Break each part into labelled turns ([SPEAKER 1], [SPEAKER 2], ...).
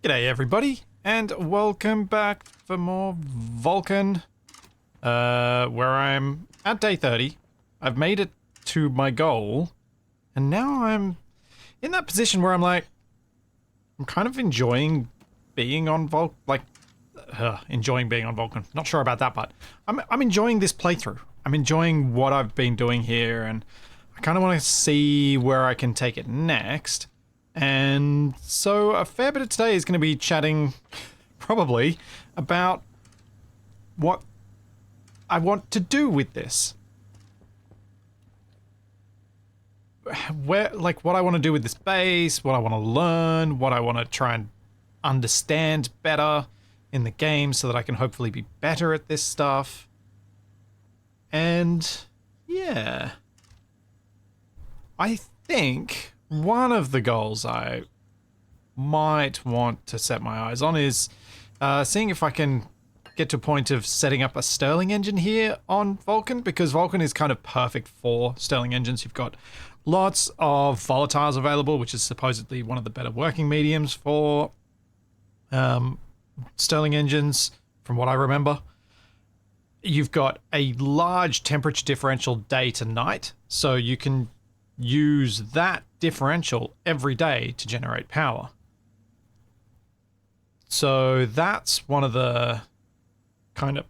[SPEAKER 1] G'day everybody, and welcome back for more Vulcan, where I'm at day 30. I've made it to my goal, and now I'm in that position where I'm like, I'm kind of enjoying being on enjoying being on Vulcan. Not sure about that, but I'm enjoying this playthrough. I'm enjoying what I've been doing here, and I kind of want to see where I can take it next. And so a fair bit of today is going to be chatting, probably, about what I want to do with this. What I want to do with this base, what I want to learn, what I want to try and understand better in the game so that I can hopefully be better at this stuff. And yeah, I think one of the goals I might want to set my eyes on is seeing if I can get to a point of setting up a Stirling engine here on Vulcan, because Vulcan is kind of perfect for Stirling engines. You've got lots of volatiles available, which is supposedly one of the better working mediums for Stirling engines, from what I remember. You've got a large temperature differential day to night, so you can use that differential every day to generate power. So that's one of the kind of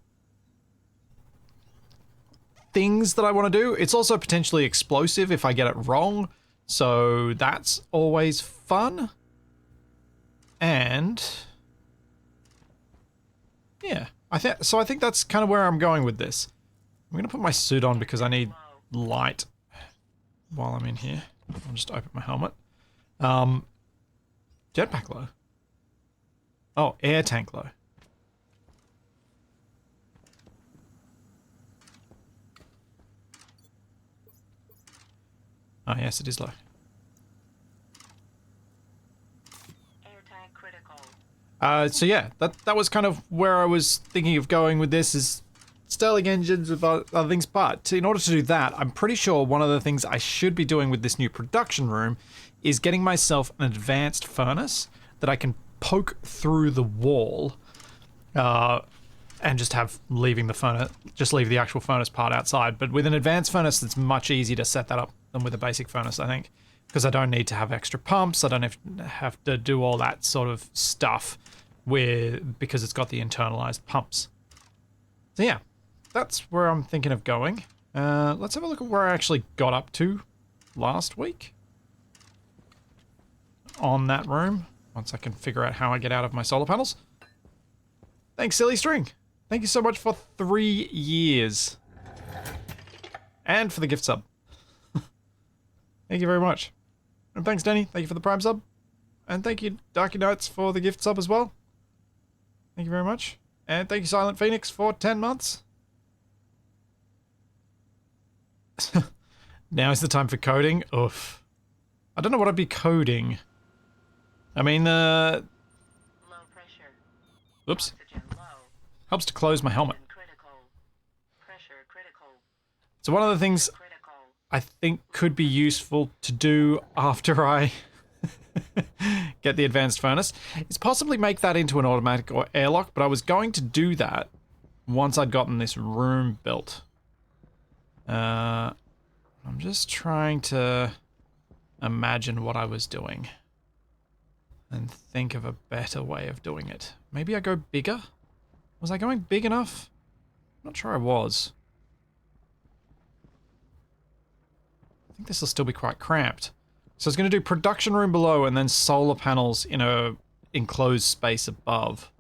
[SPEAKER 1] things that I want to do. It's also potentially explosive if I get it wrong, so that's always fun. And yeah, I think that's kind of where I'm going with this. I'm going to put my suit on because I need light while I'm in here. I'll just open my helmet. Jetpack low. Oh, air tank low. Oh yes, it is low.
[SPEAKER 2] Air tank critical.
[SPEAKER 1] So yeah, that was kind of where I was thinking of going with this, is Stirling engines with other things, but in order to do that, I'm pretty sure one of the things I should be doing with this new production room is getting myself an advanced furnace that I can poke through the wall and just leave the actual furnace part outside. But with an advanced furnace, it's much easier to set that up than with a basic furnace, I think, because I don't need to have extra pumps. I don't have to do all that sort of stuff because it's got the internalized pumps. So yeah. That's where I'm thinking of going. Let's have a look at where I actually got up to last week on that room, once I can figure out how I get out of my solar panels. Thanks, Silly String. Thank you so much for 3 years. And for the gift sub. Thank you very much. And thanks, Danny. Thank you for the Prime sub. And thank you, Darky Knights, for the gift sub as well. Thank you very much. And thank you, Silent Phoenix, for 10 months. Now is the time for coding. Oof. I don't know what I'd be coding. I mean,
[SPEAKER 2] Low pressure.
[SPEAKER 1] Oops.
[SPEAKER 2] Oxygen low.
[SPEAKER 1] Helps to close my helmet.
[SPEAKER 2] Critical. Pressure critical.
[SPEAKER 1] So one of the things
[SPEAKER 2] Critical.
[SPEAKER 1] I think could be useful to do after I get the advanced furnace is possibly make that into an automatic or airlock, but I was going to do that once I'd gotten this room built. I'm just trying to imagine what I was doing and think of a better way of doing it. Maybe I go bigger? Was I going big enough? I'm not sure I was. I think this will still be quite cramped. So I was going to do production room below and then solar panels in a enclosed space above.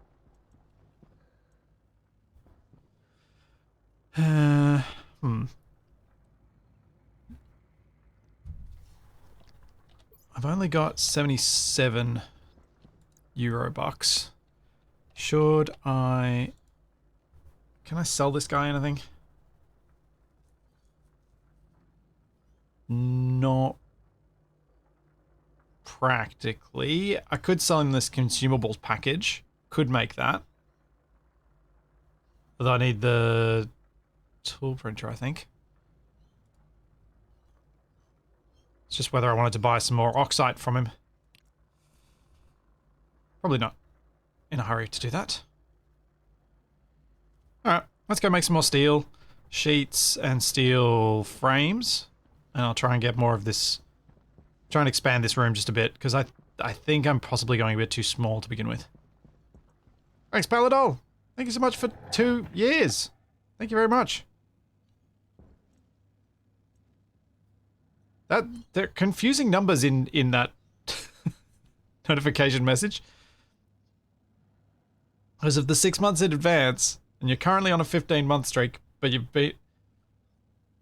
[SPEAKER 1] I've only got 77 euro bucks. Should I... Can I sell this guy anything? Not practically. I could sell him this consumables package. Could make that. Although I need the tool printer, I think. It's just whether I wanted to buy some more oxide from him. Probably not. in a hurry to do that. Alright, let's go make some more steel sheets and steel frames. And I'll try and get more of this. Try and expand this room just a bit, because I think I'm possibly going a bit too small to begin with. Thanks, Paladol! Thank you so much for 2 years! Thank you very much. They're confusing numbers in that notification message. Because of the 6 months in advance, and you're currently on a 15-month streak, but you've beat...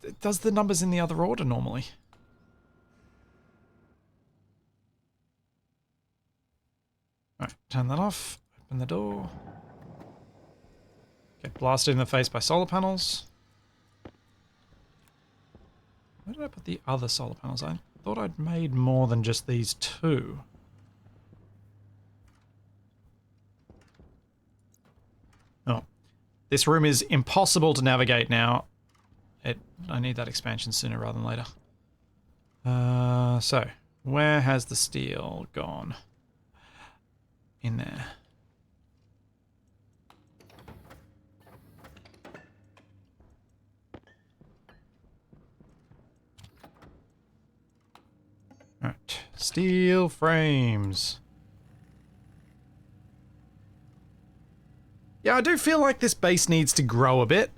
[SPEAKER 1] It does the numbers in the other order normally. Alright, turn that off. Open the door. Get blasted in the face by solar panels. Where did I put the other solar panels? I thought I'd made more than just these 2. Oh. This room is impossible to navigate now. I need that expansion sooner rather than later. So, where has the steel gone? In there. Alright, steel frames. Yeah, I do feel like this base needs to grow a bit.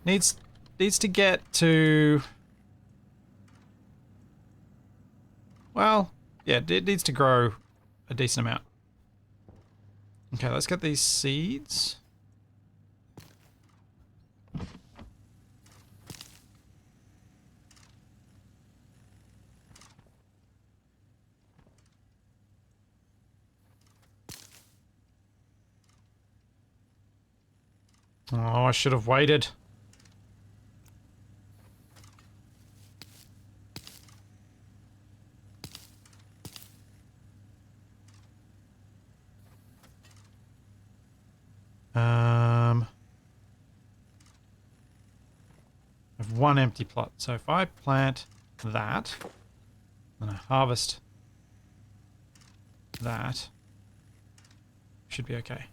[SPEAKER 1] Needs to get to... Well, yeah, it needs to grow a decent amount. Okay, let's get these seeds. Oh, I should have waited. I have 1 empty plot. So if I plant that, then I harvest that, should be okay.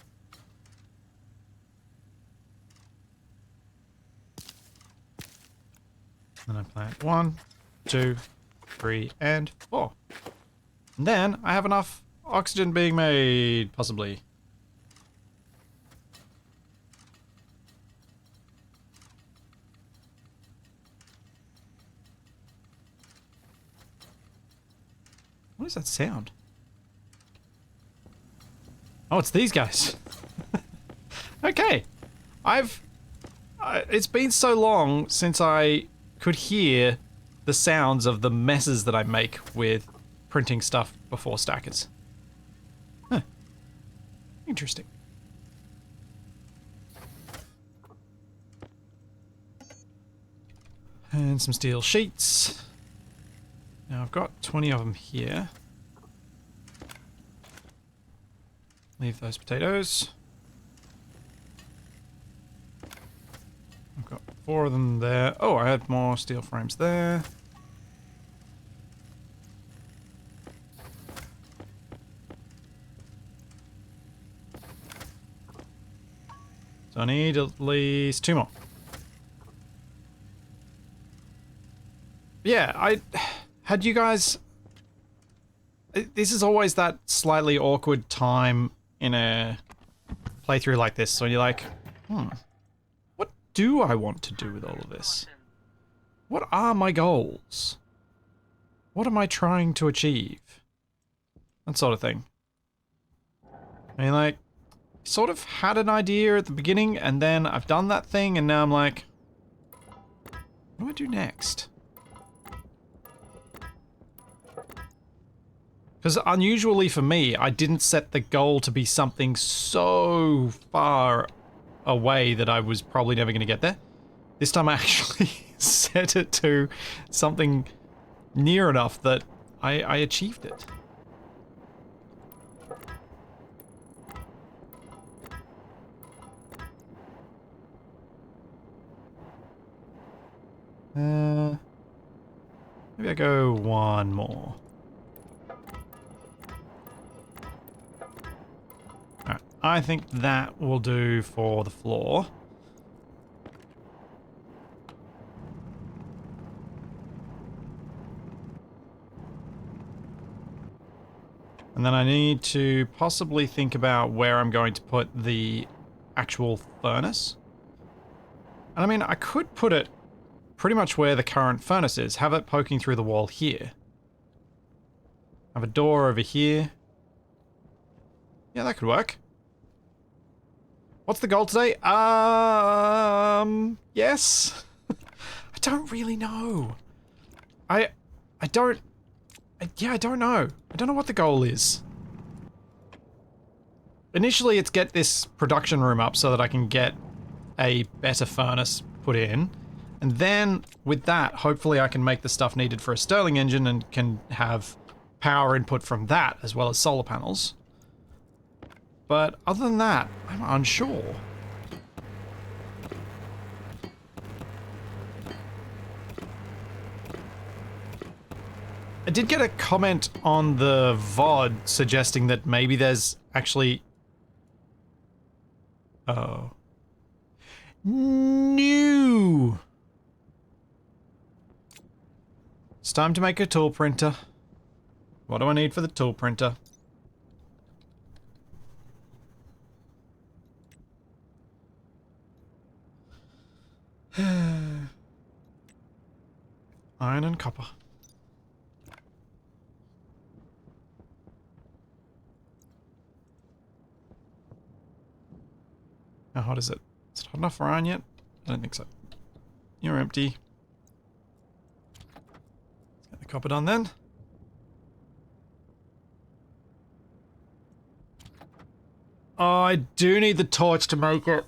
[SPEAKER 1] Then I plant 1, 2, 3, and 4. And then I have enough oxygen being made, possibly. What is that sound? Oh, it's these guys. Okay. It's been so long since I could hear the sounds of the messes that I make with printing stuff before stackers. Huh. Interesting. And some steel sheets. Now I've got 20 of them here. Leave those potatoes. I've got 4 of them there. Oh, I had more steel frames there. So I need at least 2 more. Yeah, had you guys... This is always that slightly awkward time in a playthrough like this, so you're like, what do I want to do with all of this? What are my goals? What am I trying to achieve? That sort of thing. I mean, like, sort of had an idea at the beginning, and then I've done that thing, and now I'm like, what do I do next? Because unusually for me, I didn't set the goal to be something so far away that I was probably never going to get there. This time I actually set it to something near enough that I achieved it. Maybe I go 1 more. Alright. I think that will do for the floor. And then I need to possibly think about where I'm going to put the actual furnace. And I mean, I could put it pretty much where the current furnace is. Have it poking through the wall here. Have a door over here. Yeah, that could work. What's the goal today? Yes. I don't really know. I don't know. I don't know what the goal is. Initially, it's get this production room up so that I can get a better furnace put in. And then, with that, hopefully I can make the stuff needed for a Stirling engine and can have power input from that, as well as solar panels. But other than that, I'm unsure. I did get a comment on the VOD suggesting that maybe there's actually... Oh. No! It's time to make a tool printer. What do I need for the tool printer? Iron and copper. How hot is it? Is it hot enough for iron yet? I don't think so. You're empty. Let's get the copper done then. Oh, I do need the torch to make it.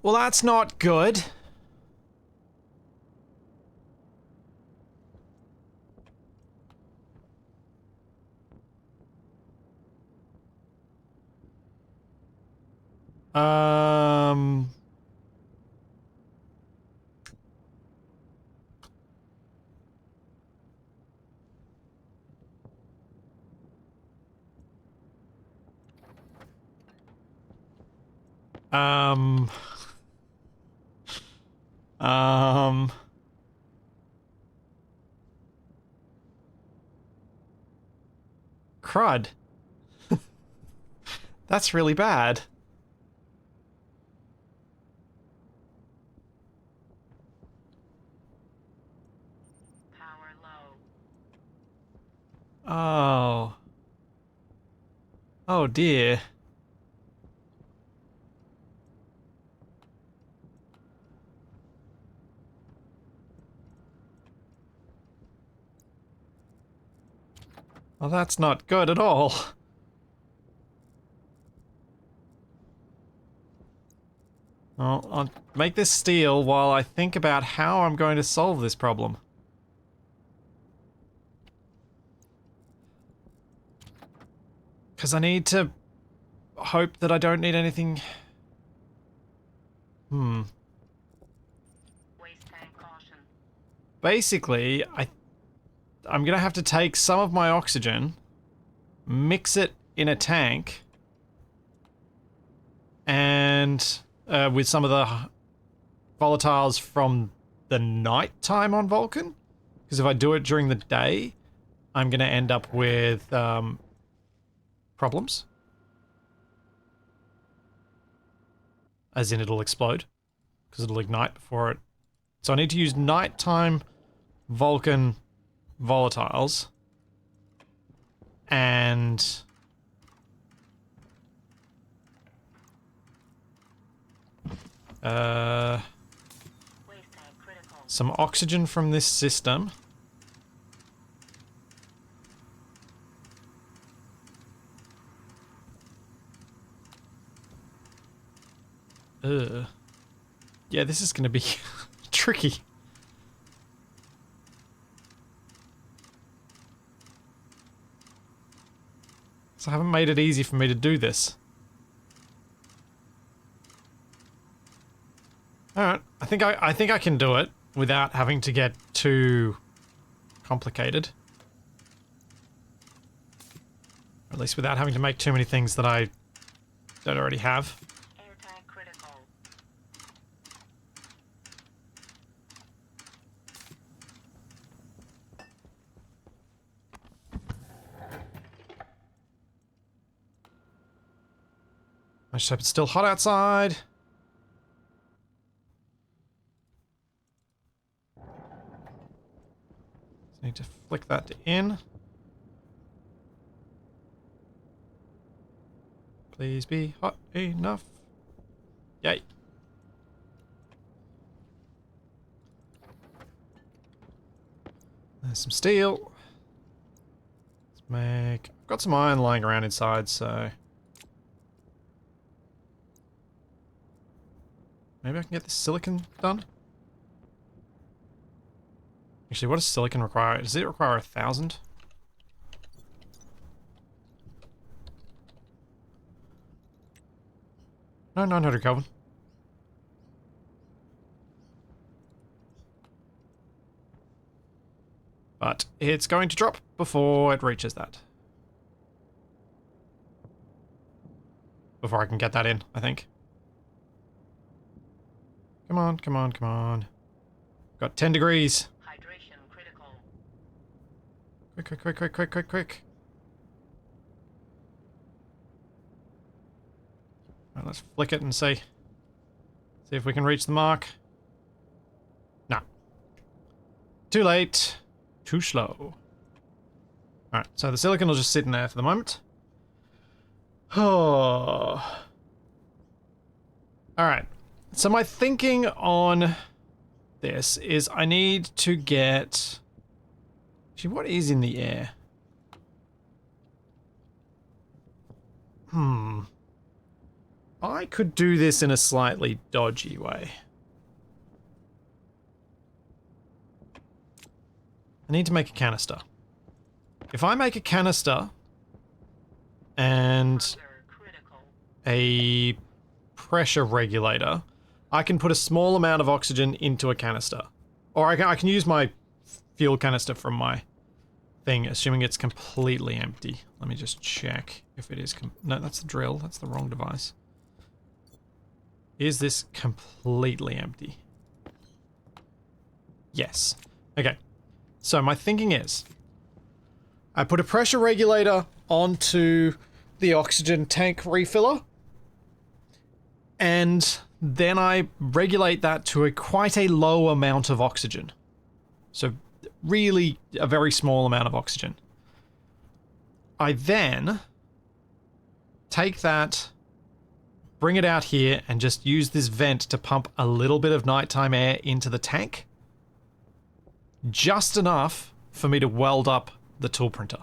[SPEAKER 1] Well, that's not good. Um... Um... Crud. That's really bad.
[SPEAKER 2] Power low.
[SPEAKER 1] Oh. Oh dear. Well, that's not good at all. Well, I'll make this steel while I think about how I'm going to solve this problem. Because I need to hope that I don't need anything...
[SPEAKER 2] Waste tank caution.
[SPEAKER 1] Basically, I'm gonna have to take some of my oxygen, mix it in a tank, and with some of the volatiles from the night time on Vulcan. Because if I do it during the day, I'm gonna end up with problems. As in it'll explode. Because it'll ignite before it... So I need to use nighttime Vulcan volatiles. And... some oxygen from this system. Ugh. Yeah, this is gonna be tricky. So I haven't made it easy for me to do this. Alright, I think I can do it without having to get too complicated. Or at least without having to make too many things that I don't already have.
[SPEAKER 2] Air tank critical.
[SPEAKER 1] I just hope it's still hot outside. Just need to flick that to in. Please be hot enough. Yay. There's some steel. Let's make... I've got some iron lying around inside, so... Maybe I can get this silicon done? Actually, what does silicon require? Does it require 1,000? No, 900 Kelvin. But it's going to drop before it reaches that. Before I can get that in, I think. Come on, come on, come on. Got 10 degrees.
[SPEAKER 2] Hydration critical.
[SPEAKER 1] Quick, quick, quick, quick, quick, quick, quick. Alright, let's flick it and see. See if we can reach the mark. No. Too late. Too slow. Alright, so the silicon will just sit in there for the moment. Oh. Alright. So my thinking on this is I need to get... Actually, what is in the air? I could do this in a slightly dodgy way. I need to make a canister. If I make a canister and
[SPEAKER 2] Critical.
[SPEAKER 1] a pressure regulator, I can put a small amount of oxygen into a canister. Or I can use my fuel canister from my thing, assuming it's completely empty. Let me just check if it is... No, that's the drill. That's the wrong device. Is this completely empty? Yes. Okay. So my thinking is, I put a pressure regulator onto the oxygen tank refiller, and then I regulate that to quite a low amount of oxygen. So really a very small amount of oxygen. I then take that, bring it out here, and just use this vent to pump a little bit of nighttime air into the tank. Just enough for me to weld up the tool printer.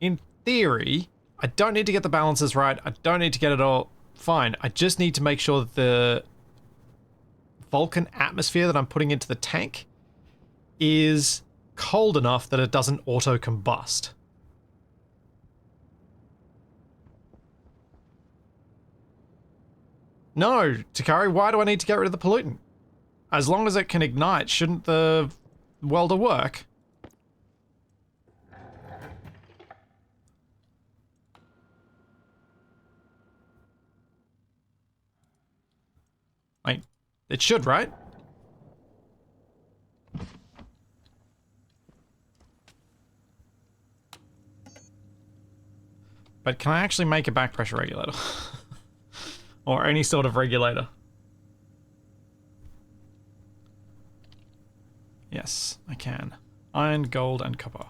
[SPEAKER 1] In theory, I don't need to get the balances right. I don't need to get it all fine. I just need to make sure that the Vulcan atmosphere that I'm putting into the tank is cold enough that it doesn't auto-combust. No, Takari, why do I need to get rid of the pollutant? As long as it can ignite, shouldn't the welder work? It should, right? But can I actually make a back pressure regulator? Or any sort of regulator? Yes, I can. Iron, gold, and copper.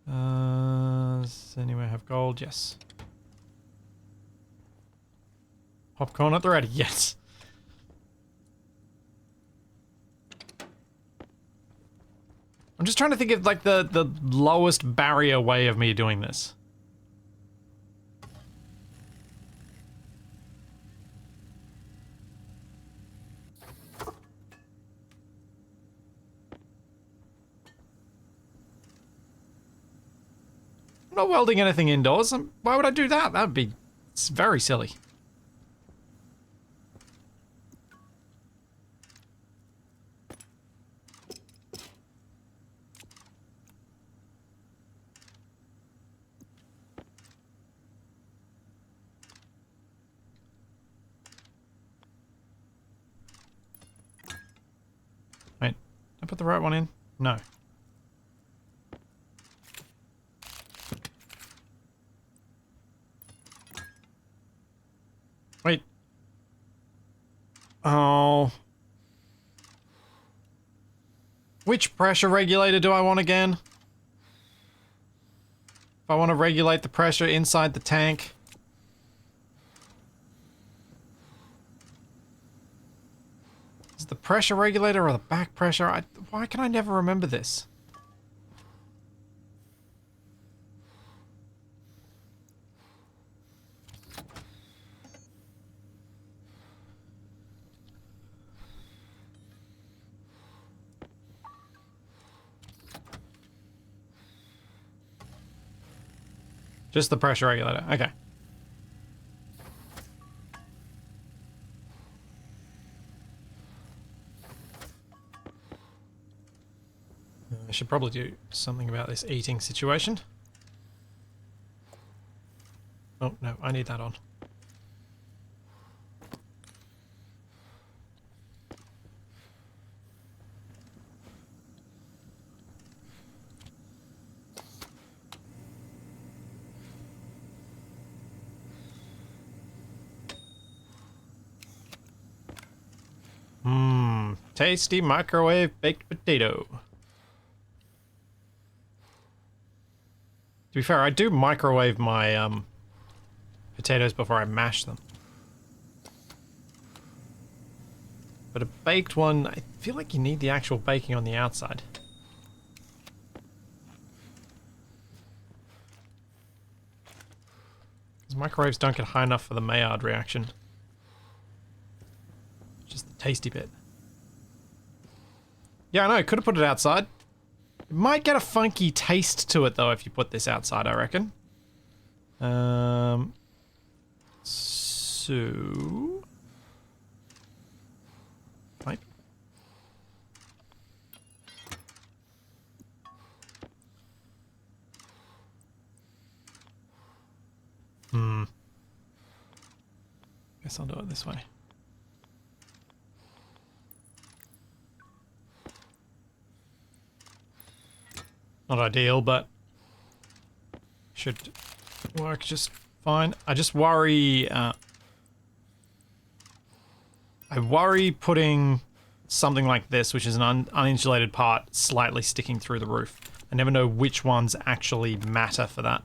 [SPEAKER 1] Does anyone have gold? Yes. Popcorn at the ready, yes. I'm just trying to think of like the lowest barrier way of me doing this. I'm not welding anything indoors. Why would I do that? That'd be It's very silly. Wait, did I put the right one in? No. Wait. Oh. Which pressure regulator do I want again? If I want to regulate the pressure inside the tank. Is it the pressure regulator or the back pressure? Why can I never remember this? Just the pressure regulator. Okay. I should probably do something about this eating situation. Oh, no, I need that on. Tasty microwave baked potato. To be fair, I do microwave my potatoes before I mash them. But a baked one, I feel like you need the actual baking on the outside. Because microwaves don't get high enough for the Maillard reaction. Just the tasty bit. Yeah, I know, could have put it outside. It might get a funky taste to it, though, if you put this outside, I reckon. So... Right. Guess I'll do it this way. Not ideal, but should work just fine. I just worry, I worry putting something like this, which is an uninsulated part, slightly sticking through the roof. I never know which ones actually matter for that.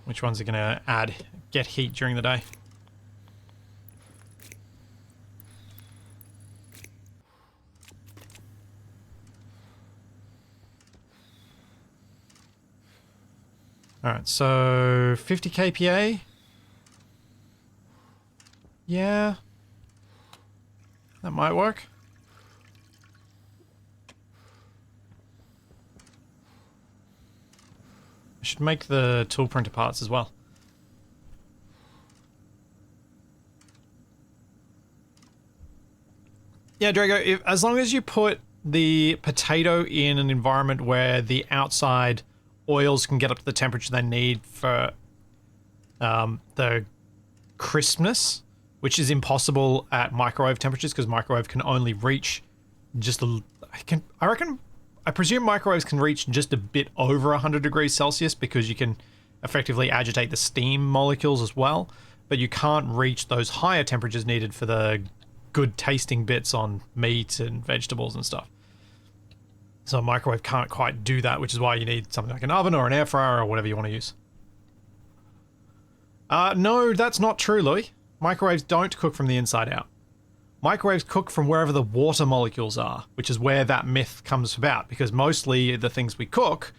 [SPEAKER 1] Which ones are going to get heat during the day. Alright, so 50 kPa. Yeah. That might work. I should make the tool printer parts as well. Yeah, Drago, as long as you put the potato in an environment where the outside oils can get up to the temperature they need for the crispness, which is impossible at microwave temperatures because microwave can only reach just I presume microwaves can reach just a bit over 100 degrees Celsius because you can effectively agitate the steam molecules as well, but you can't reach those higher temperatures needed for the good tasting bits on meat and vegetables and stuff. So a microwave can't quite do that, which is why you need something like an oven or an air fryer or whatever you want to use. No, that's not true, Louis. Microwaves don't cook from the inside out. Microwaves cook from wherever the water molecules are, which is where that myth comes about, because mostly the things we cook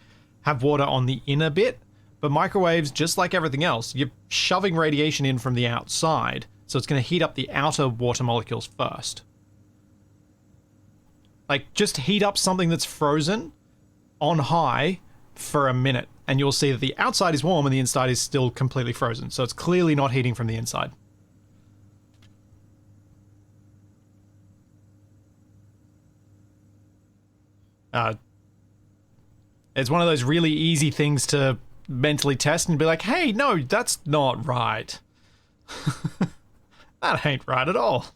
[SPEAKER 1] have water on the inner bit, but microwaves, just like everything else, you're shoving radiation in from the outside, so it's going to heat up the outer water molecules first. Like, just heat up something that's frozen, on high for a minute, and you'll see that the outside is warm and the inside is still completely frozen. So it's clearly not heating from the inside. It's one of those really easy things to mentally test and be like, hey, no, that's not right. That ain't right at all.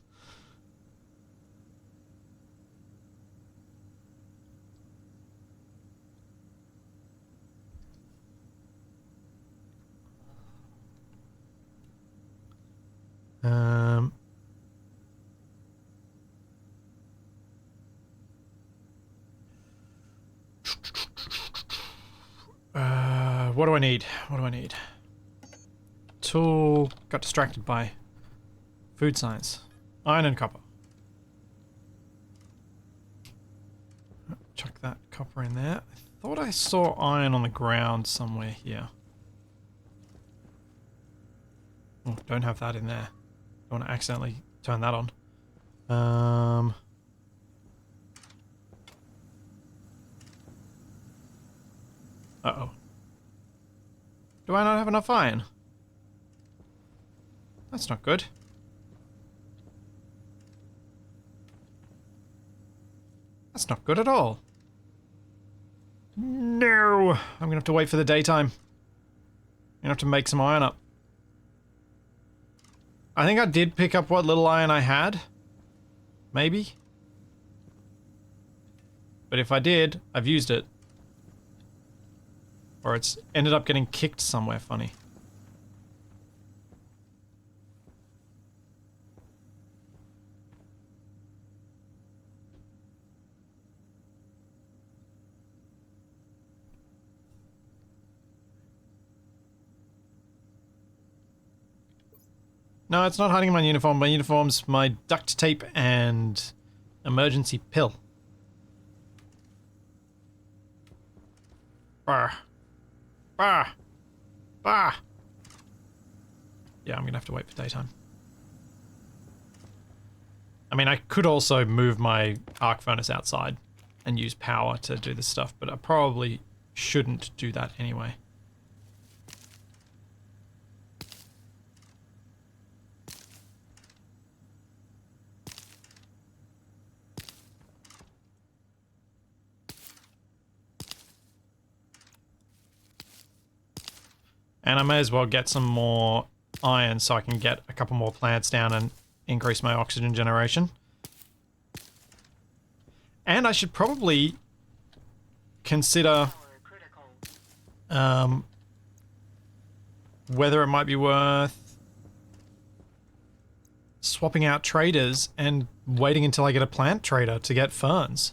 [SPEAKER 1] What do I need? What do I need? Tool. Got distracted by food science. Iron and copper. Chuck that copper in there. I thought I saw iron on the ground somewhere here. Oh, don't have that in there. Don't want to accidentally turn that on. Uh-oh. Do I not have enough iron? That's not good. That's not good at all. No! I'm gonna have to wait for the daytime. I'm gonna have to make some iron up. I think I did pick up what little iron I had. Maybe. But if I did, I've used it. Or it's ended up getting kicked somewhere funny. No, it's not hiding in my uniform. My uniform's my duct tape and emergency pill. Bah. Bah. Bah. Yeah, I'm gonna have to wait for daytime. I mean, I could also move my arc furnace outside and use power to do this stuff, but I probably shouldn't do that anyway. And I may as well get some more iron so I can get a couple more plants down and increase my oxygen generation. And I should probably consider whether it might be worth swapping out traders and waiting until I get a plant trader to get ferns.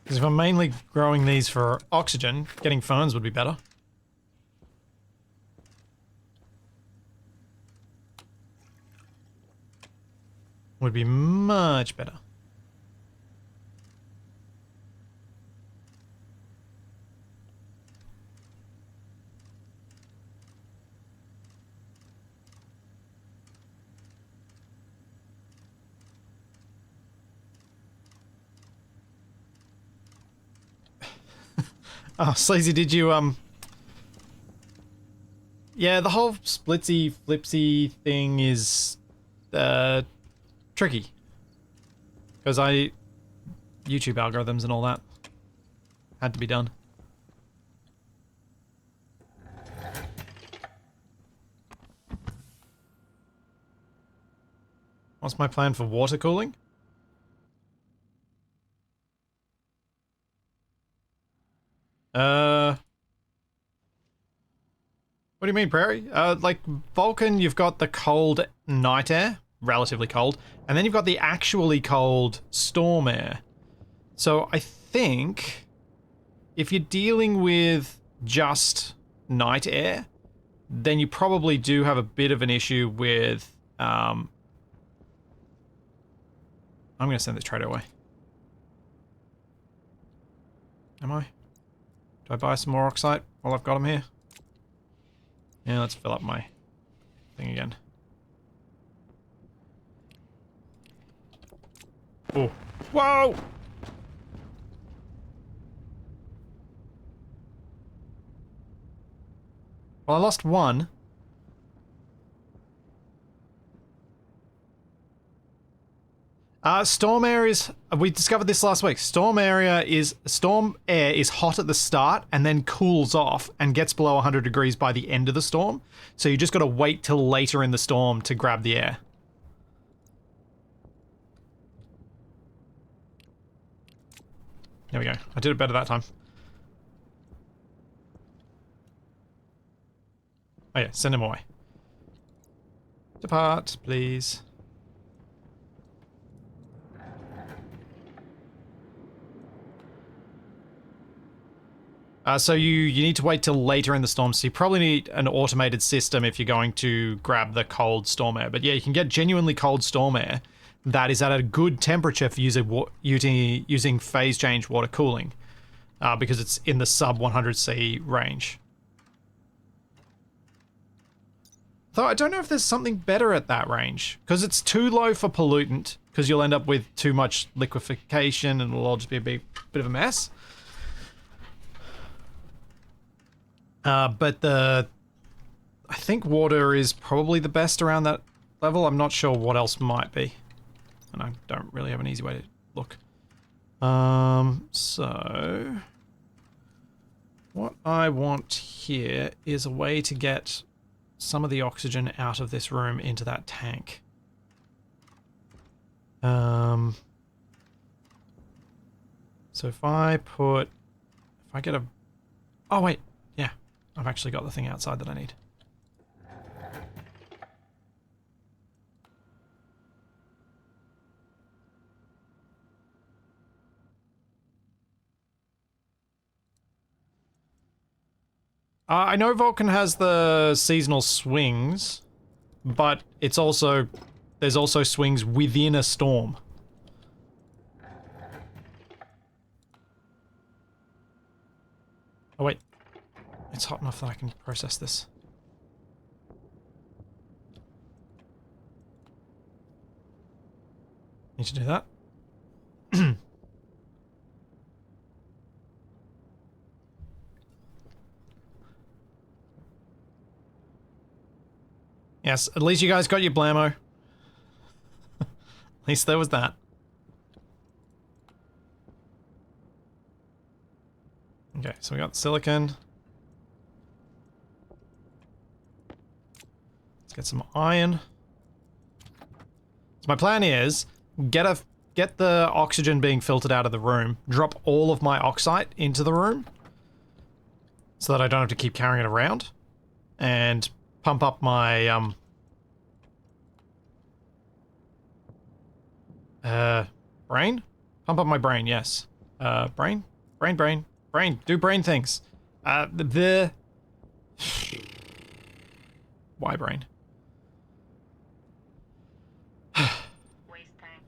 [SPEAKER 1] Because if I'm mainly growing these for oxygen, getting ferns would be better. Would be much better. Oh, Sleazy, did you, yeah, the whole splitsy, flipsy thing is, tricky. Because YouTube algorithms and all that had to be done. What's my plan for water cooling? What do you mean, Prairie? Like, Vulcan, you've got the cold night air, relatively cold, and then you've got the actually cold storm air. So I think if you're dealing with just night air, then you probably do have a bit of an issue with, I'm gonna send this trader away. Am I? Do I buy some more oxide while I've got him here? Yeah, let's fill up my thing again. Oh, Whoa! Well, I lost one. Storm air is, we discovered this last week. Storm air is hot at the start and then cools off and gets below 100 degrees by the end of the storm. So you just got to wait till later in the storm to grab the air. There we go. I did it better that time. Oh yeah, send him away. Depart, please. So you need to wait till later in the storm, so you probably need an automated system if you're going to grab the cold storm air. But yeah, you can get genuinely cold storm air that is at a good temperature for using phase change water cooling, because it's in the sub 100C range. Though I don't know if there's something better at that range, because it's too low for pollutant, because you'll end up with too much liquefaction and it'll all just be a bit of a mess. But I think water is probably the best around that level. I'm not sure what else might be. And I don't really have an easy way to look. So what I want here is a way to get some of the oxygen out of this room into that tank. So if I get a... Oh, wait. Yeah. I've actually got the thing outside that I need. I know Vulcan has the seasonal swings, but it's also... there's also swings within a storm. Oh wait. It's hot enough that I can process this. Need to do that. Yes, at least you guys got your blammo. At least there was that. Okay, so we got the silicon. Let's get some iron. So my plan is get the oxygen being filtered out of the room, drop all of my oxide into the room so that I don't have to keep carrying it around, and pump up my brain? Pump up my brain, yes. Brain? Brain. Do brain things. Why brain?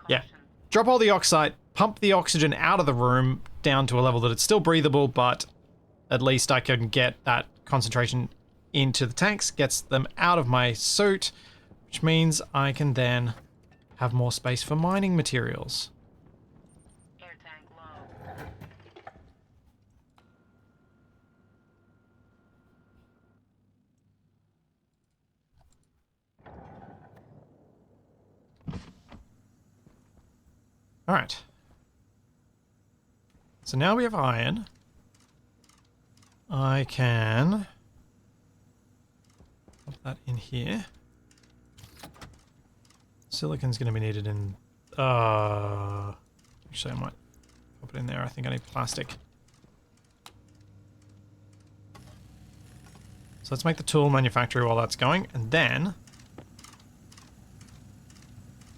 [SPEAKER 1] Yeah. Drop all the oxide, pump the oxygen out of the room down to a level that it's still breathable, but at least I can get that concentration into the tanks, gets them out of my suit, which means I can then have more space for mining materials.
[SPEAKER 2] Air tank low.
[SPEAKER 1] Alright. So now we have iron. I can put that in here. Silicon's going to be needed in... actually, I might pop it in there. I think I need plastic. So let's make the tool manufactory while that's going. And then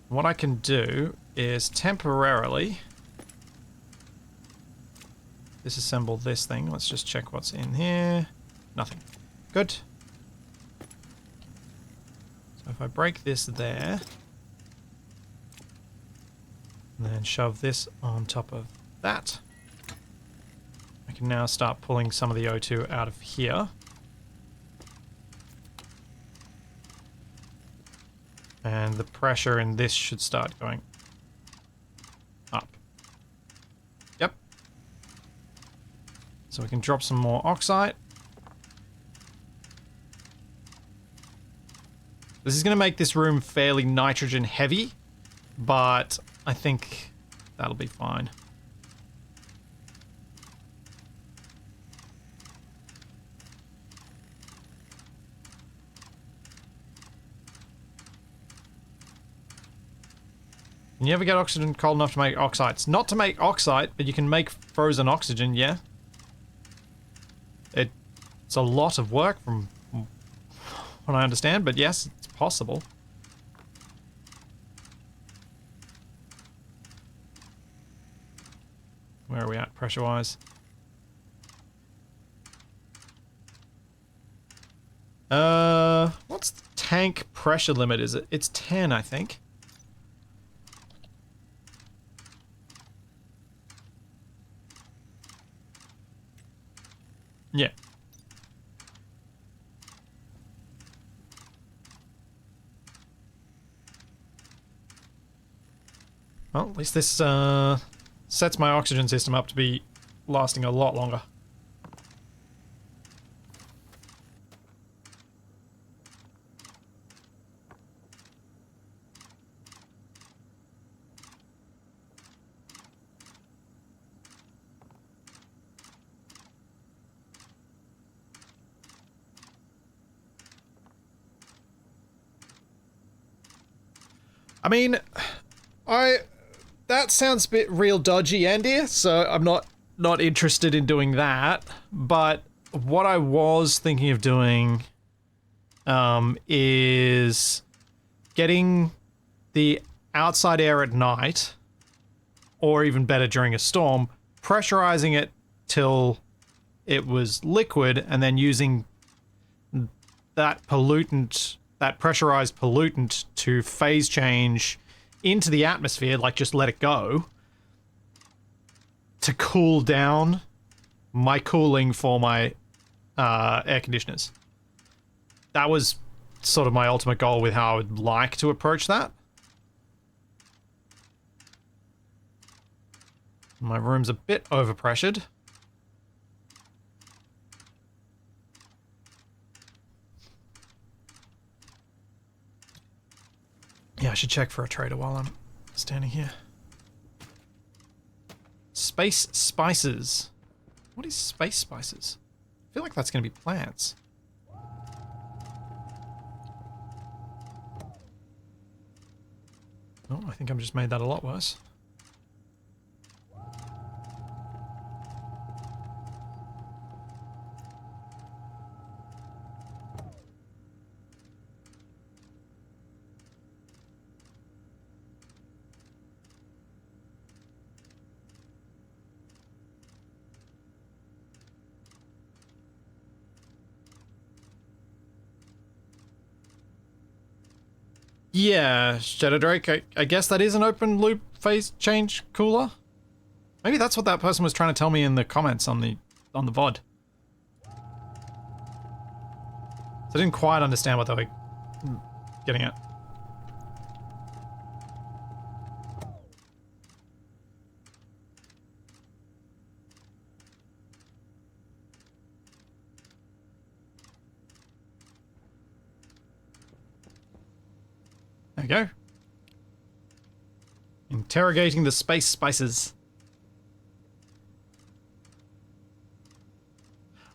[SPEAKER 1] what I can do is temporarily disassemble this thing. Let's just check what's in here. Nothing. Good. So if I break this there, and then shove this on top of that, I can now start pulling some of the O2 out of here. And the pressure in this should start going up. So we can drop some more oxide. This is going to make this room fairly nitrogen heavy, but I think that'll be fine. Can you ever get oxygen cold enough to make oxide? It's not to make oxide, but you can make frozen oxygen, yeah? It's a lot of work from what I understand, but yes, it's possible. Where are we at pressure-wise? What's the tank pressure limit? Is it? It's 10, I think. Yeah. Well, at least this sets my oxygen system up to be lasting a lot longer. I mean, that sounds a bit real dodgy, Andy, so I'm not interested in doing that. But what I was thinking of doing is getting the outside air at night, or even better during a storm, pressurizing it till it was liquid, and then using that pollutant, that pressurized pollutant, to phase change into the atmosphere, like just let it go, to cool down my cooling for my air conditioners. That was sort of my ultimate goal with how I would like to approach that. My room's a bit overpressured. Yeah, I should check for a trader while I'm standing here. Space spices. What is space spices? I feel like that's going to be plants. Oh, I think I've just made that a lot worse. Yeah, Shadow Drake, I guess that is an open loop phase change cooler? Maybe that's what that person was trying to tell me in the comments on the VOD. So I didn't quite understand what they were getting at. There we go. Interrogating the space spices.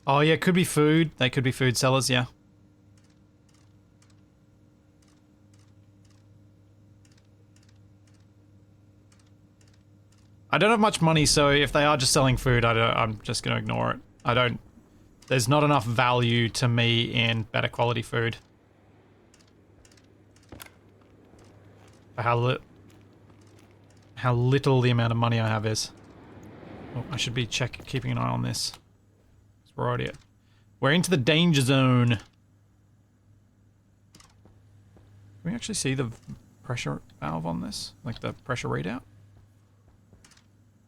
[SPEAKER 1] Oh yeah, could be food. They could be food sellers, yeah. I don't have much money, so if they are just selling food, I'm just gonna ignore it. There's not enough value to me in better quality food. For how little the amount of money I have is. Oh, I should be keeping an eye on this. We're into the danger zone. Can we actually see the pressure valve on this? Like the pressure readout?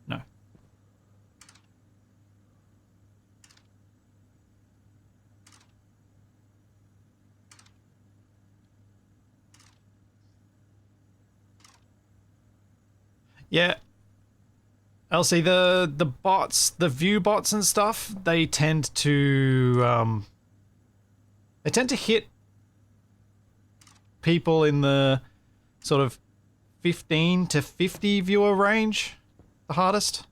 [SPEAKER 1] No. Yeah. Elsie, the bots, the view bots and stuff, they tend to hit people in the sort of 15 to 50 viewer range the hardest.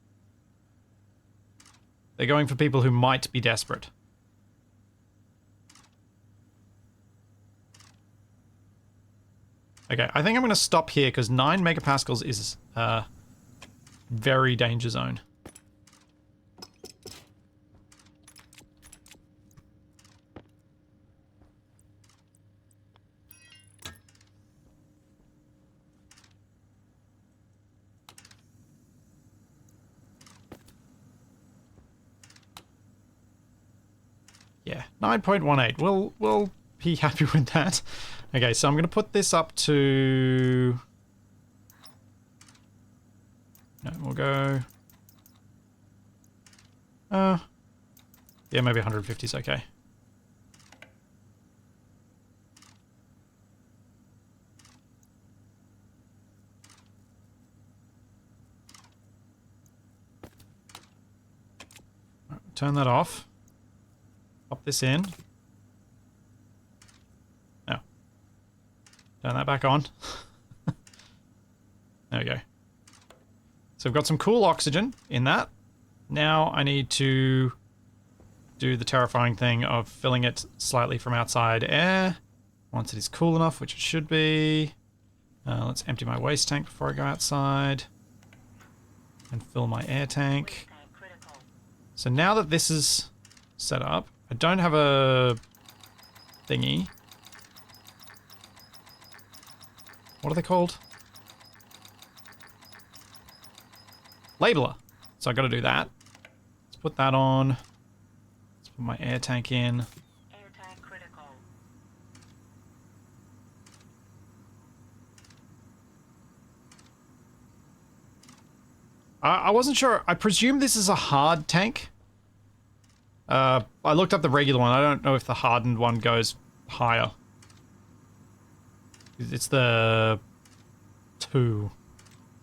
[SPEAKER 1] They're going for people who might be desperate. Okay, I think I'm going to stop here because 9 megapascals is very danger zone. Yeah, 9.18. We'll be happy with that. Okay, so I'm going to put this up to... No, we'll go... yeah, maybe 150 is okay. Right, turn that off. Pop this in. No. Turn that back on. There we go. So we've got some cool oxygen in that. Now I need to do the terrifying thing of filling it slightly from outside air. Once it is cool enough, which it should be. Let's empty my waste tank before I go outside. And fill my air tank. So now that this is set up, I don't have a thingy. What are they called? Labeler. So I got to do that. Let's put that on. Let's put my air tank in.
[SPEAKER 2] Air tank critical.
[SPEAKER 1] I wasn't sure. I presume this is a hard tank. I looked up the regular one. I don't know if the hardened one goes higher. It's the 2.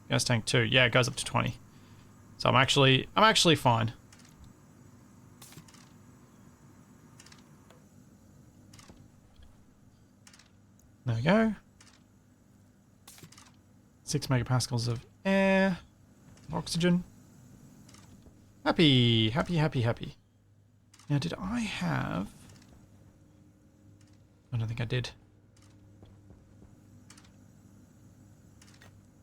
[SPEAKER 1] Gas tank 2. Yeah, it goes up to 20. So I'm actually fine. There we go. 6 megapascals of air. Oxygen. Happy, happy, happy, happy. Now, did I have... I don't think I did.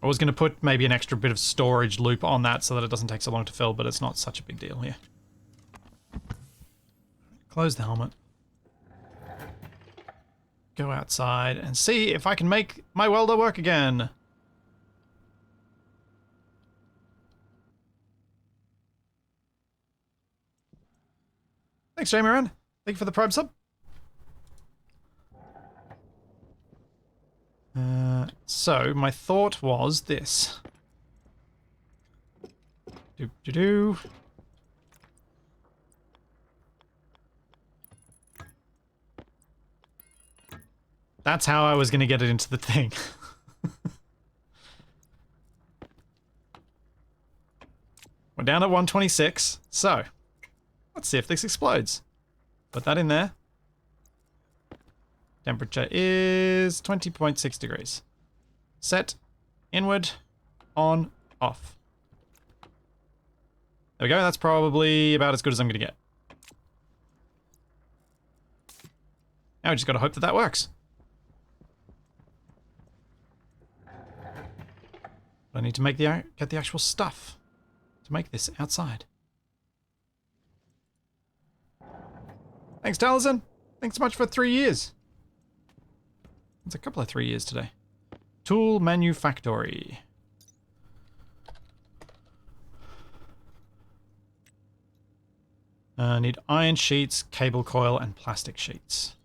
[SPEAKER 1] I was going to put maybe an extra bit of storage loop on that so that it doesn't take so long to fill, but it's not such a big deal here. Close the helmet. Go outside and see if I can make my welder work again. Thanks, Jamie Rand. Thank you for the Prime sub. So, my thought was this. Do. That's how I was going to get it into the thing. We're down at 126, so let's see if this explodes. Put that in there. Temperature is 20.6 degrees. Set, inward, on, off. There we go, that's probably about as good as I'm gonna get. Now we just gotta hope that that works. I need to make get the actual stuff to make this outside. Thanks, Taliesin. Thanks so much for 3 years. It's a couple of 3 years today. Tool manufactory. Need iron sheets, cable coil, and plastic sheets.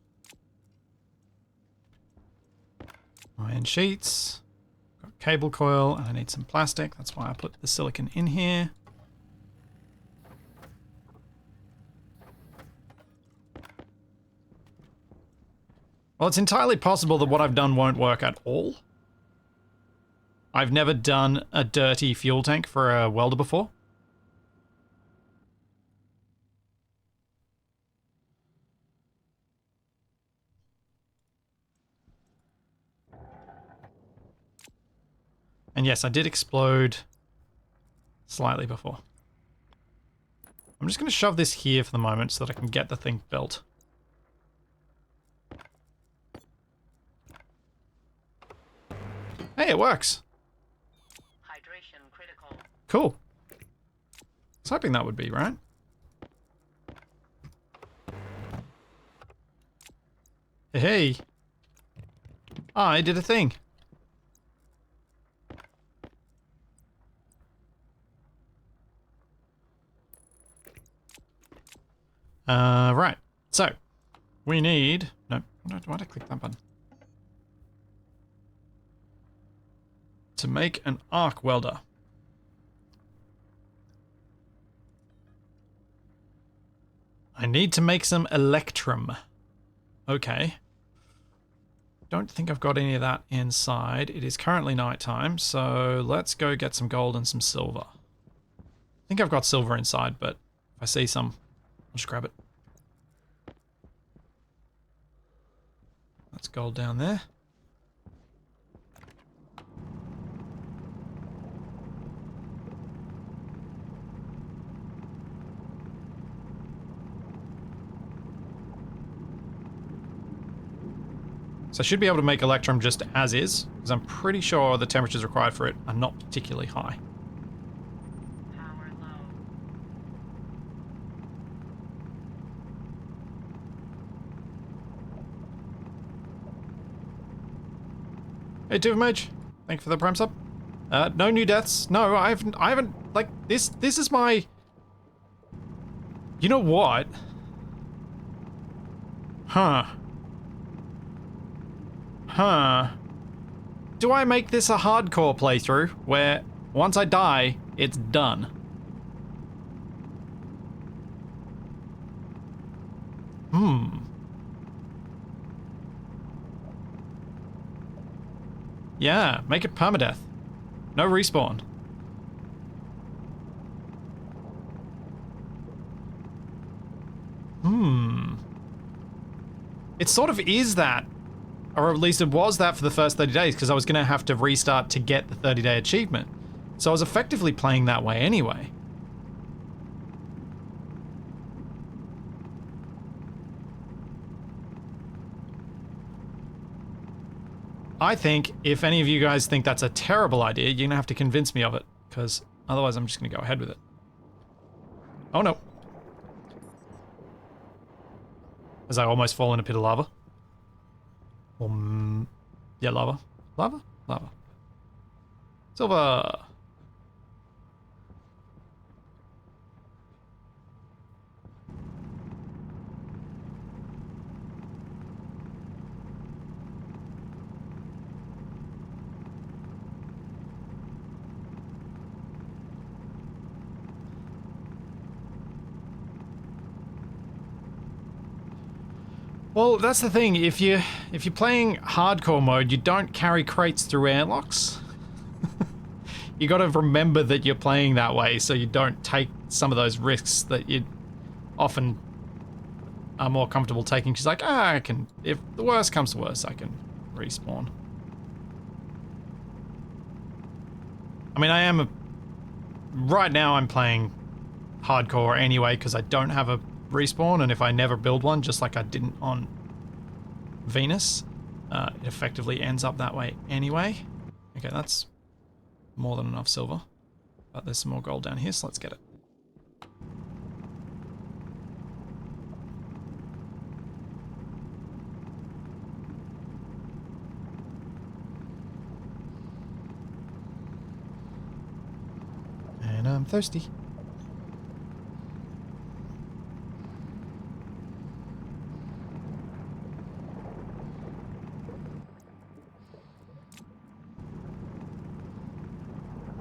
[SPEAKER 1] Iron sheets. Got cable coil, and I need some plastic. That's why I put the silicon in here. Well, it's entirely possible that what I've done won't work at all. I've never done a dirty fuel tank for a welder before. And yes, I did explode slightly before. I'm just going to shove this here for the moment so that I can get the thing built. Hey, it works.
[SPEAKER 2] Hydration critical.
[SPEAKER 1] Cool. I was hoping that would be, right? Hey. I did a thing. Right. So, we need... No, why did I click that button? To make an arc welder. I need to make some electrum. Okay. Don't think I've got any of that inside. It is currently nighttime, so let's go get some gold and some silver. I think I've got silver inside, but if I see some, I'll just grab it. That's gold down there. So I should be able to make electrum just as is, because I'm pretty sure the temperatures required for it are not particularly high.
[SPEAKER 2] Power low.
[SPEAKER 1] Hey, Mage, thank you for the prime sub. No new deaths. No, I haven't, like, this is my... You know what? Huh. Huh. Do I make this a hardcore playthrough, where once I die, it's done? Yeah, make it permadeath. No respawn. It sort of is that. Or at least it was that for the first 30 days, because I was going to have to restart to get the 30-day achievement. So I was effectively playing that way anyway. I think if any of you guys think that's a terrible idea, you're going to have to convince me of it, because otherwise I'm just going to go ahead with it. Oh no. As I almost fall in a pit of lava. Yeah, lava. Lava? Lava. Silver! Well, that's the thing. If you're playing hardcore mode, you don't carry crates through airlocks. You got to remember that you're playing that way, so you don't take some of those risks that you often are more comfortable taking. She's like, I can. If the worst comes to worst, I can respawn. I mean, right now I'm playing hardcore anyway because I don't have a respawn, and if I never build one, just like I didn't on Venus, it effectively ends up that way anyway. Okay, that's more than enough silver, but there's some more gold down here, so let's get it. And I'm thirsty.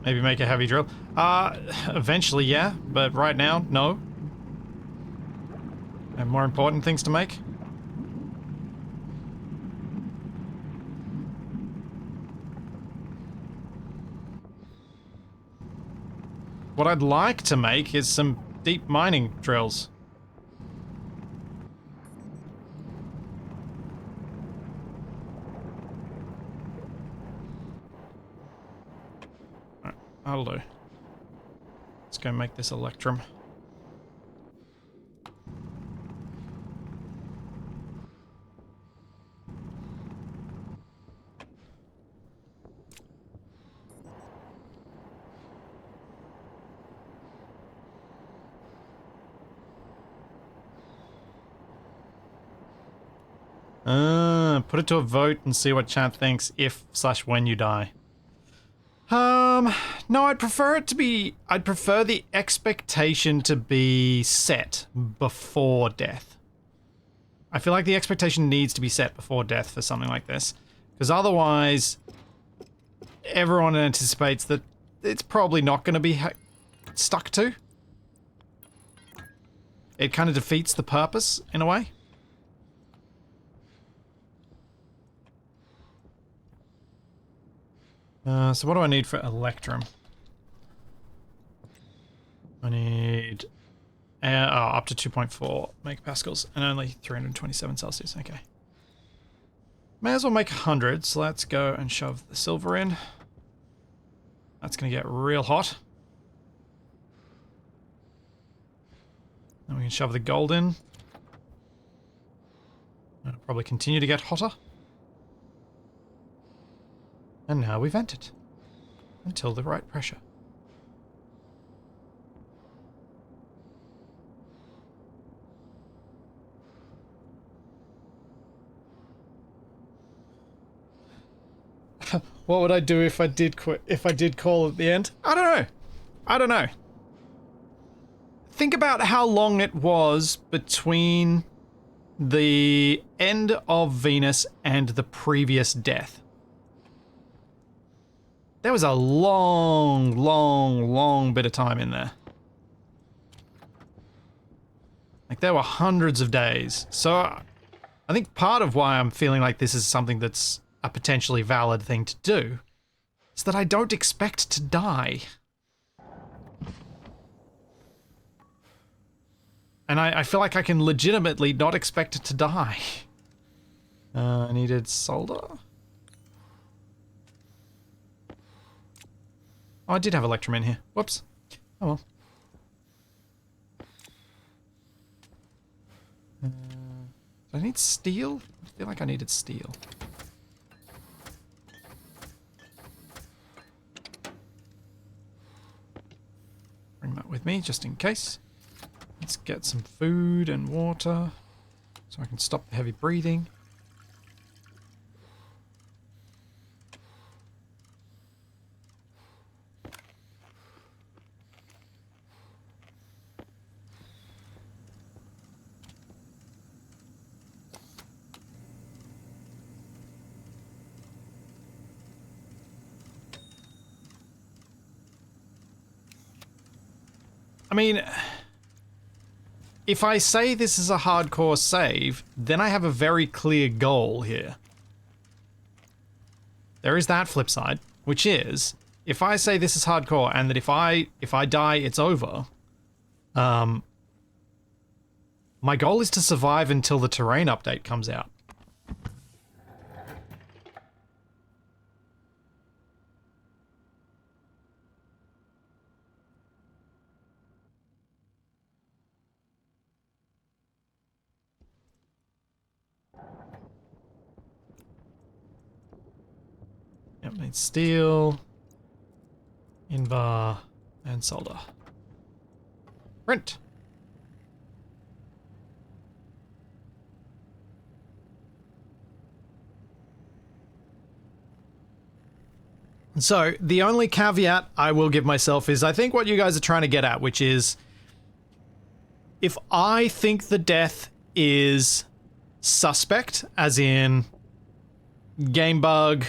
[SPEAKER 1] Maybe make a heavy drill. Eventually, yeah, but right now, no. I have more important things to make. what I'd like to make is some deep mining drills. Alright, that'll do. Let's go make this electrum. Put it to a vote and see what chat thinks if/when you die. No, I'd prefer the expectation to be set before death. I feel like the expectation needs to be set before death for something like this. Because otherwise, everyone anticipates that it's probably not going to be stuck to. It kind of defeats the purpose, in a way. So what do I need for electrum? I need up to 2.4 megapascals and only 327 Celsius. Okay. May as well make 100, so let's go and shove the silver in. That's going to get real hot. Then we can shove the gold in. It'll probably continue to get hotter. And now we vent it. Until the right pressure. What would I do if I did quit? If I did call at the end? I don't know. I don't know. Think about how long it was between the end of Venus and the previous death. There was a long, long, long bit of time in there. Like, there were hundreds of days. So, I think part of why I'm feeling like this is something that's a potentially valid thing to do is that I don't expect to die. And I feel like I can legitimately not expect it to die. I needed solder. Oh, I did have electrum in here. Whoops. Oh well. Do I need steel? I feel like I needed steel. Bring that with me, just in case. Let's get some food and water, so I can stop the heavy breathing. I mean, if I say this is a hardcore save, then I have a very clear goal here. There is that flip side, which is, if I say this is hardcore and that if I die, it's over, my goal is to survive until the terrain update comes out. Yep, need steel, invar, and solder. Print. So, the only caveat I will give myself is I think what you guys are trying to get at, which is if I think the death is suspect, as in game bug,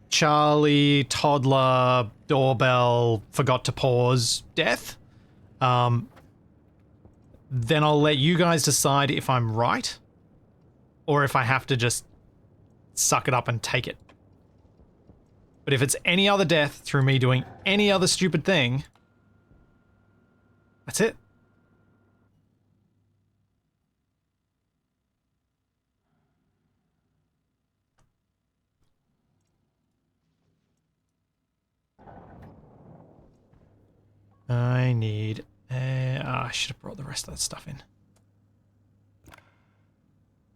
[SPEAKER 1] Charlie, toddler, doorbell, forgot to pause, death, then I'll let you guys decide if I'm right or if I have to just suck it up and take it. But if it's any other death through me doing any other stupid thing, That's it. I need... I should have brought the rest of that stuff in.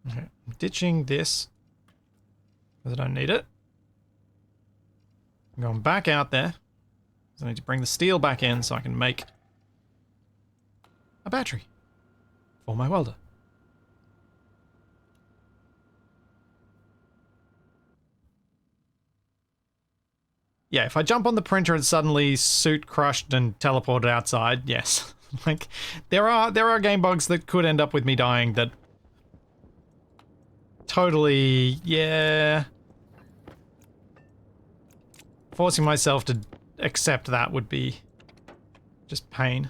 [SPEAKER 1] Okay, I'm ditching this because I don't need it. I'm going back out there. So I need to bring the steel back in so I can make a battery for my welder. Yeah, if I jump on the printer and suddenly suit crushed and teleported outside, yes. Like, there are game bugs that could end up with me dying that totally, yeah. Forcing myself to accept that would be just pain.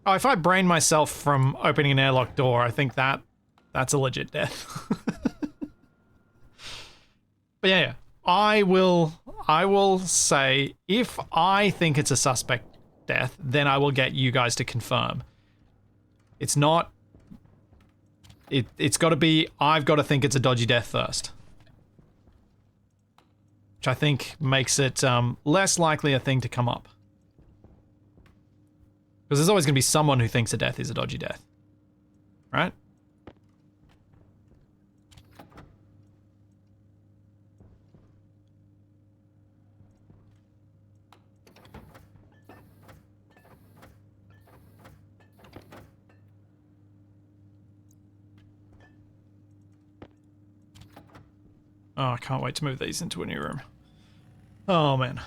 [SPEAKER 1] Oh, if I brain myself from opening an airlock door, I think that's a legit death. But yeah, I will say if I think it's a suspect death, then I will get you guys to confirm. It's not. It's got to be. I've got to think it's a dodgy death first, which I think makes it less likely a thing to come up. Because there's always going to be someone who thinks a death is a dodgy death, right? Oh, I can't wait to move these into a new room. Oh, man.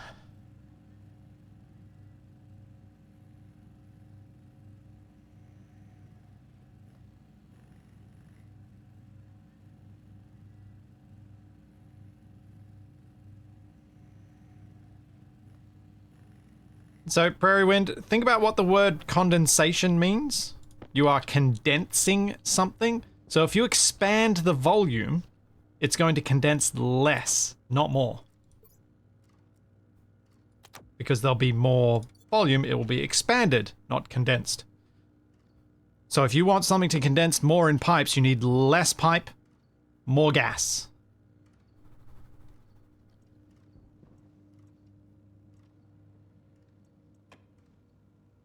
[SPEAKER 1] So, Prairie Wind, think about what the word condensation means. You are condensing something. So if you expand the volume, it's going to condense less, not more. Because there'll be more volume, it will be expanded, not condensed. So if you want something to condense more in pipes, you need less pipe, more gas.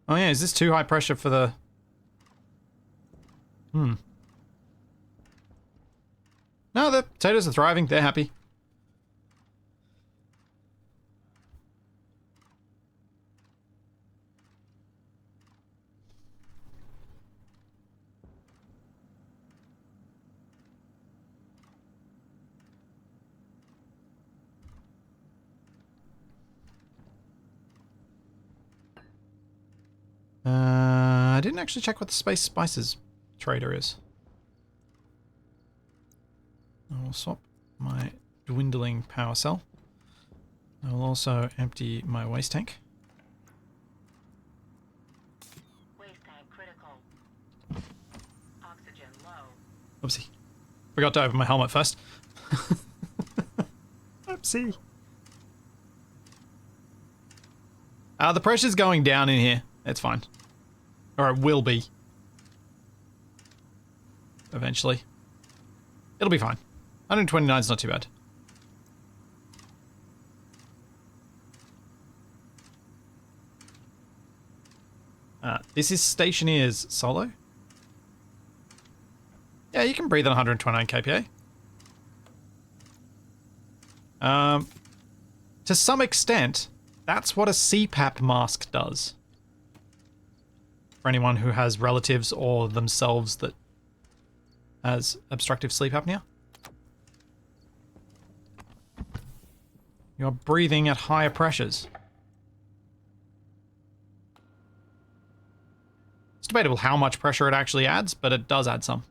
[SPEAKER 1] Oh yeah, is this too high pressure for the... No, the potatoes are thriving, they're happy. I didn't actually check what the space spices trader is. I will swap my dwindling power cell. I will also empty my waste tank.
[SPEAKER 2] Waste tank critical. Oxygen low.
[SPEAKER 1] Oopsie. Forgot to open my helmet first. Oopsie. The pressure's going down in here. It's fine. Or it will be. Eventually. It'll be fine. 129 is not too bad. This is Stationeers solo. Yeah, you can breathe at 129 kPa. To some extent, that's what a CPAP mask does. For anyone who has relatives or themselves that has obstructive sleep apnea. You're breathing at higher pressures. It's debatable how much pressure it actually adds, but it does add some.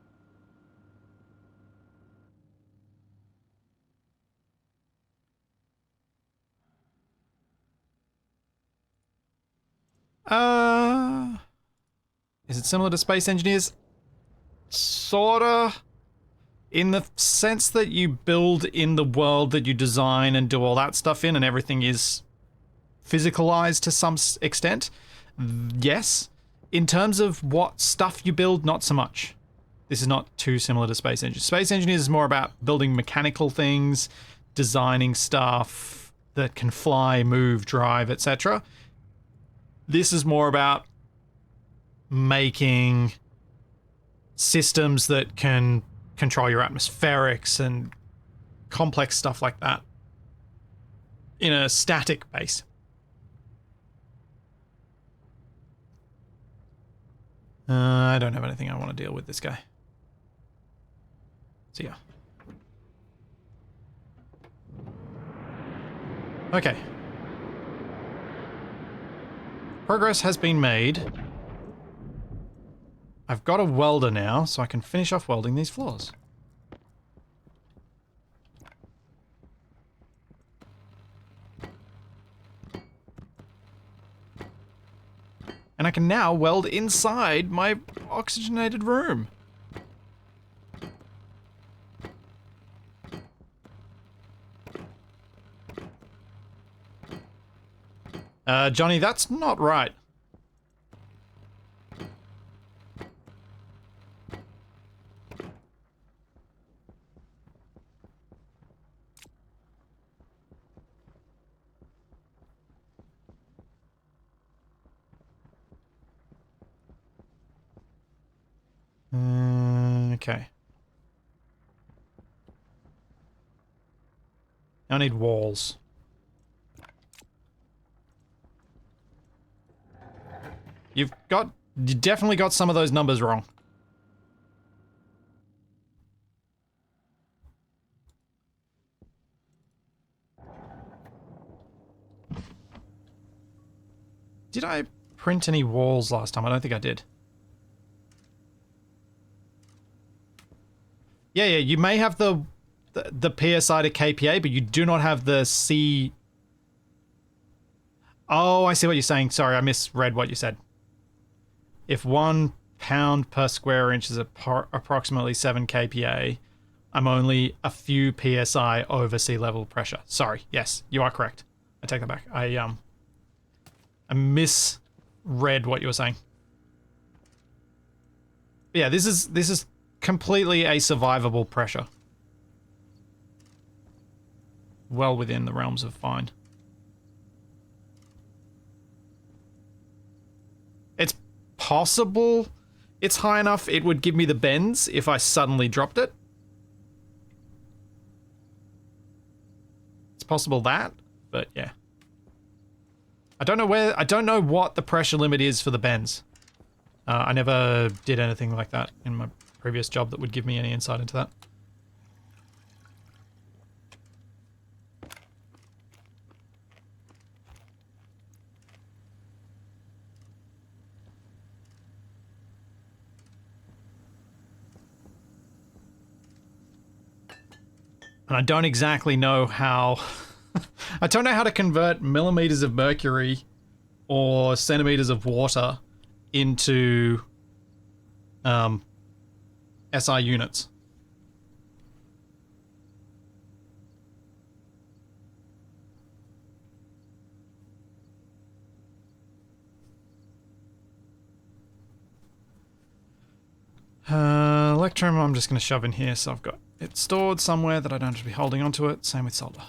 [SPEAKER 1] Is it similar to Space Engineers? Sorta. In the sense that you build in the world that you design and do all that stuff in, and everything is physicalized to some extent. Yes. In terms of what stuff you build, not so much. This is not too similar to Space Engineers. Space Engineers is more about building mechanical things, designing stuff that can fly, move, drive, etc. This is more about making systems that can control your atmospherics and complex stuff like that in a static base. I don't have anything I want to deal with this guy. So yeah. Okay. Progress has been made. I've got a welder now, so I can finish off welding these floors. And I can now weld inside my oxygenated room. Johnny, that's not right. Okay. I need walls. You definitely got some of those numbers wrong. Did I print any walls last time? I don't think I did. Yeah, you may have the PSI to KPA, but you do not have the C... Oh, I see what you're saying. Sorry, I misread what you said. If 1 pound per square inch is approximately 7 kPa, I'm only a few PSI over sea level pressure. Sorry, yes, you are correct. I take that back. I misread what you were saying. But yeah, this is completely a survivable pressure. Well within the realms of fine. It's possible it's high enough it would give me the bends if I suddenly dropped it. It's possible that, but yeah. I don't know what the pressure limit is for the bends. I never did anything like that in my previous job that would give me any insight into that. And I don't exactly know how... I don't know how to convert millimeters of mercury or centimeters of water into SI units. Electrum I'm just going to shove in here, so I've got it stored somewhere that I don't have to be holding onto it. Same with solder.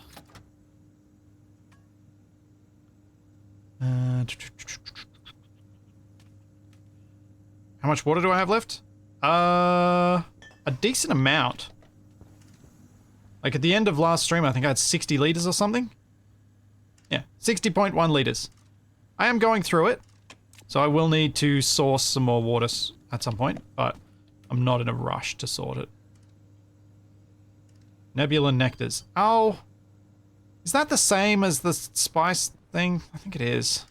[SPEAKER 1] How much water do I have left? A decent amount. Like at the end of last stream, I think I had 60 liters or something. Yeah, 60.1 liters. I am going through it, so I will need to source some more water at some point, but I'm not in a rush to sort it. Nebula nectars. Oh, is that the same as the spice thing? I think it is.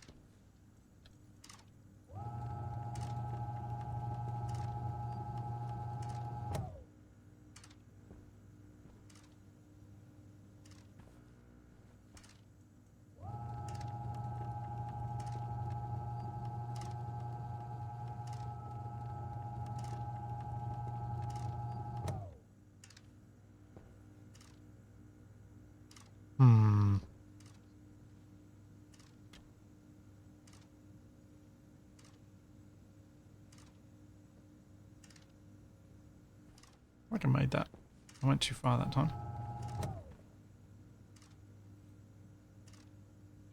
[SPEAKER 1] like I made that. I went too far that time.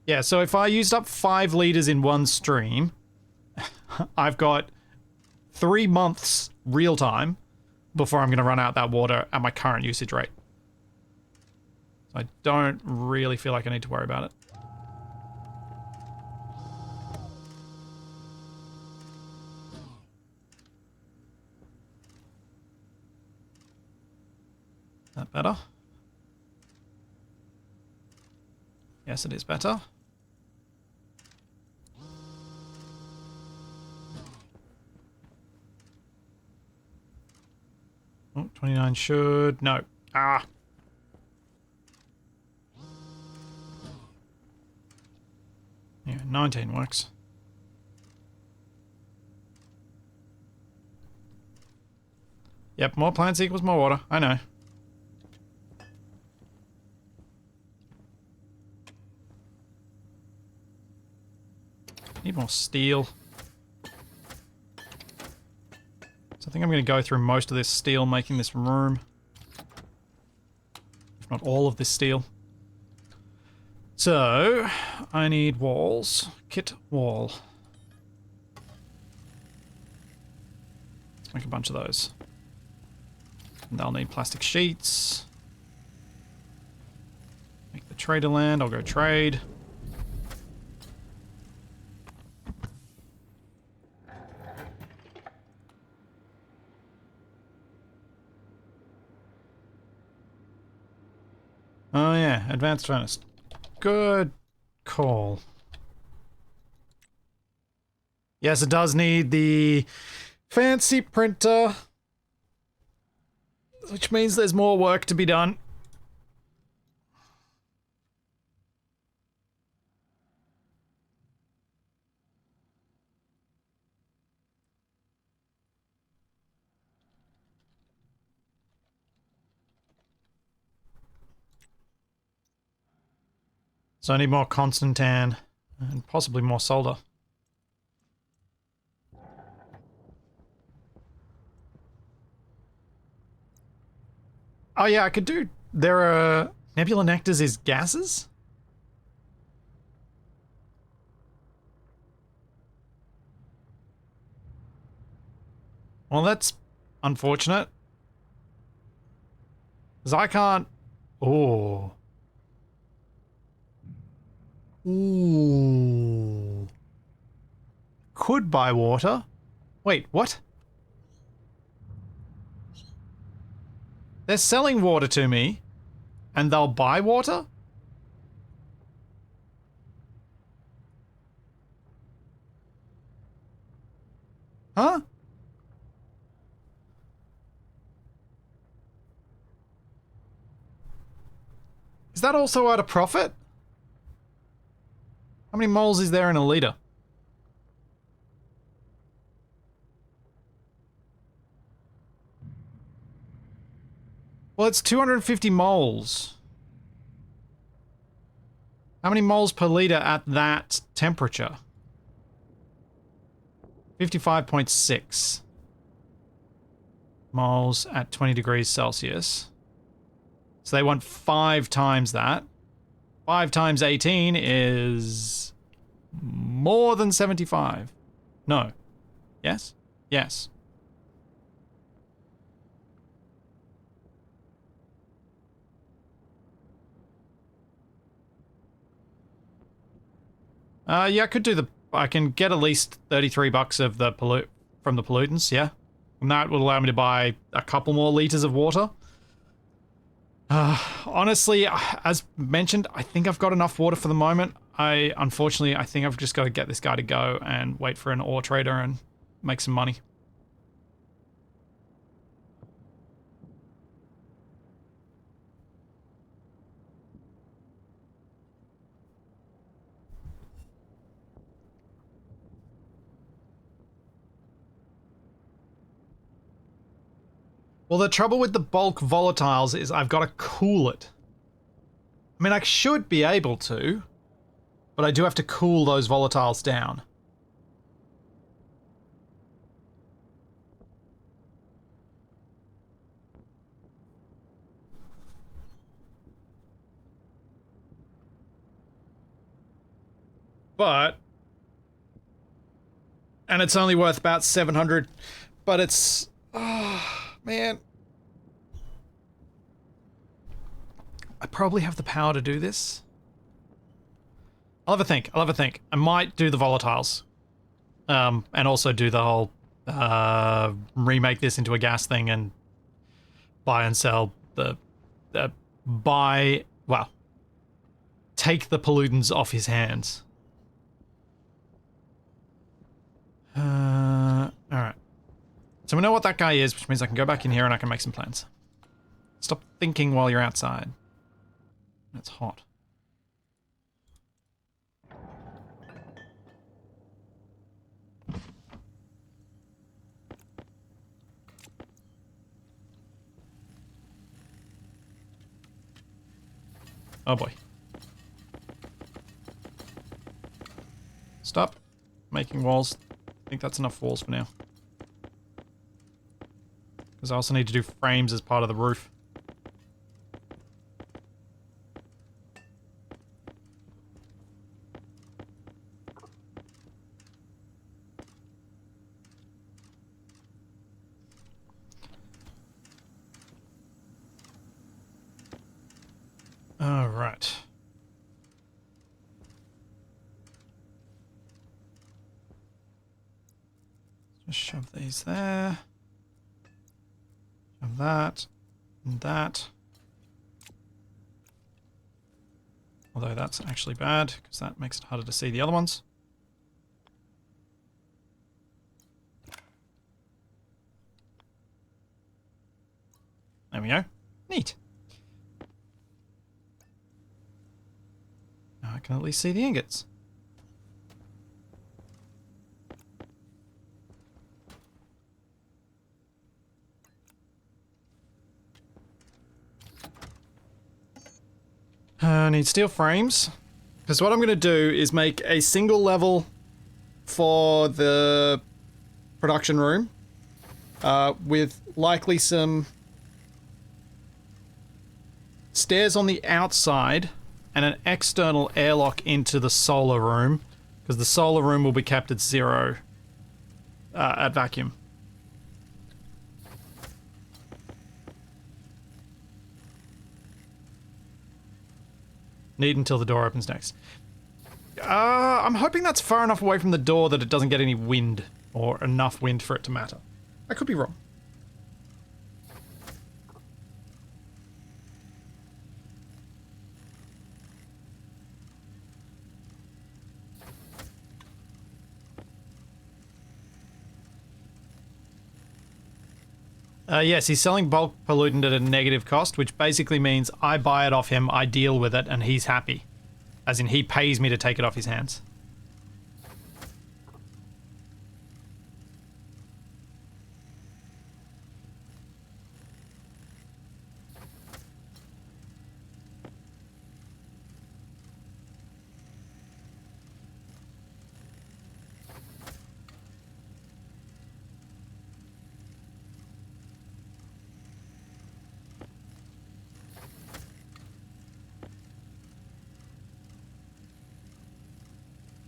[SPEAKER 1] Yeah, so if I used up 5 liters in one stream, I've got 3 months real time before I'm going to run out that water at my current usage rate. So I don't really feel like I need to worry about it. Is that better? Yes, it is better. Oh, 29 should... No. Ah! Yeah, 19 works. Yep, more plants equals more water. I know. Need more steel. So I think I'm going to go through most of this steel making this room. If not all of this steel. So, I need walls. Kit wall. Let's make a bunch of those. And they'll need plastic sheets. Make the trader land. I'll go trade. Oh yeah, advanced furnace. Good call. Yes, it does need the fancy printer, which means there's more work to be done. So I need more Constantan and possibly more solder. Oh yeah, I could do... There are... Nebula nectars is gases? Well, that's unfortunate. Because I can't... Oh. Ooh. Could buy water. Wait, what? They're selling water to me, and they'll buy water? Huh? Is that also at a profit? How many moles is there in a liter? Well, it's 250 moles. How many moles per liter at that temperature? 55.6 moles at 20 degrees Celsius. So they want 5 times that. 5 times 18 is more than 75. No. Yes? Yes. Yeah, I could do the... I can get at least 33 bucks of the from the pollutants, yeah. And that would allow me to buy a couple more liters of water. Honestly, as mentioned, I think I've got enough water for the moment. Unfortunately, I think I've just got to get this guy to go and wait for an ore trader and make some money. Well, the trouble with the bulk volatiles is I've got to cool it. I mean, I should be able to, but I do have to cool those volatiles down. But... And it's only worth about 700. But it's... Oh, man. I probably have the power to do this. I'll have a think. I'll have a think. I might do the volatiles. And also do the whole... remake this into a gas thing and buy and sell the... buy... Well... Take the pollutants off his hands. Alright. So we know what that guy is, which means I can go back in here and I can make some plans. Stop thinking while you're outside. It's hot. Oh boy. Stop making walls. I think that's enough walls for now. Because I also need to do frames as part of the roof. All right. Just shove these there. Shove that and that. Although that's actually bad because that makes it harder to see the other ones. There we go. Neat. Now I can at least see the ingots. I need steel frames. Because what I'm going to do is make a single level for the production room. With likely some stairs on the outside and an external airlock into the solar room. Because the solar room will be kept at 0 at vacuum. Need until the door opens next. I'm hoping that's far enough away from the door that it doesn't get any wind, or enough wind for it to matter. I could be wrong. Yes, he's selling bulk pollutant at a negative cost, which basically means I buy it off him, I deal with it, and he's happy. As in, he pays me to take it off his hands.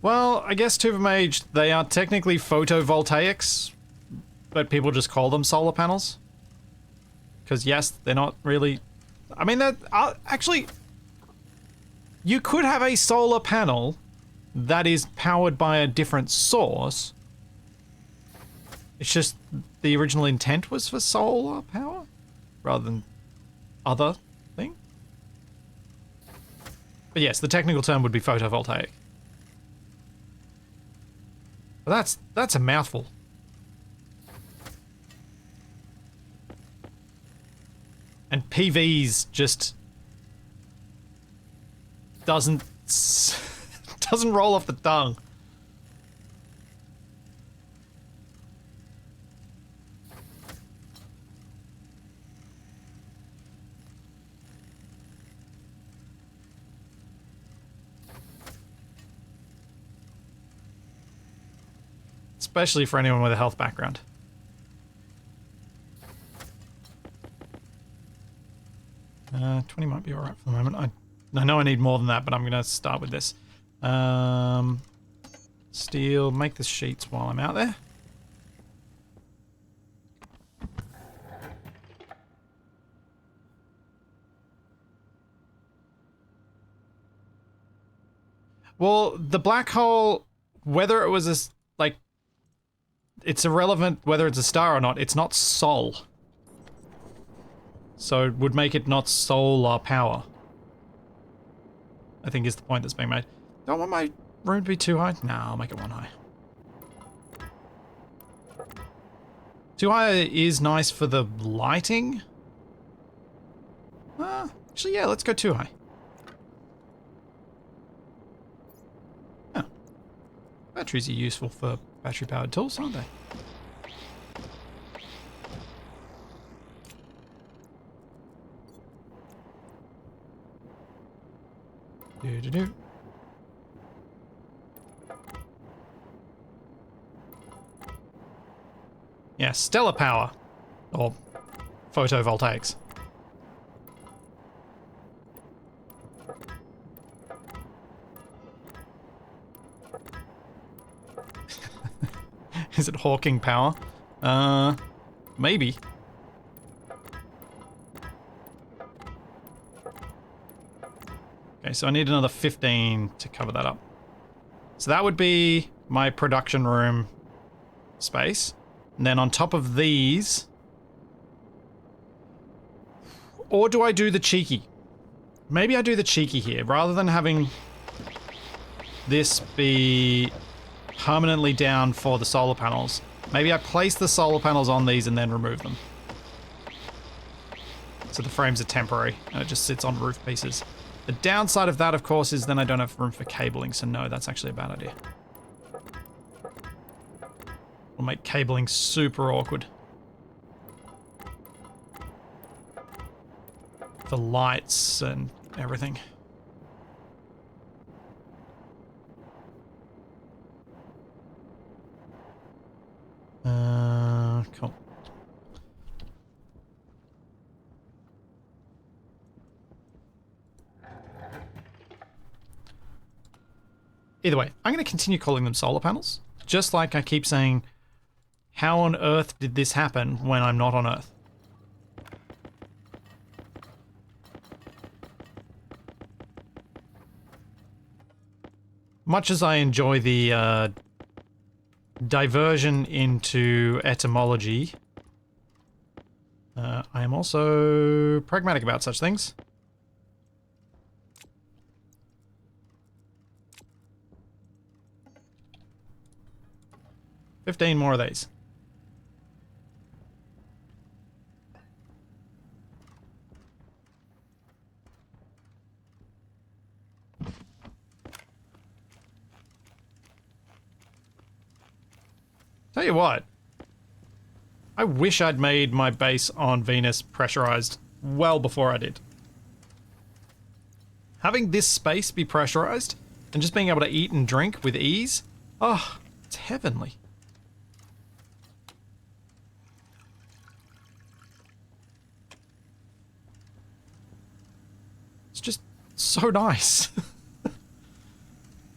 [SPEAKER 1] Well, I guess to them aged, they are technically photovoltaics, but people just call them solar panels. Because yes, they're not really... I mean, that actually... You could have a solar panel that is powered by a different source. It's just the original intent was for solar power, rather than other thing. But yes, the technical term would be photovoltaic. But that's a mouthful. And PVs just doesn't roll off the tongue. Especially for anyone with a health background. Uh, 20 might be alright for the moment. I know I need more than that, but I'm going to start with this. Steel, make the sheets while I'm out there. Well, the black hole, whether it was a, like, it's irrelevant whether it's a star or not, it's not Sol. So it would make it not solar power. I think is the point that's being made. Don't want my room to be too high? No, I'll make it 1 high. 2 high is nice for the lighting. Actually, yeah, let's go 2 high. Oh. Batteries are useful for battery-powered tools, aren't they? Do-do-do. Yeah, stellar power. Or photovoltaics. Is it Hawking power? Maybe. Okay, so I need another 15 to cover that up. So that would be my production room space. And then on top of these... Or do I do the cheeky? Maybe I do the cheeky here. Rather than having this be permanently down for the solar panels, maybe I place the solar panels on these and then remove them. So the frames are temporary and it just sits on roof pieces. The downside of that, of course, is then I don't have room for cabling, so no, that's actually a bad idea. Will make cabling super awkward. For lights and everything. Cool. Either way, I'm going to continue calling them solar panels. Just like I keep saying, how on earth did this happen when I'm not on Earth? Much as I enjoy the diversion into etymology, I am also pragmatic about such things. $15 more of these. Tell you what, I wish I'd made my base on Venus pressurized well before I did. Having this space be pressurized and just being able to eat and drink with ease, oh, it's heavenly. It's just so nice.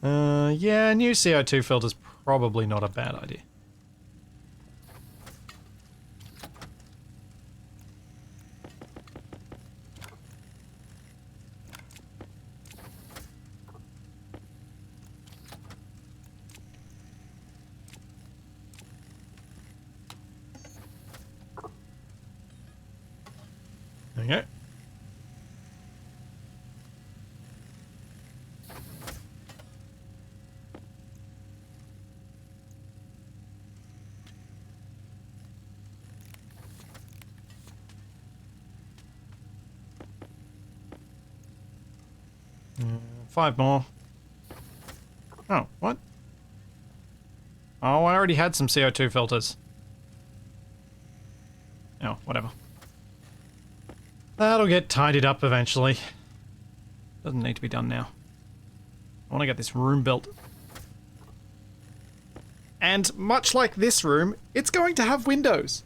[SPEAKER 1] Yeah, new CO2 filter's probably not a bad idea. There we go. Five more. Oh, what? Oh, I already had some CO2 filters. Oh, whatever. That'll get tidied up eventually. Doesn't need to be done now. I want to get this room built. And much like this room, it's going to have windows.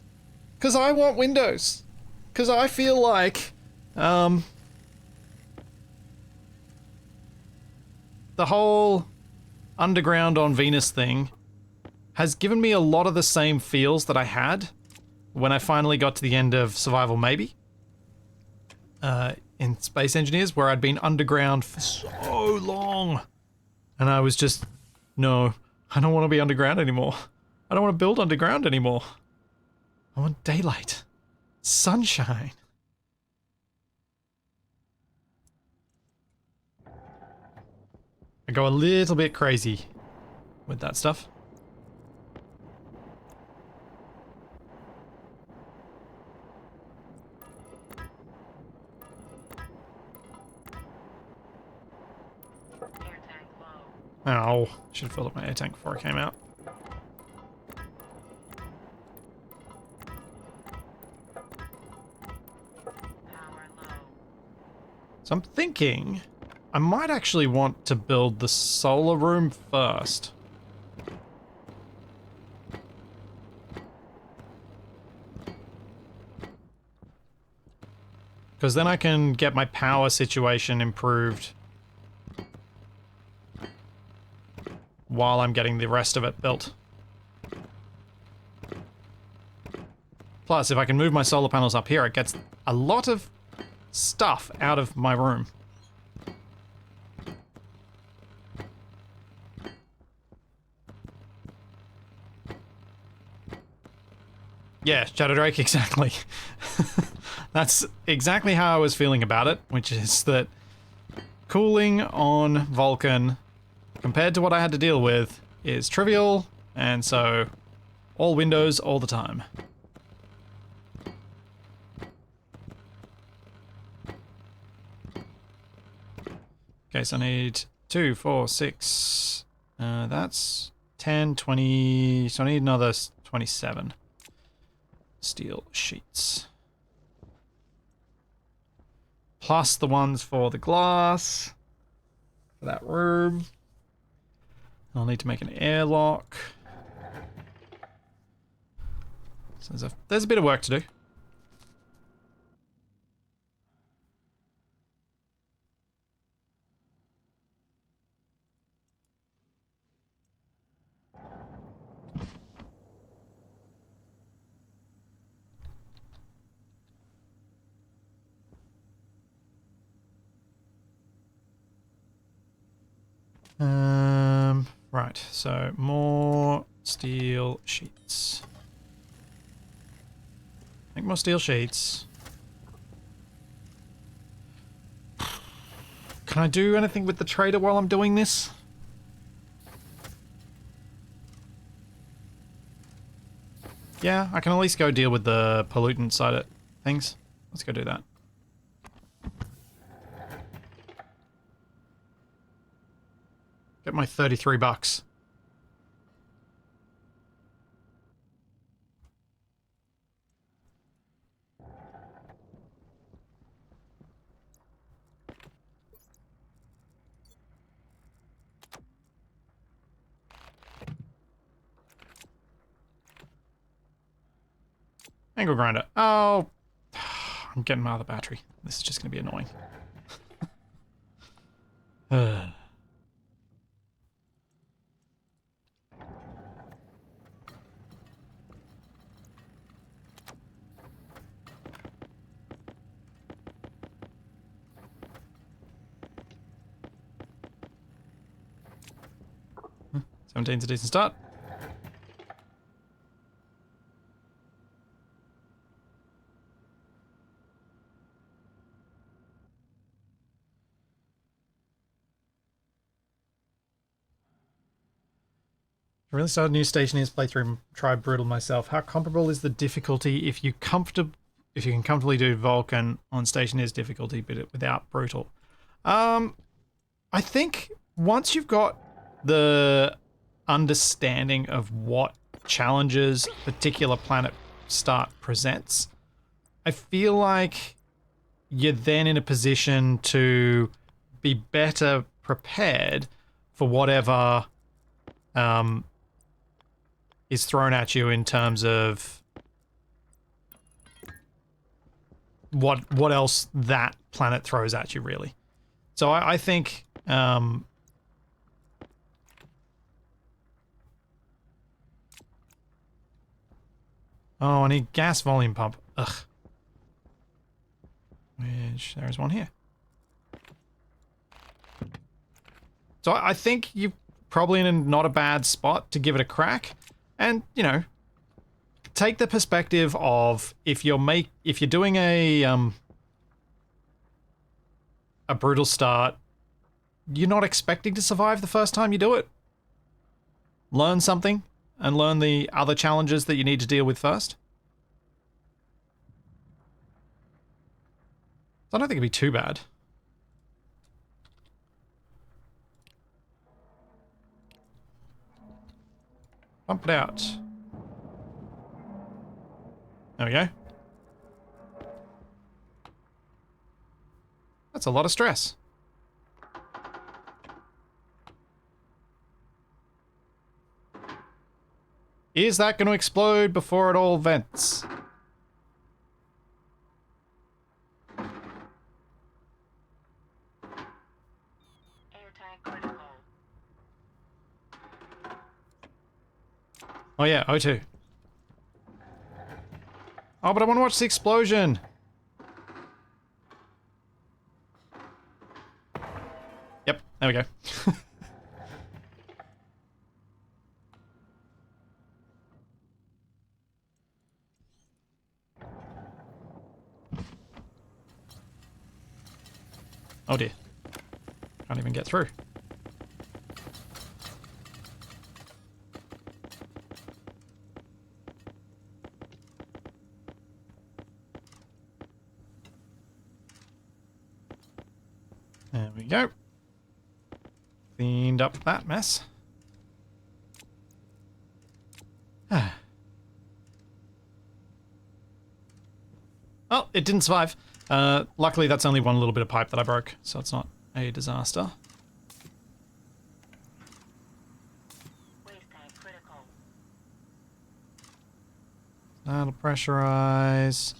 [SPEAKER 1] Because I want windows. Because I feel like... the whole underground on Venus thing has given me a lot of the same feels that I had when I finally got to the end of Survival Maybe in Space Engineers, where I'd been underground for so long. And I was just, no, I don't want to be underground anymore. I don't want to build underground anymore. I want daylight. Sunshine. I go a little bit crazy with that stuff.
[SPEAKER 2] Air tank low.
[SPEAKER 1] Oh, should have filled up my air tank before I came out.
[SPEAKER 2] Power low.
[SPEAKER 1] So I'm thinking I might actually want to build the solar room first. Because then I can get my power situation improved while I'm getting the rest of it built. Plus, if I can move my solar panels up here, it gets a lot of stuff out of my room. Yeah, Shadow Drake, exactly. That's exactly how I was feeling about it, which is that cooling on Vulcan, compared to what I had to deal with, is trivial, and so all windows all the time. Okay, so I need 2, 4, 6, that's 10, 20, so I need another 27 steel sheets. Plus the ones for the glass, for that room. I'll need to make an airlock. So there's a bit of work to do. Right, so more steel sheets. Make more steel sheets. Can I do anything with the trader while I'm doing this? Yeah, I can at least go deal with the pollutant side of things. Let's go do that. Get my 33 bucks. Angle grinder. Oh, I'm getting my other battery. This is just going to be annoying. 17's a decent start. I really started a new Stationeers playthrough and tried Brutal myself. How comparable is the difficulty if you can comfortably do Vulcan on Stationeers difficulty but without Brutal? I think once you've got the understanding of what challenges a particular planet start presents, I feel like you're then in a position to be better prepared for whatever is thrown at you in terms of what else that planet throws at you, really. So I think Oh, I need gas volume pump. Ugh. Which, there's one here. So I think you're probably in not a bad spot to give it a crack. And, you know, take the perspective of if you're doing a brutal start, you're not expecting to survive the first time you do it. Learn something and learn the other challenges that you need to deal with first. So I don't think it'd be too bad. Pump it out. There we go. That's a lot of stress. Is that going to explode before it all vents?
[SPEAKER 2] Air tank critical.
[SPEAKER 1] Oh yeah, O2. Oh, but I want to watch the explosion. Yep, there we go. Oh dear. Can't even get through. There we go. Cleaned up that mess. Oh, it didn't survive. Luckily, that's only one little bit of pipe that I broke, so it's not a disaster.
[SPEAKER 2] Waste tank critical.
[SPEAKER 1] That'll pressurize.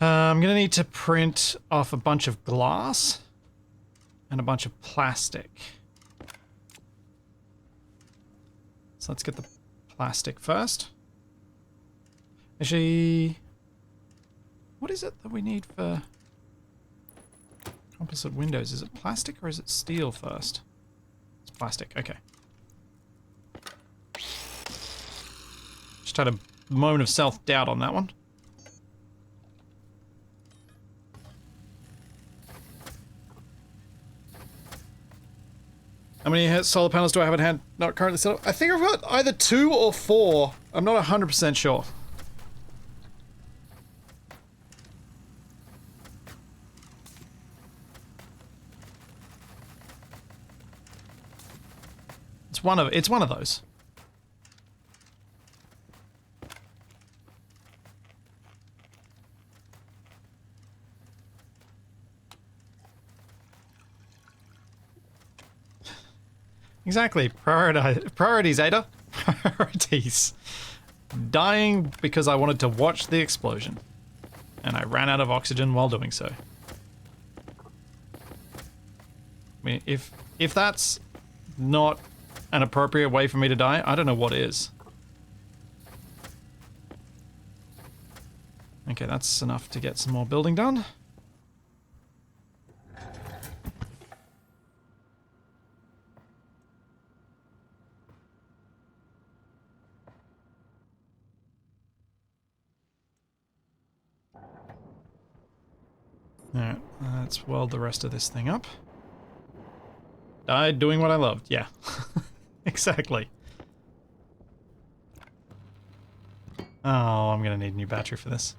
[SPEAKER 1] I'm gonna need to print off a bunch of glass and a bunch of plastic. So let's get the plastic first. Actually, what is it that we need for composite windows? Is it plastic or is it steel first? It's plastic, okay. Just had a moment of self-doubt on that one. How many solar panels do I have at hand? Not currently set up. I think I've got either 2 or 4. I'm not 100% sure. It's one of those. Exactly. Priorities, Ada. Priorities. Dying because I wanted to watch the explosion. And I ran out of oxygen while doing so. I mean, if that's not an appropriate way for me to die, I don't know what is. Okay, that's enough to get some more building done. Alright, let's weld the rest of this thing up. Died doing what I loved, yeah. Exactly. Oh, I'm gonna need a new battery for this.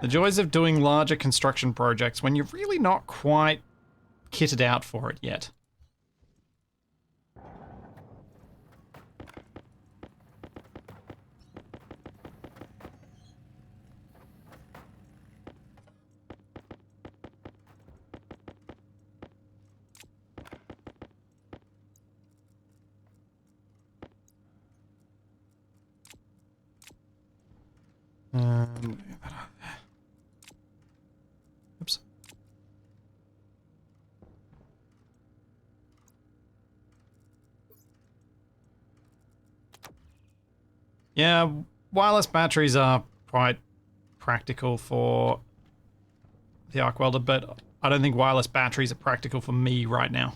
[SPEAKER 1] The joys of doing larger construction projects when you're really not quite kitted out for it yet. Oops. Yeah, wireless batteries are quite practical for the arc welder, but I don't think wireless batteries are practical for me right now.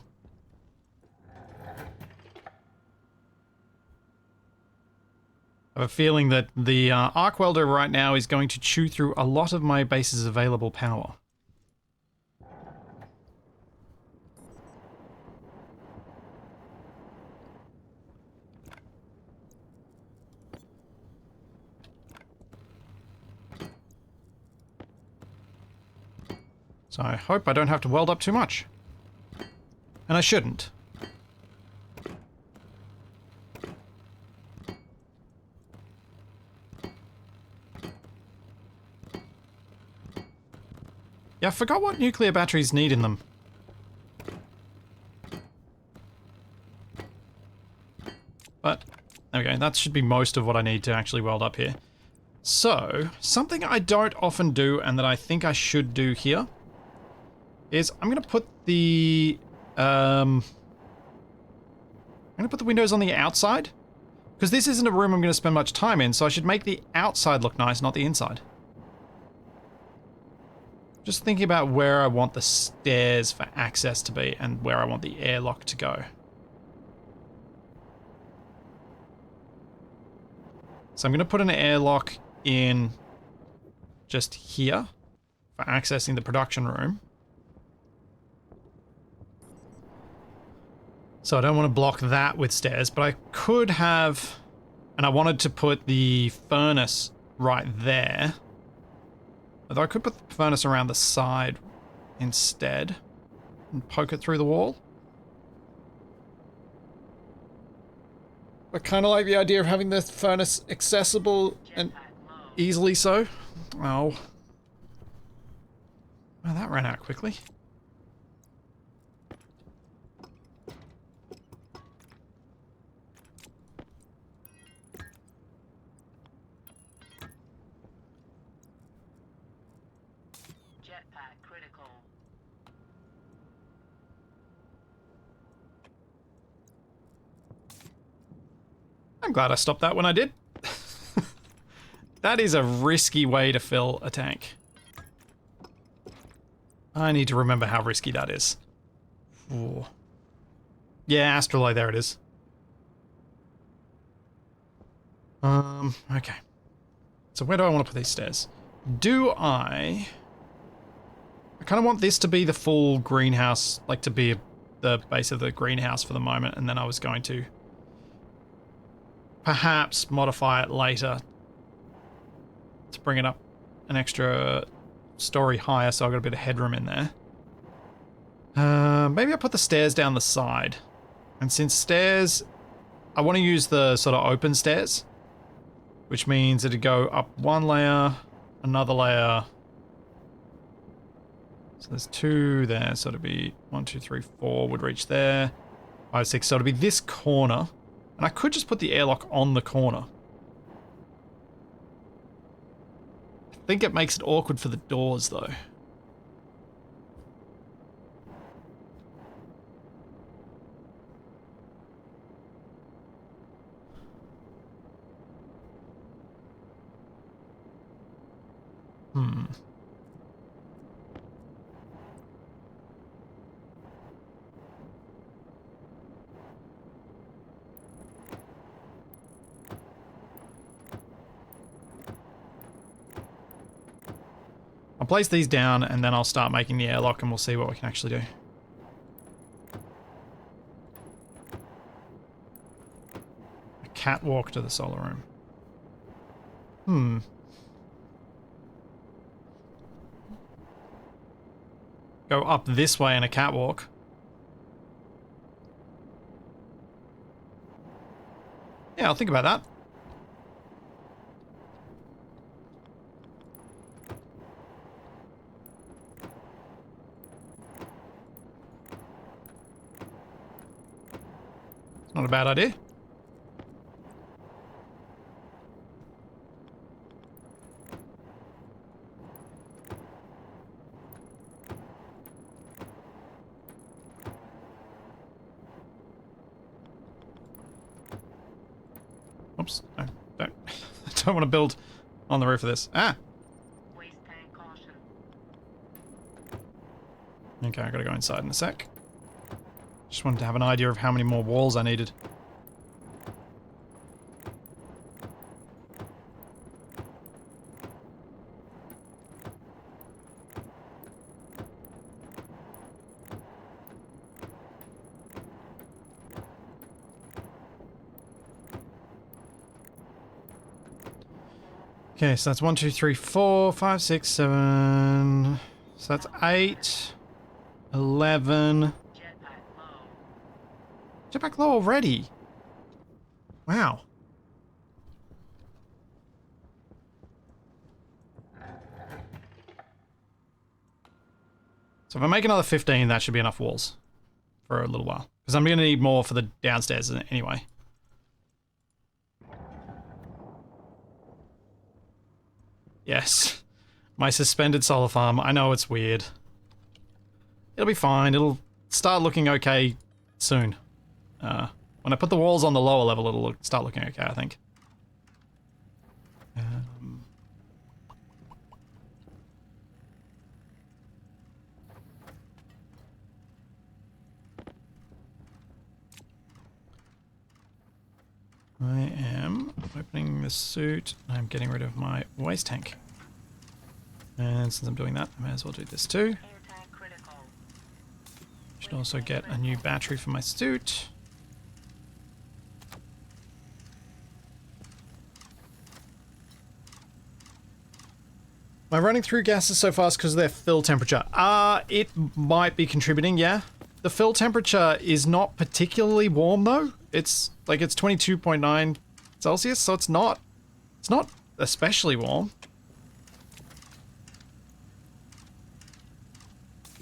[SPEAKER 1] I have a feeling that the arc welder right now is going to chew through a lot of my base's available power. So I hope I don't have to weld up too much. And I shouldn't. Yeah, I forgot what nuclear batteries need in them. But, there we go. That should be most of what I need to actually weld up here. So, something I don't often do and that I think I should do here is I'm going to put the... I'm going to put the windows on the outside. Because this isn't a room I'm going to spend much time in, so I should make the outside look nice, not the inside. Just thinking about where I want the stairs for access to be and where I want the airlock to go. So I'm going to put an airlock in just here for accessing the production room. So I don't want to block that with stairs, but I could have, and I wanted to put the furnace right there. Although I could put the furnace around the side instead and poke it through the wall. I kind of like the idea of having the furnace accessible and easily so. Oh. Well, that ran out quickly.
[SPEAKER 2] Jetpack critical.
[SPEAKER 1] I'm glad I stopped that when I did. That is a risky way to fill a tank. I need to remember how risky that is. Ooh. Yeah, astrolabe, there it is. Okay. So where do I want to put these stairs? Do I kind of want this to be the full greenhouse, like to be the base of the greenhouse for the moment, and then I was going to perhaps modify it later to bring it up an extra story higher so I've got a bit of headroom in there. Maybe I put the stairs down the side. And since stairs, I want to use the sort of open stairs, which means it'd go up one layer, another layer. So there's 2 there, so it'd be 1, 2, 3, 4 would reach there. 5, 6, so it'd be this corner. And I could just put the airlock on the corner. I think it makes it awkward for the doors, though. I'll place these down and then I'll start making the airlock and we'll see what we can actually do. A catwalk to the solar room. Go up this way in a catwalk. Yeah, I'll think about that. Not a bad idea. Oops. No, don't. I don't want to build on the roof of this. Ah!
[SPEAKER 2] Waste tank caution.
[SPEAKER 1] Okay, I gotta go inside in a sec. Just wanted to have an idea of how many more walls I needed. Okay, so that's 1, 2, 3, 4, 5, 6, 7. So that's 8, 11.
[SPEAKER 2] Jetpack low.
[SPEAKER 1] Jetpack low already. Wow. So if I make another 15, that should be enough walls for a little while. Because I'm going to need more for the downstairs anyway. Yes. My suspended solar farm. I know it's weird. It'll be fine. It'll start looking okay soon. When I put the walls on the lower level, it'll start looking okay, I think. I am opening the suit. I'm getting rid of my waste tank. And since I'm doing that, I may as well do this too.
[SPEAKER 2] Airtime critical.
[SPEAKER 1] Should also get a new battery for my suit. Am I running through gases so fast because of their fill temperature? It might be contributing, yeah. The fill temperature is not particularly warm though. It's 22.9 Celsius, so it's not especially warm.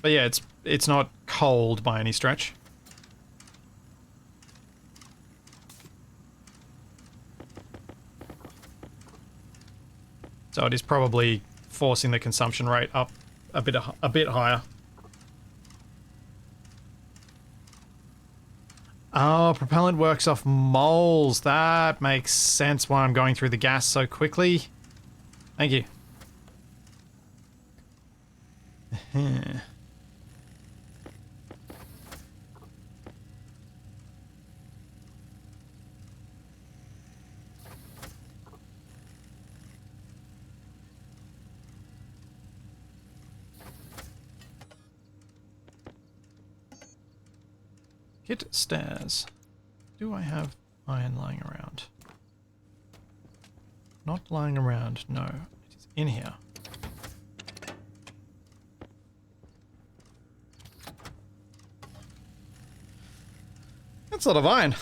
[SPEAKER 1] But yeah, it's not cold by any stretch. So it is probably forcing the consumption rate up a bit higher. Oh, propellant works off moles. That makes sense why I'm going through the gas so quickly. Thank you. Kit stairs. Do I have iron lying around? Not lying around, no. It is in here. That's a lot of iron.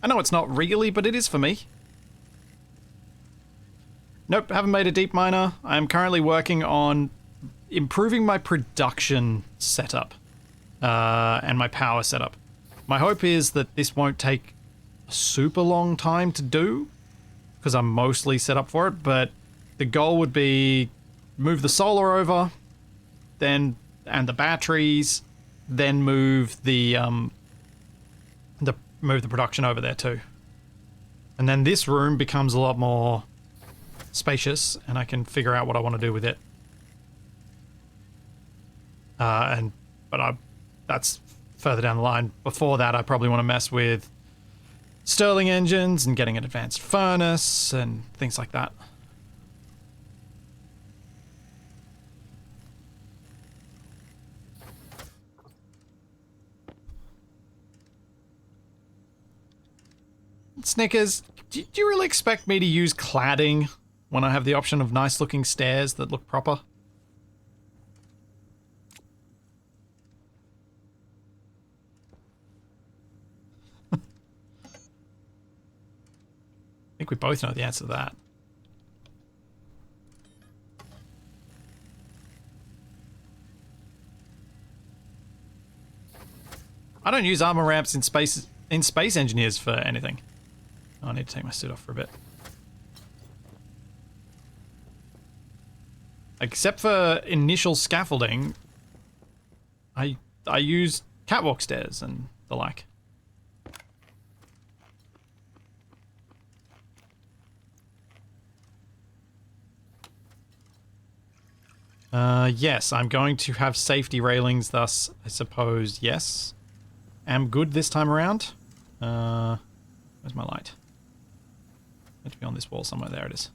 [SPEAKER 1] I know it's not really, but it is for me. Nope, haven't made a deep miner. I'm currently working on improving my production setup and my power setup. My hope is that this won't take a super long time to do because I'm mostly set up for it, but the goal would be move the solar over, then and the batteries, then move the production over there too. And then this room becomes a lot more spacious and I can figure out what I want to do with it. That's further down the line. Before that, I probably want to mess with Stirling engines and getting an advanced furnace and things like that. Snickers, do you really expect me to use cladding when I have the option of nice looking stairs that look proper? I think we both know the answer to that. I don't use armor ramps in Space Engineers for anything. Oh, I need to take my suit off for a bit. Except for initial scaffolding, I use catwalk stairs and the like. Yes, I'm going to have safety railings, thus, I suppose, yes. Am good this time around. Where's my light? Meant to be on this wall somewhere. There it is.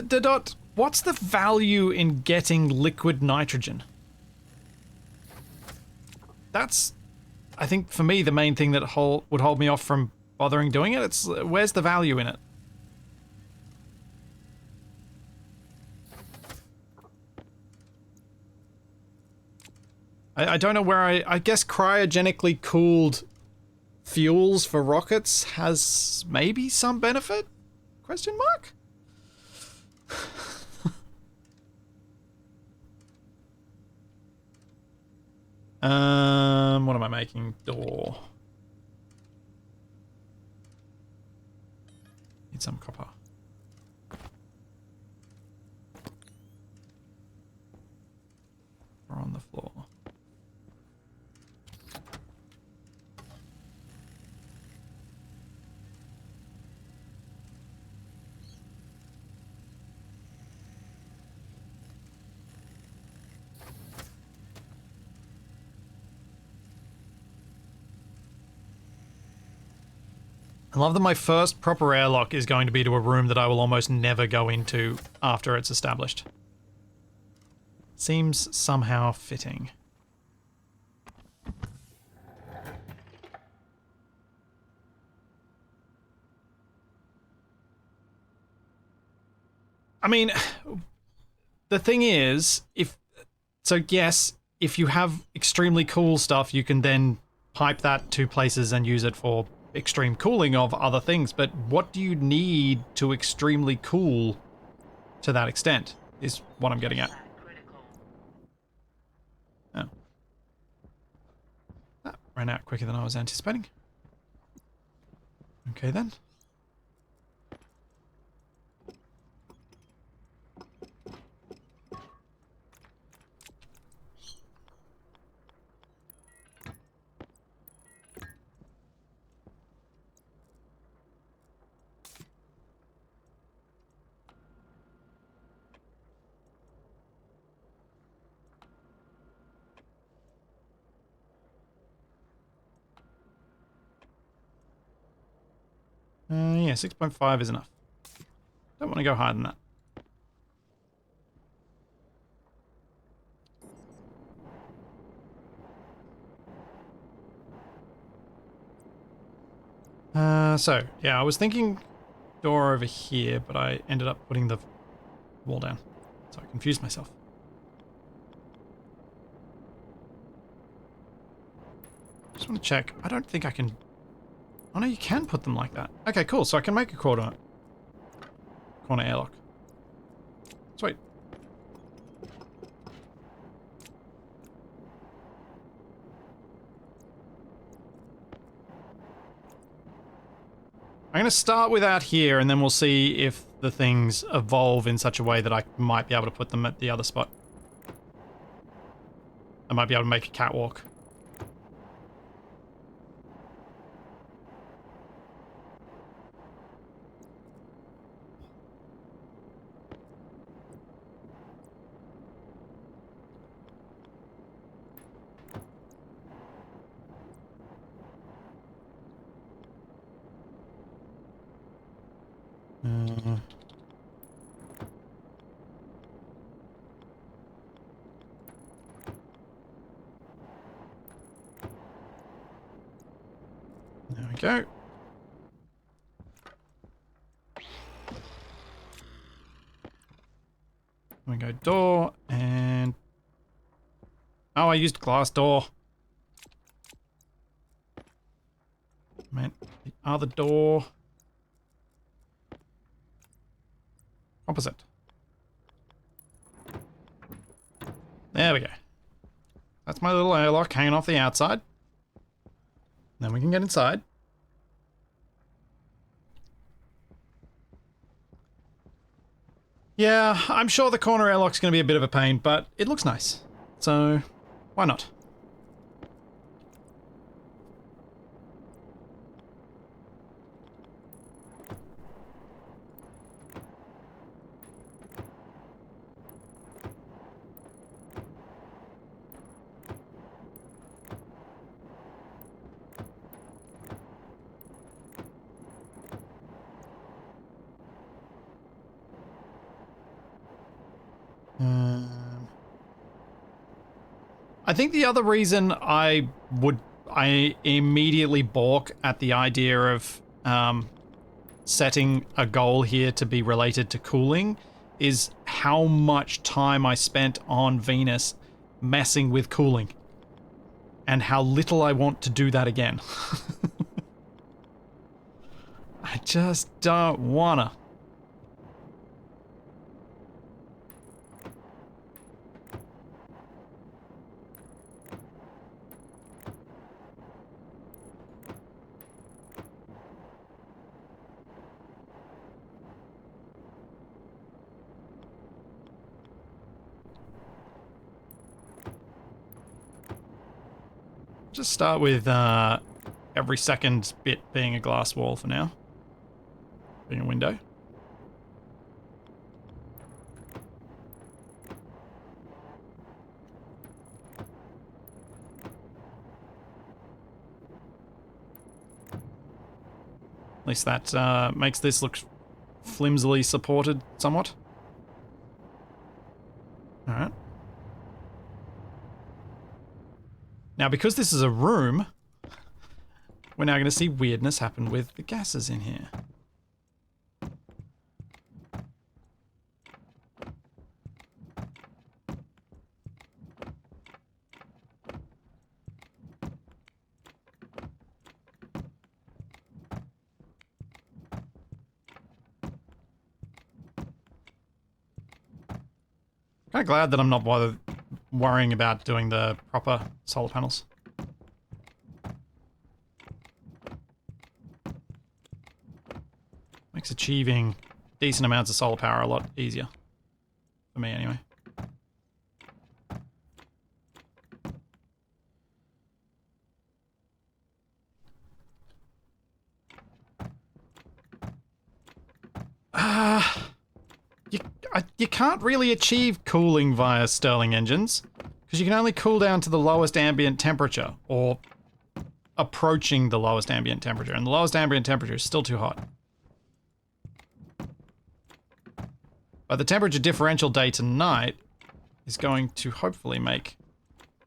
[SPEAKER 1] Dot, what's the value in getting liquid nitrogen? That's, I think, for me, the main thing that would hold me off from bothering doing it. It's where's the value in it? I don't know where I guess cryogenically cooled fuels for rockets has maybe some benefit? Question mark? What am I making? Door. Need some copper. Or on the floor. I love that my first proper airlock is going to be to a room that I will almost never go into after it's established. Seems somehow fitting. I mean, the thing is, yes, if you have extremely cool stuff, you can then pipe that to places and use it for extreme cooling of other things, but what do you need to extremely cool to that extent is what I'm getting at. Oh. That ran out quicker than I was anticipating. Okay then. Yeah, 6.5 is enough. Don't want to go higher than that. So, yeah, I was thinking door over here, but I ended up putting the wall down. So I confused myself. Just want to check. I don't think I can... Oh no, you can put them like that. Okay, cool. So I can make a corner airlock. Sweet. I'm going to start with out here, and then we'll see if the things evolve in such a way that I might be able to put them at the other spot. I might be able to make a catwalk. There we go. We go door and... Oh, I used glass door. Man, the other door. Opposite. There we go. That's my little airlock hanging off the outside. Then we can get inside. Yeah, I'm sure the corner airlock's going to be a bit of a pain, but it looks nice. So, why not? I think the other reason I immediately balk at the idea of setting a goal here to be related to cooling is how much time I spent on Venus messing with cooling and how little I want to do that again. I just don't wanna. Just start with every second bit being a glass wall for now. Being a window. At least that makes this look flimsily supported somewhat. Alright. Now, because this is a room, we're now going to see weirdness happen with the gases in here. Kind of glad that I'm not worrying about doing the proper solar panels. Makes achieving decent amounts of solar power a lot easier. For me, anyway. You can't really achieve cooling via Stirling engines, because you can only cool down to the lowest ambient temperature, or approaching the lowest ambient temperature, and the lowest ambient temperature is still too hot. But the temperature differential day to night is going to hopefully make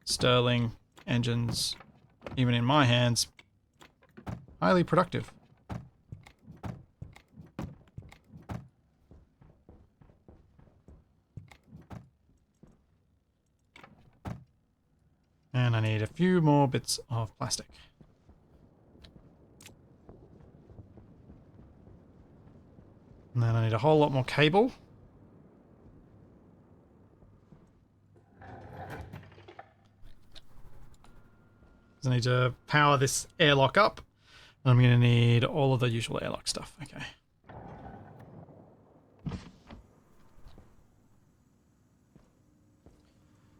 [SPEAKER 1] Stirling engines, even in my hands, highly productive. And I need a few more bits of plastic. And then I need a whole lot more cable. I need to power this airlock up. And I'm going to need all of the usual airlock stuff. Okay.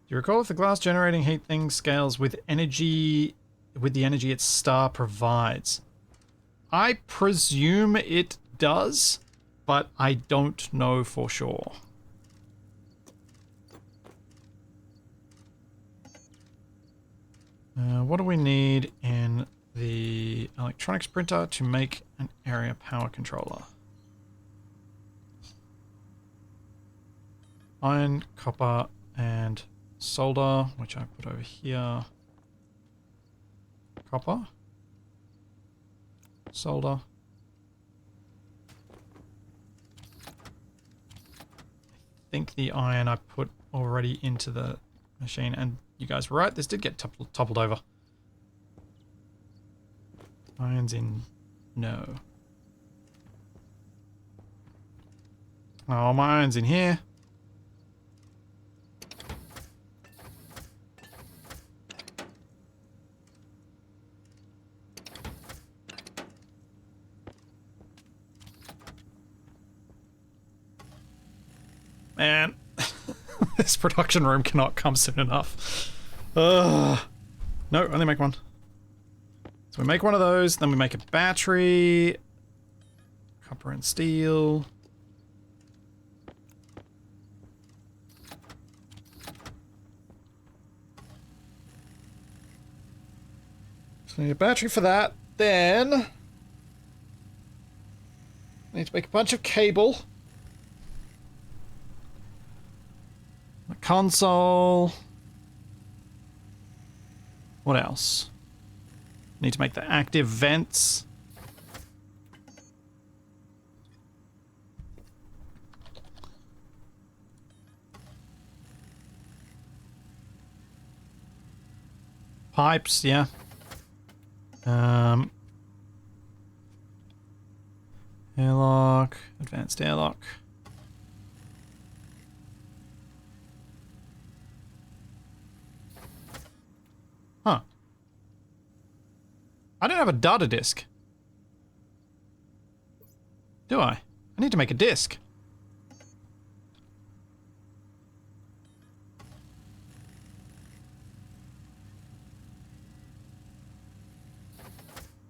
[SPEAKER 1] Do you recall if the glass generating heat thing scales with energy, with the energy its star provides? I presume it does, but I don't know for sure. What do we need in the electronics printer to make an area power controller? Iron, copper, and solder, which I put over here. Copper. Solder. I think the iron I put already into the machine, and you guys were right, this did get toppled over. Iron's in. No. Oh, my iron's in here. Man, this production room cannot come soon enough. No, only make one. So we make one of those, then we make a battery. Copper and steel. So I need a battery for that. Then I need to make a bunch of cable. A console. What else? Need to make the active vents. Pipes, yeah. Airlock, advanced airlock. Huh. I don't have a data disk. Do I? I need to make a disk.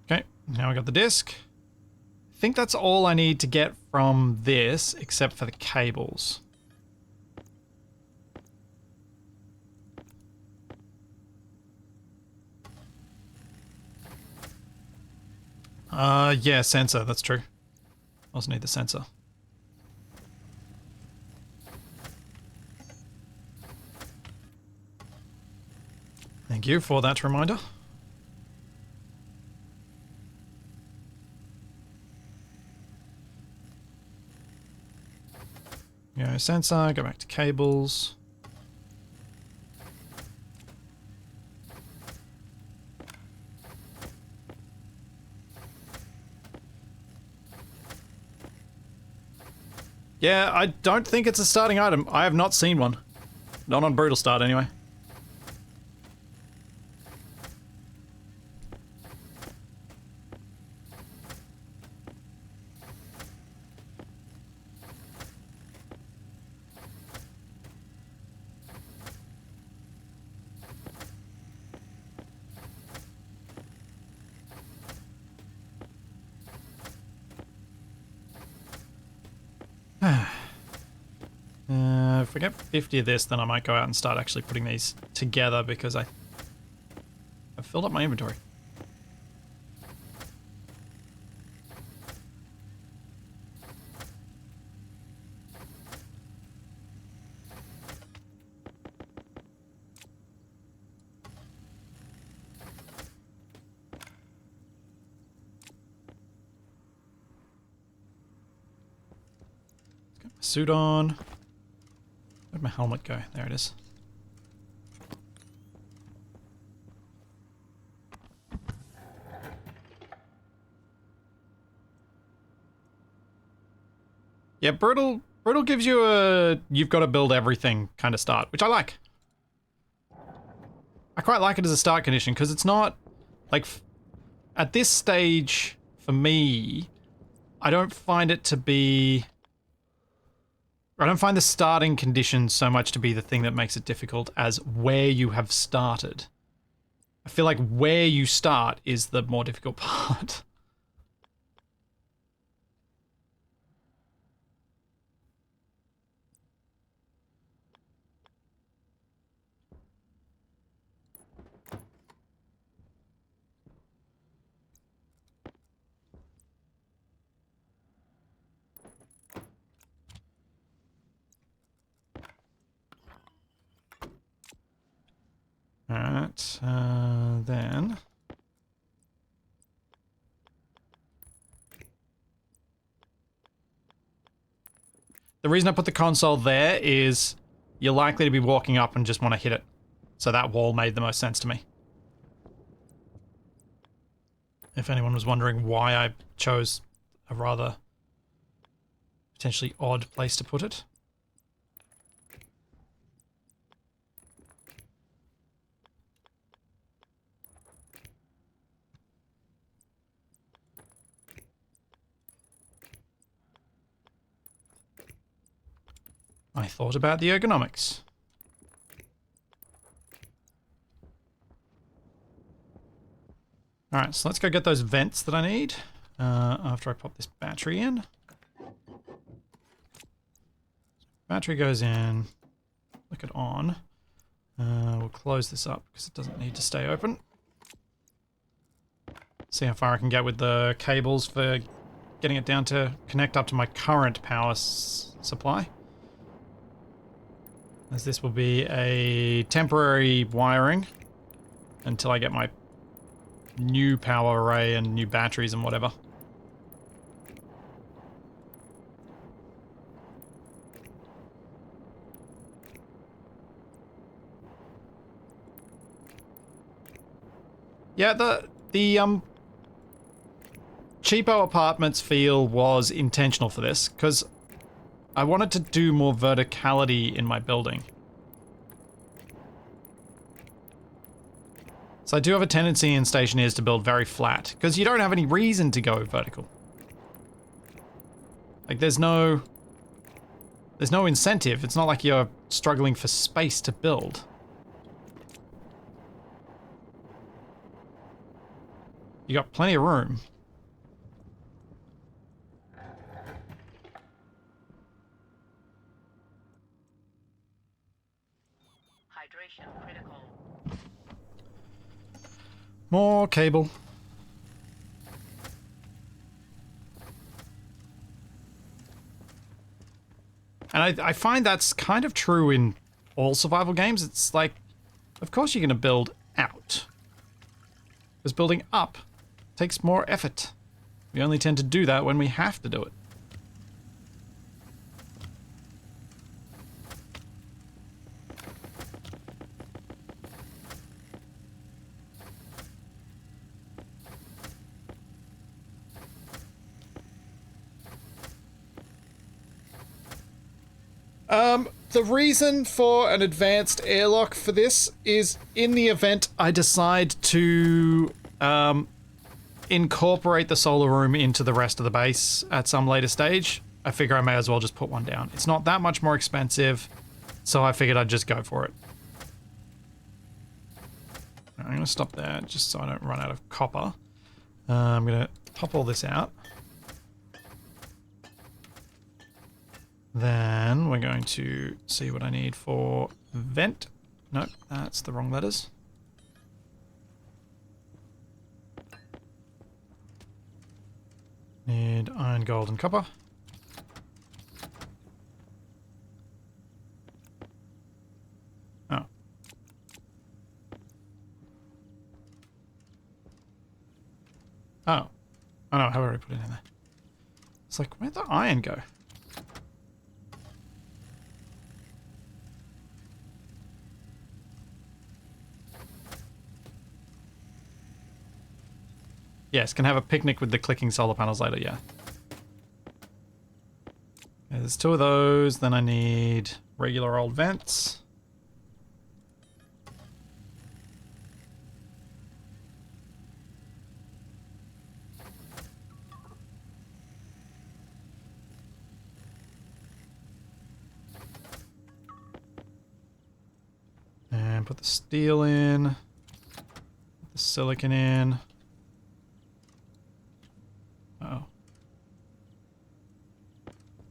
[SPEAKER 1] Okay, now I got the disk. I think that's all I need to get from this, except for the cables. Yeah, sensor, that's true. Also need the sensor. Thank you for that reminder. Go sensor, go back to cables. Yeah, I don't think it's a starting item. I have not seen one. Not on Brutal Start, anyway. If we get 50 of this, then I might go out and start actually putting these together because I've filled up my inventory. Let's get my suit on. Where'd my helmet go? There it is. Yeah, Brutal gives you a you've got to build everything kind of start, which I like. I quite like it as a start condition because it's not like at this stage for me, I don't find it to be I don't find the starting conditions so much to be the thing that makes it difficult as where you have started. I feel like where you start is the more difficult part. Alright, then... The reason I put the console there is you're likely to be walking up and just want to hit it. So that wall made the most sense to me. If anyone was wondering why I chose a rather potentially odd place to put it. I thought about the ergonomics. Alright, so let's go get those vents that I need after I pop this battery in. Battery goes in. Look it on. We'll close this up because it doesn't need to stay open. See how far I can get with the cables for getting it down to connect up to my current power supply. As this will be a temporary wiring until I get my new power array and new batteries and whatever. Yeah, the cheapo apartments feel was intentional for this, because I wanted to do more verticality in my building. So I do have a tendency in Stationeers to build very flat, because you don't have any reason to go vertical. Like, there's no incentive. It's not like you're struggling for space to build. You got plenty of room.
[SPEAKER 2] Hydration critical.
[SPEAKER 1] More cable. And I find that's kind of true in all survival games. It's like, of course you're going to build out. Because building up takes more effort. We only tend to do that when we have to do it. The reason for an advanced airlock for this is in the event I decide to incorporate the solar room into the rest of the base at some later stage, I figure I may as well just put one down. It's not that much more expensive, so I figured I'd just go for it. I'm going to stop there just so I don't run out of copper. I'm going to pop all this out. Then we're going to see what I need for vent. Nope, that's the wrong letters. Need iron, gold, and copper. Oh. Oh. Oh no, I've already put it in there. It's like, where'd the iron go? Yes, can have a picnic with the clicking solar panels later, yeah. Okay, there's 2 of those, then I need regular old vents. And put the steel in, put the silicon in. Oh.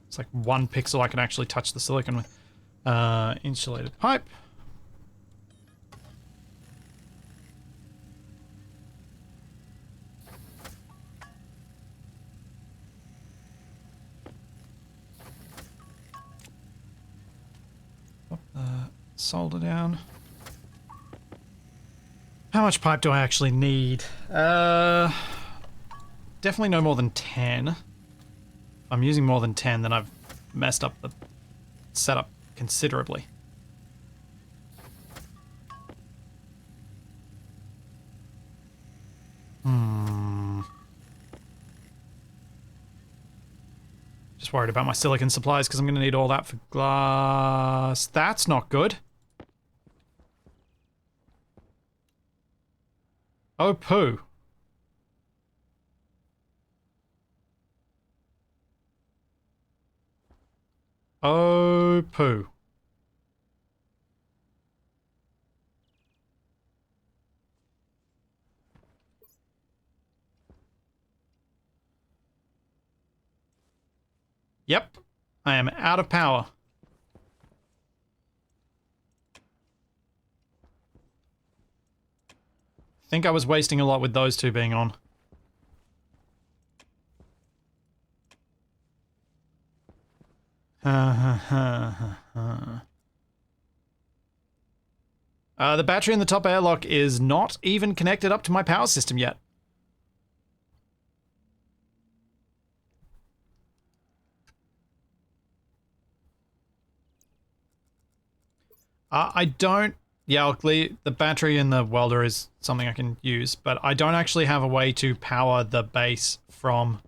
[SPEAKER 1] It's like 1 pixel I can actually touch the silicon with. Insulated pipe. Pop the solder down. How much pipe do I actually need? Definitely no more than 10. If I'm using more than 10, then I've messed up the setup considerably. Just worried about my silicon supplies because I'm going to need all that for glass. That's not good. Oh, poo. Oh, poo. Yep, I am out of power. I think I was wasting a lot with those two being on. The battery in the top airlock is not even connected up to my power system yet. I don't... Yeah, the battery in the welder is something I can use, but I don't actually have a way to power the base from...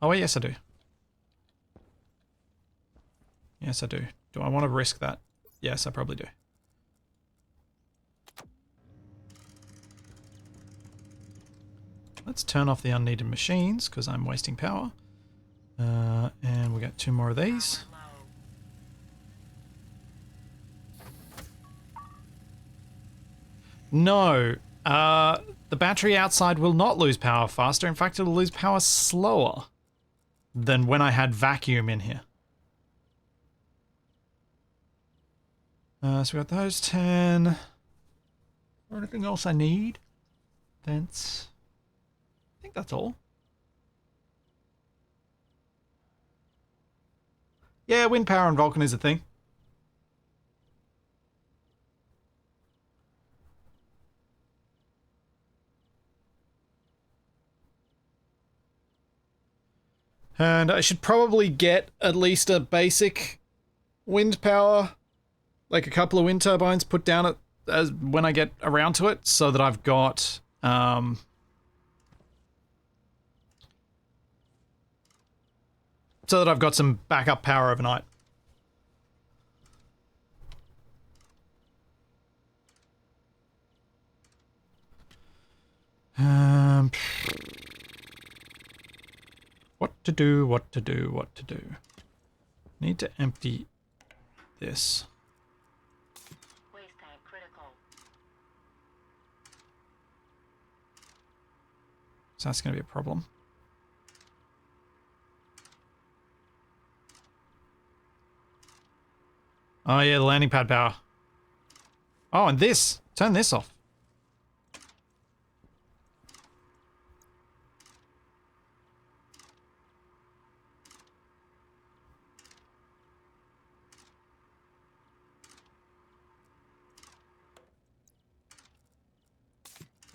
[SPEAKER 1] Oh, wait, yes I do. Yes, I do. Do I want to risk that? Yes, I probably do. Let's turn off the unneeded machines, because I'm wasting power. And we got 2 more of these. No, the battery outside will not lose power faster. In fact, it'll lose power slower than when I had vacuum in here. So we got those 10. Anything else I need? Vents. I think that's all. Yeah, wind power and Vulcan is a thing. And I should probably get at least a basic wind power, like a couple of wind turbines put down as when I get around to it, so that I've got some backup power overnight. What to do, what to do, what to do. Need to empty this.
[SPEAKER 2] Waste tank critical.
[SPEAKER 1] So that's going to be a problem. Oh yeah, the landing pad power. Oh, and this. Turn this off.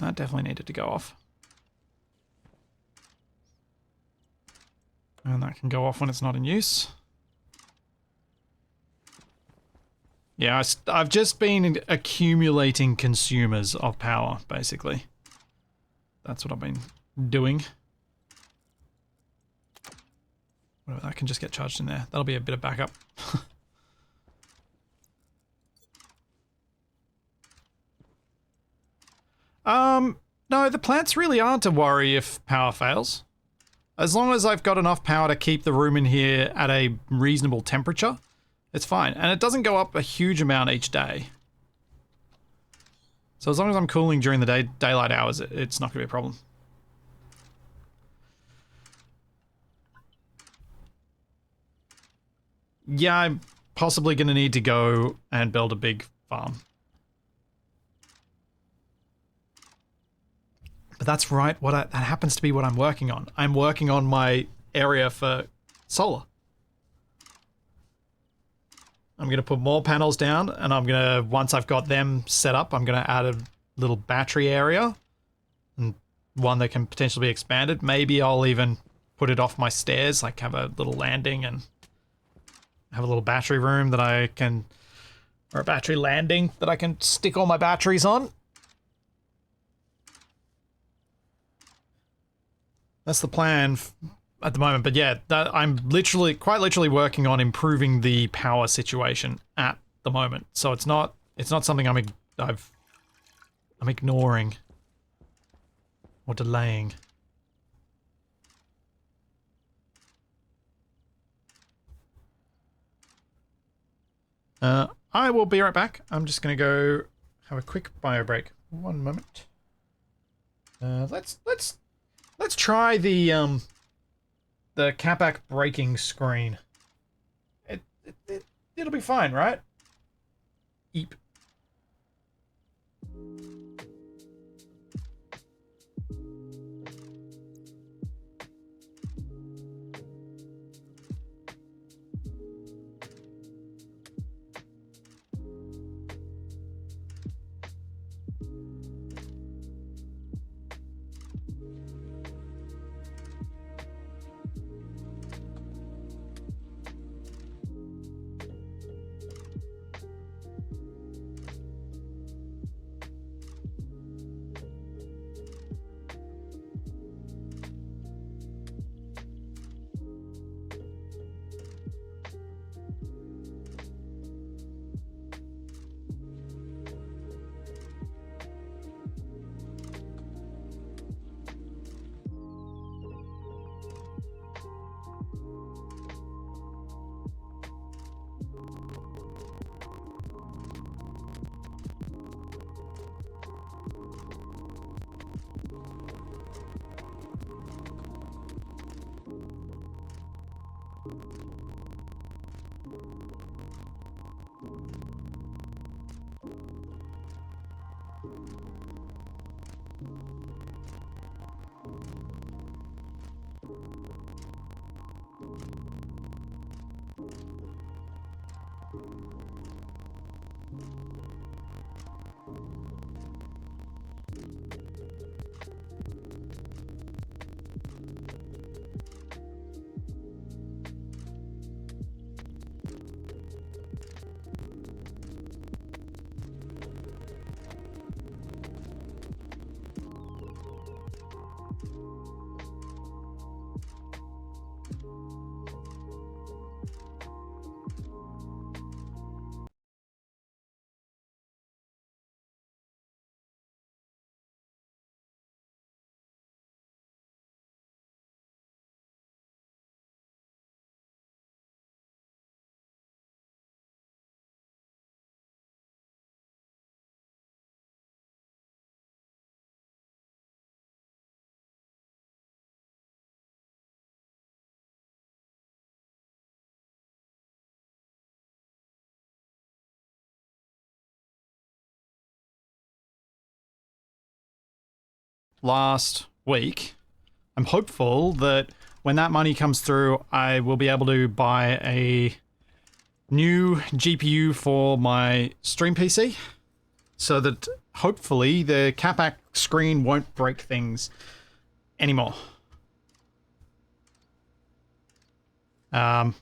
[SPEAKER 1] That definitely needed to go off. And that can go off when it's not in use. Yeah, I've just been accumulating consumers of power, basically. That's what I've been doing. Whatever, that can just get charged in there. That'll be a bit of backup. No, the plants really aren't a worry if power fails. As long as I've got enough power to keep the room in here at a reasonable temperature, it's fine. And it doesn't go up a huge amount each day. So as long as I'm cooling during the daylight hours, it's not going to be a problem. Yeah, I'm possibly going to need to go and build a big farm. But that's right, that happens to be what I'm working on. I'm working on my area for solar. I'm going to put more panels down, and I'm going to, once I've got them set up, I'm going to add a little battery area, and one that can potentially be expanded. Maybe I'll even put it off my stairs, like have a little landing and have a little battery room that I can, or a battery landing that I can stick all my batteries on. That's the plan at the moment, but yeah, I'm quite literally working on improving the power situation at the moment. So it's not something I'm ignoring or delaying. I will be right back. I'm just going to go have a quick bio break. One moment. Let's try the Capac braking screen. It'll be fine, right? Eep. Last week, I'm hopeful that when that money comes through, I will be able to buy a new GPU for my stream PC so that hopefully the Capac screen won't break things anymore. Because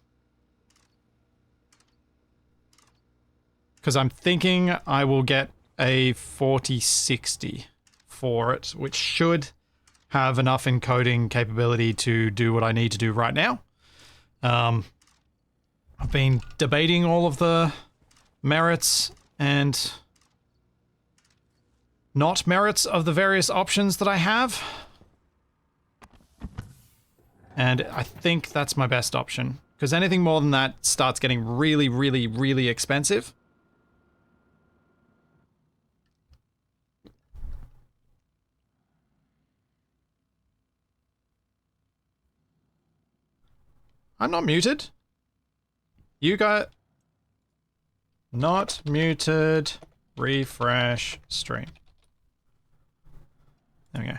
[SPEAKER 1] I'm thinking I will get a 4060 for it, which should have enough encoding capability to do what I need to do right now. I've been debating all of the merits and not merits of the various options that I have. And I think that's my best option, because anything more than that starts getting really, really, really expensive. I'm not muted. You got... Not muted. Refresh stream. There we go.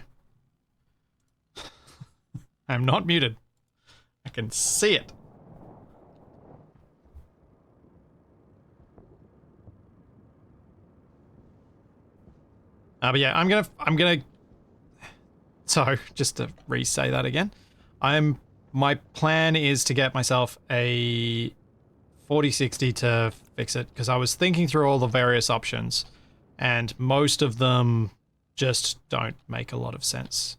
[SPEAKER 1] I'm not muted. I can see it. But yeah, I'm gonna... So, just to re-say that again. My plan is to get myself a 4060 to fix it, because I was thinking through all the various options, and most of them just don't make a lot of sense.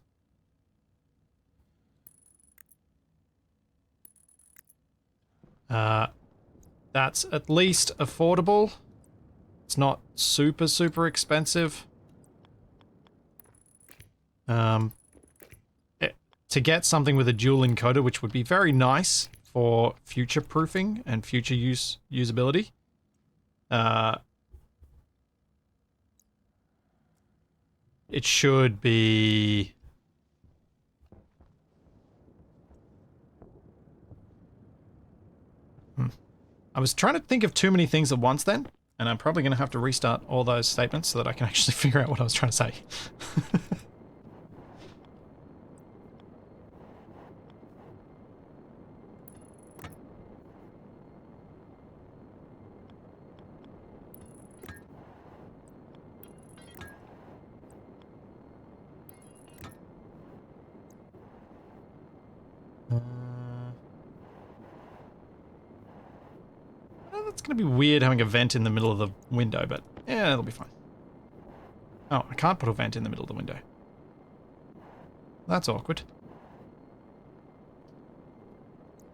[SPEAKER 1] That's at least affordable. It's not super, super expensive. To get something with a dual encoder, which would be very nice for future proofing and future usability. It should be... I was trying to think of too many things at once then, and I'm probably going to have to restart all those statements so that I can actually figure out what I was trying to say. It's going to be weird having a vent in the middle of the window, but yeah, it'll be fine. Oh, I can't put a vent in the middle of the window. That's awkward.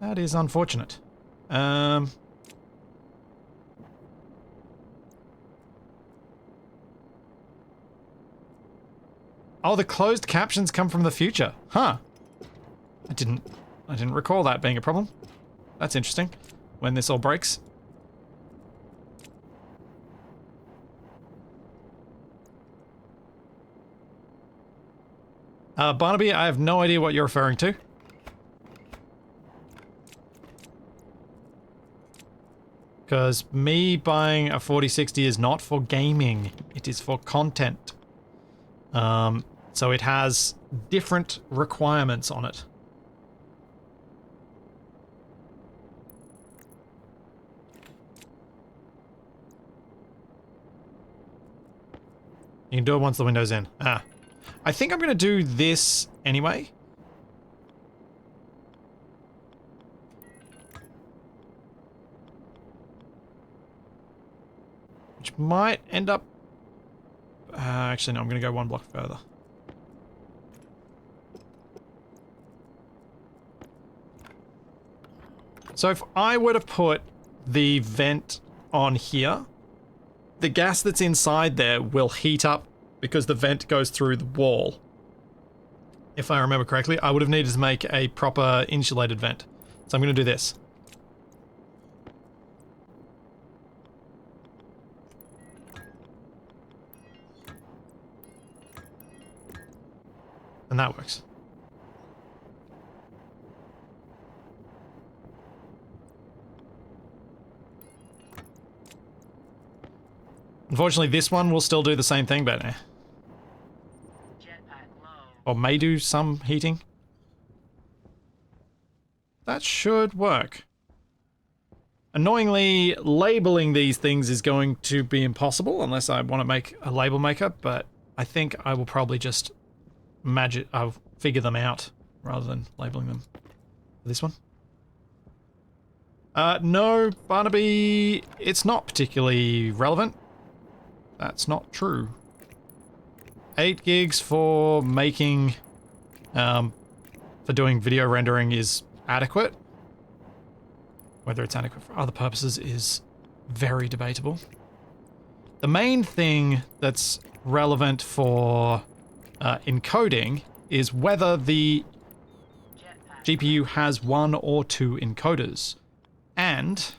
[SPEAKER 1] That is unfortunate. Oh, the closed captions come from the future. Huh. I didn't recall that being a problem. That's interesting. When this all breaks. Barnaby, I have no idea what you're referring to. Because me buying a 4060 is not for gaming. It is for content. So it has different requirements on it. You can do it once the window's in. Ah. I think I'm going to do this anyway. Which might end up... actually, no, I'm going to go one block further. So if I were to put the vent on here, the gas that's inside there will heat up because the vent goes through the wall. If I remember correctly, I would have needed to make a proper insulated vent. So I'm going to do this. And that works. Unfortunately, this one will still do the same thing, but or may do some heating. That should work. Annoyingly, labeling these things is going to be impossible unless I want to make a label maker, but I think I will probably just I'll figure them out rather than labeling them. This one? No, Barnaby, it's not particularly relevant. That's not true. 8 gigs for making, for doing video rendering is adequate. Whether it's adequate for other purposes is very debatable. The main thing that's relevant for encoding is whether the GPU has 1 or 2 encoders. And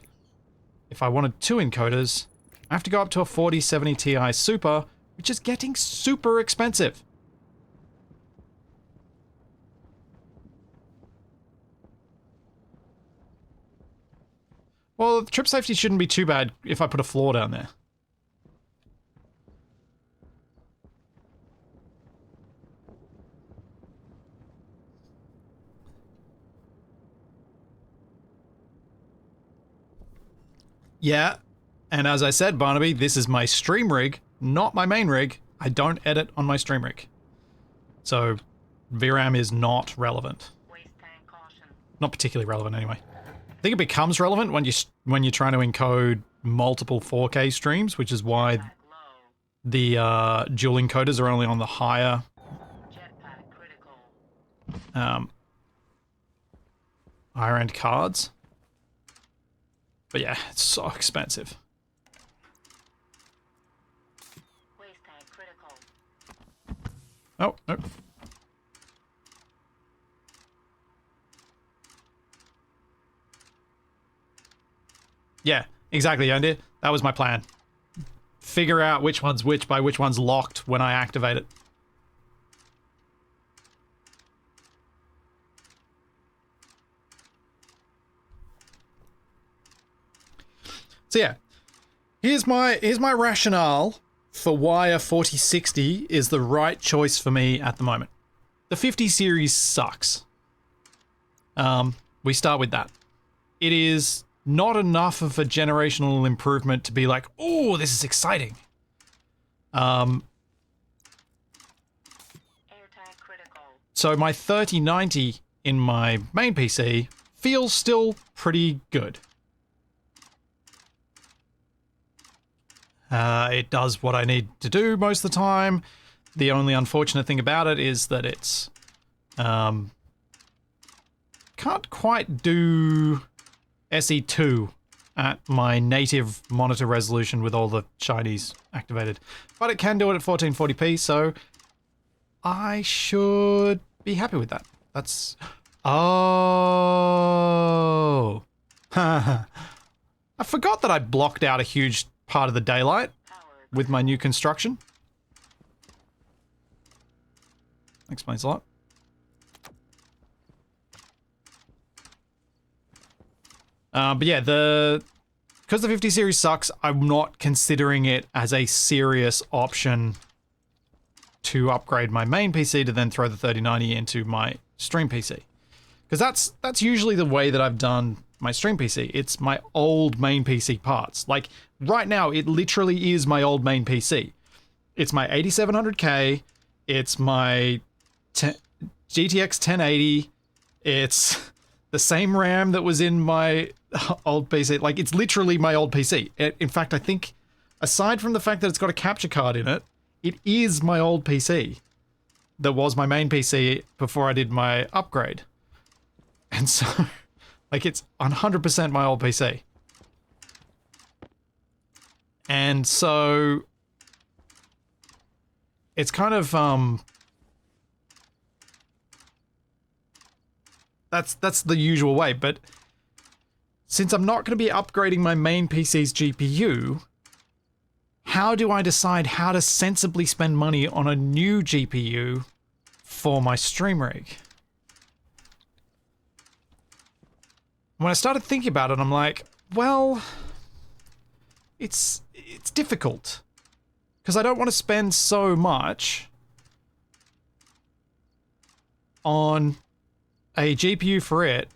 [SPEAKER 1] if I wanted 2 encoders, I have to go up to a 4070 Ti Super, which is getting super expensive. Well, trip safety shouldn't be too bad if I put a floor down there. Yeah, and as I said, Barnaby, this is my stream rig, not my main rig. I don't edit on my stream rig. So, VRAM is not relevant. Not particularly relevant anyway. I think it becomes relevant when you're trying to encode multiple 4K streams, which is why the dual encoders are only on the higher higher end cards. But yeah, it's so expensive. Oh, no. Yeah, exactly, Andy. That was my plan. Figure out which one's which by which one's locked when I activate it. So yeah, here's my rationale for why a 4060 is the right choice for me at the moment. The 50 series sucks. We start with that. It is not enough of a generational improvement to be like, oh, this is exciting.
[SPEAKER 2] Airtime critical.
[SPEAKER 1] So my 3090 in my main PC feels still pretty good. It does what I need to do most of the time. The only unfortunate thing about it is that it's can't quite do SE2 at my native monitor resolution with all the shinies activated. But it can do it at 1440p, so I should be happy with that. That's... Oh! I forgot that I blocked out a huge part of the daylight with my new construction. Explains a lot. But yeah, because the 50 series sucks, I'm not considering it as a serious option to upgrade my main PC to then throw the 3090 into my stream PC. Because that's usually the way that I've done my stream PC. It's my old main PC parts. Like, right now, it literally is my old main PC. It's my 8700K, it's my GTX 1080, it's the same RAM that was in my old PC. Like, it's literally my old PC. In fact, I think, aside from the fact that it's got a capture card in it, it is my old PC that was my main PC before I did my upgrade. And so, like, it's 100% my old PC. And so, it's kind of, that's the usual way, but since I'm not going to be upgrading my main PC's GPU, how do I decide how to sensibly spend money on a new GPU for my stream rig? When I started thinking about it, I'm like, well, it's difficult. Because I don't want to spend so much on a GPU for it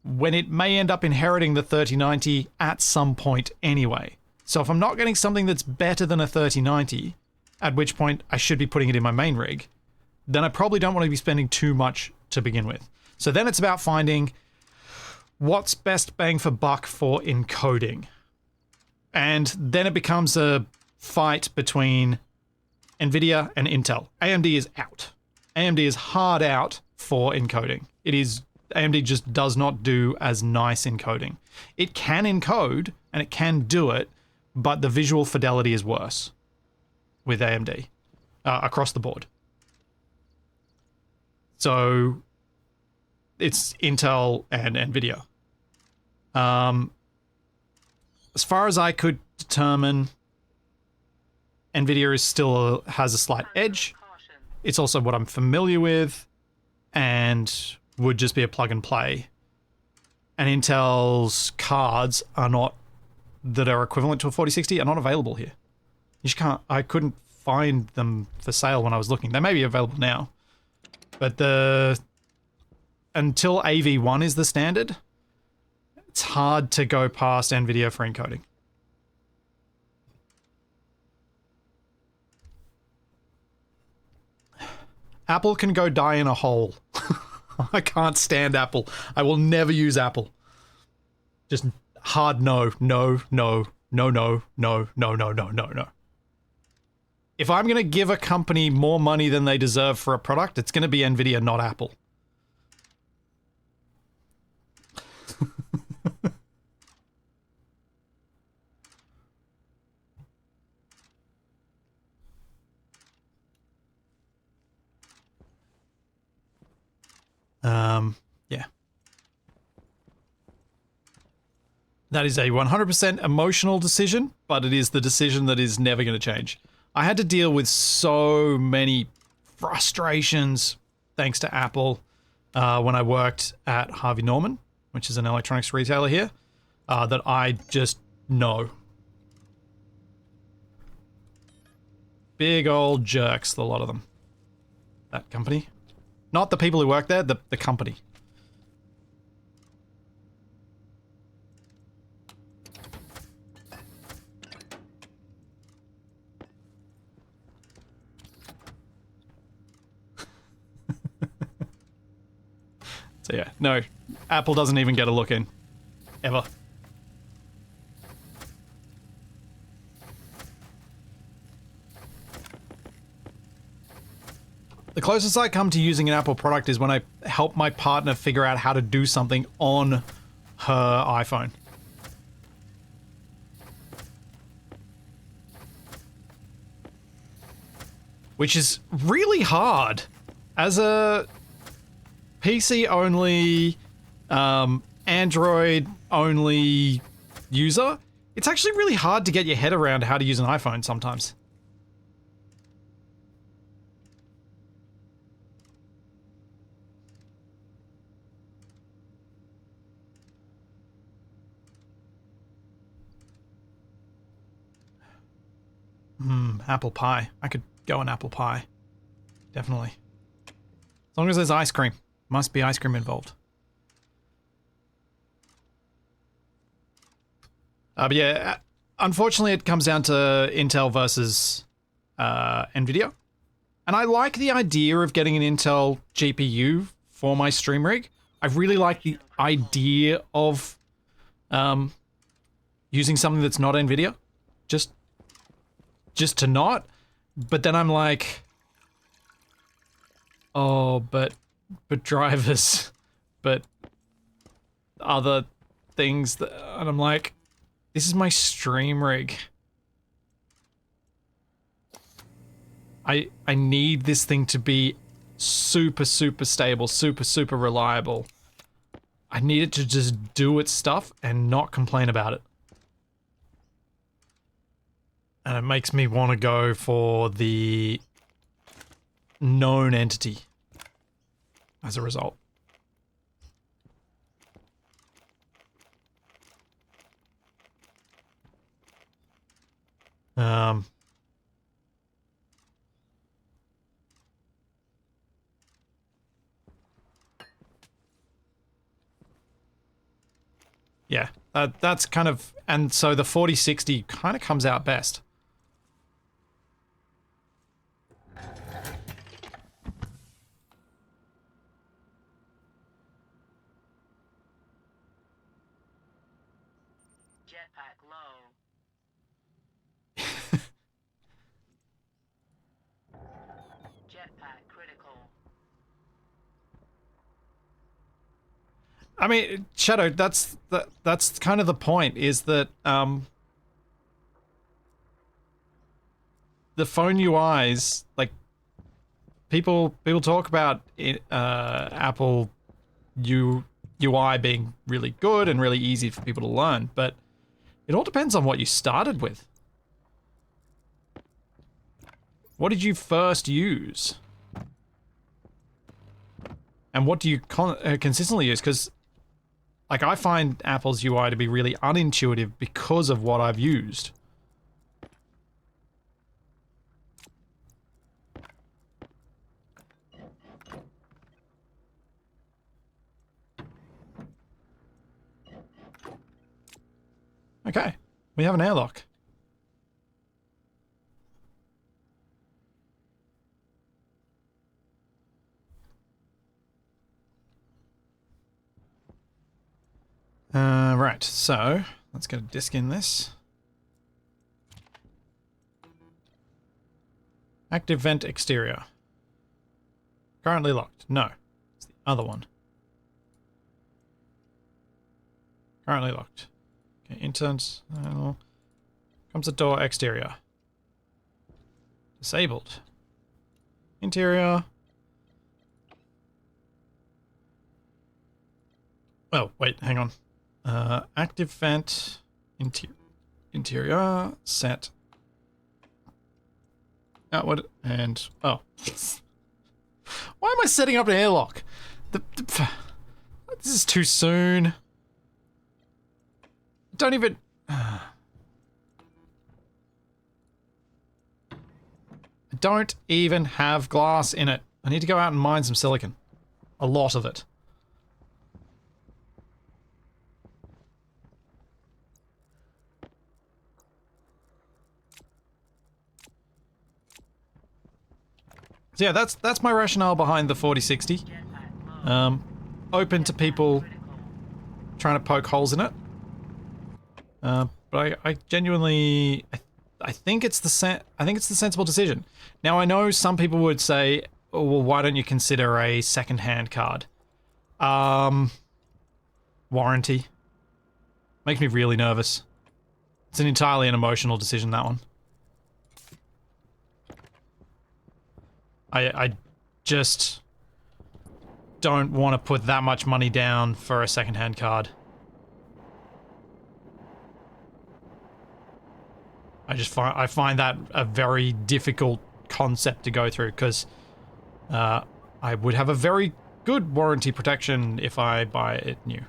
[SPEAKER 1] when it may end up inheriting the 3090 at some point anyway. So if I'm not getting something that's better than a 3090, at which point I should be putting it in my main rig, then I probably don't want to be spending too much to begin with. So then it's about finding what's best bang for buck for encoding. And then it becomes a fight between Nvidia and Intel. AMD is out. AMD is hard out for encoding. AMD just does not do as nice encoding. It can encode, and it can do it, but the visual fidelity is worse with AMD across the board. So it's Intel and Nvidia. As far as I could determine, Nvidia has a slight edge. It's also what I'm familiar with, and would just be a plug and play. And Intel's cards that are equivalent to a 4060 are not available here. I couldn't find them for sale when I was looking. They may be available now, but until AV1 is the standard, it's hard to go past Nvidia for encoding. Apple can go die in a hole. I can't stand Apple. I will never use Apple. Just hard no, no, no, no, no, no, no, no, no, no, no. If I'm going to give a company more money than they deserve for a product, it's going to be Nvidia, not Apple. Yeah. That is a 100% emotional decision, but it is the decision that is never going to change. I had to deal with so many frustrations thanks to Apple when I worked at Harvey Norman, which is an electronics retailer here, that I just know. Big old jerks, a lot of them. That company. Not the people who work there, the company. So yeah, no, Apple doesn't even get a look in. Ever. The closest I come to using an Apple product is when I help my partner figure out how to do something on her iPhone. Which is really hard. As a PC-only, Android-only user, it's actually really hard to get your head around how to use an iPhone sometimes. Apple pie. I could go on apple pie. Definitely. As long as there's ice cream. Must be ice cream involved. But yeah, unfortunately it comes down to Intel versus NVIDIA. And I like the idea of getting an Intel GPU for my stream rig. I really like the idea of using something that's not NVIDIA. Just to not. But then I'm like, oh, but drivers, but other things that, and I'm like, this is my stream rig. I need this thing to be super stable, super reliable. I need it to just do its stuff and not complain about it. And it makes me want to go for the known entity as a result. Yeah, that's kind of, and so the 4060 kind of comes out best.
[SPEAKER 2] Jetpack low. Jetpack critical.
[SPEAKER 1] I mean, Shadow, that's kind of the point, is that the phone UIs, like, people talk about it, Apple UI being really good and really easy for people to learn, but it all depends on what you started with. What did you first use? And what do you consistently use? Because, like, I find Apple's UI to be really unintuitive because of what I've used. Okay, we have an airlock. Right, so let's get a disc in this. Active vent exterior. Currently locked. No, it's the other one. Currently locked. Okay, interns. Comes the door exterior. Disabled. Interior. Oh, wait, hang on. Active vent, interior, set. Outward, and, oh. Why am I setting up an airlock? This is too soon. Don't even... I don't even have glass in it. I need to go out and mine some silicon. A lot of it. So yeah, that's my rationale behind the 4060. Open to people trying to poke holes in it. But I genuinely, I think it's the sensible decision. Now I know some people would say, oh, well, why don't you consider a second-hand card? Warranty. Makes me really nervous. It's entirely an emotional decision, that one. I just don't want to put that much money down for a second-hand card. I find that a very difficult concept to go through, because I would have a very good warranty protection if I buy it new.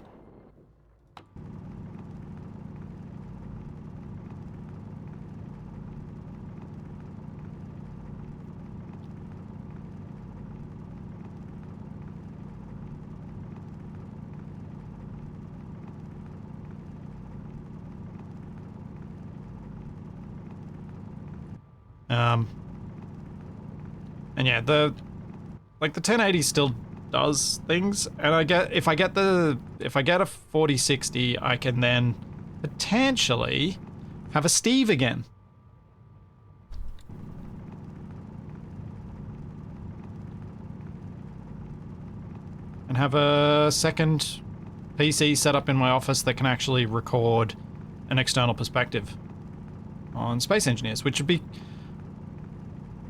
[SPEAKER 1] And yeah, the 1080 still does things, and if I get a 4060, I can then potentially have a Steve again. And have a second PC set up in my office that can actually record an external perspective on Space Engineers, which would be...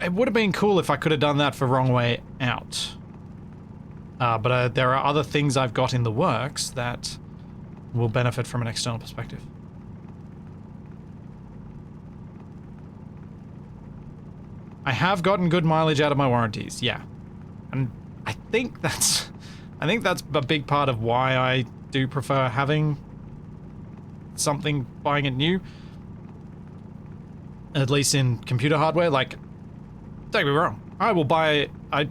[SPEAKER 1] It would have been cool if I could have done that for Wrong Way Out. But there are other things I've got in the works that will benefit from an external perspective. I have gotten good mileage out of my warranties, yeah. And I think that's a big part of why I do prefer having something, buying it new. At least in computer hardware, like, don't get me wrong, I will buy, I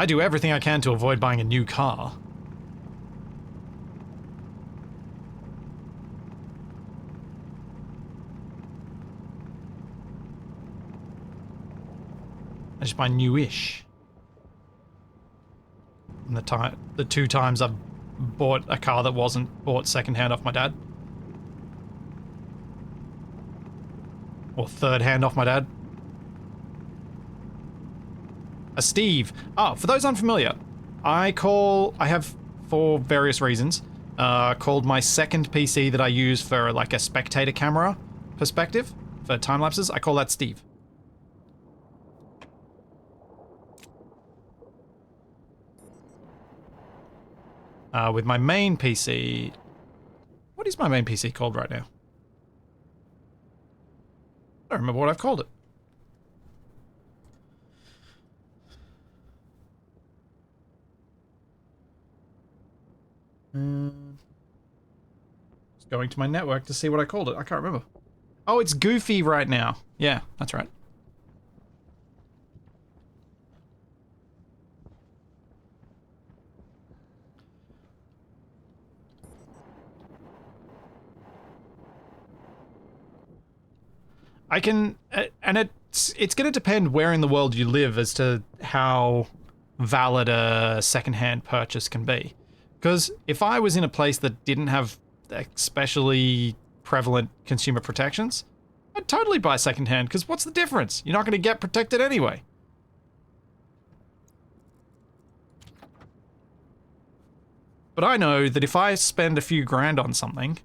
[SPEAKER 1] do everything I can to avoid buying a new car. I just buy newish. And the two times I've bought a car that wasn't bought secondhand off my dad. Or third hand off my dad. A Steve. Oh, for those unfamiliar, I have, for various reasons, called my second PC that I use for like a spectator camera perspective for time lapses, I call that Steve. With my main PC, what is my main PC called right now? I don't remember what I've called it. Just going to my network to see what I called it. I can't remember. Oh, it's Goofy right now. Yeah, that's right. I can, and it's going to depend where in the world you live as to how valid a secondhand purchase can be. Because if I was in a place that didn't have especially prevalent consumer protections, I'd totally buy secondhand, because what's the difference? You're not going to get protected anyway. But I know that if I spend a few grand on something,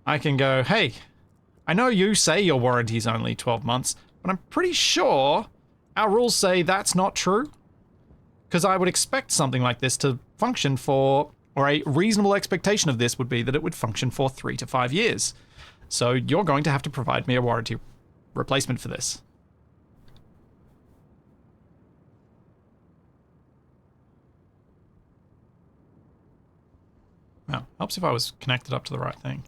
[SPEAKER 1] I can go, hey, I know you say your warranty is only 12 months, but I'm pretty sure our rules say that's not true. Because I would expect something like this to function for or a reasonable expectation of this would be that it would function for 3 to 5 years. So you're going to have to provide me a warranty replacement for this. Well, helps if I was connected up to the right thing.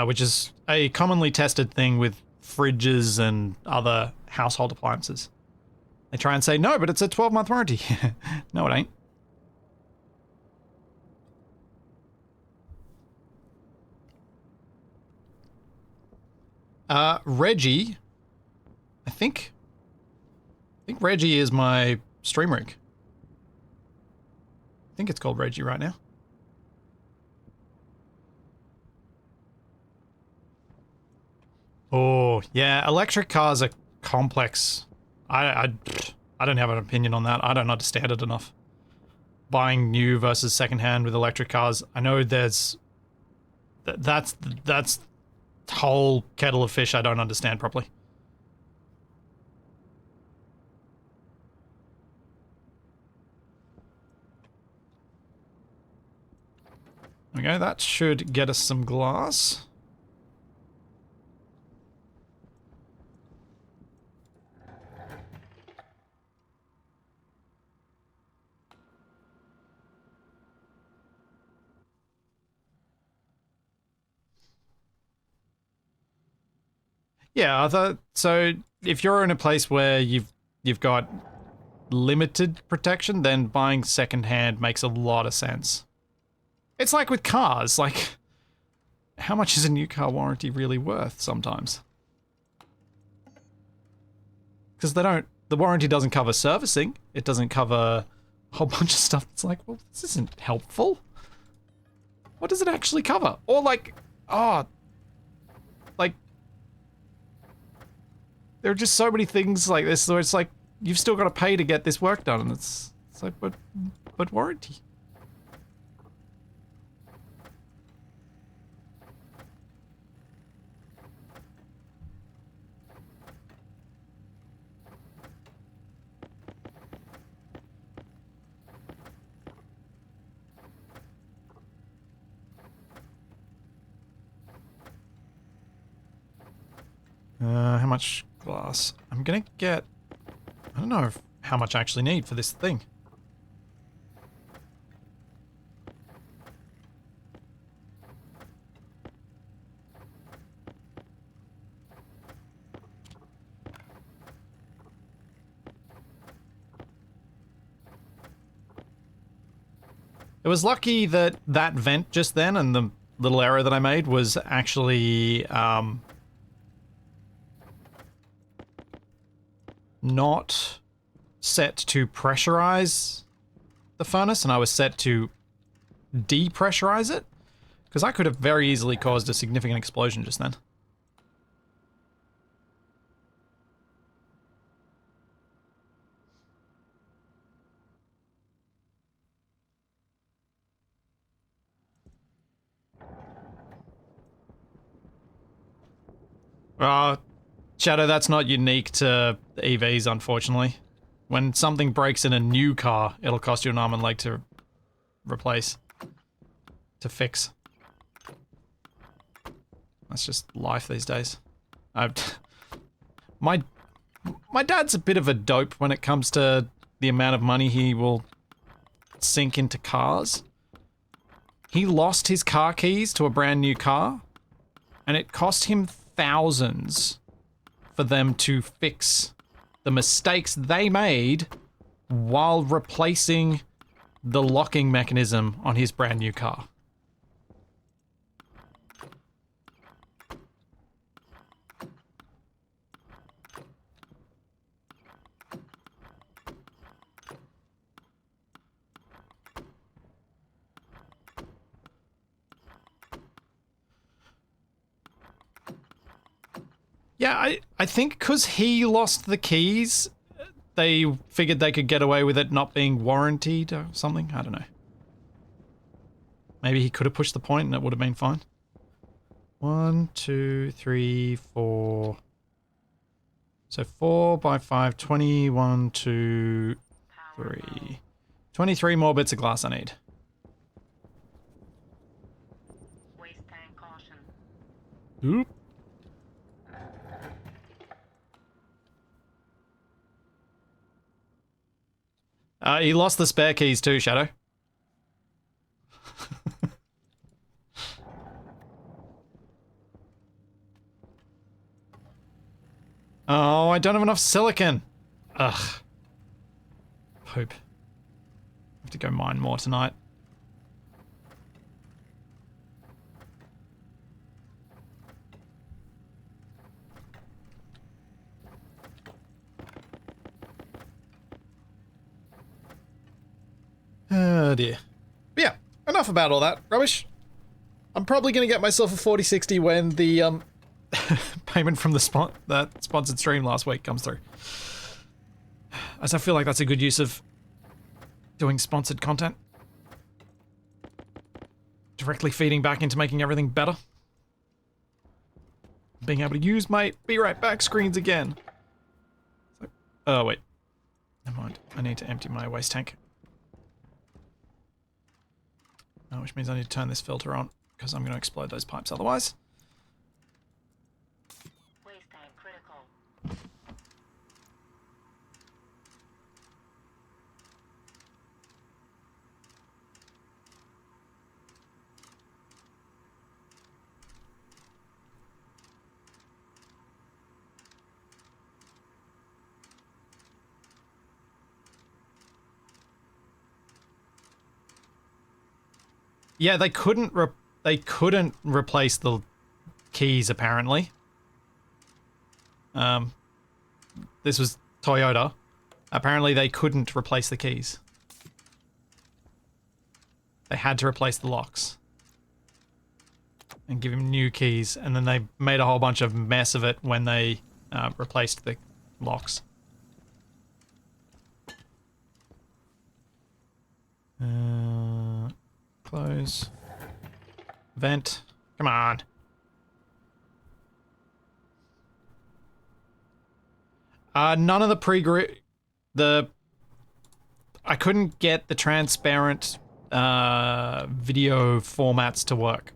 [SPEAKER 1] Which is a commonly tested thing with fridges and other household appliances. They try and say, no, but it's a 12-month warranty. No, it ain't. Reggie, I think Reggie is my stream rig. I think it's called Reggie right now. Oh, yeah, electric cars are complex. I don't have an opinion on that. I don't understand it enough. Buying new versus secondhand with electric cars, I know there's... That's whole kettle of fish I don't understand properly. Okay, that should get us some glass. Yeah, so if you're in a place where you've got limited protection, then buying secondhand makes a lot of sense. It's like with cars, like, how much is a new car warranty really worth sometimes? Because the warranty doesn't cover servicing, it doesn't cover a whole bunch of stuff. It's like, well, this isn't helpful. What does it actually cover? Or like, like, there are just so many things like this where it's like, you've still got to pay to get this work done, and it's like, but warranty. How much glass? I'm gonna get... I don't know how much I actually need for this thing. It was lucky that that vent just then and the little error that I made was actually, not set to pressurize the furnace, and I was set to depressurize it, because I could have very easily caused a significant explosion just then. Shadow, that's not unique to EVs, unfortunately. When something breaks in a new car, it'll cost you an arm and leg to replace. To fix. That's just life these days. My dad's a bit of a dope when it comes to the amount of money he will sink into cars. He lost his car keys to a brand new car, and it cost him thousands for them to fix the mistakes they made while replacing the locking mechanism on his brand new car. Yeah, I think because he lost the keys, they figured they could get away with it not being warranted or something. I don't know. Maybe he could have pushed the point and it would have been fine. 1, 2, 3, 4. So 4 by 5, 21, 2,
[SPEAKER 2] Power
[SPEAKER 1] 3. 23 more bits of glass I need.
[SPEAKER 2] low. Waste tank caution.
[SPEAKER 1] Oop. He lost the spare keys too, Shadow. Oh, I don't have enough silicon. Ugh. Poop. Have to go mine more tonight. Oh dear. But yeah, enough about all that rubbish. I'm probably going to get myself a 4060 when the payment from the that sponsored stream last week comes through. As I feel like that's a good use of doing sponsored content. Directly feeding back into making everything better. Being able to use my be right back screens again. Oh wait. Never mind. I need to empty my waste tank. Which means I need to turn this filter on, because I'm going to explode those pipes otherwise.
[SPEAKER 2] Waste tank critical.
[SPEAKER 1] Yeah, they couldn't replace the keys apparently. This was Toyota. Apparently they couldn't replace the keys. They had to replace the locks. And give him new keys, and then they made a whole bunch of mess of it when they replaced the locks. Close. Vent. Come on. None of the I couldn't get the transparent video formats to work.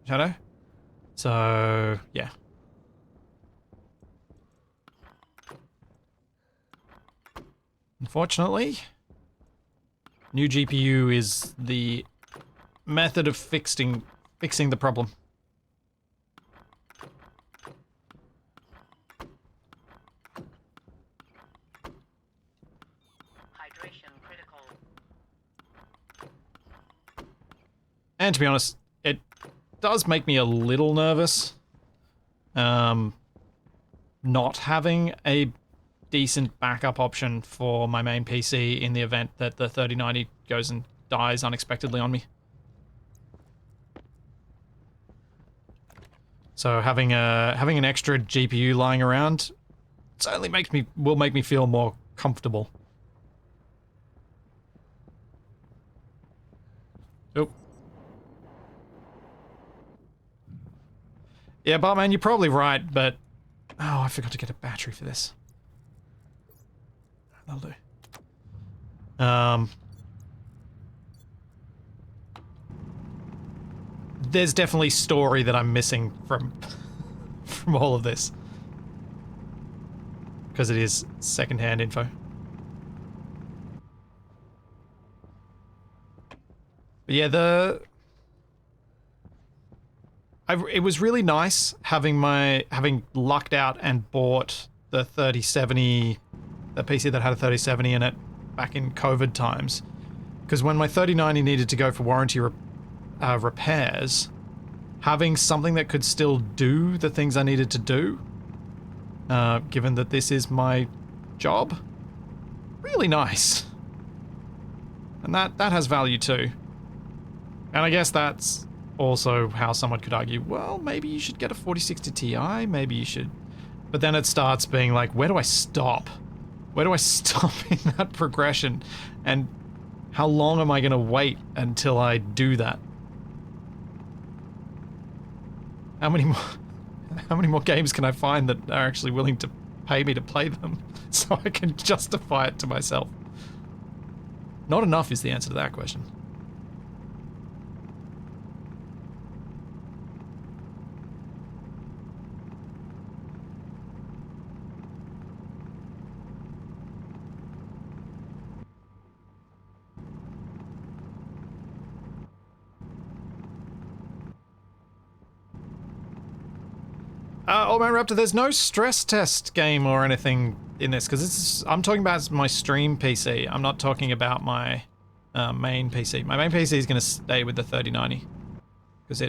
[SPEAKER 1] Shadow? So, yeah. Unfortunately, new GPU is the method of fixing the problem.
[SPEAKER 2] Hydration critical.
[SPEAKER 1] And to be honest, it does make me a little nervous. Not having a decent backup option for my main PC in the event that the 3090 goes and dies unexpectedly on me. So having an extra GPU lying around certainly will make me feel more comfortable. Oh. Yeah, Bartman, you're probably right, but oh, I forgot to get a battery for this. That'll do. There's definitely story that I'm missing from all of this. Because it is secondhand info. But yeah, it was really nice having lucked out and bought the 3070, the PC that had a 3070 in it back in COVID times. Because when my 3090 needed to go for warranty repairs, having something that could still do the things I needed to do, given that this is my job, really nice. And that has value too. And I guess that's also how someone could argue, well, maybe you should get a 4060 Ti, maybe you should. But then it starts being like, where do I stop? Where do I stop in that progression? And how long am I going to wait until I do that? How many more? How many more games can I find that are actually willing to pay me to play them, so I can justify it to myself? Not enough is the answer to that question. Oh man, Raptor, there's no stress test game or anything in this, because I'm talking about my stream PC. I'm not talking about my main PC. My main PC is going to stay with the 3090, because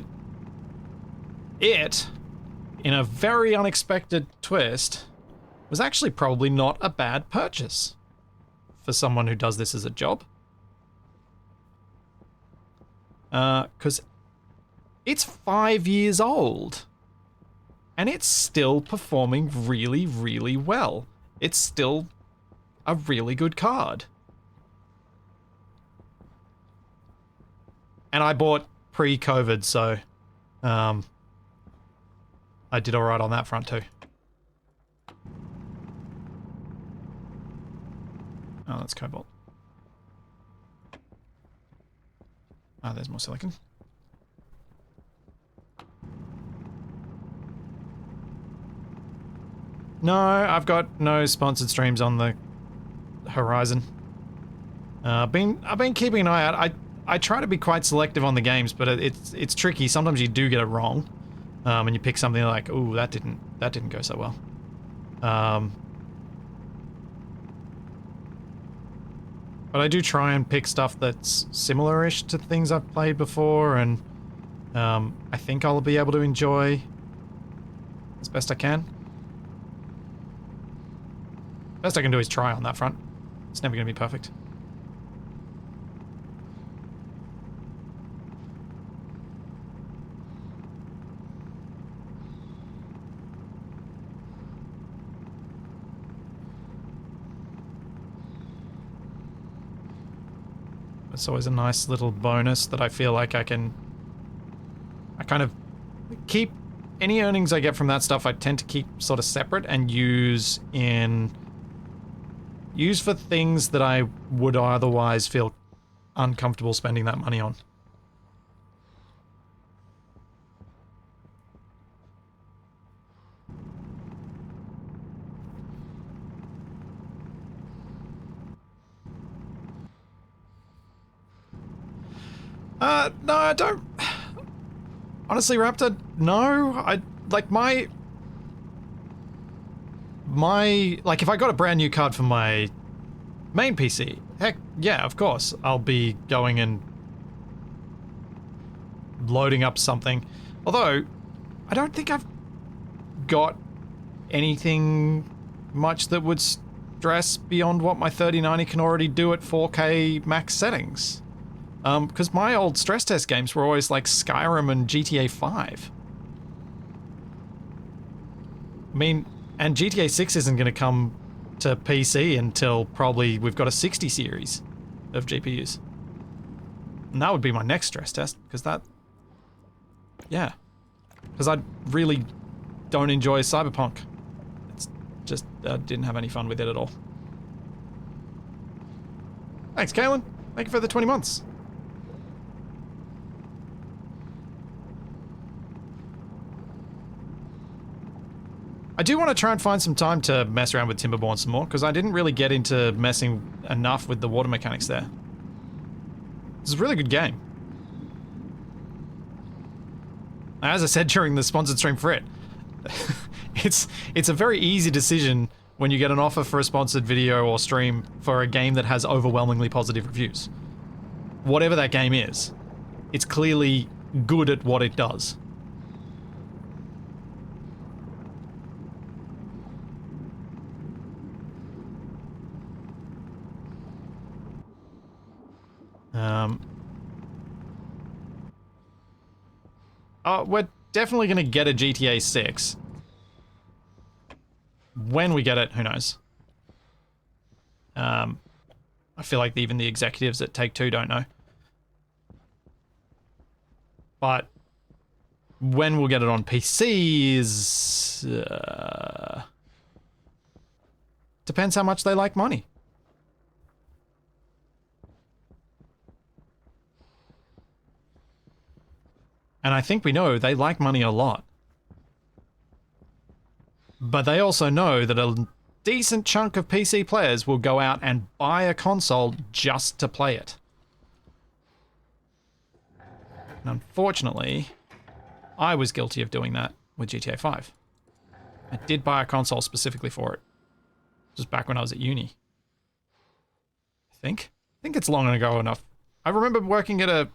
[SPEAKER 1] it, in a very unexpected twist, was actually probably not a bad purchase for someone who does this as a job. Because it's 5 years old. And it's still performing really, really well. It's still a really good card. And I bought pre-COVID, so I did alright on that front too. Oh, that's cobalt. Oh, there's more silicon. No, I've got no sponsored streams on the horizon. I've been keeping an eye out. I try to be quite selective on the games, but it's tricky. Sometimes you do get it wrong, and you pick something like, ooh, that didn't go so well. But I do try and pick stuff that's similar-ish to things I've played before, and I think I'll be able to enjoy as best I can. Best I can do is try on that front. It's never going to be perfect. It's always a nice little bonus that I feel like I kind of keep any earnings I get from that stuff. I tend to keep sort of separate and use for things that I would otherwise feel uncomfortable spending that money on. No, I don't. Honestly, Raptor, no. I like my like if I got a brand new card for my main PC, heck yeah, of course, I'll be going and loading up something. Although, I don't think I've got anything much that would stress beyond what my 3090 can already do at 4K max settings. Because my old stress test games were always like Skyrim and GTA 5. I mean, and GTA 6 isn't going to come to PC until probably we've got a 60 series of GPUs. And that would be my next stress test, because that... Yeah. Because I really don't enjoy Cyberpunk. It's just, didn't have any fun with it at all. Thanks, Kaylin. Thank you for the 20 months. I do want to try and find some time to mess around with Timberborn some more, because I didn't really get into messing enough with the water mechanics there. It's a really good game. As I said during the sponsored stream for it, it's a very easy decision when you get an offer for a sponsored video or stream for a game that has overwhelmingly positive reviews. Whatever that game is, it's clearly good at what it does. Oh, we're definitely going to get a GTA 6. When we get it, who knows? I feel like even the executives at Take-Two don't know. But when we'll get it on PC is... depends how much they like money. And I think we know they like money a lot. But they also know that a decent chunk of PC players will go out and buy a console just to play it. And unfortunately, I was guilty of doing that with GTA 5. I did buy a console specifically for it. Just back when I was at uni. I think it's long ago enough. I remember working at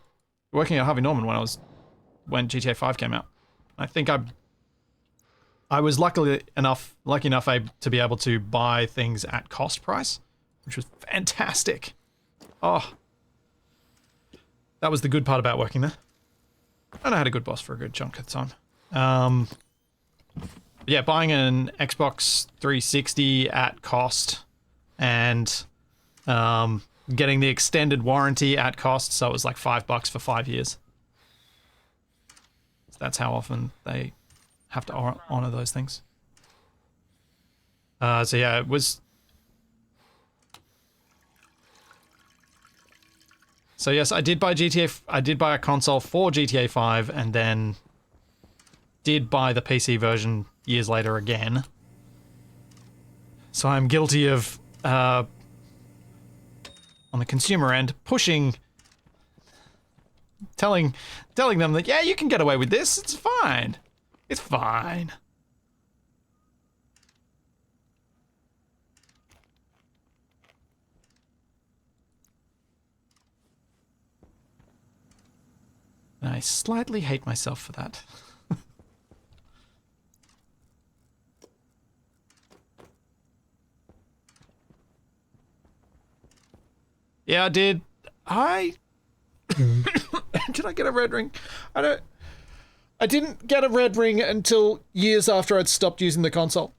[SPEAKER 1] Harvey Norman when GTA 5 came out. I think I was lucky enough to be able to buy things at cost price, which was fantastic. Oh, that was the good part about working there. And I had a good boss for a good chunk of the time. Yeah, buying an Xbox 360 at cost and getting the extended warranty at cost, so it was like $5 for 5 years. So that's how often they have to honor those things. So yeah, it was... So yes, I did buy a console for GTA 5 and then did buy the PC version years later again. So I'm guilty of, on the consumer end, telling them that, yeah, you can get away with this, it's fine. It's fine. And I slightly hate myself for that. Yeah, I did. Did I get a red ring? I didn't get a red ring until years after I'd stopped using the console.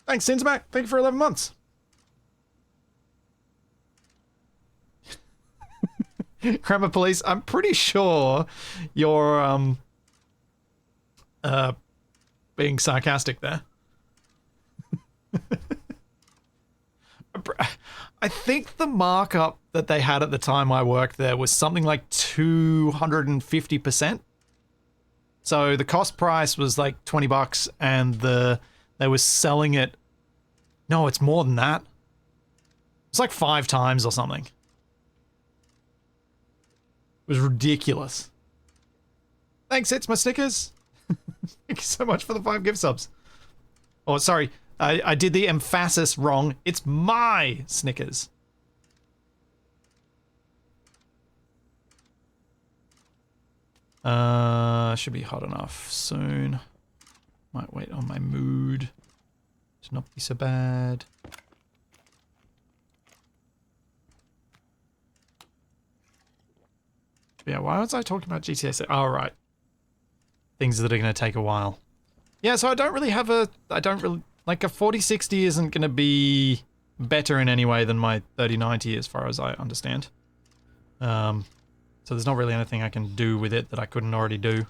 [SPEAKER 1] Thanks, Sinsmac. Thank you for 11 months. Grammar Police, I'm pretty sure you're being sarcastic there. I think the markup that they had at the time I worked there was something like 250%. So the cost price was like $20 and they were selling it. No, it's more than that. It's like 5 times or something. It was ridiculous. Thanks, it's my Snickers. Thank you so much for the 5 gift subs. Oh, sorry. I did the emphasis wrong. It's my Snickers. Should be hot enough soon. Might wait on my mood to not be so bad. Yeah, why was I talking about GTA 6? Oh, right. Things that are going to take a while. Yeah, so I don't really, like a 4060 isn't going to be better in any way than my 3090 as far as I understand. So there's not really anything I can do with it that I couldn't already do.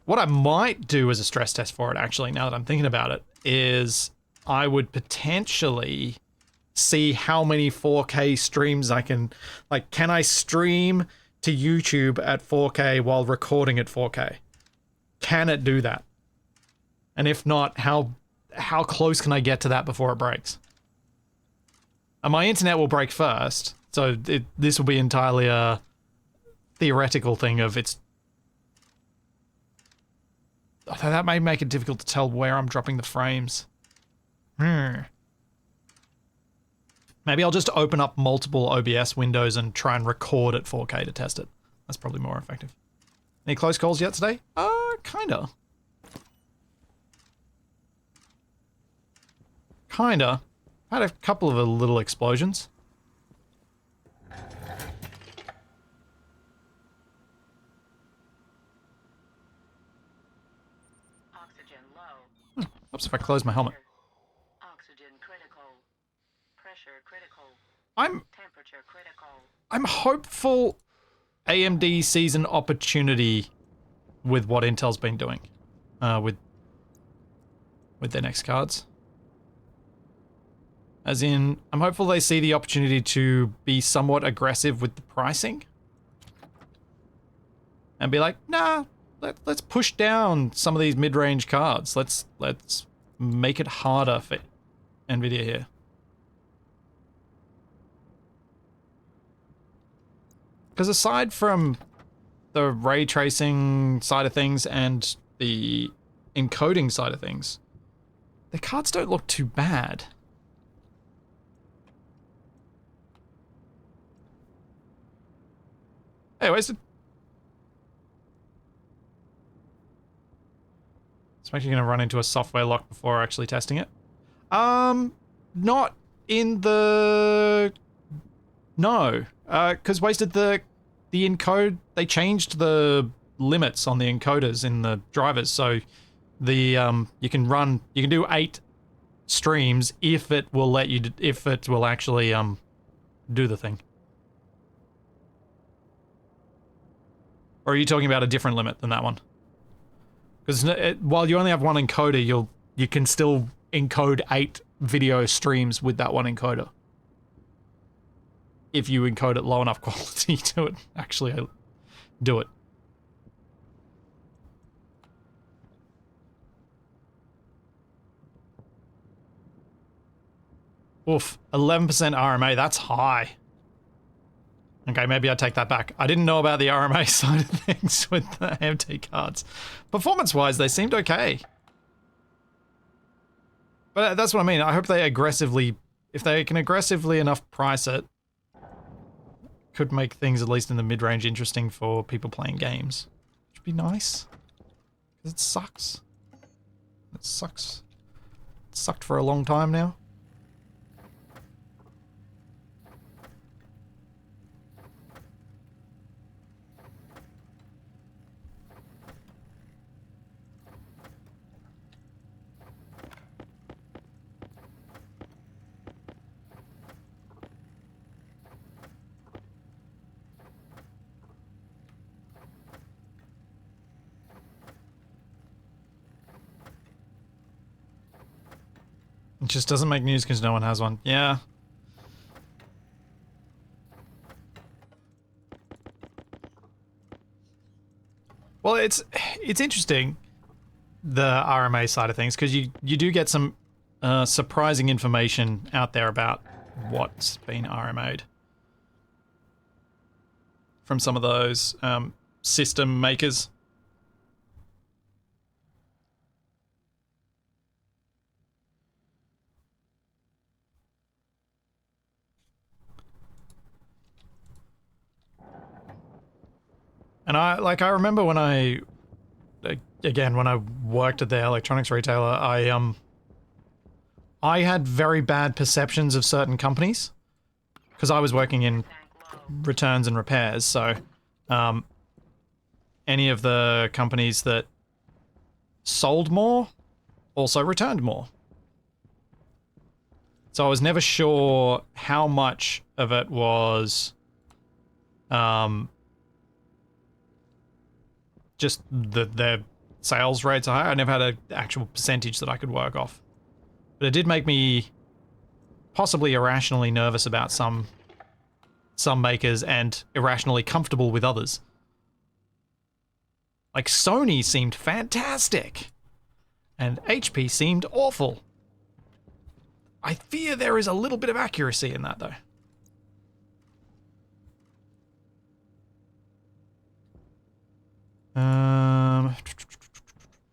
[SPEAKER 1] What I might do as a stress test for it, actually, now that I'm thinking about it, is I would potentially see how many 4K streams I can... Like, can I stream to YouTube at 4K while recording at 4K? Can it do that? And if not, how close can I get to that before it breaks? And my internet will break first, so this will be entirely a theoretical thing of it's... Although that may make it difficult to tell where I'm dropping the frames. Maybe I'll just open up multiple OBS windows and try and record at 4K to test it. That's probably more effective. Any close calls yet today? Kinda. Kinda. Had a couple of little explosions.
[SPEAKER 2] Oxygen low.
[SPEAKER 1] Oops, if I close my helmet.
[SPEAKER 2] Oxygen critical. Pressure critical.
[SPEAKER 1] I'm
[SPEAKER 2] Temperature critical.
[SPEAKER 1] hopeful AMD sees an opportunity with what Intel's been doing with their next cards. As in, I'm hopeful they see the opportunity to be somewhat aggressive with the pricing. And be like, nah, let's push down some of these mid-range cards. Let's make it harder for Nvidia here. Because aside from the ray tracing side of things and the encoding side of things, the cards don't look too bad. Anyways, it's actually going to run into a software lock before actually testing it. Not in the... No, because wasted the encode, they changed the limits on the encoders in the drivers, so the you can do 8 streams if it will let you, if it will actually do the thing. Or are you talking about a different limit than that one? Because while you only have one encoder, you can still encode 8 video streams with that one encoder. If you encode it low enough quality to actually do it. Oof, 11% RMA, that's high. Okay, maybe I take that back. I didn't know about the RMA side of things with the AMD cards. Performance-wise, they seemed okay. But that's what I mean. I hope they aggressively, if they can aggressively enough price it, could make things, at least in the mid-range, interesting for people playing games. Which would be nice. Because it sucks. It sucks. It sucked for a long time now. It just doesn't make news because no one has one. Yeah. Well, it's interesting, the RMA side of things, because you do get some surprising information out there about what's been RMA'd from some of those system makers. And I remember when I worked at the electronics retailer, I had very bad perceptions of certain companies because I was working in returns and repairs. So, any of the companies that sold more also returned more. So I was never sure how much of it was, just their sales rates are high. I never had an actual percentage that I could work off. But it did make me possibly irrationally nervous about some makers and irrationally comfortable with others. Like Sony seemed fantastic and HP seemed awful. I fear there is a little bit of accuracy in that though.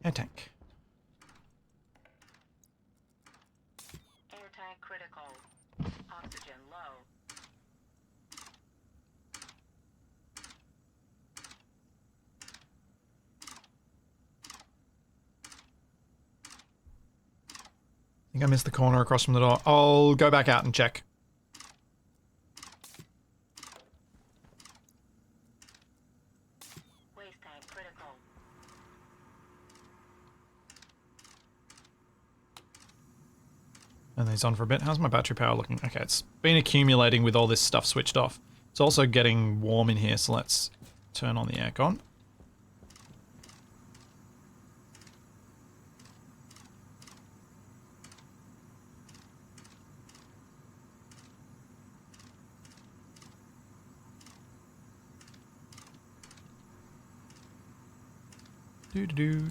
[SPEAKER 1] Air tank.
[SPEAKER 2] Air tank critical. Oxygen low.
[SPEAKER 1] I think I missed the corner across from the door. I'll go back out and check.
[SPEAKER 2] Waste tank critical.
[SPEAKER 1] And these on for a bit. How's my battery power looking? Okay, it's been accumulating with all this stuff switched off. It's also getting warm in here, so let's turn on the aircon.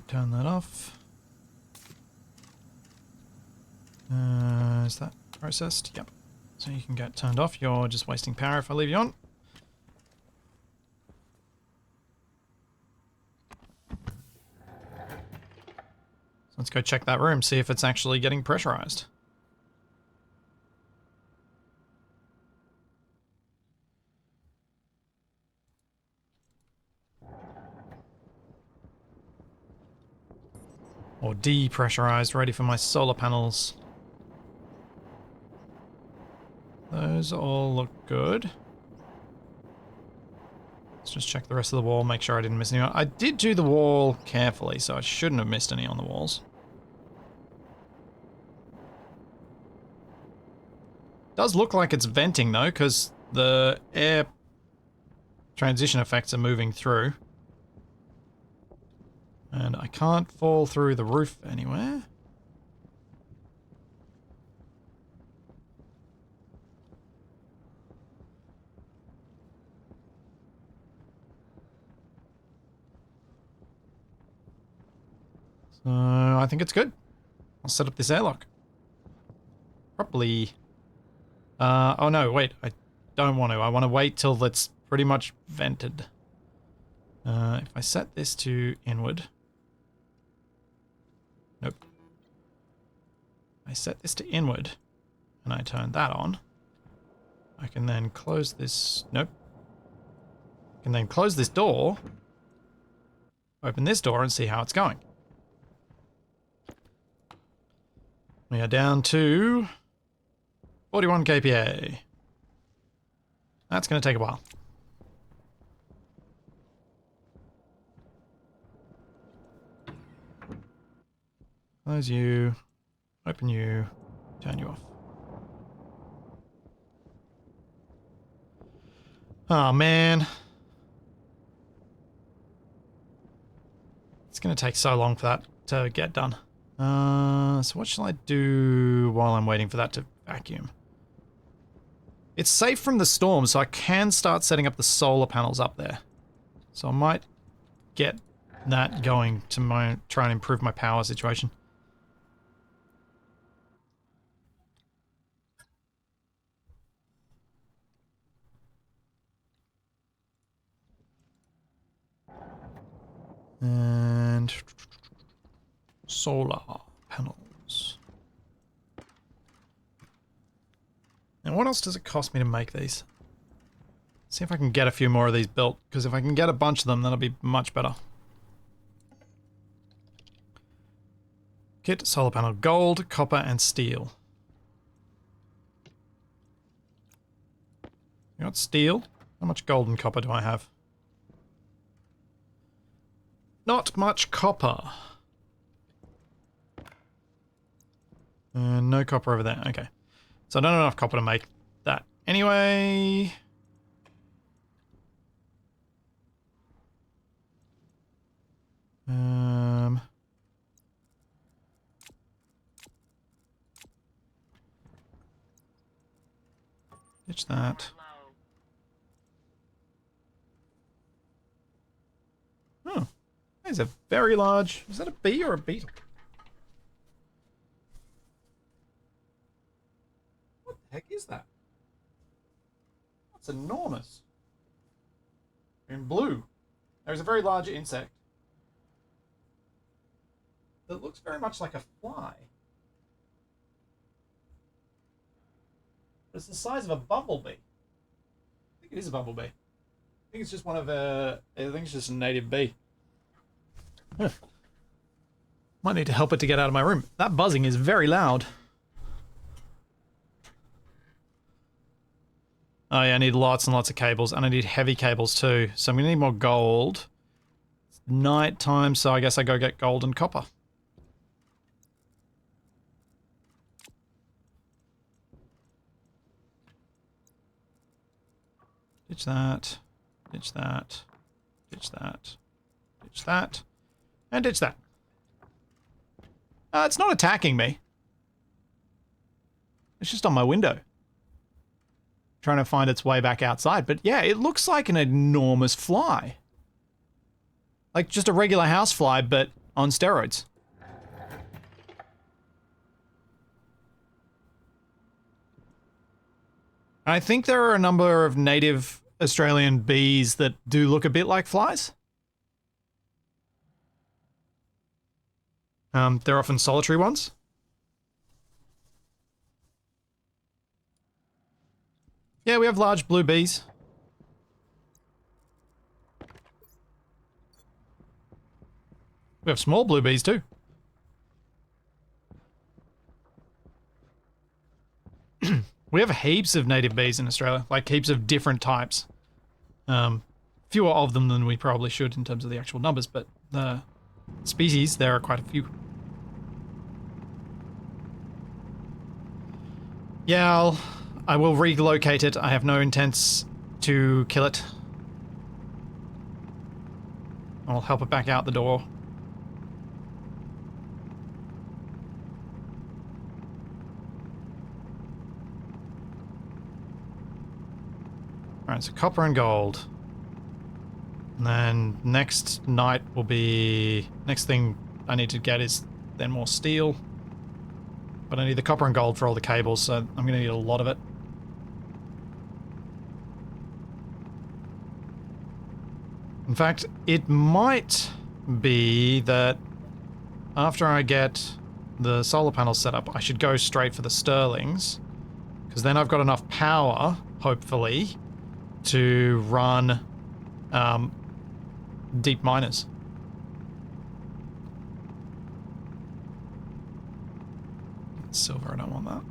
[SPEAKER 1] Turn that off. Is that processed? Yep. So you can get turned off. You're just wasting power if I leave you on. So let's go check that room, see if it's actually getting pressurized. Or depressurized, ready for my solar panels. Those all look good. Let's just check the rest of the wall, make sure I didn't miss any. I did do the wall carefully, so I shouldn't have missed any on the walls. Does look like it's venting though, because the air transition effects are moving through. And I can't fall through the roof anywhere. So I think it's good. I'll set up this airlock. Probably. Oh no, wait. I don't want to. I want to wait till it's pretty much vented. If I set this to inward. Nope. I set this to inward and I turn that on. I can then close this. Nope. I can then close this door, open this door and see how it's going. We are down to 41 kPa. That's going to take a while. Close you, open you, turn you off. Oh man. It's going to take so long for that to get done. So what shall I do while I'm waiting for that to vacuum? It's safe from the storm, so I can start setting up the solar panels up there. So I might get that going to try and improve my power situation. And solar panels. Now what else does it cost me to make these? See if I can get a few more of these built, because if I can get a bunch of them, that'll be much better. Kit, solar panel, gold, copper, and steel. You got steel? How much gold and copper do I have? Not much copper. No copper over there. Okay. So I don't have enough copper to make that. Anyway... ditch that. Oh. There's a very large... Is that a bee or a beetle? What the heck is that? That's enormous. In blue. There's a very large insect that looks very much like a fly. But it's the size of a bumblebee. I think it is a bumblebee. I think it's just one of I think it's just a native bee. Huh. Might need to help it to get out of my room. That buzzing is very loud. Oh yeah, I need lots and lots of cables, and I need heavy cables too. So I'm gonna need more gold. It's night time, so I guess I go get gold and copper. Ditch that. Ditch that. Ditch that. Ditch that. And ditch that. It's not attacking me. It's just on my window. Trying to find its way back outside. But yeah, it looks like an enormous fly. Like just a regular housefly, but on steroids. I think there are a number of native Australian bees that do look a bit like flies. They're often solitary ones. Yeah, we have large blue bees. We have small blue bees too. We have heaps of native bees in Australia, like heaps of different types. Fewer of them than we probably should in terms of the actual numbers, but the species, there are quite a few. Yeah, I will relocate it. I have no intents to kill it. I'll help it back out the door. Alright, so copper and gold. And then next night will be... Next thing I need to get is then more steel. But I need the copper and gold for all the cables, so I'm going to need a lot of it. In fact, it might be that after I get the solar panels set up, I should go straight for the Sterlings. Because then I've got enough power, hopefully, to run deep miners. Silver, I don't want that.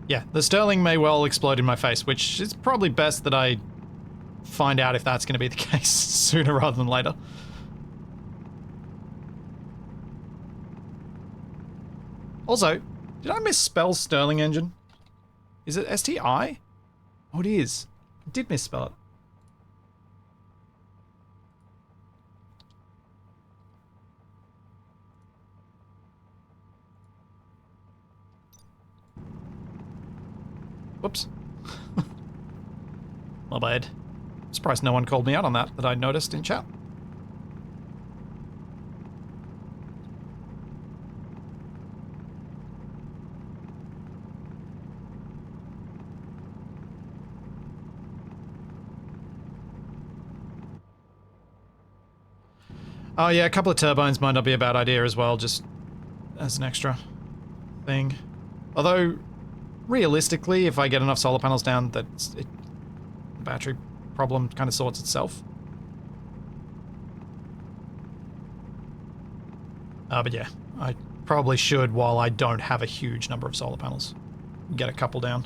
[SPEAKER 1] Yeah, the Sterling may well explode in my face, which is probably best that I find out if that's going to be the case sooner rather than later. Also, did I misspell Sterling engine? Is it STI? Oh, it is. I did misspell it. Whoops. My bad. Surprised no one called me out on that I noticed in chat. Oh yeah, a couple of turbines might not be a bad idea as well, just as an extra thing. Although, realistically, if I get enough solar panels down, the battery problem kind of sorts itself. But yeah, I probably should, while I don't have a huge number of solar panels, get a couple down.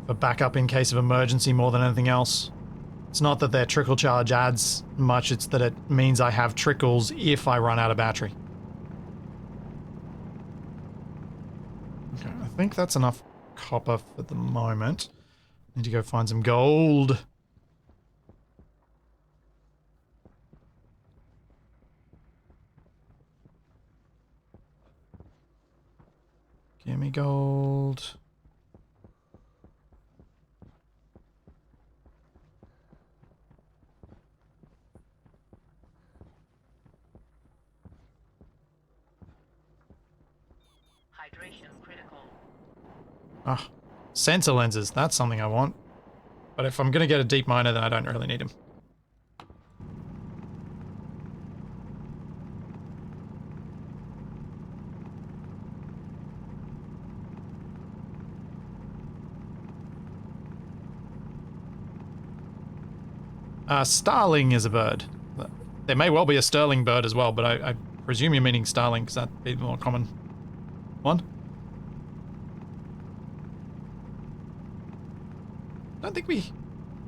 [SPEAKER 1] For backup in case of emergency more than anything else. It's not that their trickle charge adds much, it's that it means I have trickles if I run out of battery. Okay, I think that's enough copper for the moment. Need to go find some gold. Give me gold.
[SPEAKER 2] Hydration critical.
[SPEAKER 1] Ah, sensor lenses. That's something I want. But if I'm going to get a deep miner, then I don't really need them. Starling is a bird. There may well be a sterling bird as well, but I presume you're meaning starling because that'd be the more common one. I don't think we...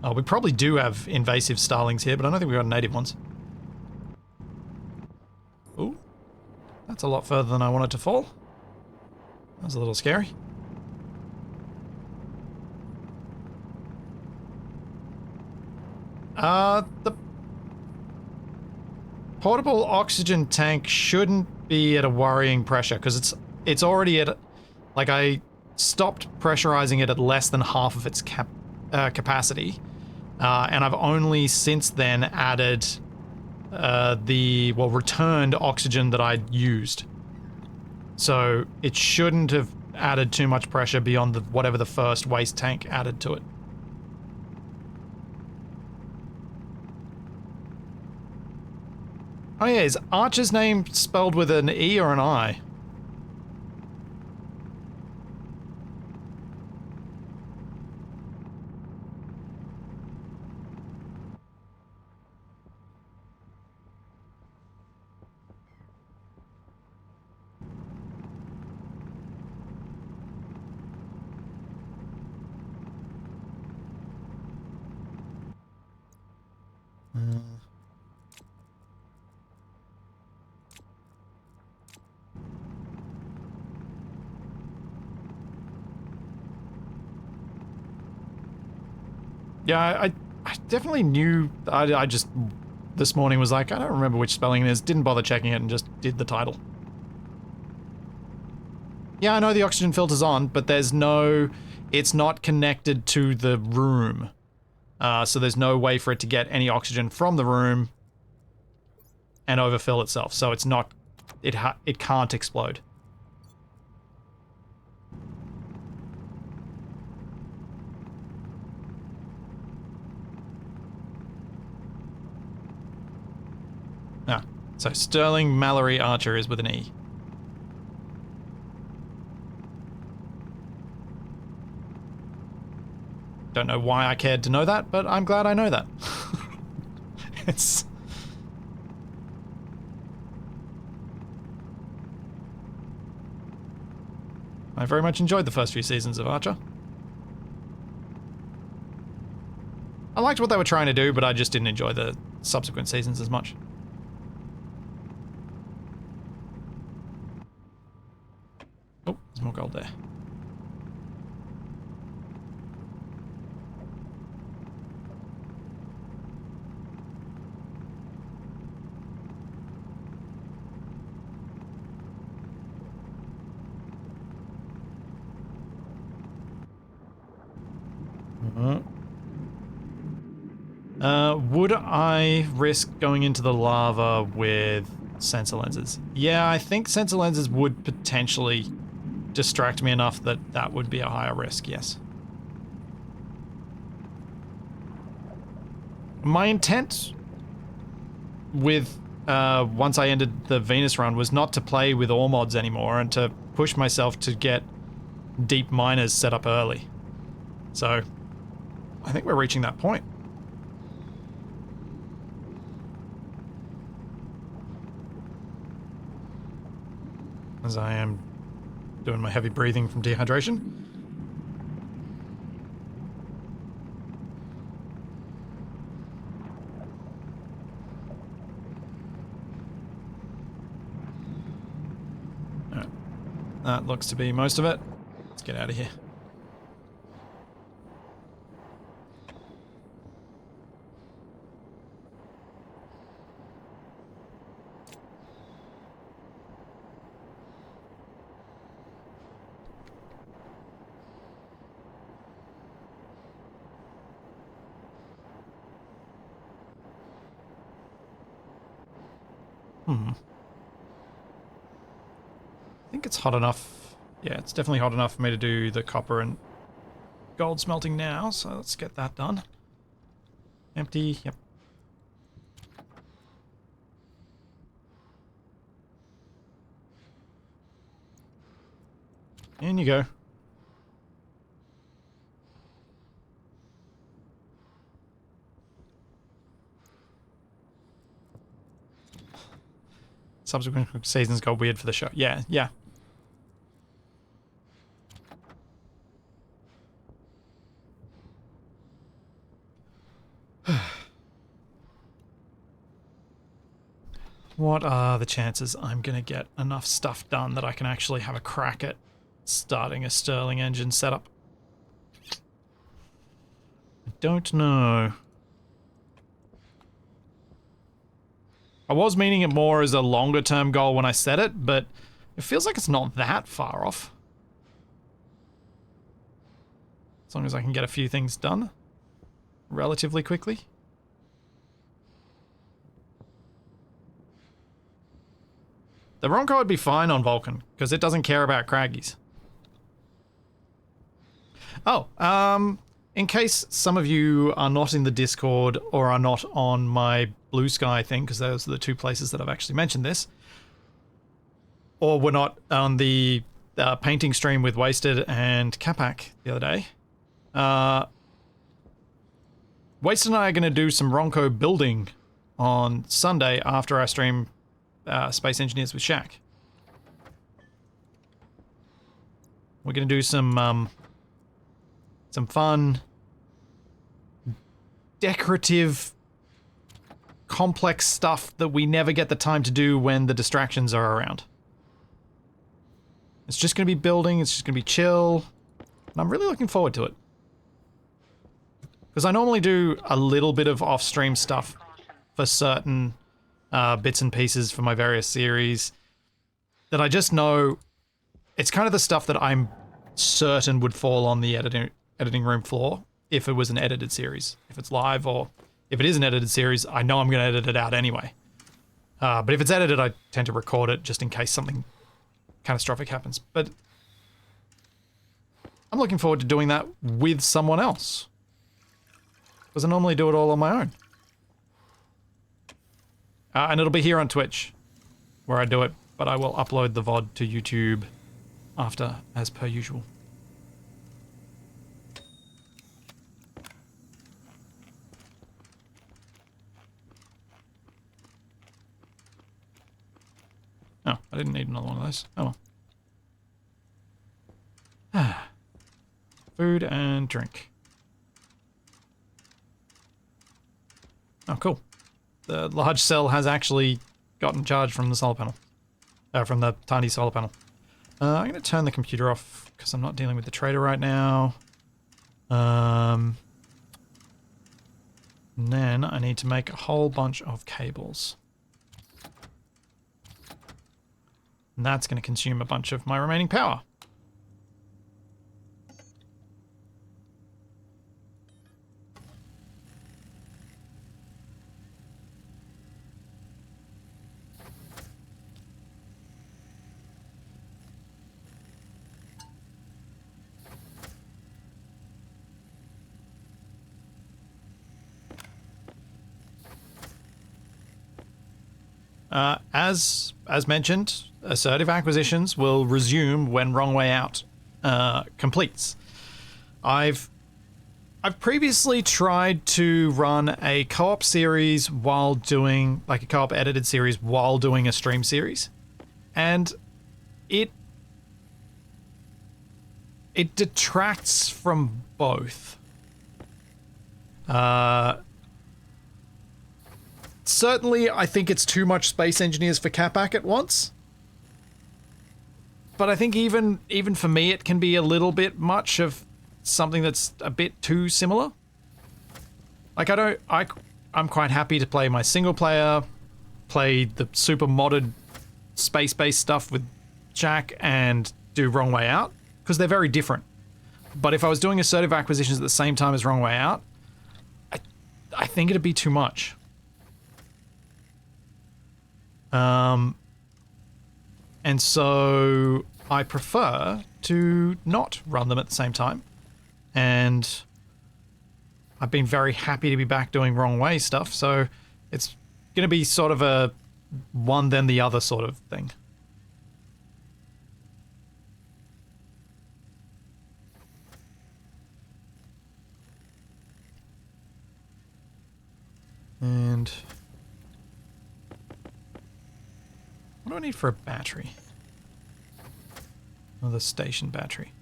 [SPEAKER 1] Oh, we probably do have invasive starlings here, but I don't think we've got native ones. That's a lot further than I wanted to fall. That was a little scary. The portable oxygen tank shouldn't be at a worrying pressure because it's already at, like, I stopped pressurizing it at less than half of its capacity, and I've only since then added returned oxygen that I'd used. So it shouldn't have added too much pressure beyond whatever the first waste tank added to it. Oh yeah, is Archer's name spelled with an E or an I? Yeah, I definitely knew. I just this morning was like, I don't remember which spelling it is. Didn't bother checking it and just did the title. Yeah, I know the oxygen filter's on, but there's no. It's not connected to the room, so there's no way for it to get any oxygen from the room and overfill itself. So it's not. It can't explode. Ah, so Sterling Mallory Archer is with an E. Don't know why I cared to know that, but I'm glad I know that. It's... I very much enjoyed the first few seasons of Archer. I liked what they were trying to do, but I just didn't enjoy the subsequent seasons as much. Oh, there's more gold there. Would I risk going into the lava with sensor lenses? Yeah, I think sensor lenses would potentially distract me enough that that would be a higher risk, yes. My intent with once I ended the Venus run was not to play with ore mods anymore and to push myself to get deep miners set up early. So I think we're reaching that point. As I am doing my heavy breathing from dehydration. Alright. That looks to be most of it. Let's get out of here. I think it's hot enough. Yeah, it's definitely hot enough for me to do the copper and gold smelting now, so let's get that done. Empty, yep. In you go. Subsequent seasons got weird for the show. Yeah, yeah. What are the chances I'm going to get enough stuff done that I can actually have a crack at starting a Stirling engine setup? I don't know. I was meaning it more as a longer term goal when I set it, but it feels like it's not that far off. As long as I can get a few things done relatively quickly. The Ronco would be fine on Vulcan, because it doesn't care about craggies. Oh, in case some of you are not in the Discord or are not on my Blue Sky thing, because those are the two places that I've actually mentioned this, or were not on the painting stream with Wasted and Capac the other day, Wasted and I are going to do some Ronco building on Sunday after I stream Space Engineers with Shaq. We're going to do some fun, decorative, complex stuff that we never get the time to do when the distractions are around. It's just going to be building, it's just going to be chill, and I'm really looking forward to it. Because I normally do a little bit of off-stream stuff for certain bits and pieces for my various series that I just know it's kind of the stuff that I'm certain would fall on the editing room floor if it was an edited series. If it's live or if it is an edited series, I know I'm going to edit it out anyway. But if it's edited, I tend to record it just in case something catastrophic happens. But I'm looking forward to doing that with someone else. Because I normally do it all on my own. And it'll be here on Twitch where I do it, but I will upload the VOD to YouTube after, as per usual. Oh, I didn't need another one of those. Oh well. Food and drink. Oh, cool. The large cell has actually gotten charged from the solar panel. From the tiny solar panel. I'm going to turn the computer off because I'm not dealing with the trader right now. And then I need to make a whole bunch of cables. And that's going to consume a bunch of my remaining power. As mentioned, assertive acquisitions will resume when Wrong Way Out completes. I've previously tried to run a co-op series while doing, like a co-op edited series while doing a stream series, and it detracts from both. Certainly, I think it's too much Space Engineers for Capac at once. But I think even for me, it can be a little bit much of something that's a bit too similar. Like, I'm quite happy to play my single player, play the super modded space-based stuff with Jack, and do Wrong Way Out, because they're very different. But if I was doing assertive acquisitions at the same time as Wrong Way Out, I think it'd be too much. And so I prefer to not run them at the same time. And I've been very happy to be back doing Wrong Way stuff, so it's going to be sort of a one then the other sort of thing. And what do I need for a battery? Another station battery.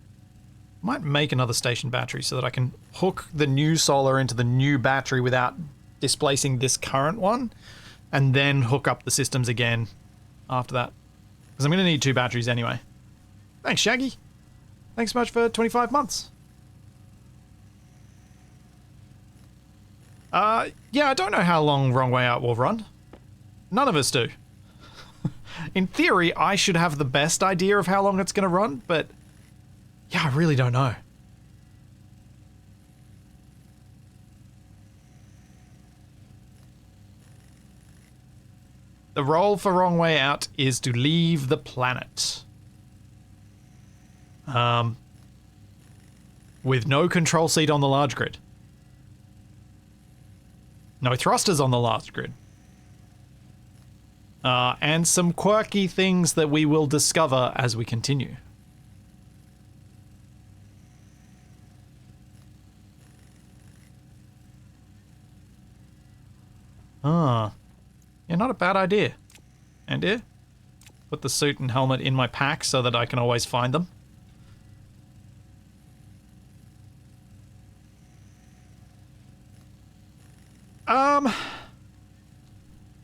[SPEAKER 1] Might make another station battery so that I can hook the new solar into the new battery without displacing this current one. and then hook up the systems again after that. Because I'm going to need 2 batteries anyway. Thanks, Shaggy. Thanks so much for 25 months. Yeah, I don't know how long Wrong Way Out will run. None of us do. In theory, I should have the best idea of how long it's going to run, but yeah, I really don't know. The role for Wrong Way Out is to leave the planet. With no control seat on the large grid. No thrusters on the large grid. And some quirky things that we will discover as we continue. Yeah, not a bad idea. And yeah, put the suit and helmet in my pack so that I can always find them.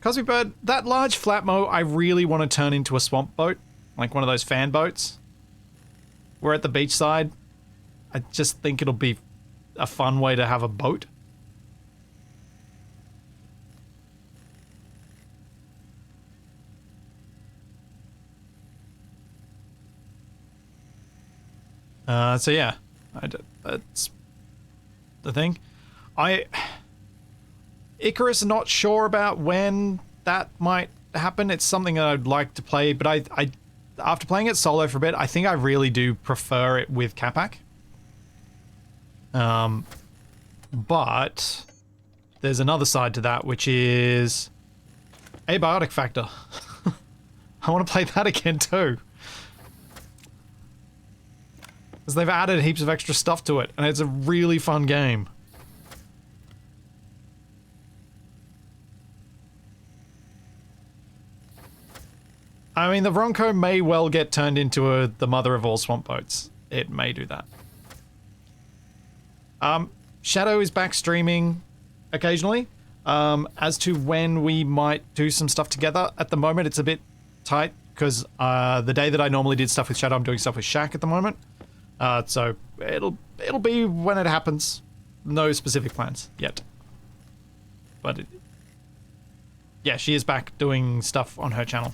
[SPEAKER 1] Cosby Bird, that large flatmo I really want to turn into a swamp boat, like one of those fan boats. We're at the beachside. I just think it'll be a fun way to have a boat. So yeah, that's the thing. Icarus, not sure about when that might happen. It's something that I'd like to play, but I after playing it solo for a bit, I think I really do prefer it with Capac. But there's another side to that, which is abiotic factor. I want to play that again too. Because they've added heaps of extra stuff to it, and it's a really fun game. I mean, the Ronco may well get turned into the mother of all swamp boats. It may do that. Shadow is back streaming occasionally. As to when we might do some stuff together, at the moment it's a bit tight, because the day that I normally did stuff with Shadow, I'm doing stuff with Shaq at the moment. So it'll be when it happens. No specific plans yet. But yeah, she is back doing stuff on her channel.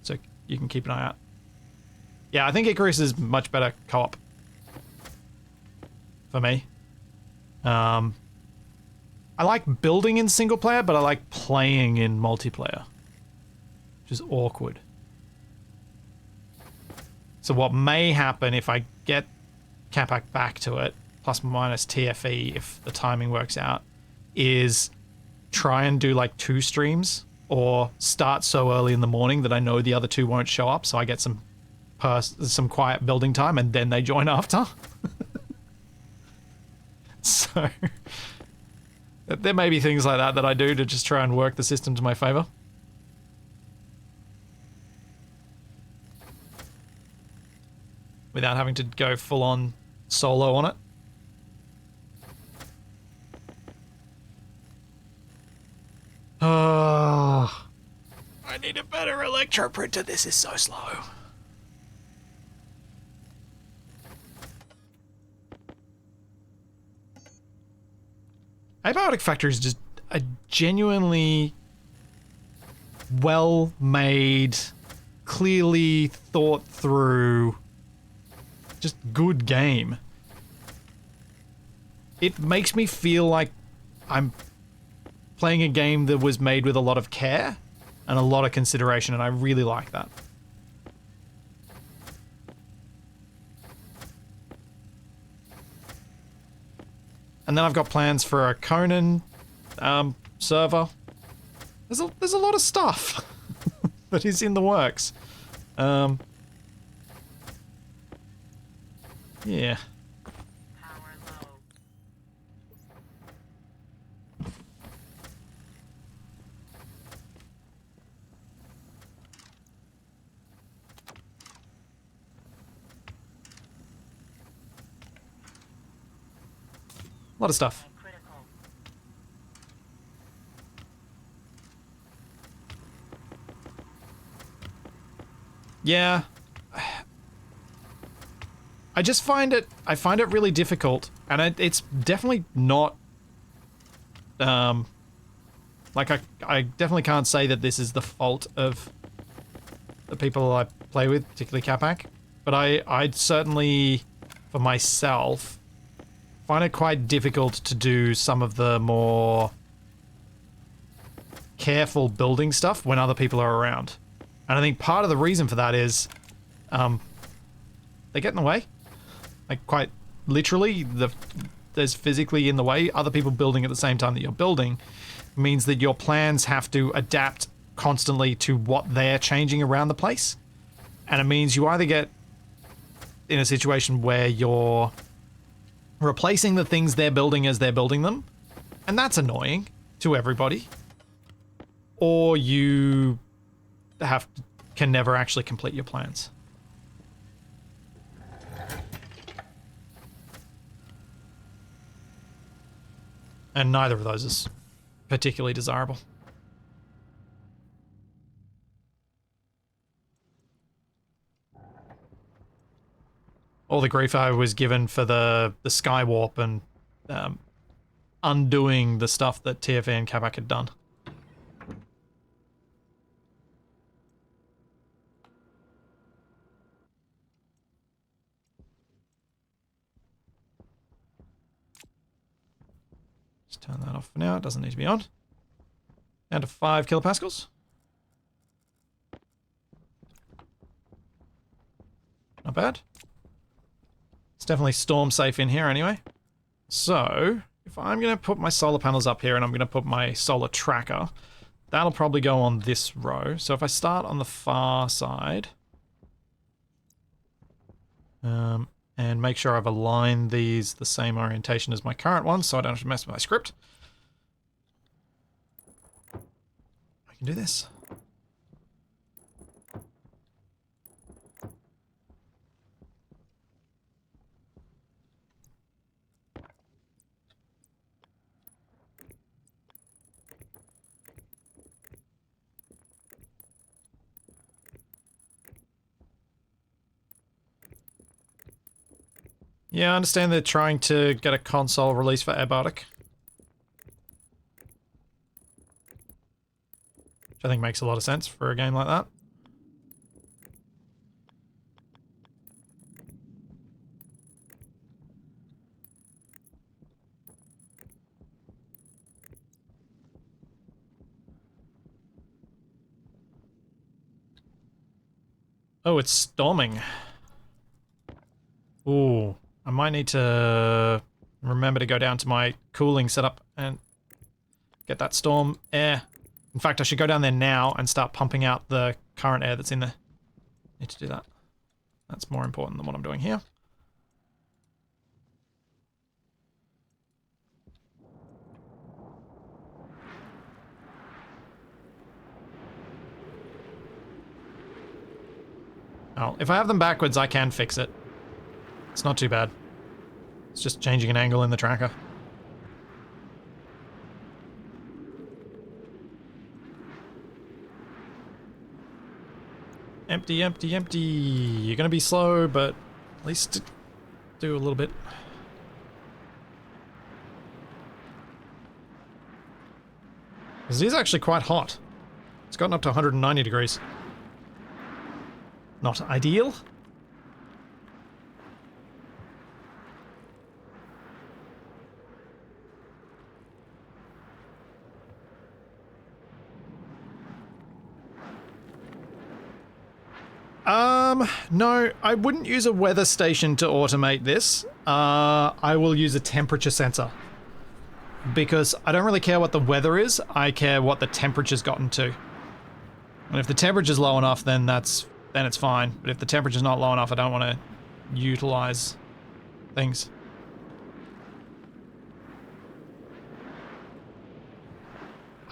[SPEAKER 1] So you can keep an eye out. Yeah, I think Icarus is much better co-op. For me. I like building in single player, but I like playing in multiplayer. Which is awkward. So what may happen if I get Capac back to it, plus minus TFE if the timing works out, is try and do like 2 streams, or start so early in the morning that I know the other 2 won't show up, so I get some quiet building time and then they join after. So there may be things like that I do to just try and work the system to my favor. Without having to go full on solo on it. Oh, I need a better electro printer. This is so slow. Abiotic Factory is just a genuinely well-made, clearly thought through, just good game. It makes me feel like I'm playing a game that was made with a lot of care and a lot of consideration, and I really like that. And then I've got plans for a Conan server. There's a lot of stuff that is in the works. Yeah.
[SPEAKER 2] Power low.
[SPEAKER 1] A lot of stuff.
[SPEAKER 2] Critical.
[SPEAKER 1] Yeah. I just find it, really difficult, and it's definitely not, like I definitely can't say that this is the fault of the people I play with, particularly Capac, but I'd certainly, for myself, find it quite difficult to do some of the more careful building stuff when other people are around. And I think part of the reason for that is, they get in the way. Like, quite literally, there's physically in the way. Other people building at the same time that you're building means that your plans have to adapt constantly to what they're changing around the place. And it means you either get in a situation where you're replacing the things they're building as they're building them, and that's annoying to everybody, or you can never actually complete your plans. And neither of those is particularly desirable. All the grief I was given for the sky warp and undoing the stuff that TFA and Capac had done. Just turn that off for now. It doesn't need to be on. Down to 5 kilopascals. Not bad. It's definitely storm safe in here anyway. So, if I'm going to put my solar panels up here and I'm going to put my solar tracker, that'll probably go on this row. So if I start on the far side, and make sure I've aligned these the same orientation as my current ones so I don't have to mess with my script. I can do this. Yeah, I understand they're trying to get a console release for Airlock, which I think makes a lot of sense for a game like that. Oh, it's storming. Ooh. I might need to remember to go down to my cooling setup and get that storm air. In fact, I should go down there now and start pumping out the current air that's in there. Need to do that. That's more important than what I'm doing here. Oh, if I have them backwards, I can fix it. It's not too bad. It's just changing an angle in the tracker. Empty, empty, empty. You're gonna be slow, but at least do a little bit. This is actually quite hot. It's gotten up to 190 degrees. Not ideal. No, I wouldn't use a weather station to automate this. I will use a temperature sensor. Because I don't really care what the weather is, I care what the temperature's gotten to. And if the temperature's low enough, then it's fine. But if the temperature's not low enough, I don't want to utilize things.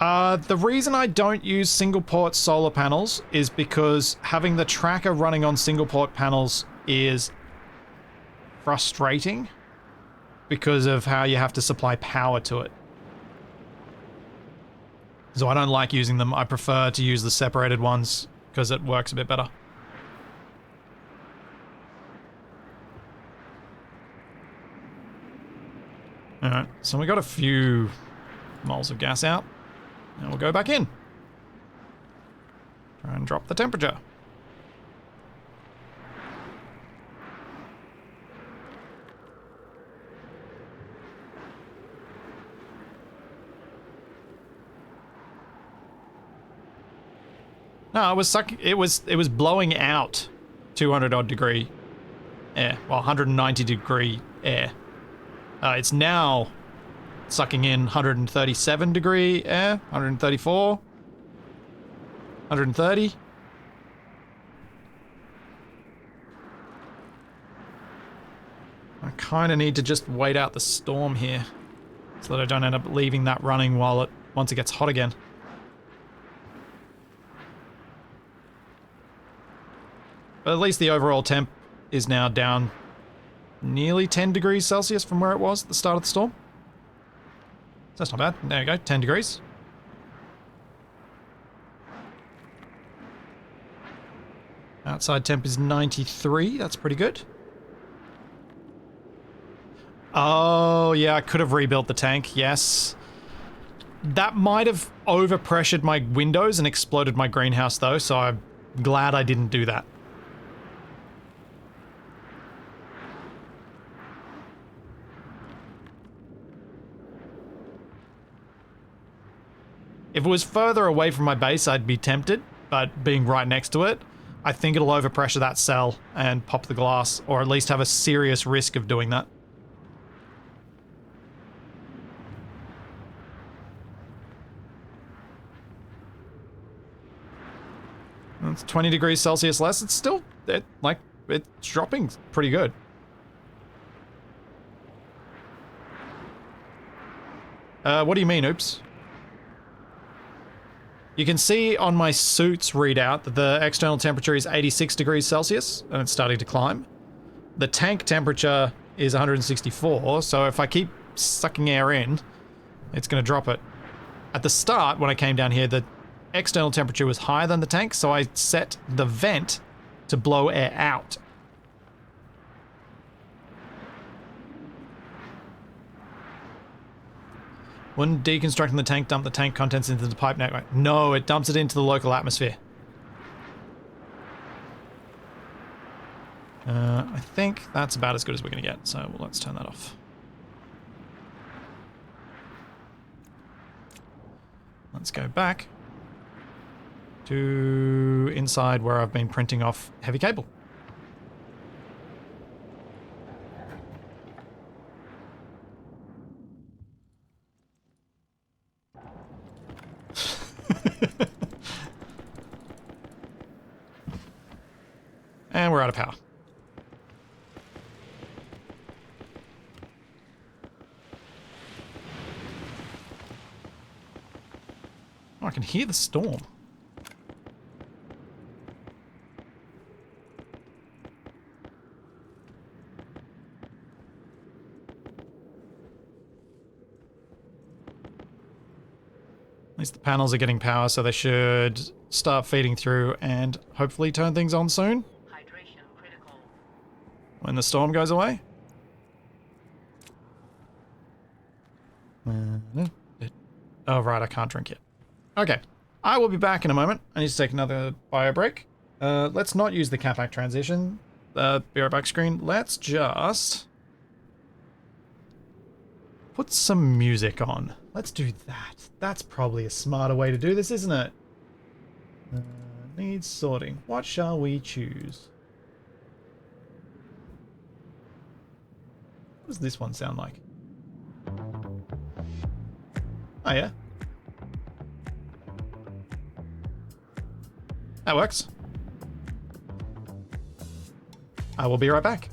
[SPEAKER 1] The reason I don't use single port solar panels is because having the tracker running on single port panels is frustrating because of how you have to supply power to it. So I don't like using them. I prefer to use the separated ones because it works a bit better. Alright, so we got a few moles of gas out. Now we'll go back in. Try and drop the temperature. No, it was sucking. It was blowing out 200 odd degree air. Well, 190 degree air. It's now sucking in 137 degree air, 134, 130. I kind of need to just wait out the storm here so that I don't end up leaving that running once it gets hot again. But at least the overall temp is now down nearly 10 degrees Celsius from where it was at the start of the storm. So that's not bad. There you go, 10 degrees. Outside temp is 93, that's pretty good. Oh, yeah, I could have rebuilt the tank, yes. That might have overpressured my windows and exploded my greenhouse though, so I'm glad I didn't do that. If it was further away from my base, I'd be tempted, but being right next to it, I think it'll overpressure that cell and pop the glass, or at least have a serious risk of doing that. It's 20 degrees Celsius less. It's still, it's dropping pretty good. What do you mean, oops? You can see on my suit's readout that the external temperature is 86 degrees Celsius, and it's starting to climb. The tank temperature is 164, so if I keep sucking air in, it's going to drop it. At the start, when I came down here, the external temperature was higher than the tank, so I set the vent to blow air out. When deconstructing the tank, dump the tank contents into the pipe network. No, it dumps it into the local atmosphere. I think that's about as good as we're going to get, so let's turn that off. Let's go back to inside where I've been printing off heavy cable. And we're out of power. Oh, I can hear the storm. At least the panels are getting power, so they should start feeding through and hopefully turn things on soon.
[SPEAKER 2] Hydration critical.
[SPEAKER 1] When the storm goes away. Oh, right, I can't drink yet. Okay, I will be back in a moment. I need to take another bio break. Let's not use the CAPAC transition. Be right back screen. Let's just put some music on. Let's do that. That's probably a smarter way to do this, isn't it? Needs sorting. What shall we choose? What does this one sound like? Oh, yeah. That works. I will be right back.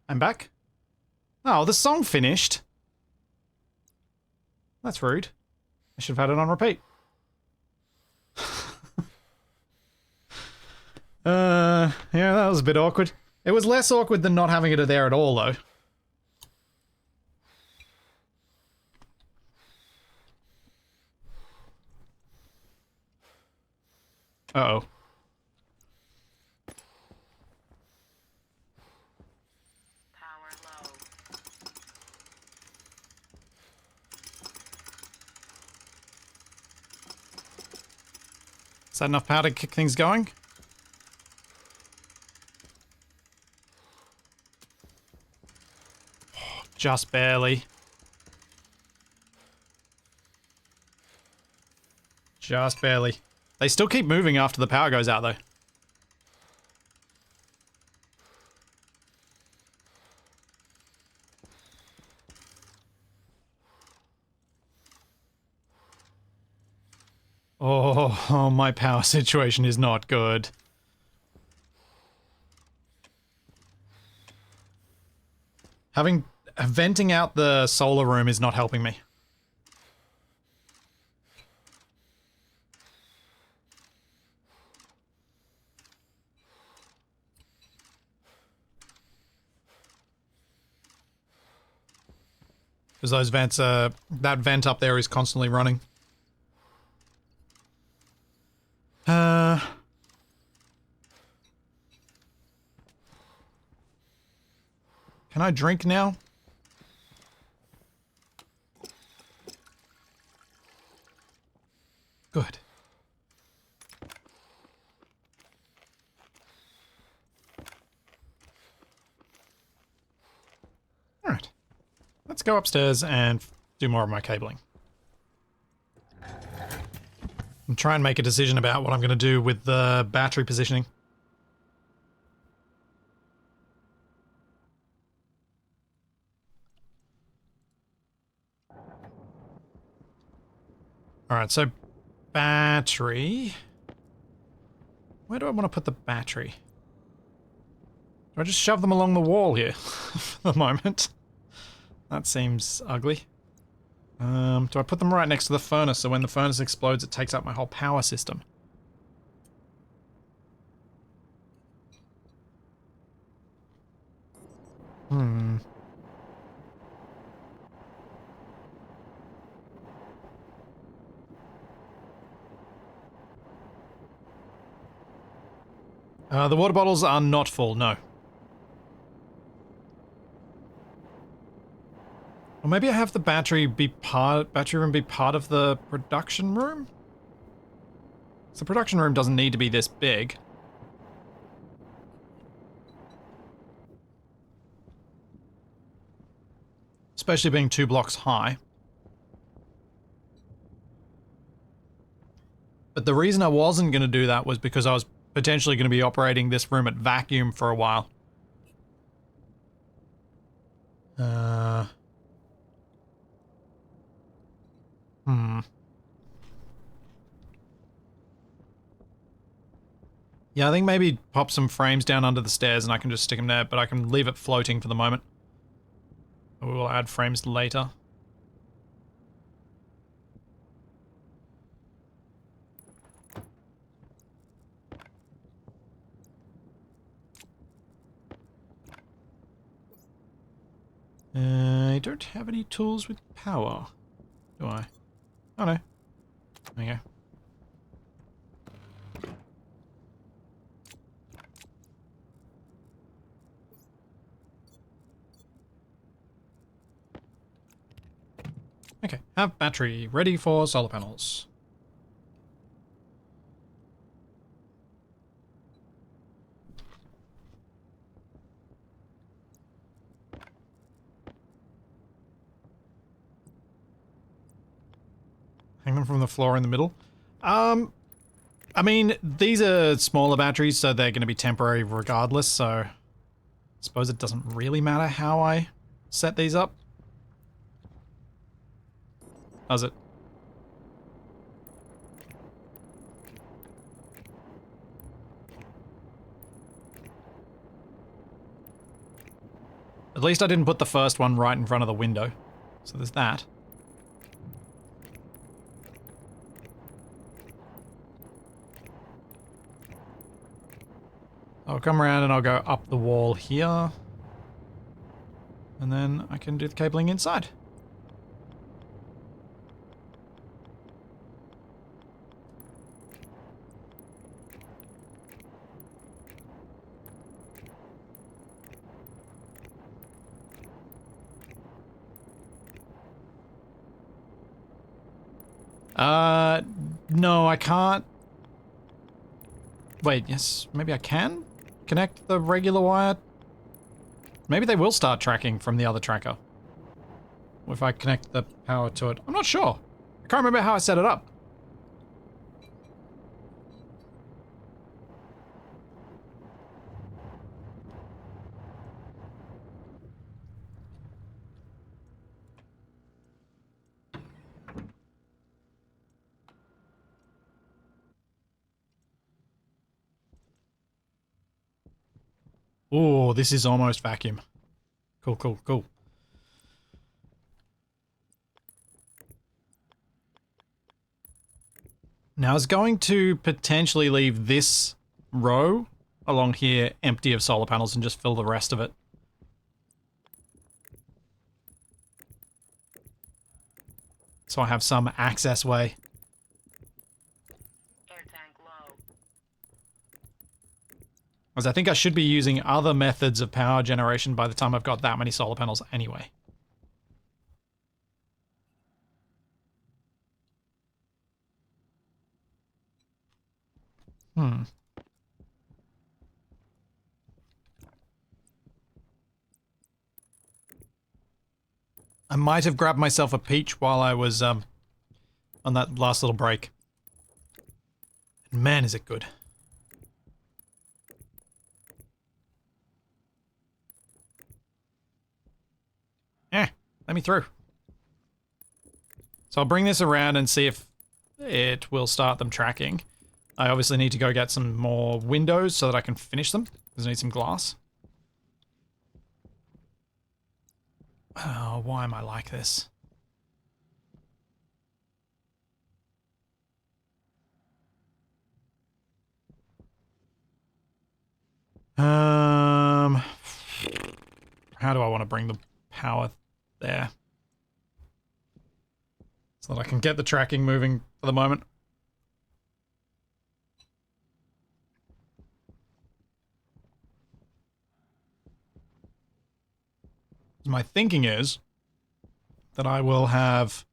[SPEAKER 1] I'm back. Oh, the song finished. That's rude. I should have had it on repeat. Yeah, that was a bit awkward. It was less awkward than not having it there at all, though. Uh-oh.
[SPEAKER 2] Power low.
[SPEAKER 1] Is that enough power to kick things going? Just barely. Just barely. They still keep moving after the power goes out, though. Oh, my power situation is not good. Venting out the solar room is not helping me. Because those vents that vent up there is constantly running. Can I drink now? Good. Alright. Let's go upstairs and do more of my cabling. And try and make a decision about what I'm going to do with the battery positioning. Alright, so battery. Where do I want to put the battery? Do I just shove them along the wall here for the moment? That seems ugly. Do I put them right next to the furnace so when the furnace explodes it takes up my whole power system? The water bottles are not full, no. Or maybe I have the battery room be part of the production room? So the production room doesn't need to be this big. Especially being 2 blocks high. But the reason I wasn't going to do that was because I was potentially going to be operating this room at vacuum for a while. Yeah, I think maybe pop some frames down under the stairs and I can just stick them there, but I can leave it floating for the moment. We will add frames later. I don't have any tools with power, do I? Oh no. There you go. Okay, have battery ready for solar panels. Hang them from the floor in the middle. I mean, these are smaller batteries, so they're going to be temporary regardless, so I suppose it doesn't really matter how I set these up. Does it? At least I didn't put the first one right in front of the window. So there's that. I'll come around and I'll go up the wall here. And then I can do the cabling inside. No, I can't. Wait, yes, maybe I can connect the regular wire. Maybe they will start tracking from the other tracker. If I connect the power to it. I'm not sure. I can't remember how I set it up. Oh, this is almost vacuum. Cool, cool, cool. Now I was going to potentially leave this row along here empty of solar panels and just fill the rest of it. So I have some access way.
[SPEAKER 2] Air tank low.
[SPEAKER 1] Because I think I should be using other methods of power generation by the time I've got that many solar panels anyway. I might have grabbed myself a peach while I was on that last little break. And man, is it good. Let me through. So I'll bring this around and see if it will start them tracking. I obviously need to go get some more windows so that I can finish them, because I need some glass. Oh, why am I like this? How do I want to bring the power there? So that I can get the tracking moving for the moment. My thinking is that I will have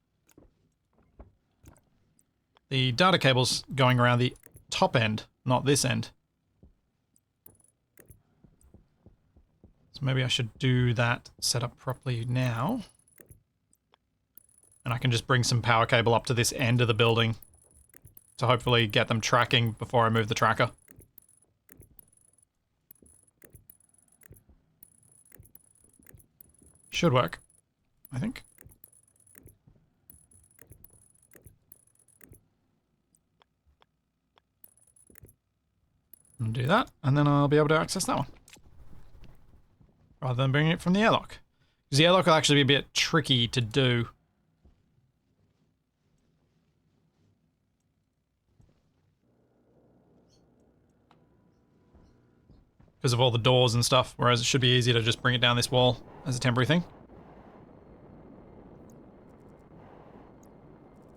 [SPEAKER 1] the data cables going around the top end, not this end. So maybe I should do that set up properly now. And I can just bring some power cable up to this end of the building to hopefully get them tracking before I move the tracker. Should work, I think. And do that, and then I'll be able to access that one. Rather than bringing it from the airlock. Because the airlock will actually be a bit tricky to do. Because of all the doors and stuff, whereas it should be easy to just bring it down this wall as a temporary thing.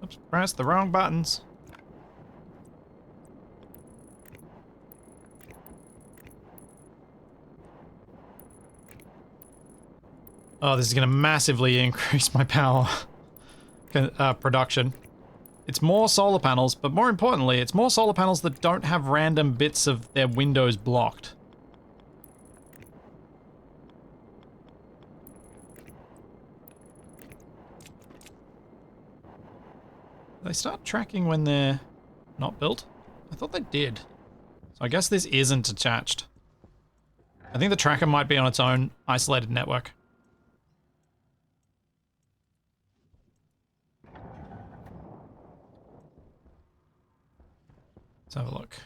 [SPEAKER 1] Oops, pressed the wrong buttons. Oh, this is going to massively increase my power production. It's more solar panels, but more importantly, it's more solar panels that don't have random bits of their windows blocked. They start tracking when they're not built? I thought they did. So I guess this isn't attached. I think the tracker might be on its own isolated network. Let's have a look.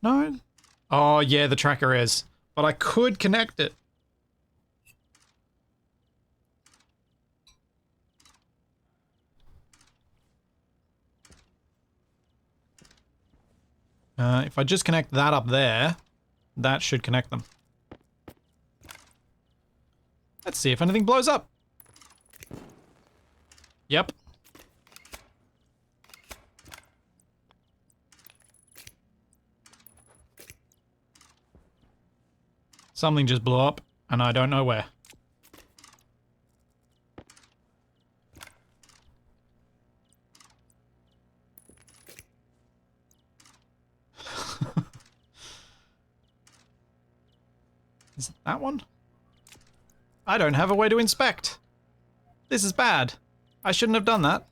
[SPEAKER 1] No, Oh, yeah, the tracker is. But I could connect it. If I just connect that up there, that should connect them. Let's see if anything blows up. Yep. Something just blew up, and I don't know where. Is it that one? I don't have a way to inspect. This is bad. I shouldn't have done that.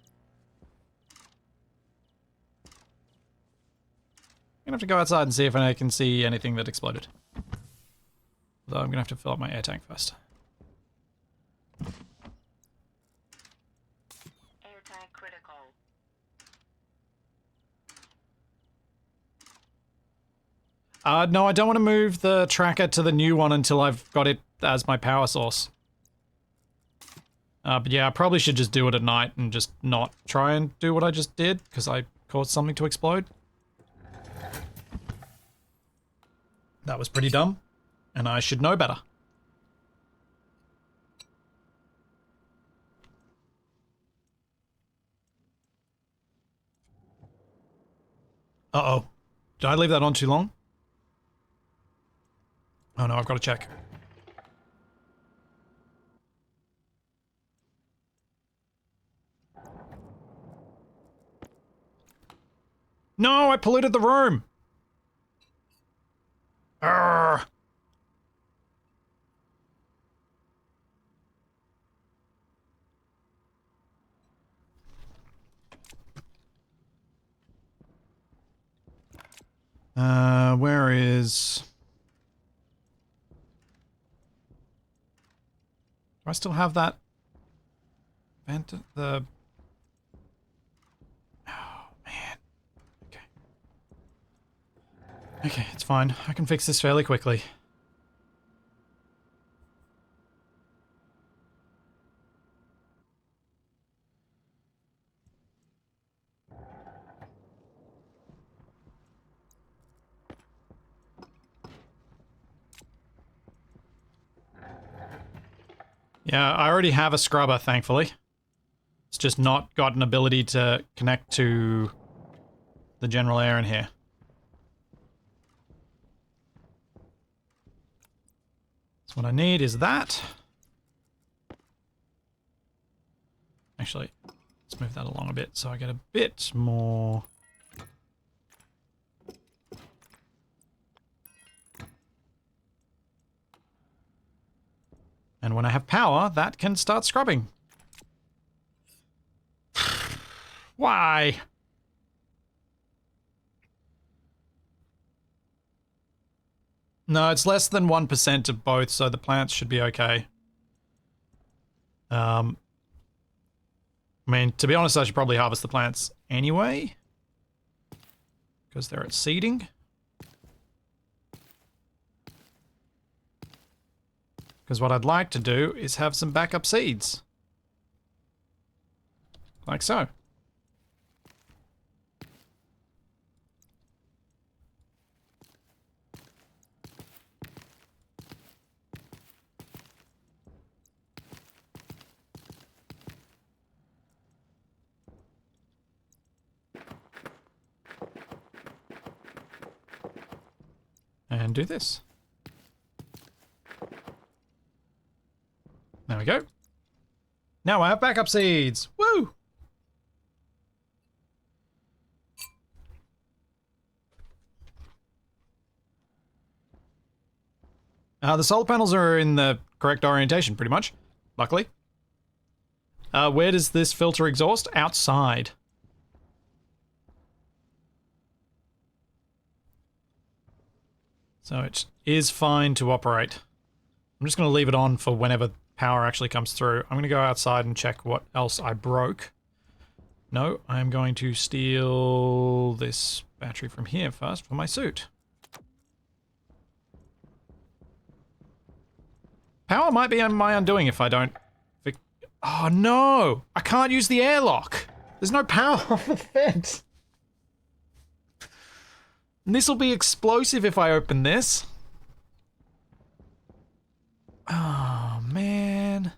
[SPEAKER 1] I'm gonna have to go outside and see if I can see anything that exploded. Although I'm gonna have to fill up my air tank first.
[SPEAKER 2] Air tank critical.
[SPEAKER 1] No, I don't want to move the tracker to the new one until I've got it as my power source. But yeah, I probably should just do it at night and just not try and do what I just did, because I caused something to explode. That was pretty dumb, and I should know better. Uh-oh. Did I leave that on too long? Oh no, I've got to check. No, I polluted the room! Arrgh. Where is... Do I still have that? Vent the... Oh, man. Okay. Okay, it's fine. I can fix this fairly quickly. Yeah, I already have a scrubber, thankfully. It's just not got an ability to connect to the general air in here. So what I need is that. Actually, let's move that along a bit so I get a bit more... And when I have power, that can start scrubbing. Why? No, it's less than 1% of both, so the plants should be okay. I mean, to be honest, I should probably harvest the plants anyway, because they're at seeding. Because what I'd like to do is have some backup seeds. Like so. And do this. There we go. Now I have backup seeds. Woo! The solar panels are in the correct orientation, pretty much. Luckily. Where does this filter exhaust? Outside. So it is fine to operate. I'm just going to leave it on for whenever power actually comes through. I'm going to go outside and check what else I broke. No, I'm going to steal this battery from here first for my suit. Power might be my undoing if I don't... Oh no! I can't use the airlock! There's no power on the vent! And this'll be explosive if I open this. Oh man.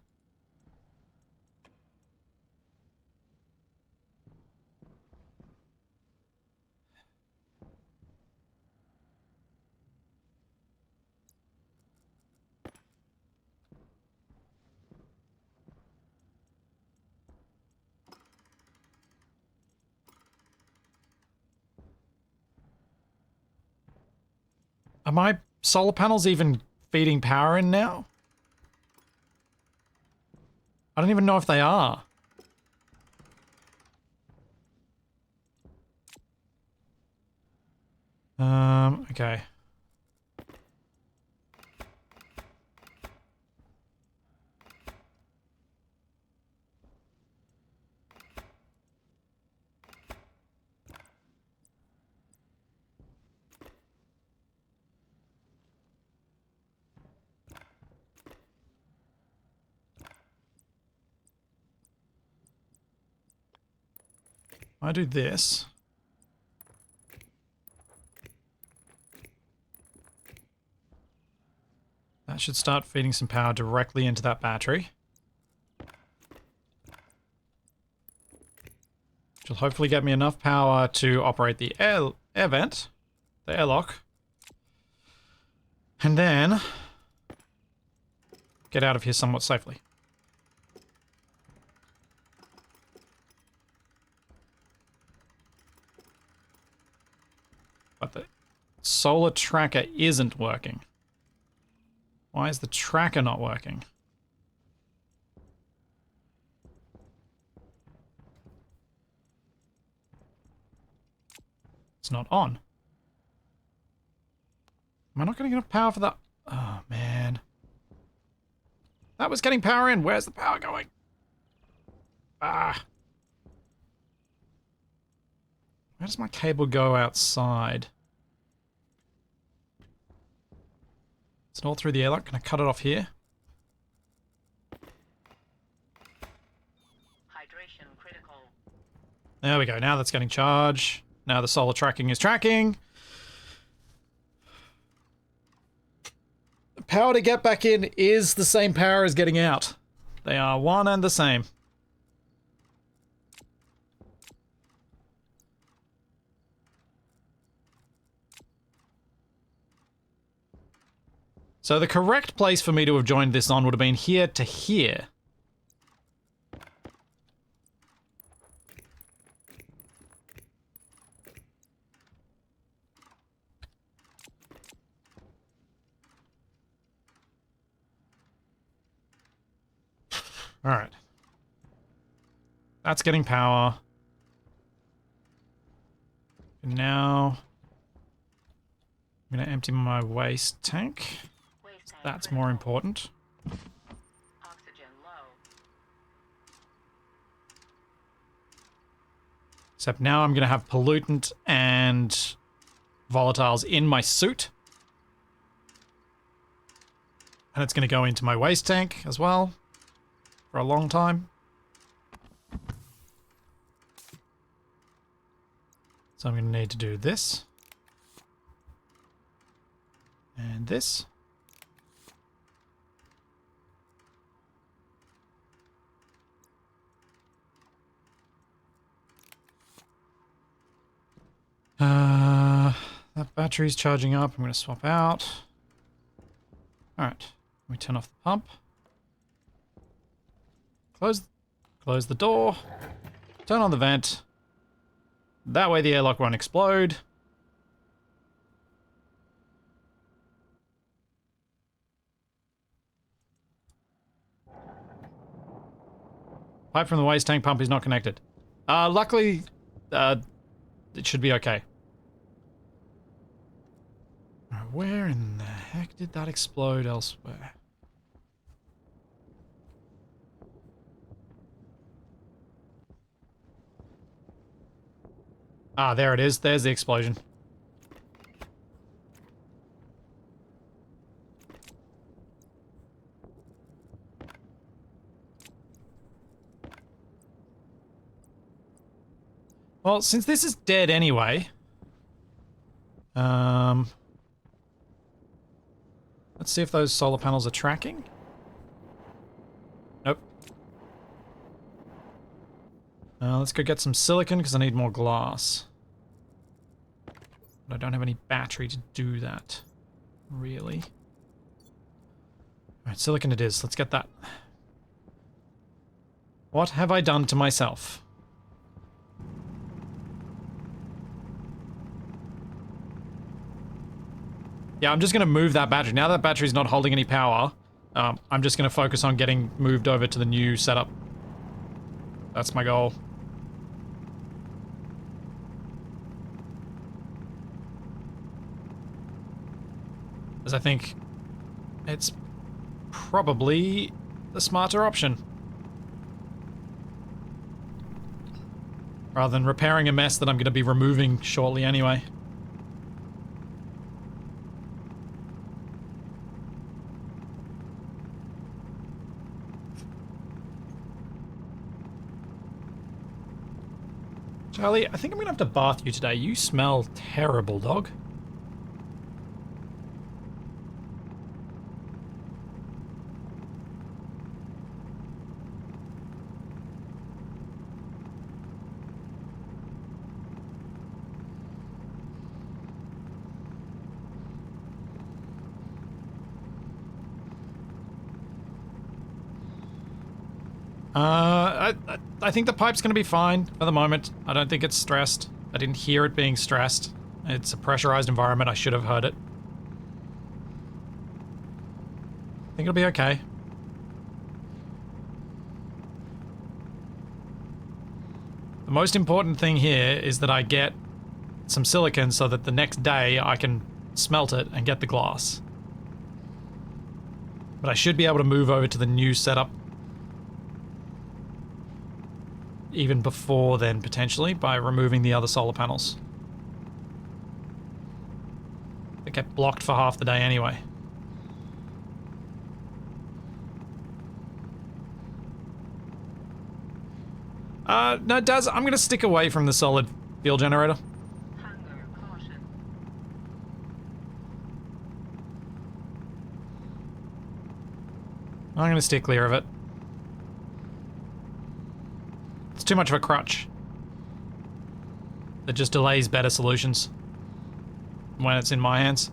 [SPEAKER 1] Are my solar panels even feeding power in now? I don't even know if they are. Okay. I do this. That should start feeding some power directly into that battery. Which will hopefully get me enough power to operate the air vent, the airlock. And then get out of here somewhat safely. But the solar tracker isn't working. Why is the tracker not working? It's not on. Am I not getting enough power for that? Oh, man. That was getting power in. Where's the power going? Ah. Where does my cable go outside? It's all through the airlock. Can I cut it off here?
[SPEAKER 2] Hydration critical.
[SPEAKER 1] There we go. Now that's getting charged. Now the solar tracking is tracking. The power to get back in is the same power as getting out. They are one and the same. So the correct place for me to have joined this on would have been here to here. Alright. That's getting power. And now I'm going to empty my waste tank.
[SPEAKER 2] Waste tank
[SPEAKER 1] That's
[SPEAKER 2] critical.
[SPEAKER 1] more important.
[SPEAKER 2] Oxygen low.
[SPEAKER 1] Except now I'm going to have pollutant and volatiles in my suit. And it's going to go into my waste tank as well for a long time. So I'm going to need to do this. And this. That battery's charging up. I'm going to swap out. Alright. Let me turn off the pump. Close the door. Turn on the vent. That way the airlock won't explode. Pipe from the waste tank pump is not connected. Luckily, it should be okay. Where in the heck did that explode elsewhere? Ah, there it is. There's the explosion. Well, since this is dead anyway, let's see if those solar panels are tracking. Nope. Let's go get some silicon because I need more glass. But I don't have any battery to do that, really. Alright, silicon it is. Let's get that. What have I done to myself? Yeah, I'm just going to move that battery. Now that battery's not holding any power, I'm just going to focus on getting moved over to the new setup. That's my goal. As I think it's probably the smarter option. Rather than repairing a mess that I'm going to be removing shortly anyway. Charlie, I think I'm going to have to bath you today. You smell terrible, dog. I think the pipe's gonna be fine for the moment. I don't think it's stressed. I didn't hear it being stressed. It's a pressurized environment. I should have heard it. I think it'll be okay. The most important thing here is that I get some silicon so that the next day I can smelt it and get the glass. But I should be able to move over to the new setup even before then, potentially, by removing the other solar panels. They get blocked for half the day anyway. No, Daz, I'm gonna stick away from the solid fuel generator.
[SPEAKER 2] Hunger caution.
[SPEAKER 1] I'm gonna steer clear of it. It's too much of a crutch. That just delays better solutions when it's in my hands.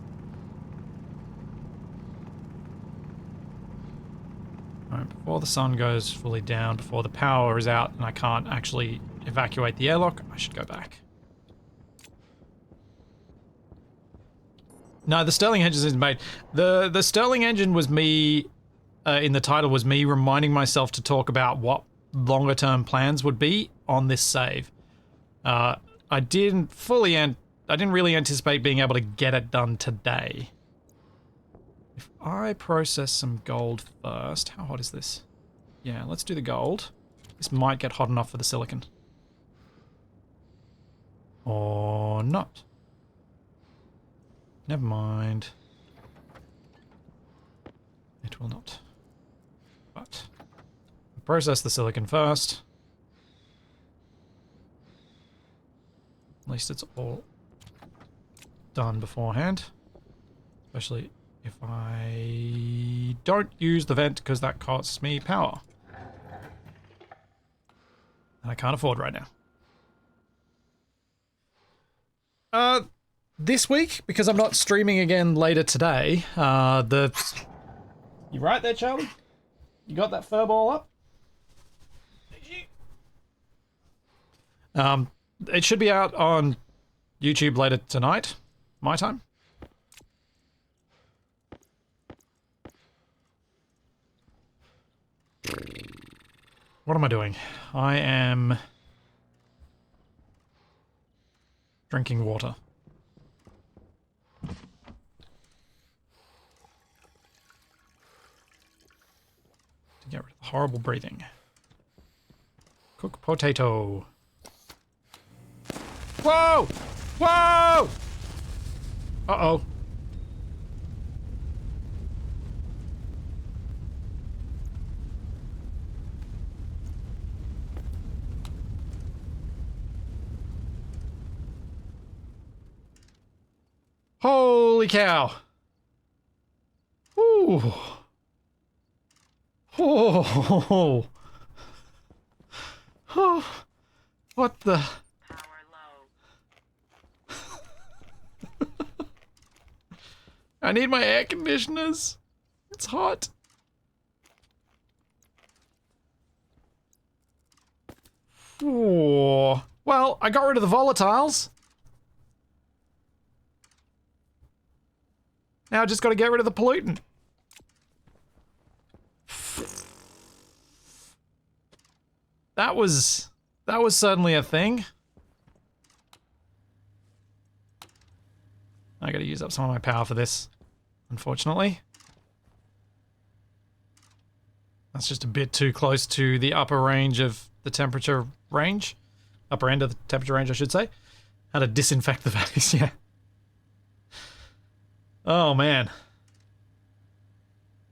[SPEAKER 1] Alright, before the sun goes fully down, before the power is out and I can't actually evacuate the airlock, I should go back. No, the Sterling engine isn't made. The Sterling engine was me, in the title, was me reminding myself to talk about what longer term plans would be on this save. I didn't really anticipate being able to get it done today. If I process some gold first, how hot is this? Yeah, let's do the gold. This might get hot enough for the silicon. Or not. Never mind. It will not. But process the silicon first. At least it's all done beforehand. Especially if I don't use the vent because that costs me power. And I can't afford right now. This week, because I'm not streaming again later today, You right there, Charlie? You got that fur ball up? It should be out on YouTube later tonight, my time. What am I doing? I am drinking water. To get rid of the horrible breathing. Cook potato. Whoa! Whoa! Uh-oh. Holy cow. Ooh. Oh. Oh. What the?
[SPEAKER 2] Power low.
[SPEAKER 1] I need my air conditioners. It's hot. Oh. Well, I got rid of the volatiles. Now I just got to get rid of the pollutant. That was certainly a thing. I gotta use up some of my power for this, unfortunately. That's just a bit too close to the upper range of the temperature range. Upper end of the temperature range, I should say. How to disinfect the vase, yeah. Oh, man.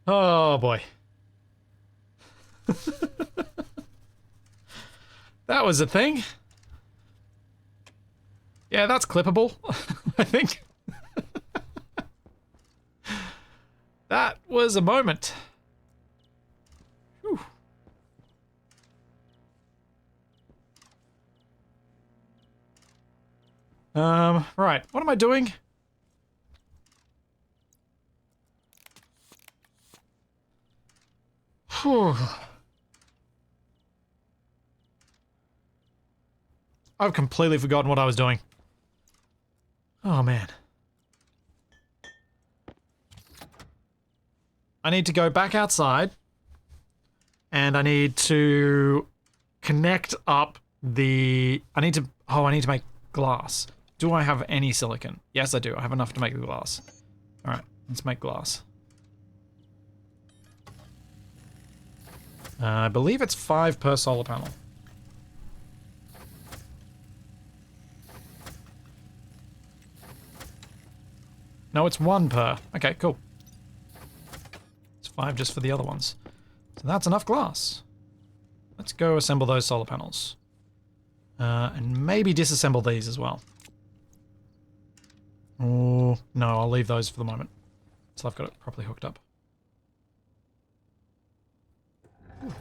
[SPEAKER 1] Oh, boy. That was a thing. Yeah, that's clippable, I think. That was a moment. Whew. Right, what am I doing? Whew. I've completely forgotten what I was doing. Oh, man. I need to go back outside. And I need to connect up the... I need to make glass. Do I have any silicon? Yes, I do. I have enough to make the glass. Alright, let's make glass. I believe it's 5 per solar panel. No, it's 1 per. Okay, cool. It's 5 just for the other ones. So that's enough glass. Let's go assemble those solar panels. And maybe disassemble these as well. Oh, no, I'll leave those for the moment. Until I've got it properly hooked up. Ooh.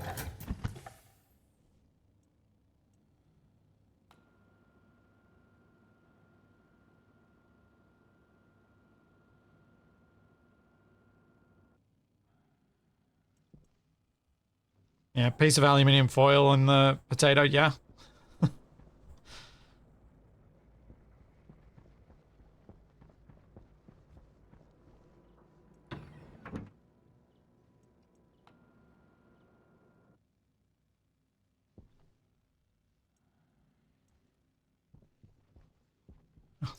[SPEAKER 1] Yeah, piece of aluminium foil in the potato, yeah.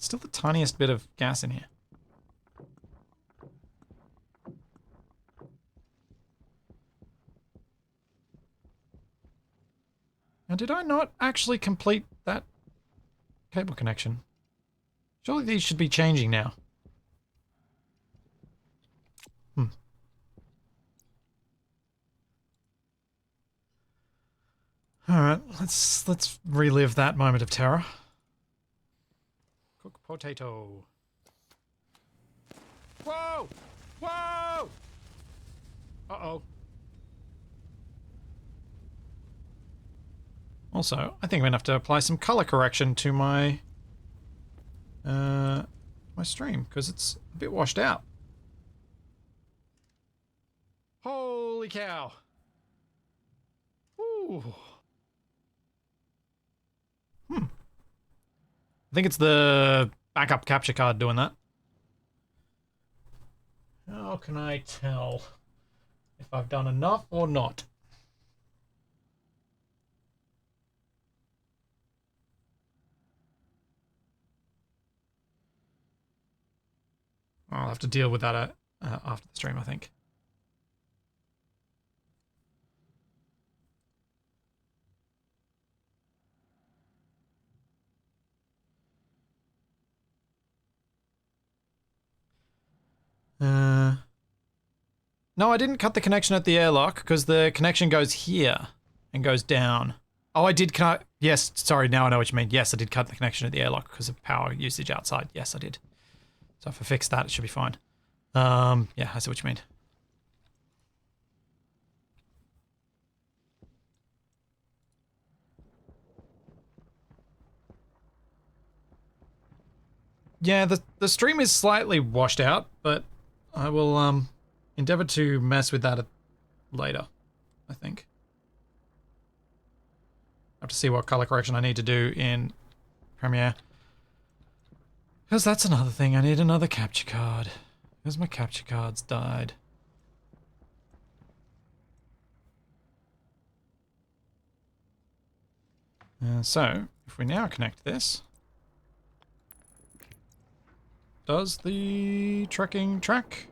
[SPEAKER 1] Still the tiniest bit of gas in here. Now, did I not actually complete that cable connection? Surely these should be changing now. Alright, let's relive that moment of terror. Cook potato. Whoa! Whoa! Uh-oh. Also, I think I'm gonna have to apply some color correction to my my stream, because it's a bit washed out. Holy cow. Ooh. I think it's the backup capture card doing that. How can I tell if I've done enough or not? I'll have to deal with that after the stream, I think. No, I didn't cut the connection at the airlock because the connection goes here and goes down. Oh, I did cut. Yes, sorry, now I know what you mean. Yes, I did cut the connection at the airlock because of power usage outside. Yes, I did. So if I fix that, it should be fine. Yeah, I see what you mean. Yeah, the stream is slightly washed out, but I will endeavor to mess with that later, I think. I have to see what color correction I need to do in Premiere. Because that's another thing, I need another capture card. Because my capture cards died. So, if we now connect this, does the tracking track?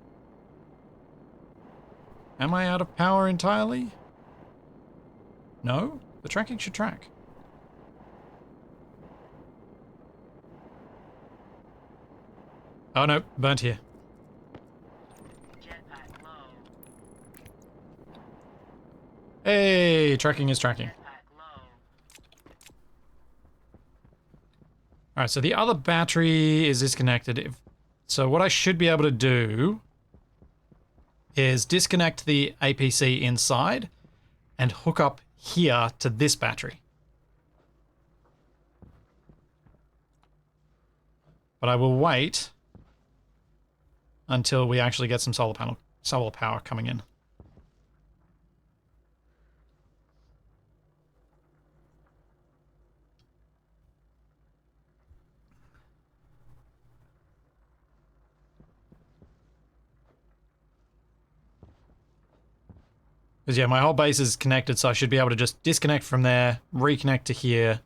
[SPEAKER 1] Am I out of power entirely? No, the tracking should track. Oh no, burnt here.
[SPEAKER 2] Jetpack low.
[SPEAKER 1] Hey, tracking is tracking.
[SPEAKER 2] Jetpack low.
[SPEAKER 1] Alright, so the other battery is disconnected. So what I should be able to do is disconnect the APC inside and hook up here to this battery. But I will wait until we actually get some solar power coming in. Because yeah, my whole base is connected, so I should be able to just disconnect from there, reconnect to here,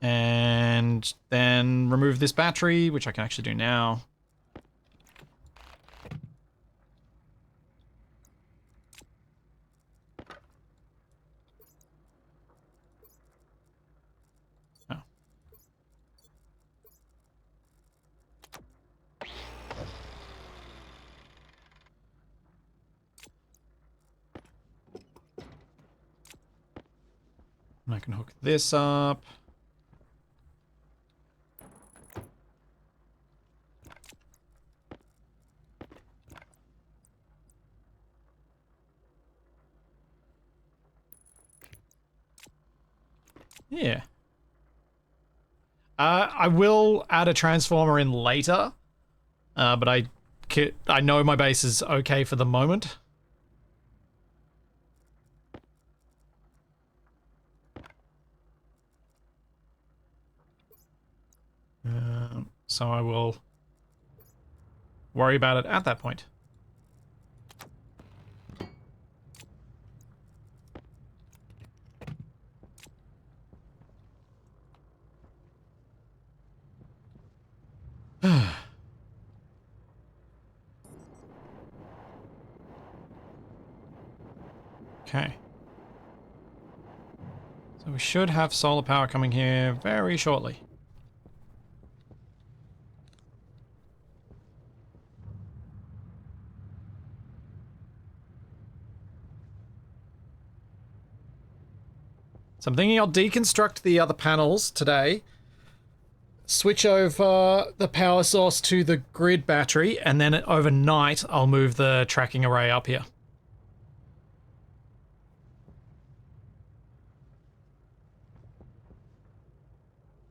[SPEAKER 1] and then remove this battery, which I can actually do now. Oh. And I can hook this up. Yeah. I will add a transformer in later, but I know my base is okay for the moment. So I will worry about it at that point. Okay. So we should have solar power coming here very shortly. So I'm thinking I'll deconstruct the other panels today, switch over the power source to the grid battery, and then overnight I'll move the tracking array up here.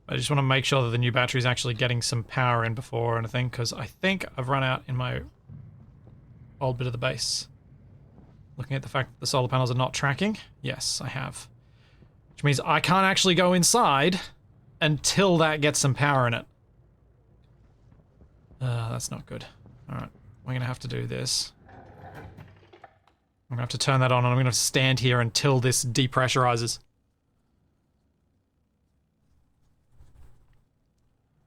[SPEAKER 1] I just want to make sure that the new battery is actually getting some power in before anything, because I think I've run out in my old bit of the base. Looking at the fact that the solar panels are not tracking, yes, I have. Which means I can't actually go inside until that gets some power in it. That's not good. Alright, we're gonna have to do this. I'm gonna have to turn that on and I'm gonna have to stand here until this depressurizes.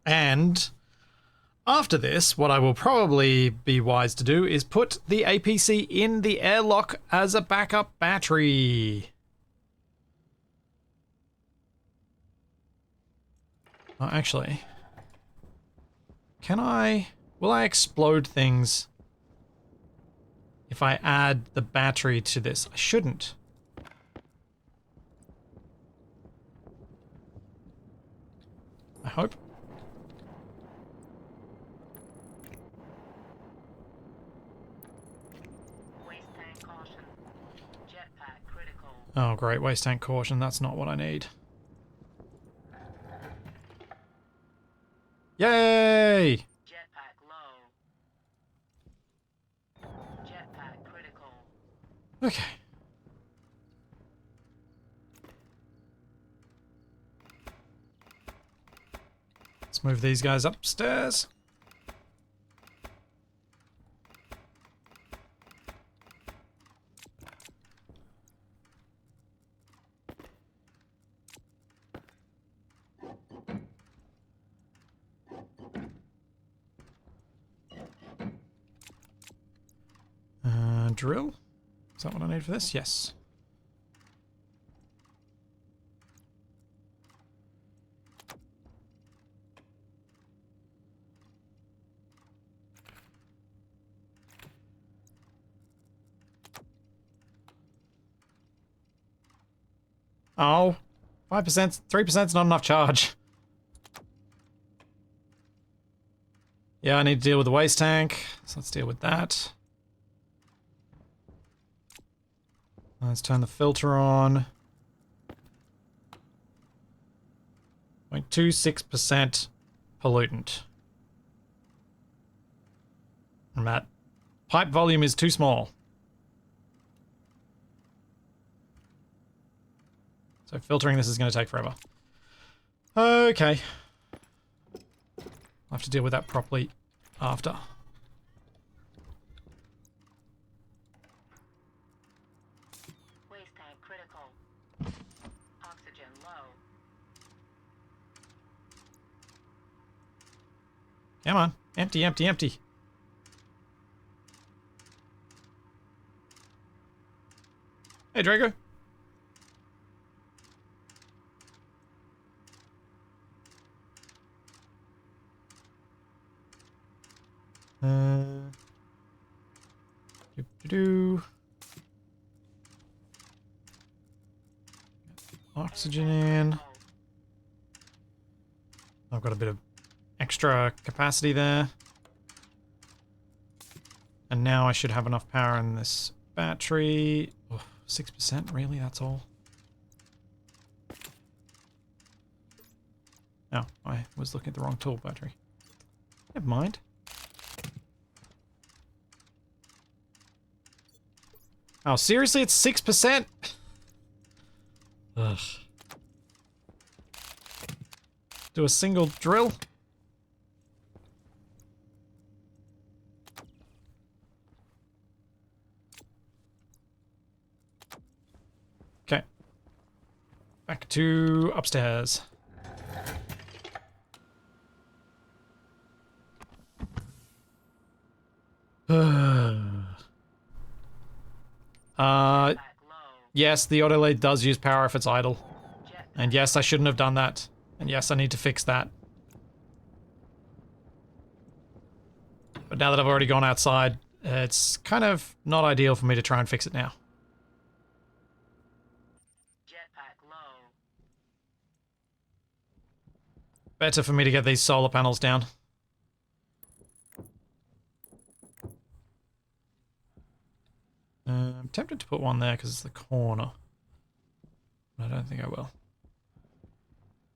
[SPEAKER 1] And after this, what I will probably be wise to do is put the APC in the airlock as a backup battery. Oh, actually, will I explode things if I add the battery to this? I shouldn't. I hope. Oh, great. Waste tank caution. That's not what I need. Yay!
[SPEAKER 2] Jetpack low. Jetpack critical.
[SPEAKER 1] Okay. Let's move these guys upstairs. Drill? Is that what I need for this? Yes. Oh, 5%, 3% is not enough charge. Yeah, I need to deal with the waste tank, so let's deal with that. Let's turn the filter on. 0.26% pollutant. And that pipe volume is too small. So filtering this is going to take forever. Okay. I'll have to deal with that properly after.
[SPEAKER 2] Waste tank critical. Oxygen low.
[SPEAKER 1] Come on. Empty, empty, empty. Hey, Drago. Do. Oxygen in. I've got a bit of extra capacity there. And now I should have enough power in this battery. Oh, 6%, really? That's all? Oh, I was looking at the wrong tool battery. Never mind. Oh, seriously? It's 6%? Ugh. Do a single drill? Okay. Back to upstairs. Yes, the auto lathe does use power if it's idle. And yes, I shouldn't have done that. And yes, I need to fix that. But now that I've already gone outside, it's kind of not ideal for me to try and fix it now.
[SPEAKER 2] Jetpack low.
[SPEAKER 1] Better for me to get these solar panels down. I'm tempted to put one there because it's the corner. But I don't think I will.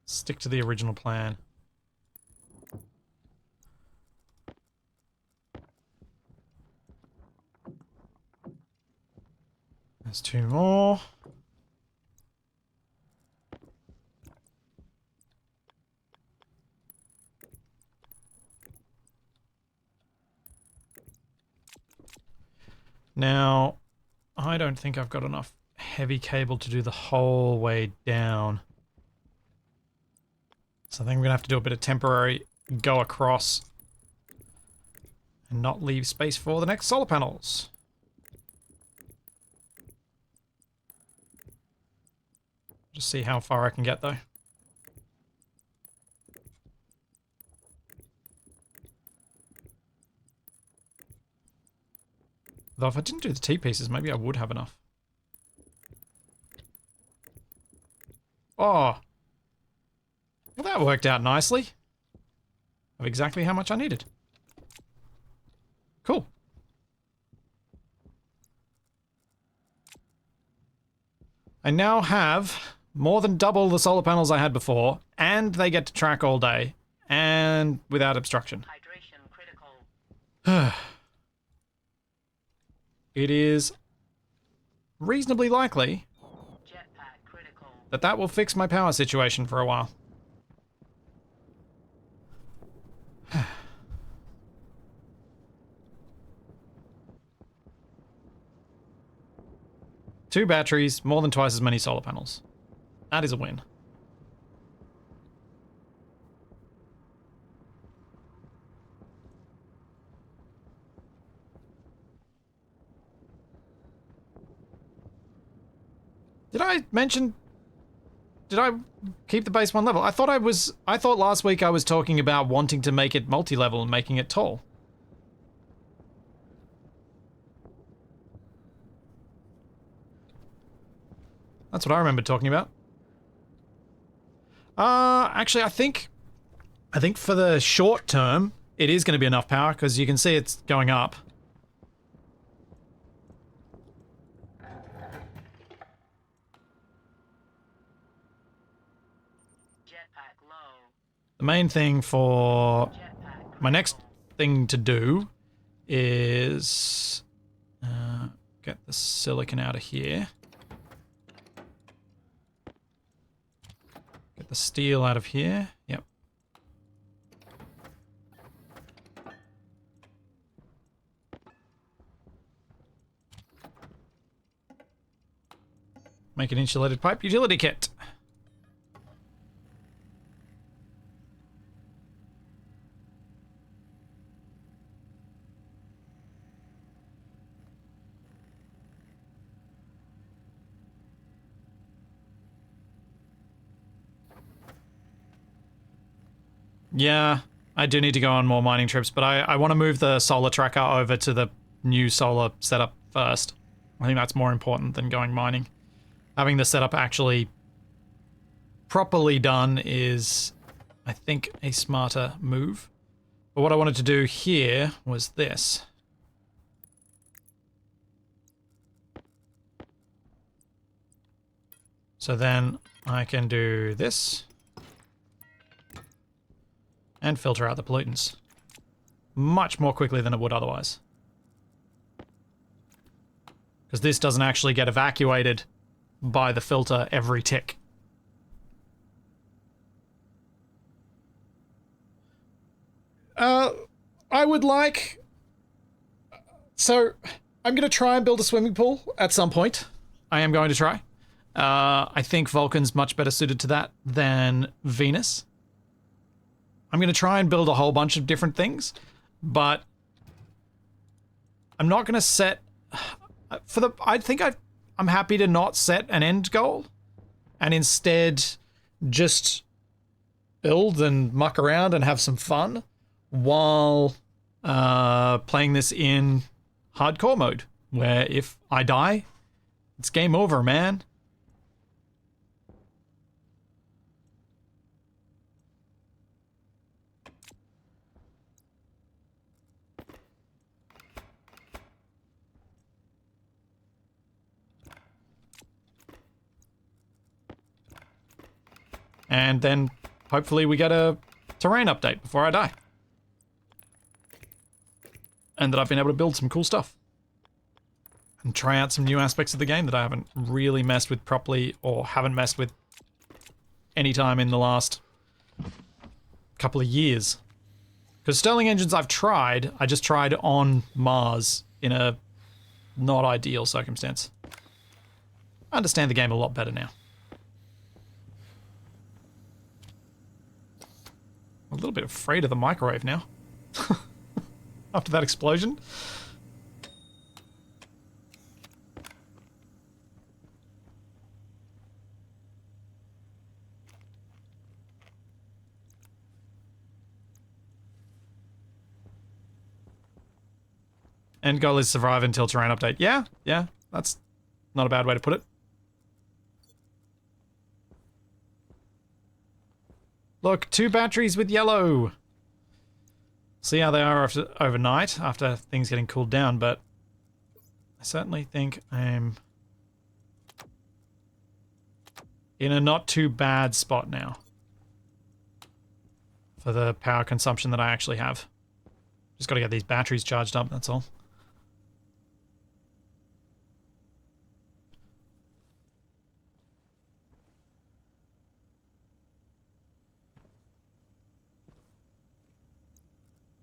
[SPEAKER 1] Stick to the original plan. There's two more. Now, I don't think I've got enough heavy cable to do the whole way down. So I think I'm going to have to do a bit of temporary go across and not leave space for the next solar panels. Just see how far I can get though. Though if I didn't do the T-pieces, maybe I would have enough. Oh! Well, that worked out nicely. Of exactly how much I needed. Cool. I now have more than double the solar panels I had before, and they get to track all day, and without obstruction.
[SPEAKER 2] Hydration critical.
[SPEAKER 1] It is reasonably likely
[SPEAKER 2] Jetpack critical.
[SPEAKER 1] that that will fix my power situation for a while. Two batteries, more than twice as many solar panels. That is a win. Did I mention... Did I keep the base one level? I thought last week I was talking about wanting to make it multi-level and making it tall. That's what I remember talking about. Actually, I think for the short term, it is going to be enough power, because you can see it's going up.
[SPEAKER 2] Jetpack low.
[SPEAKER 1] The main thing for
[SPEAKER 2] Jetpack
[SPEAKER 1] my next thing to do is get the silicon out of here. Get the steel out of here. Yep. Make an insulated pipe utility kit. Yeah, I do need to go on more mining trips, but I want to move the solar tracker over to the new solar setup first. I think that's more important than going mining. Having the setup actually properly done is, I think, a smarter move. But what I wanted to do here was this. So then I can do this. And filter out the pollutants. Much more quickly than it would otherwise. Because this doesn't actually get evacuated by the filter every tick. I would like... So, I'm going to try and build a swimming pool at some point. I am going to try. I think Vulcan's much better suited to that than Venus. I'm going to try and build a whole bunch of different things, but I'm not going to set... I'm happy to not set an end goal and instead just build and muck around and have some fun while playing this in hardcore mode, where if I die, it's game over, man. And then hopefully we get a terrain update before I die. And that I've been able to build some cool stuff. And try out some new aspects of the game that I haven't really messed with properly, or haven't messed with any time in the last couple of years. Because Stirling engines I just tried on Mars in a not ideal circumstance. I understand the game a lot better now. A little bit afraid of the microwave now. After that explosion. End goal is survive until terrain update. Yeah, that's not a bad way to put it. Look, 2 batteries with yellow. See how they are overnight after things getting cooled down, but I certainly think I'm in a not too bad spot now for the power consumption that I actually have. Just got to get these batteries charged up, that's all.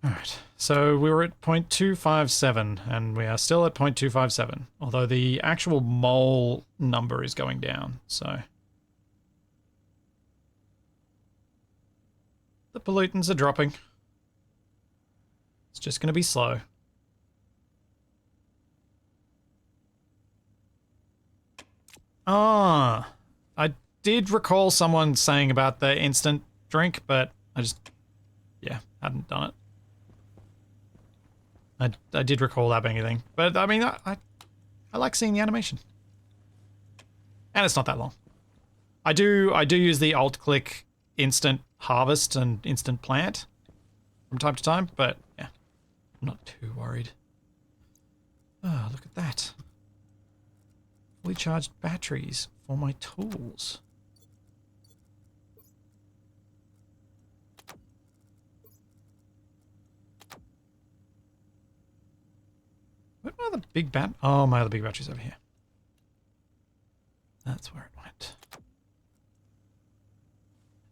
[SPEAKER 1] Alright, so we were at 0.257, and we are still at 0.257, although the actual mole number is going down, so... The pollutants are dropping. It's just going to be slow. Ah, I did recall someone saying about the instant drink, but I just, yeah, hadn't done it. I did recall that being a thing, but I mean, I like seeing the animation, and it's not that long. I do use the alt-click instant harvest and instant plant from time to time, but yeah, I'm not too worried. Oh, look at that. Fully charged batteries for my tools. Where are the big oh, my other big batteries over here. That's where it went.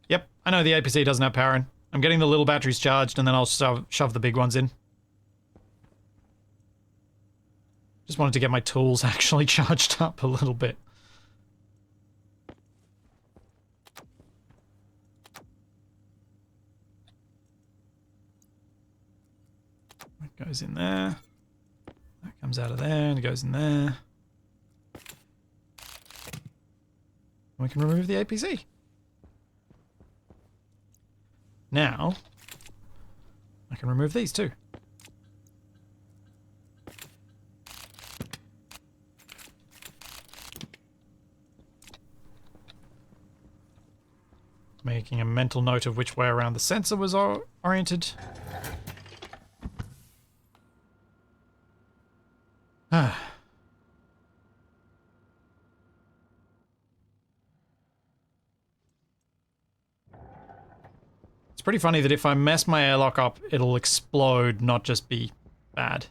[SPEAKER 1] Yep, I know the APC doesn't have power in. I'm getting the little batteries charged and then I'll shove the big ones in. Just wanted to get my tools actually charged up a little bit. That goes in there. That comes out of there and it goes in there. We can remove the APC. Now, I can remove these too. Making a mental note of which way around the sensor was oriented. It's pretty funny that if I mess my airlock up, it'll explode, not just be bad.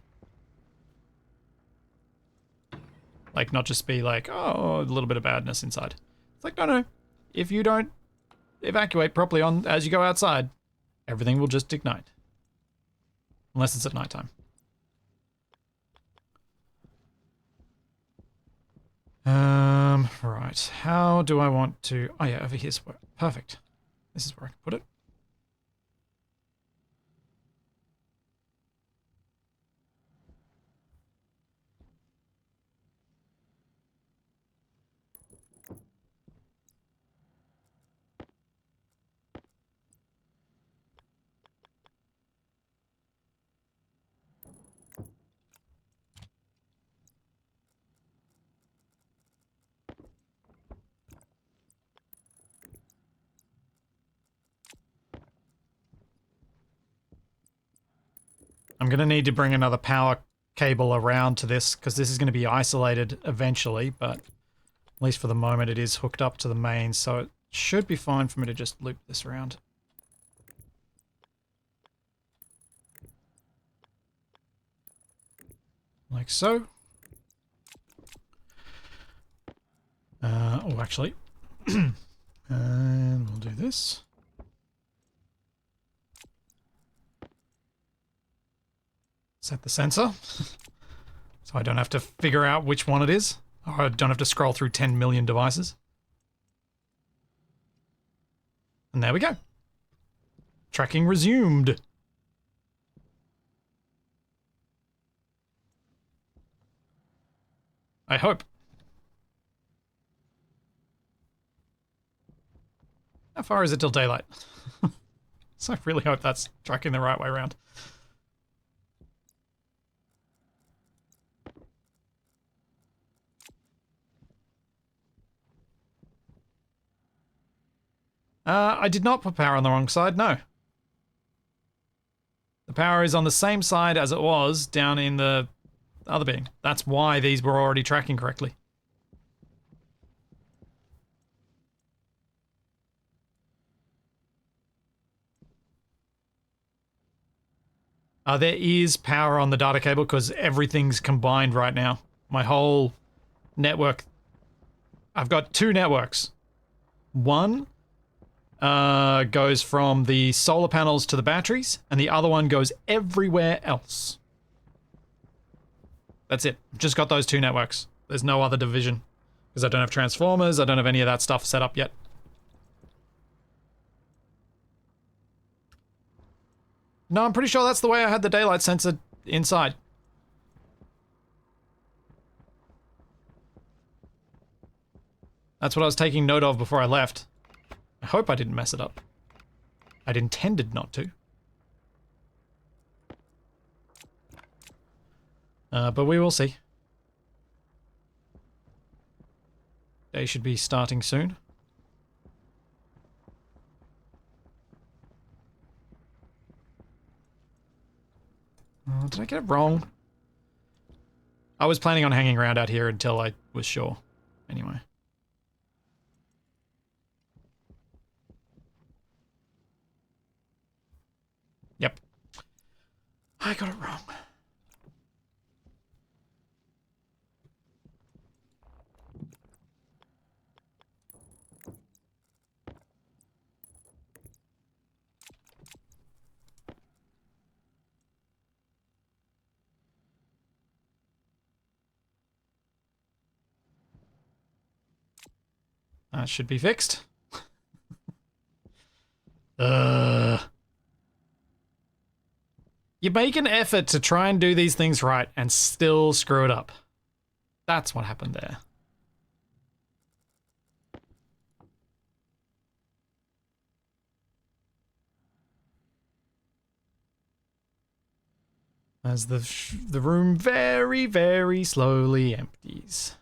[SPEAKER 1] Like, not just be like, oh, a little bit of badness inside. It's like, no. If you don't evacuate properly as you go outside, everything will just ignite. Unless it's at nighttime. Right. How do I want to... Oh yeah, over here's where... Perfect. This is where I can put it. I'm going to need to bring another power cable around to this because this is going to be isolated eventually, but at least for the moment it is hooked up to the main, so it should be fine for me to just loop this around. Like so. Oh, actually. And we'll do this. Set the sensor. So I don't have to figure out which one it is. Or I don't have to scroll through 10 million devices. And there we go. Tracking resumed. I hope. How far is it till daylight? So I really hope that's tracking the right way around. I did not put power on the wrong side, no. The power is on the same side as it was down in the other bin. That's why these were already tracking correctly. There is power on the data cable because everything's combined right now. My whole network. I've got two networks. One goes from the solar panels to the batteries, and the other one goes everywhere else. That's it. Just got those two networks. There's no other division. Because I don't have transformers, I don't have any of that stuff set up yet. No, I'm pretty sure that's the way I had the daylight sensor inside. That's what I was taking note of before I left. I hope I didn't mess it up. I'd intended not to. But we will see. Day should be starting soon. Oh, did I get it wrong? I was planning on hanging around out here until I was sure. Anyway. Yep. I got it wrong. That should be fixed. You make an effort to try and do these things right and still screw it up. That's what happened there. As the room very, very slowly empties.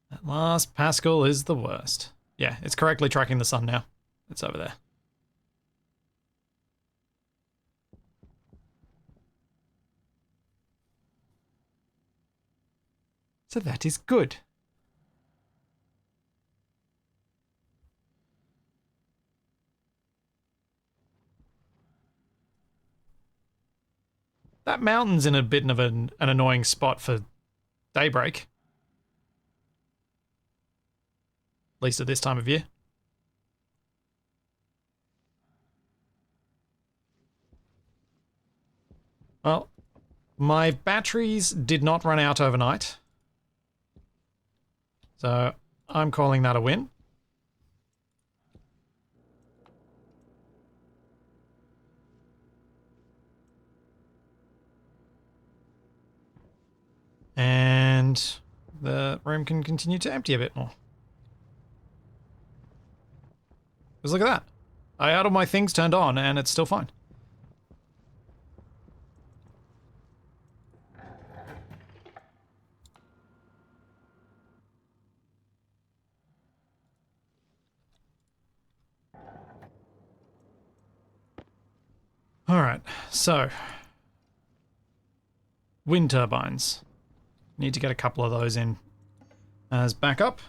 [SPEAKER 1] That last Pascal is the worst. Yeah, it's correctly tracking the sun now. It's over there. So that is good. That mountain's in a bit of an annoying spot for daybreak. At least at this time of year. Well, my batteries did not run out overnight. So I'm calling that a win. And the room can continue to empty a bit more. Because look at that. I had all my things turned on and it's still fine. Alright, so wind turbines. Need to get a couple of those in as backup.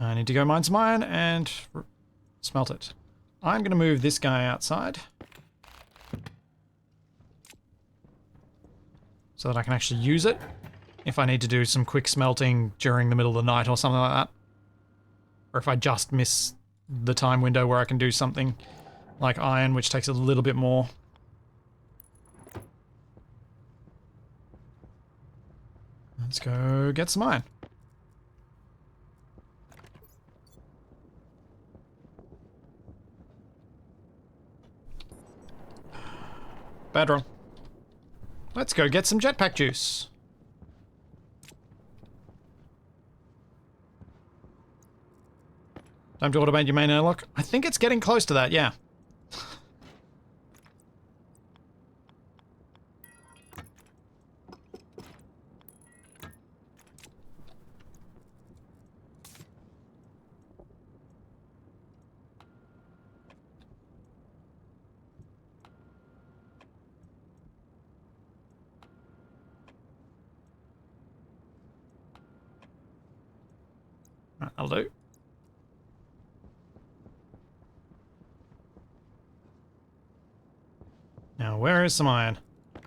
[SPEAKER 1] I need to go mine some iron and smelt it. I'm going to move this guy outside so that I can actually use it if I need to do some quick smelting during the middle of the night or something like that. Or if I just miss the time window where I can do something like iron, which takes a little bit more. Let's go get some iron. Bad roll. Let's go get some jetpack juice. Time to automate your main airlock. I think it's getting close to that, yeah. That'll do. Now, where is some iron? I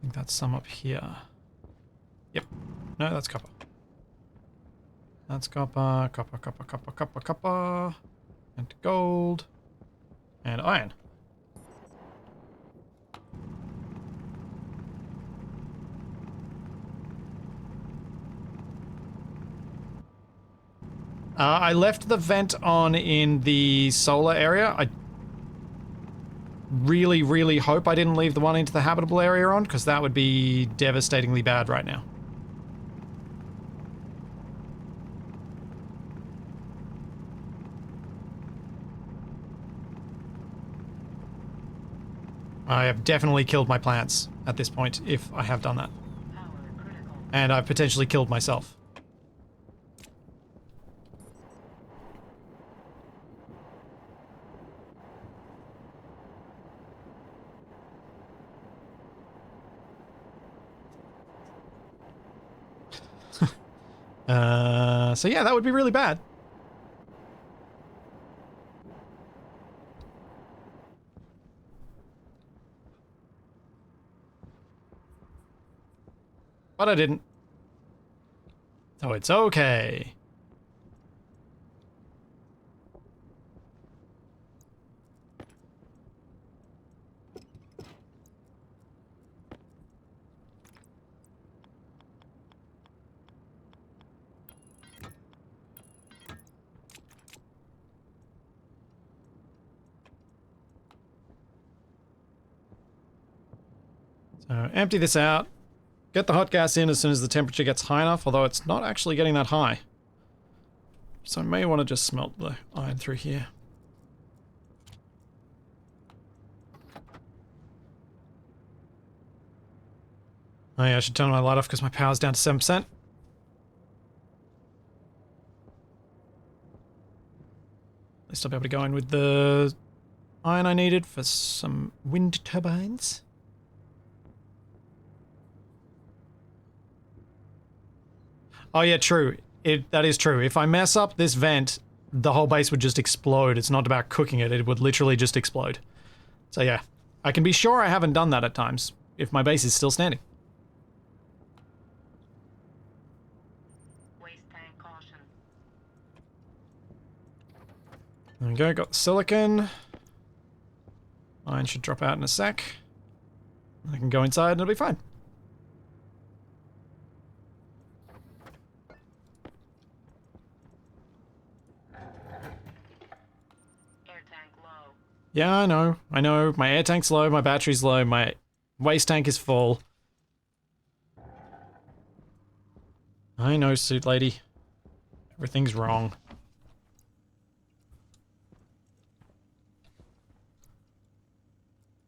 [SPEAKER 1] think that's some up here. Yep. No, that's copper. That's copper, copper, copper, copper, copper, copper. And gold. And iron. I left the vent on in the solar area. I really, really hope I didn't leave the one into the habitable area on, because that would be devastatingly bad right now. I have definitely killed my plants at this point, if I have done that.
[SPEAKER 2] Power critical.
[SPEAKER 1] And I've potentially killed myself. So yeah, that would be really bad. But I didn't. So it's okay. So empty this out. Get the hot gas in as soon as the temperature gets high enough, although it's not actually getting that high. So I may want to just smelt the iron through here. Oh yeah, I should turn my light off because my power's down to 7%. At least I'll be able to go in with the iron I needed for some wind turbines. Oh yeah, true. That is true. If I mess up this vent, the whole base would just explode. It's not about cooking it. It would literally just explode. So yeah, I can be sure I haven't done that at times, if my base is still standing.
[SPEAKER 2] Waste tank caution.
[SPEAKER 1] There we go, got the silicon. Iron should drop out in a sec. I can go inside and it'll be fine. Yeah, I know. I know. My air tank's low, my battery's low, my waste tank is full. I know, suit lady. Everything's wrong.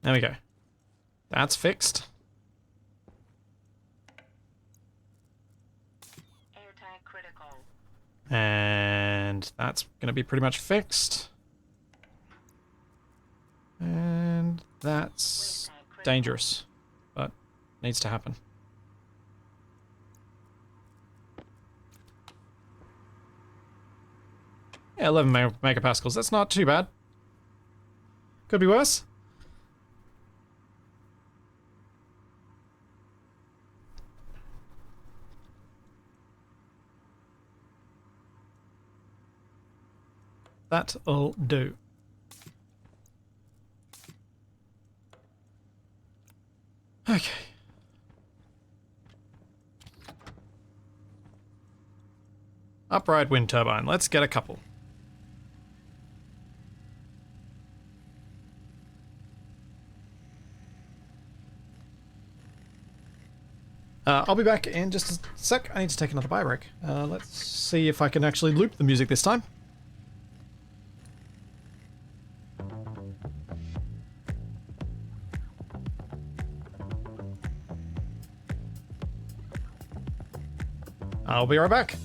[SPEAKER 1] There we go. That's fixed.
[SPEAKER 2] Air tank critical.
[SPEAKER 1] And that's going to be pretty much fixed. And that's dangerous, but needs to happen. Yeah, 11 megapascals. That's not too bad. Could be worse. That'll do. Okay. Upright wind turbine. Let's get a couple. I'll be back in just a sec. I need to take another bio break. Let's see if I can actually loop the music this time. I'll be right back.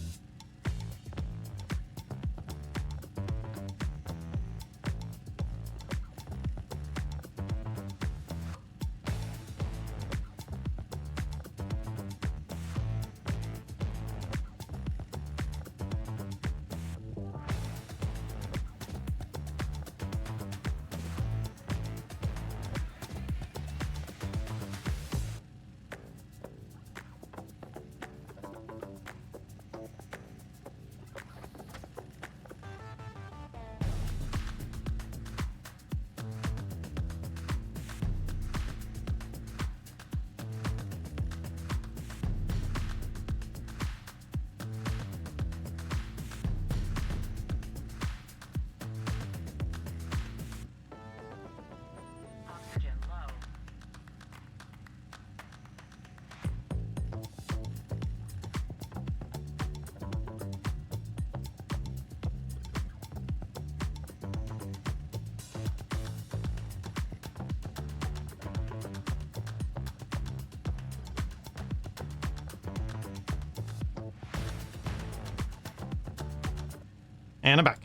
[SPEAKER 1] And I'm back.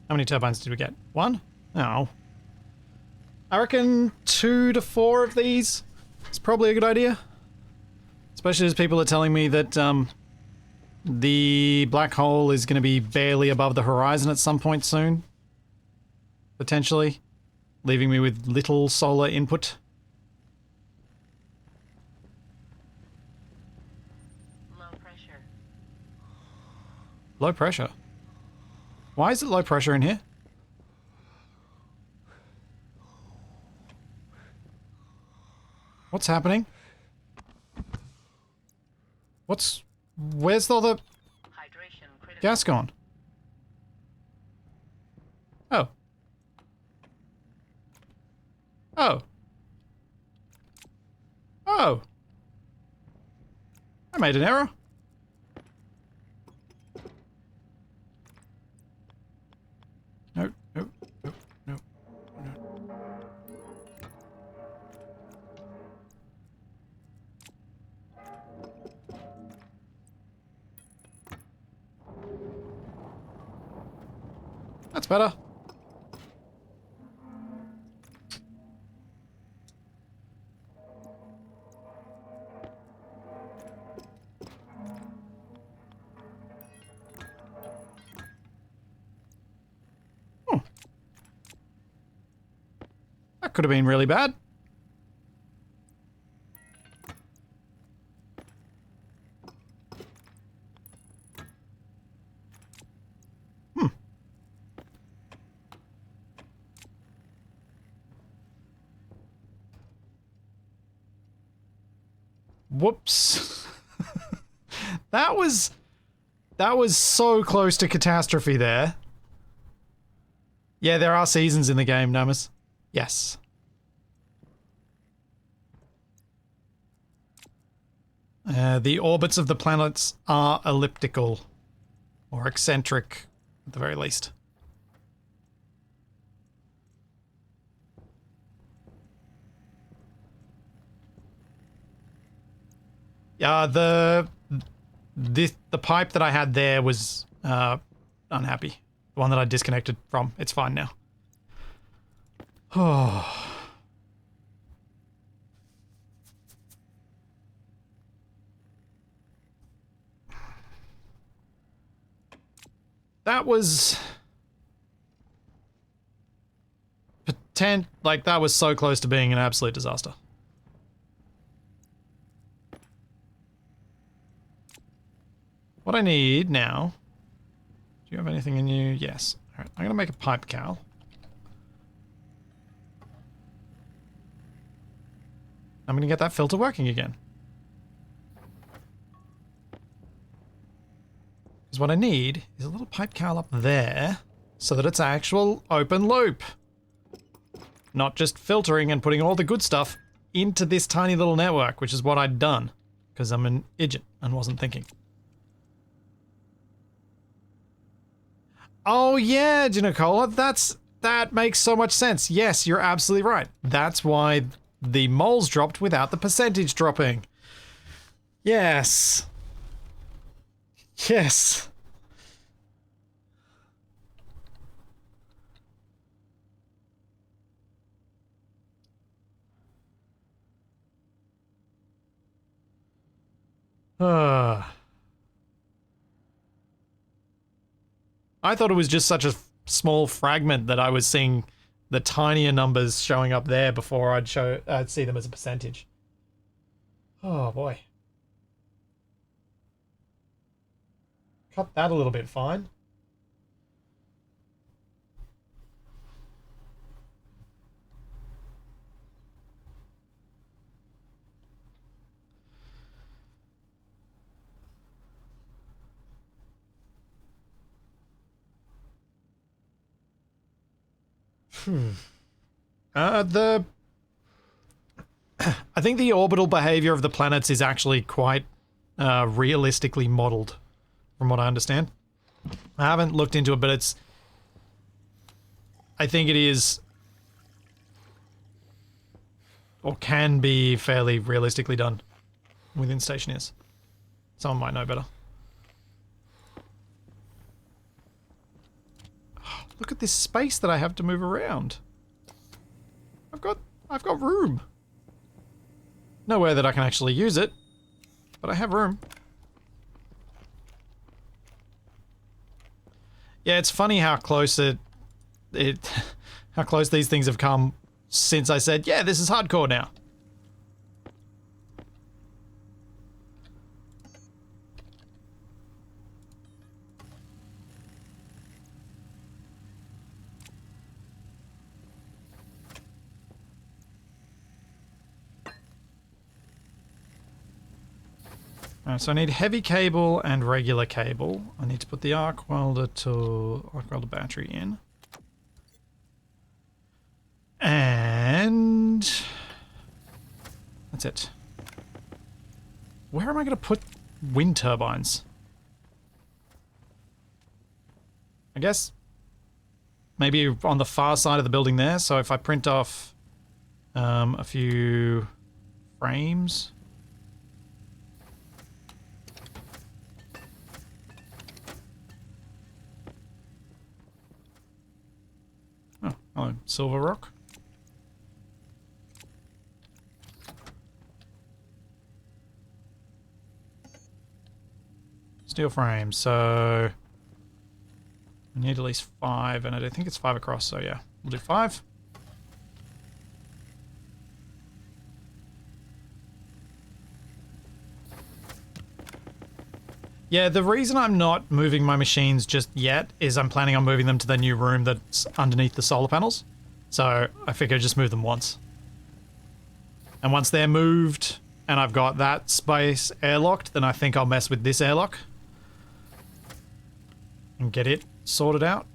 [SPEAKER 1] How many turbines did we get? 1? No. I reckon 2 to 4 of these is probably a good idea. Especially as people are telling me that the black hole is going to be barely above the horizon at some point soon. Potentially. Leaving me with little solar input.
[SPEAKER 2] Low pressure.
[SPEAKER 1] Low pressure? Why is it low pressure in here? What's happening? Where's all the
[SPEAKER 2] Hydration critical.
[SPEAKER 1] gas gone? Oh. Oh. Oh. I made an error. No, no, no, no, no. That's better. Hmm. That could have been really bad. Whoops. That was so close to catastrophe there. Yeah, there are seasons in the game, Namus. Yes. The orbits of the planets are elliptical. Or eccentric, at the very least. The pipe that I had there was unhappy. The one that I disconnected from. It's fine now. Oh. That was that was so close to being an absolute disaster. What I need now... Do you have anything in you? Yes. Alright, I'm gonna make a pipe cowl. I'm gonna get that filter working again. Because what I need is a little pipe cowl up there, so that it's actual open loop. Not just filtering and putting all the good stuff into this tiny little network, which is what I'd done. Because I'm an idiot and wasn't thinking. Oh yeah, Ginocola, that makes so much sense. Yes, you're absolutely right. That's why the moles dropped without the percentage dropping. Yes. Yes. I thought it was just such a small fragment that I was seeing the tinier numbers showing up there before I'd see them as a percentage. Oh boy. Cut that a little bit fine. I think the orbital behavior of the planets is actually quite realistically modeled, from what I understand. I haven't looked into it, but I think it is, or can be, fairly realistically done within Stationeers. Someone might know better. Look at this space that I have to move around. I've got room. Nowhere that I can actually use it, but I have room. Yeah, it's funny how close how close these things have come since I said, yeah, this is hardcore now. Alright, so I need heavy cable and regular cable. I need to put the arc welder battery in. And that's it. Where am I going to put wind turbines? I guess maybe on the far side of the building there. So if I print off a few frames. Oh, silver rock. Steel frame, so I need at least 5, and I don't think it's 5 across, so yeah, we'll do 5. Yeah, the reason I'm not moving my machines just yet is I'm planning on moving them to the new room that's underneath the solar panels. So I figure just move them once. And once they're moved and I've got that space airlocked, then I think I'll mess with this airlock and get it sorted out.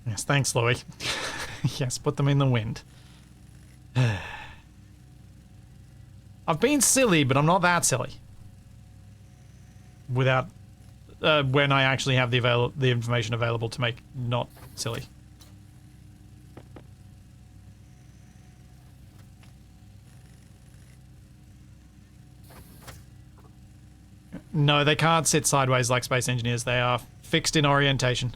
[SPEAKER 1] Yes, thanks, Louie. Yes, put them in the wind. I've been silly, but I'm not that silly. Without... when I actually have the information available to make not silly. No, they can't sit sideways like space engineers. They are fixed in orientation.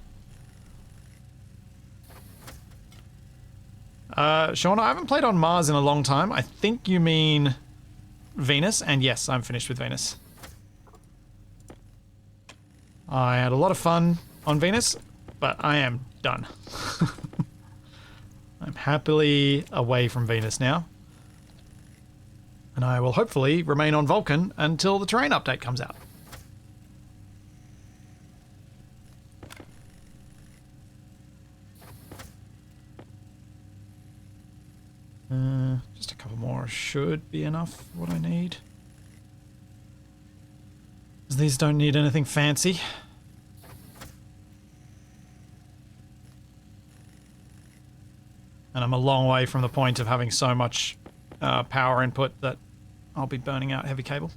[SPEAKER 1] Sean, I haven't played on Mars in a long time. I think you mean Venus, and yes, I'm finished with Venus. I had a lot of fun on Venus, but I am done. I'm happily away from Venus now. And I will hopefully remain on Vulcan until the terrain update comes out. Just a couple more should be enough for what I need. 'Cause these don't need anything fancy. And I'm a long way from the point of having so much power input that I'll be burning out heavy cable.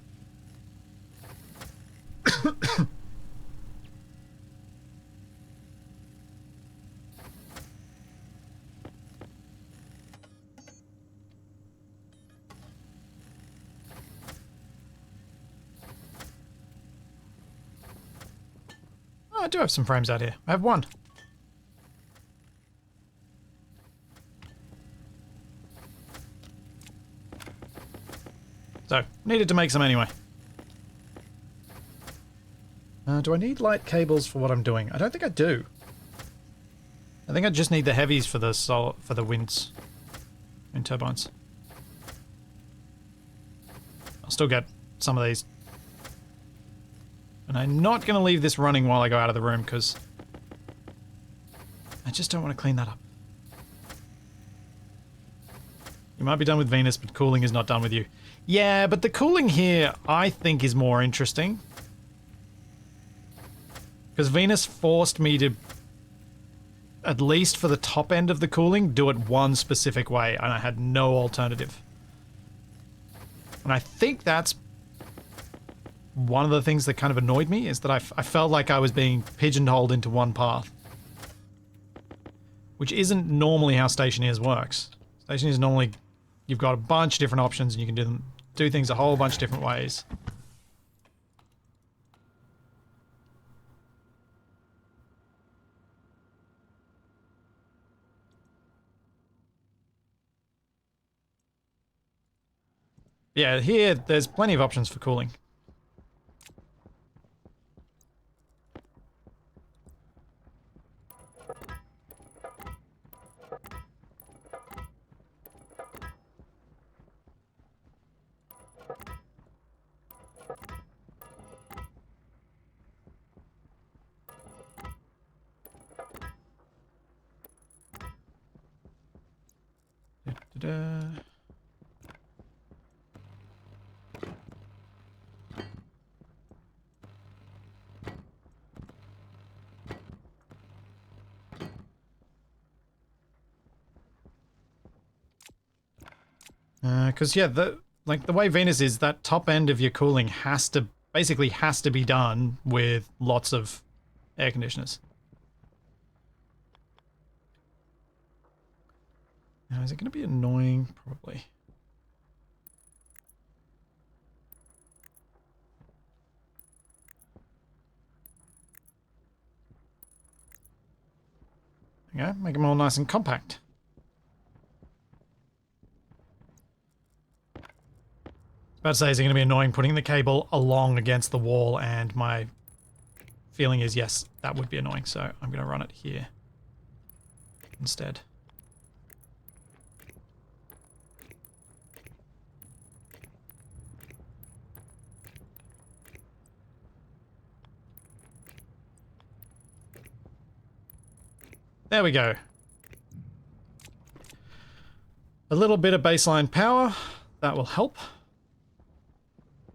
[SPEAKER 1] I do have some frames out here. I have one. So, needed to make some anyway. Do I need light cables for what I'm doing? I don't think I do. I think I just need the heavies for the wind turbines. I'll still get some of these. And I'm not going to leave this running while I go out of the room because I just don't want to clean that up. You might be done with Venus, but cooling is not done with you. Yeah, but the cooling here, I think, is more interesting. Because Venus forced me to, at least for the top end of the cooling, do it one specific way, and I had no alternative. And I think that's one of the things that kind of annoyed me, is that I felt like I was being pigeonholed into one path. which isn't normally how Stationeers works. Stationeers normally, you've got a bunch of different options and you can do things a whole bunch of different ways. Yeah, here there's plenty of options for cooling. Da-da-da. Because yeah, the way Venus is, that top end of your cooling basically has to be done with lots of air conditioners. Now, is it going to be annoying? Probably. There you go, make them all nice and compact. About to say, is it going to be annoying putting the cable along against the wall? And my feeling is yes, that would be annoying. So I'm going to run it here instead. There we go. A little bit of baseline power, that will help.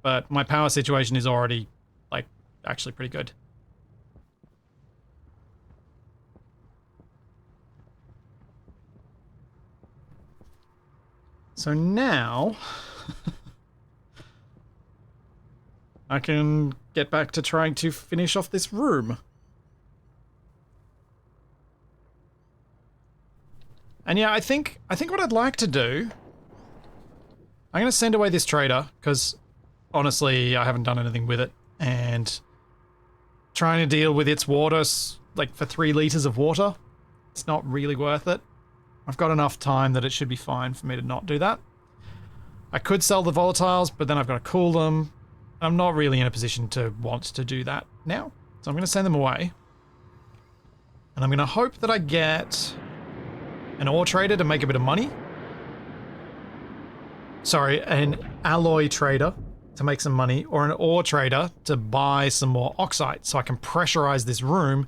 [SPEAKER 1] But my power situation is already, like, actually pretty good. So now I can get back to trying to finish off this room. And yeah, I think what I'd like to do, I'm going to send away this trader because honestly, I haven't done anything with it, and trying to deal with its water, like for 3 liters of water, it's not really worth it. I've got enough time that it should be fine for me to not do that. I could sell the volatiles, but then I've got to cool them. I'm not really in a position to want to do that now. So I'm going to send them away. And I'm going to hope that I get an ore trader to make a bit of money. Sorry, an alloy trader to make some money, or an ore trader to buy some more oxide so I can pressurize this room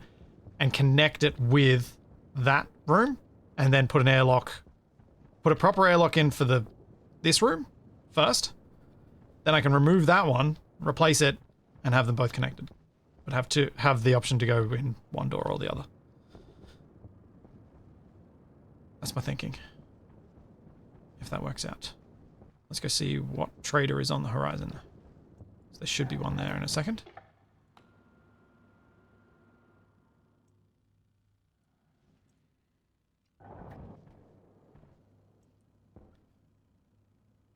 [SPEAKER 1] and connect it with that room, and then put an airlock, put a proper airlock in for this room first. Then I can remove that one, replace it, and have them both connected. But have the option to go in one door or the other. That's my thinking. If that works out. Let's go see what trader is on the horizon. So there should be one there in a second.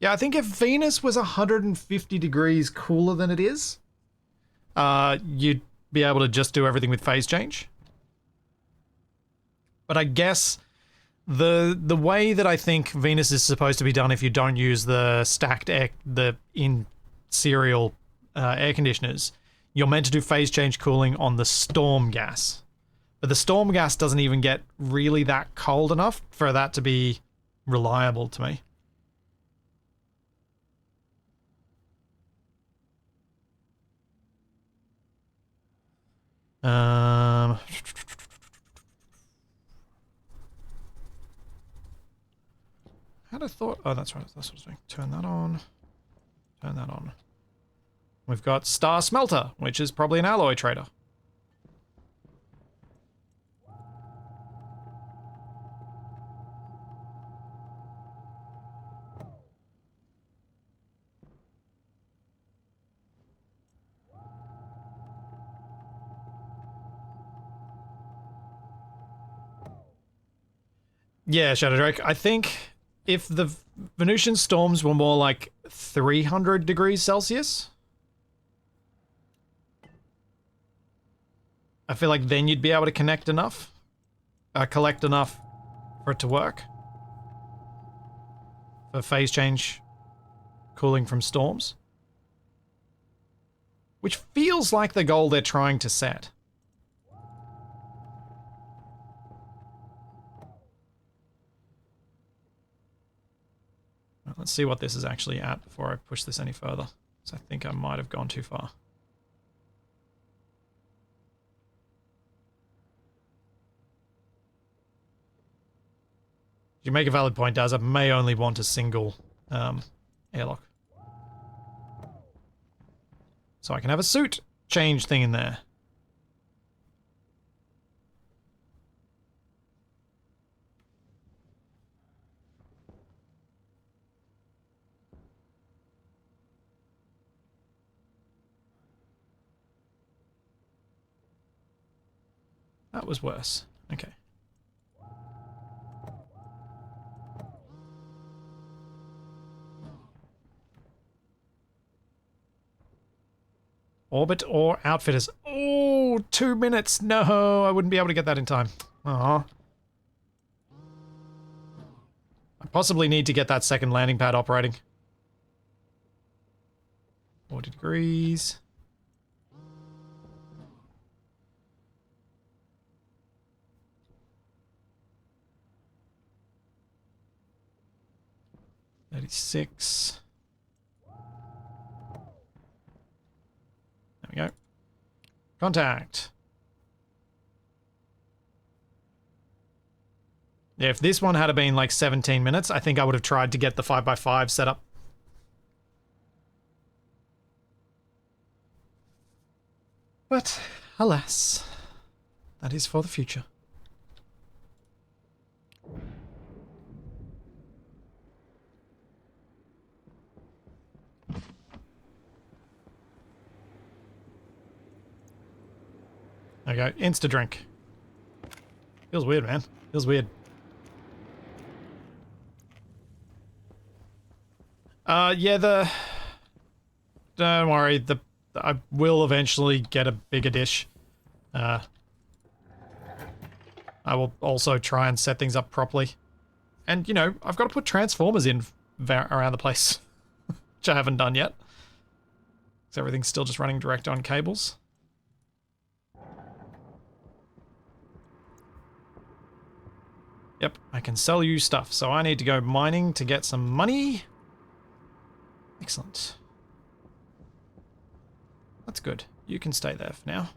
[SPEAKER 1] Yeah, I think if Venus was 150 degrees cooler than it is, you'd be able to just do everything with phase change. But I guess the way that I think Venus is supposed to be done, if you don't use the stacked in serial air conditioners, you're meant to do phase change cooling on the storm gas. But the storm gas doesn't even get really that cold enough for that to be reliable to me. Had I thought... Oh, that's right. That's what I was doing. Turn that on. Turn that on. We've got Star Smelter, which is probably an alloy trader. Yeah, Shadow Drake. I think if the Venusian storms were more like 300 degrees Celsius, I feel like then you'd be able to collect enough for it to work. For phase change cooling from storms. Which feels like the goal they're trying to set. Well, let's see what this is actually at before I push this any further. So I think I might have gone too far. You make a valid point, Daz. I may only want a single airlock. So I can have a suit change thing in there. That was worse. Okay. Orbit or outfitters. Oh, 2 minutes. No, I wouldn't be able to get that in time. Aw. I possibly need to get that second landing pad operating. 40 degrees. $36. There we go. Contact. Yeah, if this one had been like 17 minutes, I think I would have tried to get the 5x5 set up. But, alas, that is for the future. There we go. Insta drink. Feels weird, man. Feels weird. Yeah, don't worry, I will eventually get a bigger dish. I will also try and set things up properly. And, you know, I've got to put transformers in around the place, which I haven't done yet. Because everything's still just running direct on cables. Yep, I can sell you stuff, so I need to go mining to get some money. Excellent. That's good. You can stay there for now.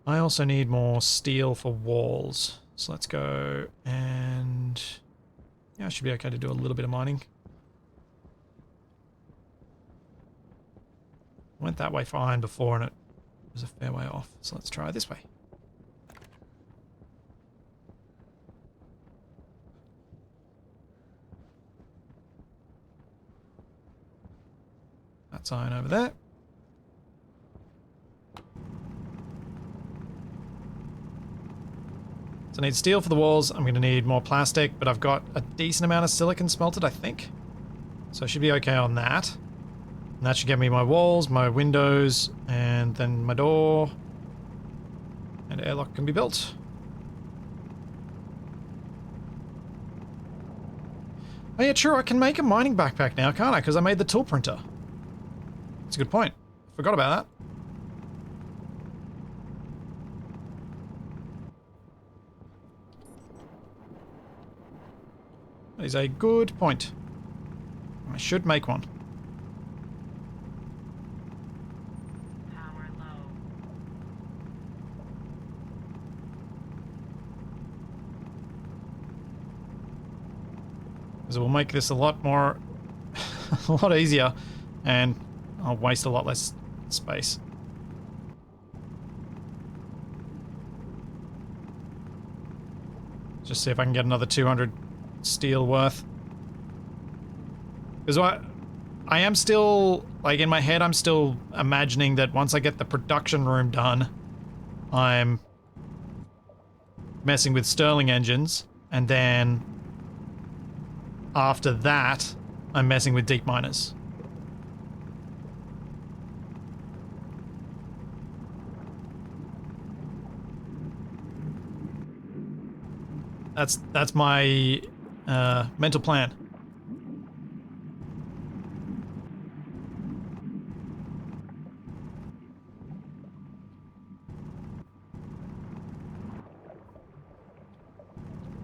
[SPEAKER 1] I also need more steel for walls. So let's go and... yeah, I should be okay to do a little bit of mining. Went that way for iron before and it was a fair way off. So let's try this way. That's iron over there. So I need steel for the walls. I'm going to need more plastic, but I've got a decent amount of silicon smelted, I think. So I should be okay on that. And that should get me my walls, my windows, and then my door. And airlock can be built. Oh yeah, true, I can make a mining backpack now, can't I? Because I made the tool printer. That's a good point. Forgot about that. That is a good point. I should make one.
[SPEAKER 2] Power low.
[SPEAKER 1] Because it will make this a lot more... a lot easier. And I'll waste a lot less space. Just see if I can get another 200 steel worth. Because I am still, like in my head, I'm still imagining that once I get the production room done, I'm messing with Stirling engines, And then after that, I'm messing with deep miners. That's my mental plan.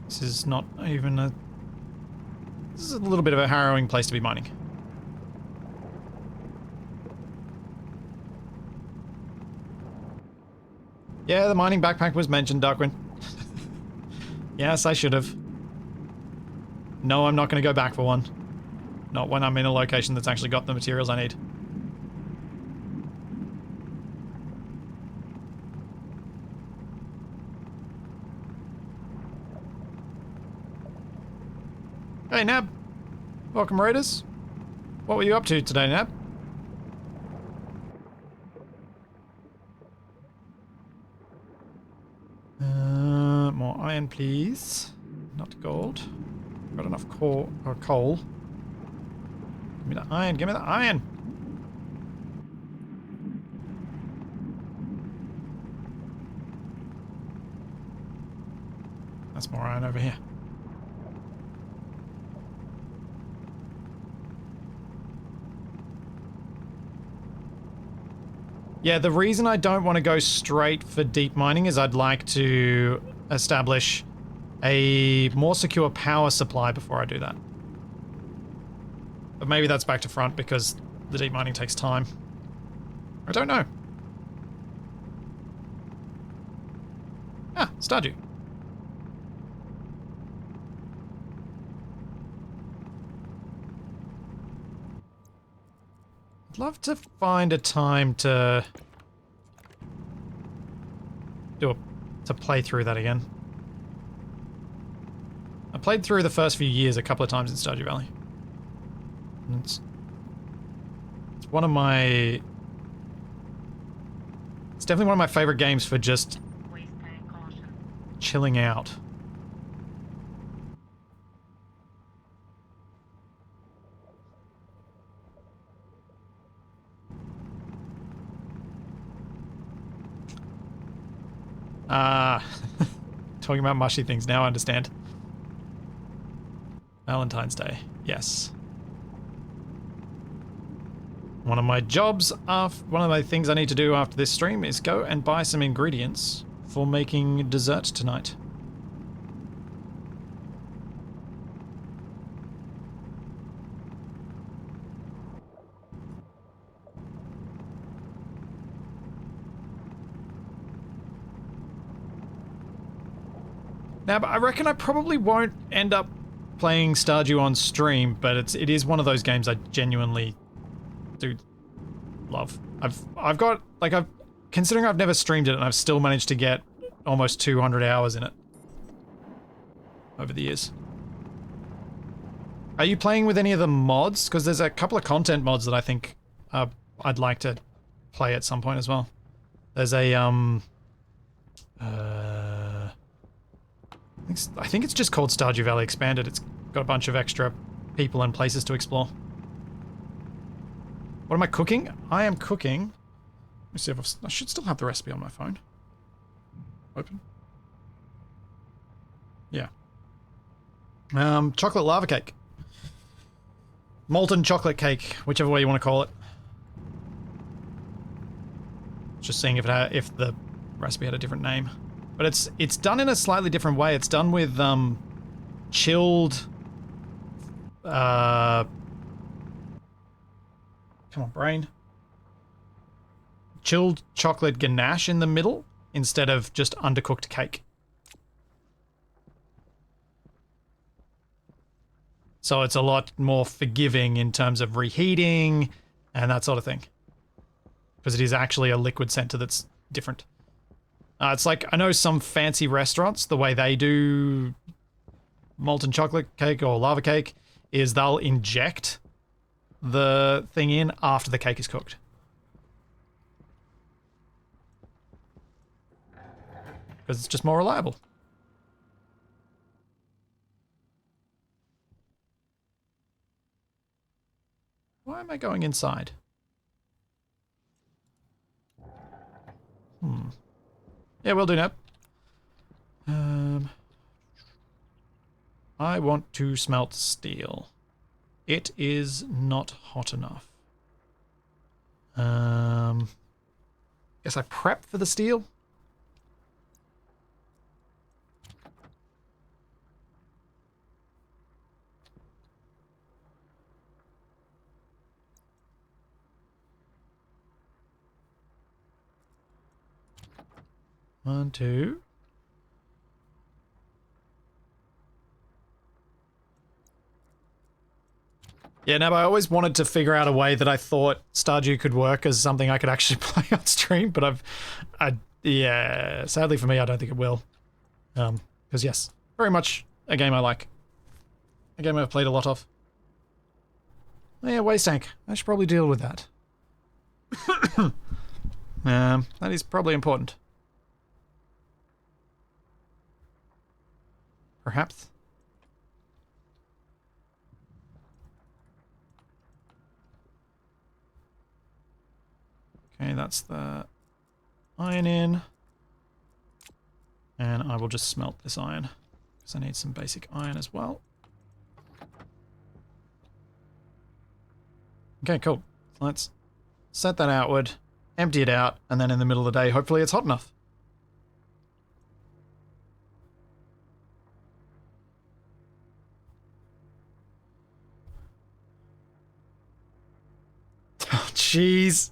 [SPEAKER 1] This is not even a... This is a little bit of a harrowing place to be mining. Yeah, the mining backpack was mentioned, Darkwing. Yes, I should have. No, I'm not going to go back for one. Not when I'm in a location that's actually got the materials I need. Hey, Nab. Welcome, Raiders. What were you up to today, Nab? More iron, please. Not gold. Got enough coal. Give me the iron. Give me the iron. That's more iron over here. Yeah, the reason I don't want to go straight for deep mining is I'd like to establish a more secure power supply before I do that. But maybe that's back to front because the deep mining takes time. I don't know. Ah, Stardew. I'd love to find a time to play through that again. I played through the first few years a couple of times in Stardew Valley. And it's one of my... It's definitely one of my favorite games for just chilling out. Talking about mushy things now, I understand. Valentine's Day, yes. One of my things I need to do after this stream is go and buy some ingredients for making dessert tonight. Now, I reckon I probably won't end up playing Stardew on stream, but it is one of those games I genuinely do love. Considering I've never streamed it and I've still managed to get almost 200 hours in it over the years. Are you playing with any of the mods? Because there's a couple of content mods that I think I'd like to play at some point as well. There's a I think it's just called Stardew Valley Expanded. It's got a bunch of extra people and places to explore. What am I cooking? I am cooking... Let me see if I should still have the recipe on my phone. Open. Yeah. Chocolate lava cake. Molten chocolate cake, whichever way you want to call it. Just seeing if the recipe had a different name. But it's done in a slightly different way. It's done with chilled come on, brain. Chilled chocolate ganache in the middle instead of just undercooked cake. So it's a lot more forgiving in terms of reheating and that sort of thing. Because it is actually a liquid center that's different. It's like, I know some fancy restaurants, the way they do molten chocolate cake or lava cake is they'll inject the thing in after the cake is cooked. Because it's just more reliable. Why am I going inside? Yeah, we'll do that. I want to smelt steel. It is not hot enough. Guess I prep for the steel. One, two. Yeah, no, but I always wanted to figure out a way that I thought Stardew could work as something I could actually play on stream, but yeah, sadly for me, I don't think it will. Because yes, very much a game I like. A game I've played a lot of. Oh yeah, waste tank. I should probably deal with that. That is probably important. Perhaps. Okay, that's the iron in. And I will just smelt this iron, because I need some basic iron as well. Okay, cool. Let's set that outward, empty it out, and then in the middle of the day, hopefully it's hot enough. Oh, jeez.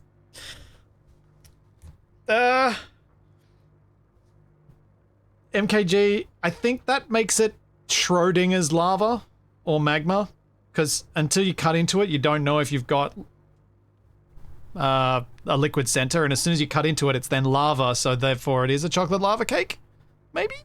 [SPEAKER 1] MKG, I think that makes it Schrodinger's lava or magma, because until you cut into it, you don't know if you've got a liquid center, and as soon as you cut into it, it's then lava, so therefore it is a chocolate lava cake? Maybe?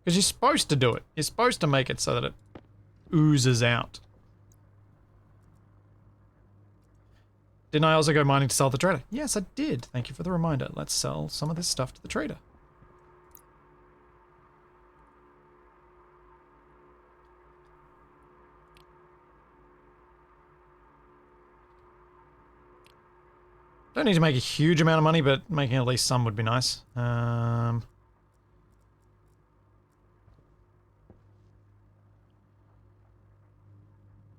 [SPEAKER 1] Because you're supposed to do it. You're supposed to make it so that it oozes out. Didn't I also go mining to sell to the trader? Yes, I did. Thank you for the reminder. Let's sell some of this stuff to the trader. Don't need to make a huge amount of money, but making at least some would be nice.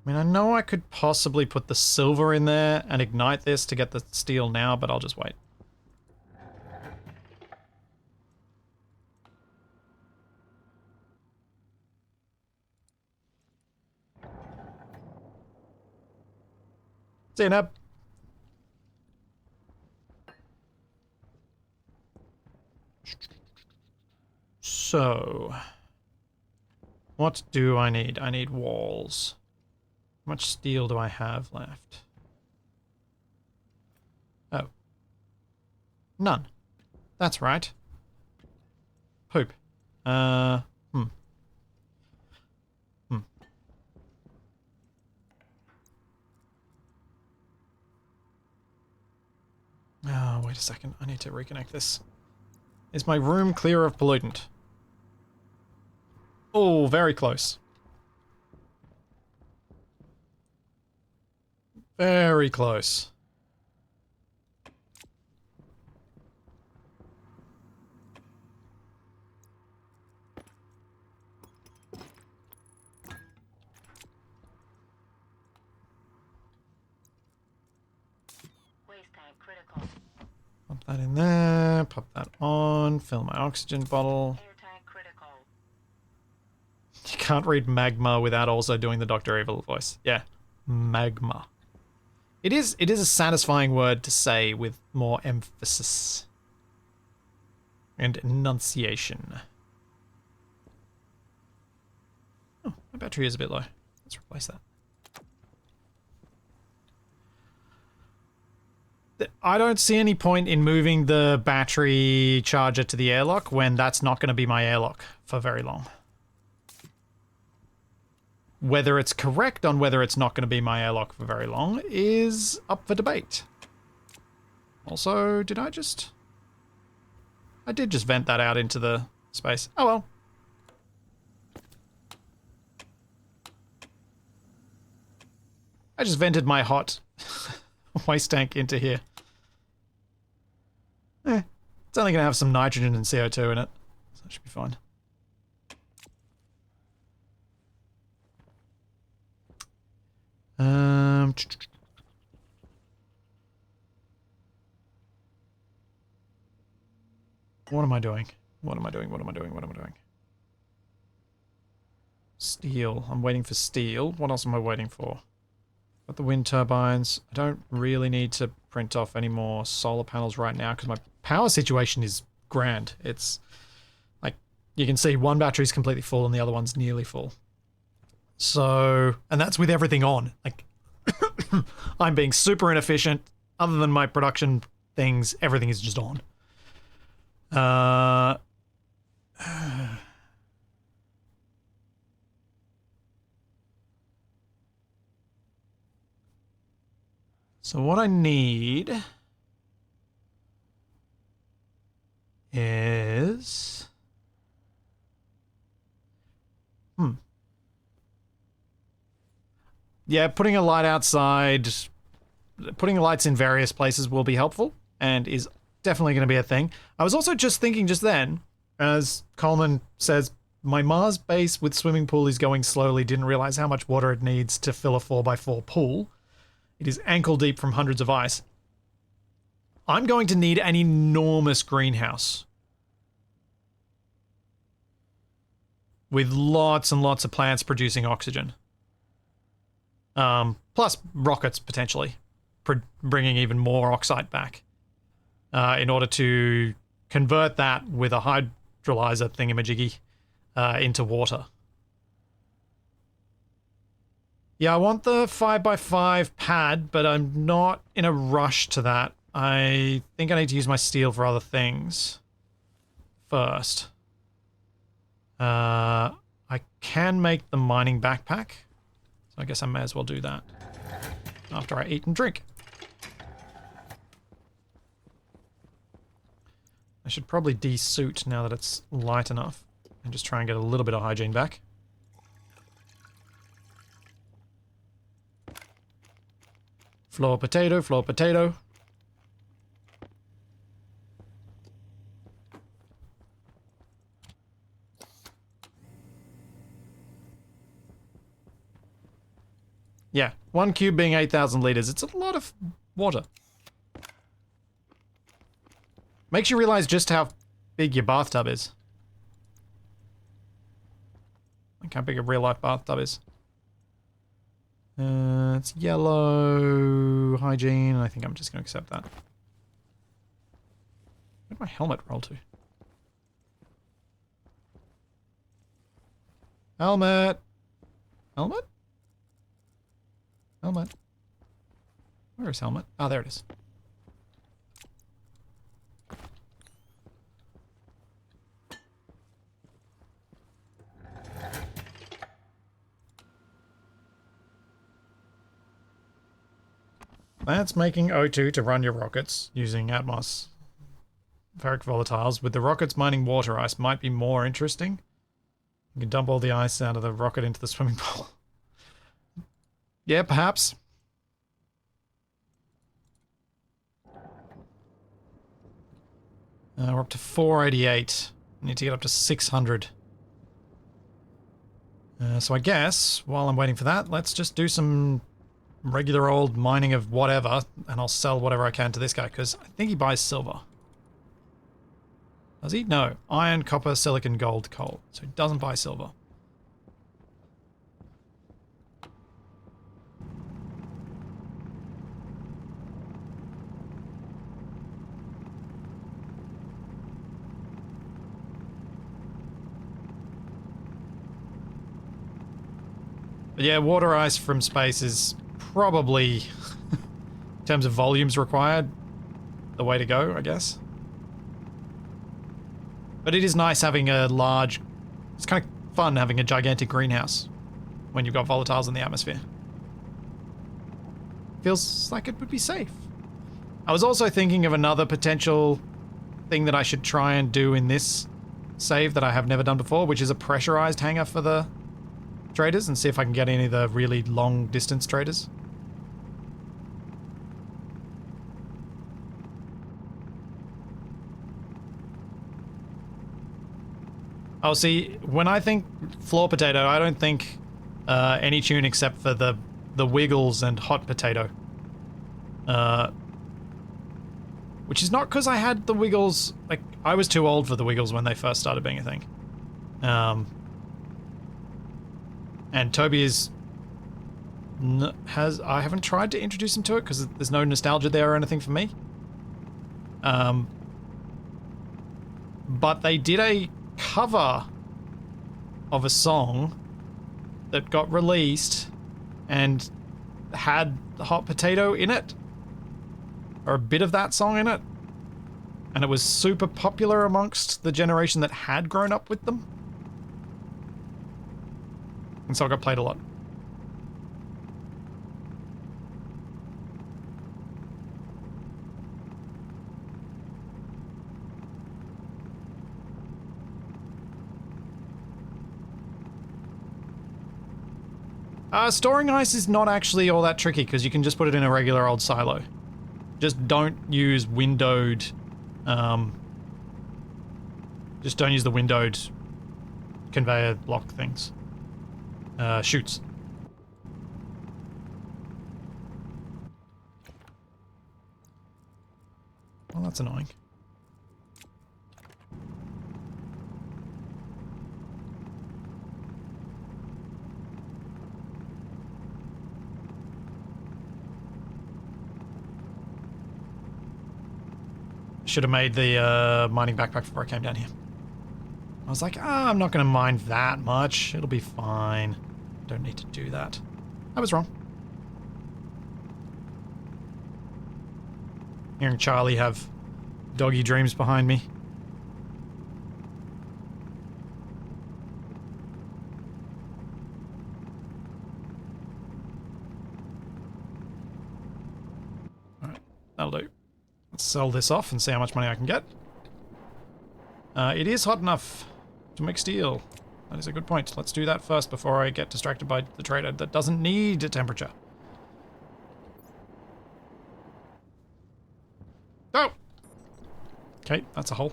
[SPEAKER 1] I mean, I know I could possibly put the silver in there and ignite this to get the steel now, but I'll just wait. See you, Nab. So, what do I need? I need walls. How much steel do I have left? Oh. None. That's right. Poop. Oh, wait a second. I need to reconnect this. Is my room clear of pollutant? Oh, very close. Very close.
[SPEAKER 2] Waste tank critical.
[SPEAKER 1] Pop that in there, pop that on, fill my oxygen bottle.
[SPEAKER 2] Air tank critical.
[SPEAKER 1] You can't read magma without also doing the Dr. Evil voice. Yeah, magma. It is a satisfying word to say with more emphasis and enunciation. Oh, my battery is a bit low. Let's replace that. I don't see any point in moving the battery charger to the airlock when that's not going to be my airlock for very long. Whether it's correct on whether it's not going to be my airlock for very long is up for debate. Also, did I just... I did just vent that out into the space. Oh well. I just vented my hot waste tank into here. It's only going to have some nitrogen and CO2 in it, so it should be fine. What am I doing? What am I doing? What am I doing? What am I doing? Steel. I'm waiting for steel. What else am I waiting for? Got the wind turbines. I don't really need to print off any more solar panels right now because my power situation is grand. It's like, you can see one battery's completely full and the other one's nearly full. So, and that's with everything on. Like, I'm being super inefficient. Other than my production things, everything is just on. So what I need is... Yeah, putting a light outside, putting lights in various places will be helpful and is definitely going to be a thing. I was also just thinking just then, as Coleman says, my Mars base with swimming pool is going slowly, didn't realize how much water it needs to fill a 4x4 pool. It is ankle deep from hundreds of ice. I'm going to need an enormous greenhouse with lots and lots of plants producing oxygen. Plus rockets, potentially, bringing even more oxide back in order to convert that with a hydrolyzer thingamajiggy into water. Yeah, I want the 5x5 pad, but I'm not in a rush to that. I think I need to use my steel for other things first. I can make the mining backpack. I guess I may as well do that after I eat and drink. I should probably de-suit now that it's light enough and just try and get a little bit of hygiene back. Floor potato, floor potato. Yeah, 1 cube being 8,000 liters. It's a lot of water. Makes you realize just how big your bathtub is. Like how big a real life bathtub is. It's yellow, hygiene. I think I'm just going to accept that. Where'd my helmet roll to? Helmet! Helmet? Helmet. Where is helmet? Oh, there it is. That's making O2 to run your rockets using Atmos ferric volatiles. With the rockets mining water ice might be more interesting. You can dump all the ice out of the rocket into the swimming pool. Yeah, perhaps. We're up to 488. Need to get up to 600. So I guess, while I'm waiting for that, let's just do some regular old mining of whatever, and I'll sell whatever I can to this guy, because I think he buys silver. Does he? No. Iron, copper, silicon, gold, coal. So he doesn't buy silver. But yeah, water ice from space is probably, in terms of volumes required, the way to go, I guess. But it is nice having a large... It's kind of fun having a gigantic greenhouse when you've got volatiles in the atmosphere. Feels like it would be safe. I was also thinking of another potential thing that I should try and do in this save that I have never done before, which is a pressurized hangar for the traders, and see if I can get any of the really long distance traders. Oh, see, when I think floor potato, I don't think any tune except for the wiggles and hot potato. Which is not because I had the wiggles, like, I was too old for the wiggles when they first started being a thing. And Toby is... I haven't tried to introduce him to it because there's no nostalgia there or anything for me. But they did a cover of a song that got released and had the hot potato in it, or a bit of that song in it, and it was super popular amongst the generation that had grown up with them, and so it got played a lot. Storing ice is not actually all that tricky because you can just put it in a regular old silo. Just don't use windowed, just don't use the windowed conveyor block things. Chutes. Well, that's annoying. Should have made the mining backpack before I came down here. I was like, I'm not going to mine that much. It'll be fine. Don't need to do that. I was wrong. Hearing Charlie have doggy dreams behind me. Alright, that'll do. Let's sell this off and see how much money I can get. It is hot enough to make steel. That is a good point. Let's do that first before I get distracted by the trader that doesn't need a temperature. Oh! Okay, that's a hole.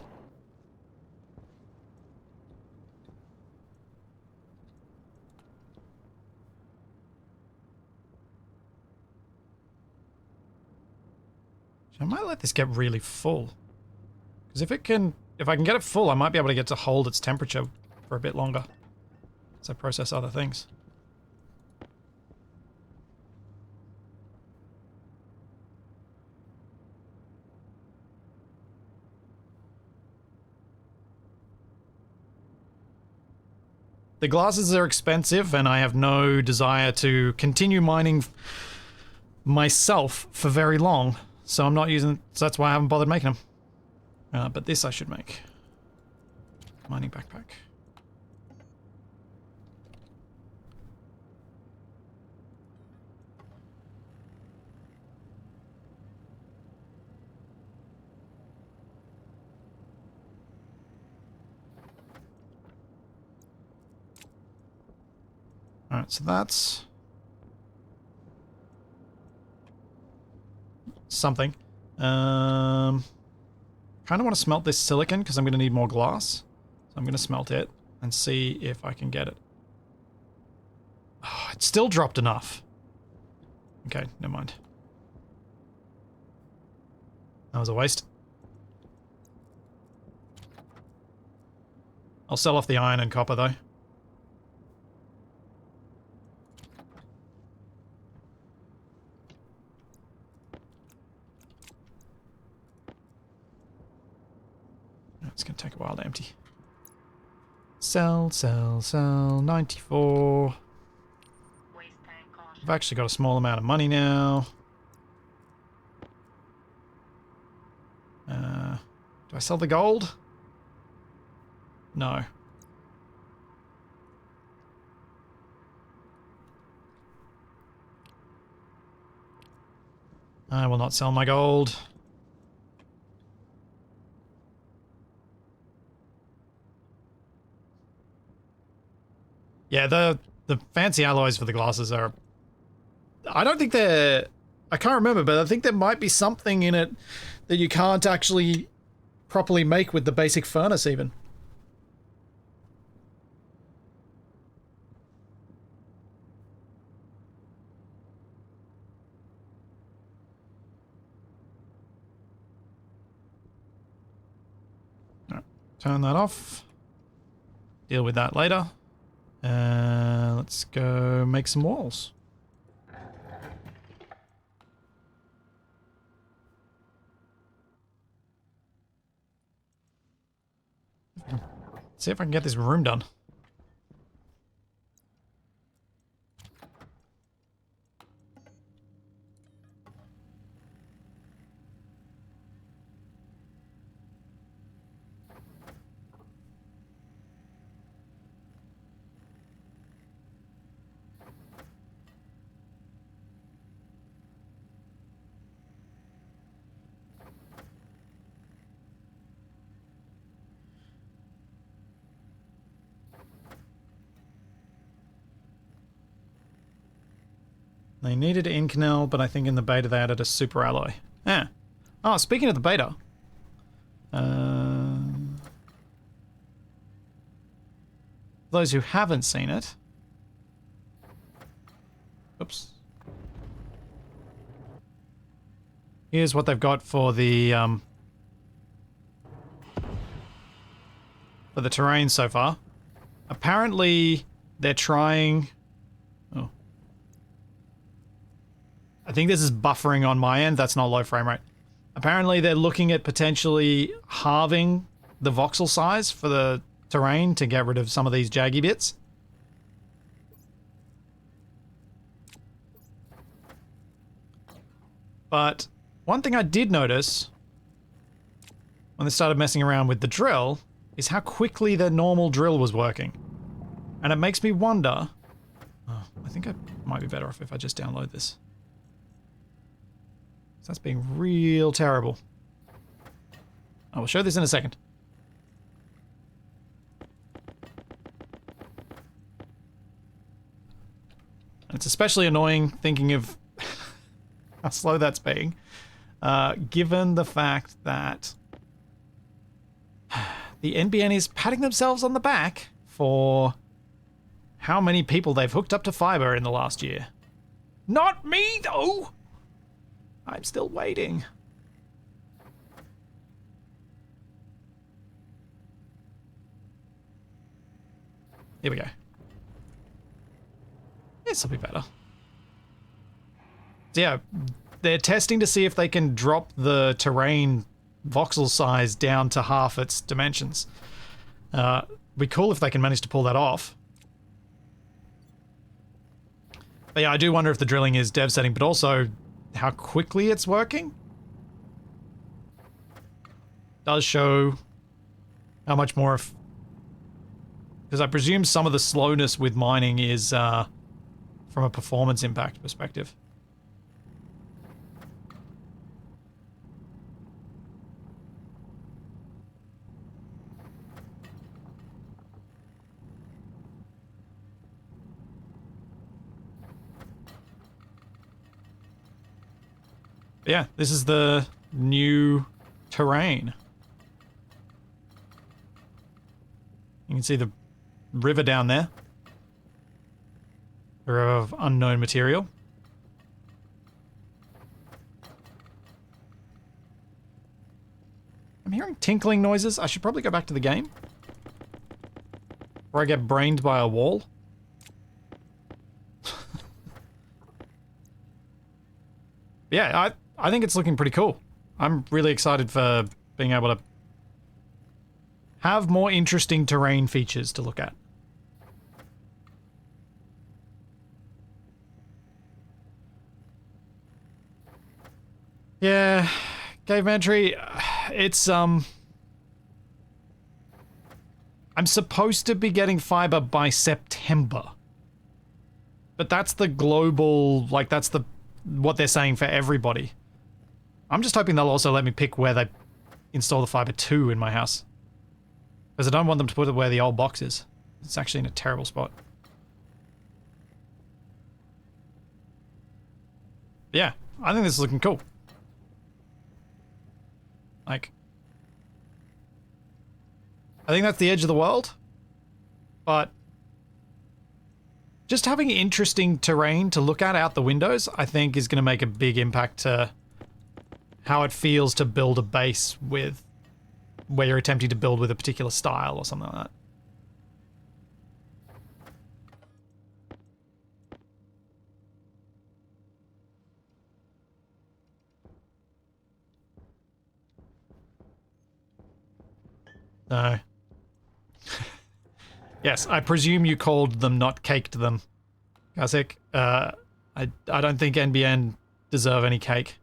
[SPEAKER 1] I might let this get really full. Because if I can get it full, I might be able to get to hold its temperature for a bit longer as I process other things. The glasses are expensive, and I have no desire to continue mining myself for very long. So I'm not using, so that's why I haven't bothered making them. But this I should make. Mining backpack. Alright, so that's something. Kind of want to smelt this silicon because I'm going to need more glass. So I'm going to smelt it and see if I can get it. Oh, it still dropped enough. Okay, never mind. That was a waste. I'll sell off the iron and copper though. It's going to take a while to empty. Sell, 94.
[SPEAKER 2] Waste tank caution.
[SPEAKER 1] I've actually got a small amount of money now. Do I sell the gold? No. I will not sell my gold. Yeah, the fancy alloys for the glasses are... I don't think they're... I can't remember, but I think there might be something in it that you can't actually properly make with the basic furnace even. All right, turn that off. Deal with that later. Let's go make some walls. See if I can get this room done. They needed Inconel, but I think in the beta they added a super alloy. Yeah. Oh, speaking of the beta. Those who haven't seen it. Oops. Here's what they've got for the terrain so far. Apparently, they're trying... Oh. I think this is buffering on my end. That's not low frame rate. Apparently, they're looking at potentially halving the voxel size for the terrain to get rid of some of these jaggy bits. But one thing I did notice when they started messing around with the drill is how quickly their normal drill was working. And it makes me wonder... Oh, I think I might be better off if I just download this. That's being real terrible. I will show this in a second. And it's especially annoying thinking of how slow that's being, given the fact that the NBN is patting themselves on the back for how many people they've hooked up to fiber in the last year. Not me, though! I'm still waiting. Here we go. This will be better. So yeah, they're testing to see if they can drop the terrain voxel size down to half its dimensions. Be cool if they can manage to pull that off. But yeah, I do wonder if the drilling is dev setting, but also how quickly it's working. Does show how much more... Because I presume some of the slowness with mining is from a performance impact perspective. But yeah, this is the new terrain. You can see the river down there. They're of unknown material. I'm hearing tinkling noises. I should probably go back to the game. Or I get brained by a wall. Yeah, I think it's looking pretty cool. I'm really excited for being able to have more interesting terrain features to look at. Yeah, Caveman Tree, it's I'm supposed to be getting fiber by September. But that's the global, like that's the what they're saying for everybody. I'm just hoping they'll also let me pick where they install the fiber to in my house. Because I don't want them to put it where the old box is. It's actually in a terrible spot. Yeah, I think this is looking cool. Like, I think that's the edge of the world. But just having interesting terrain to look at out the windows, I think is going to make a big impact to how it feels to build a base with, where you're attempting to build with a particular style or something like that. No. Yes, I presume you called them, not caked them. Kasik, I don't think NBN deserve any cake.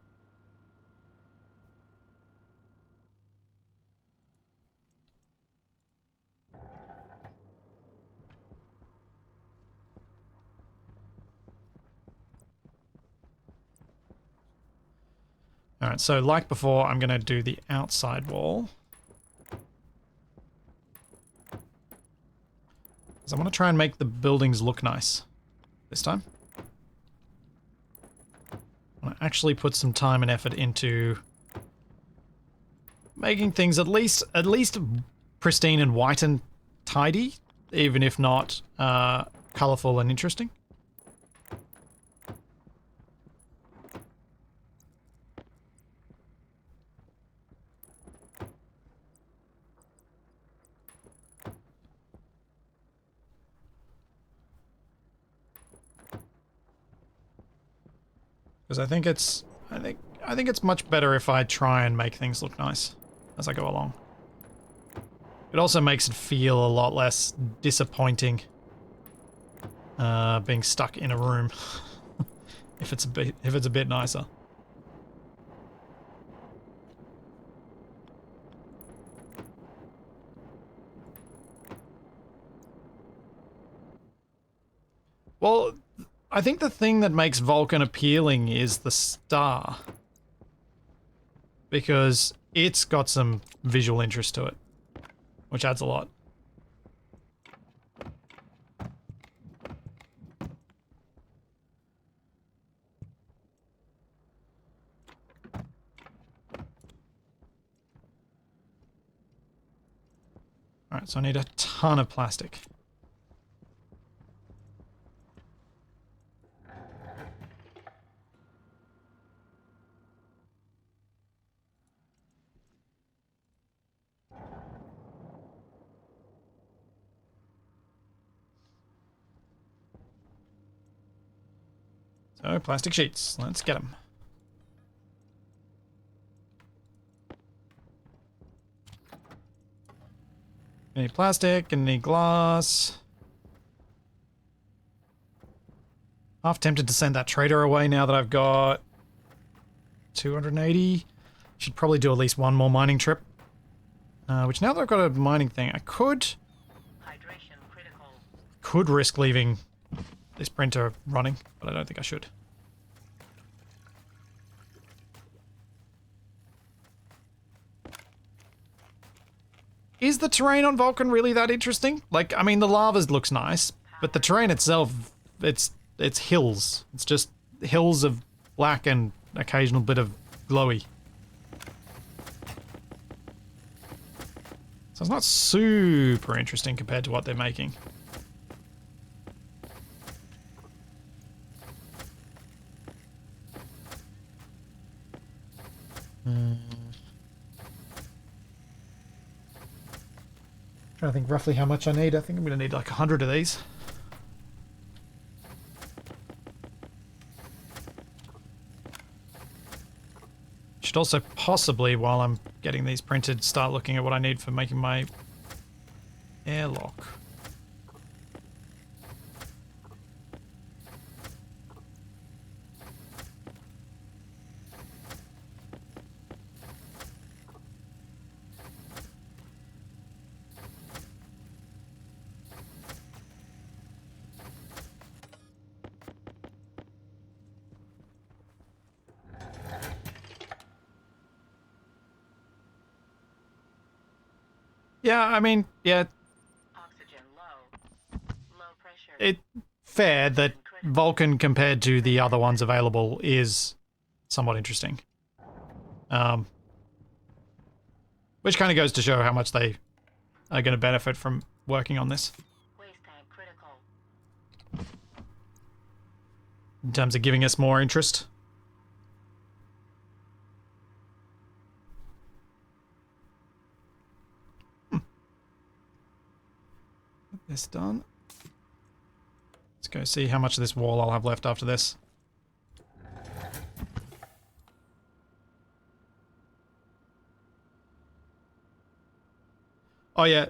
[SPEAKER 1] Alright, so like before, I'm going to do the outside wall. Because I want to try and make the buildings look nice this time. I want to actually put some time and effort into making things at least pristine and white and tidy, even if not colorful and interesting. Because I think it's much better if I try and make things look nice as I go along. It also makes it feel a lot less disappointing being stuck in a room if it's a bit nicer. Well, I think the thing that makes Vulcan appealing is the star. Because it's got some visual interest to it, which adds a lot. Alright, so I need a ton of plastic. So, plastic sheets. Let's get them. Any plastic, any glass. Half tempted to send that trader away now that I've got 280. Should probably do at least one more mining trip. Which now that I've got a mining thing, I could risk leaving this printer running, but I don't think I should. Is the terrain on Vulcan really that interesting? Like, I mean, the lava looks nice, but the terrain itself, it's hills. It's just hills of black and occasional bit of glowy. So it's not super interesting compared to what they're making. Trying to think roughly how much I need. I think I'm going to need like 100 of these. Should also possibly, while I'm getting these printed, start looking at what I need for making my airlock. Yeah, I mean, yeah,
[SPEAKER 2] Oxygen low. Low pressure.
[SPEAKER 1] it's fair that Vulcan compared to the other ones available is somewhat interesting. Which kind of goes to show how much they are going to benefit from working on this.
[SPEAKER 2] Waste tank critical.
[SPEAKER 1] In terms of giving us more interest. Get this done. Let's go see how much of this wall I'll have left after this. Oh yeah,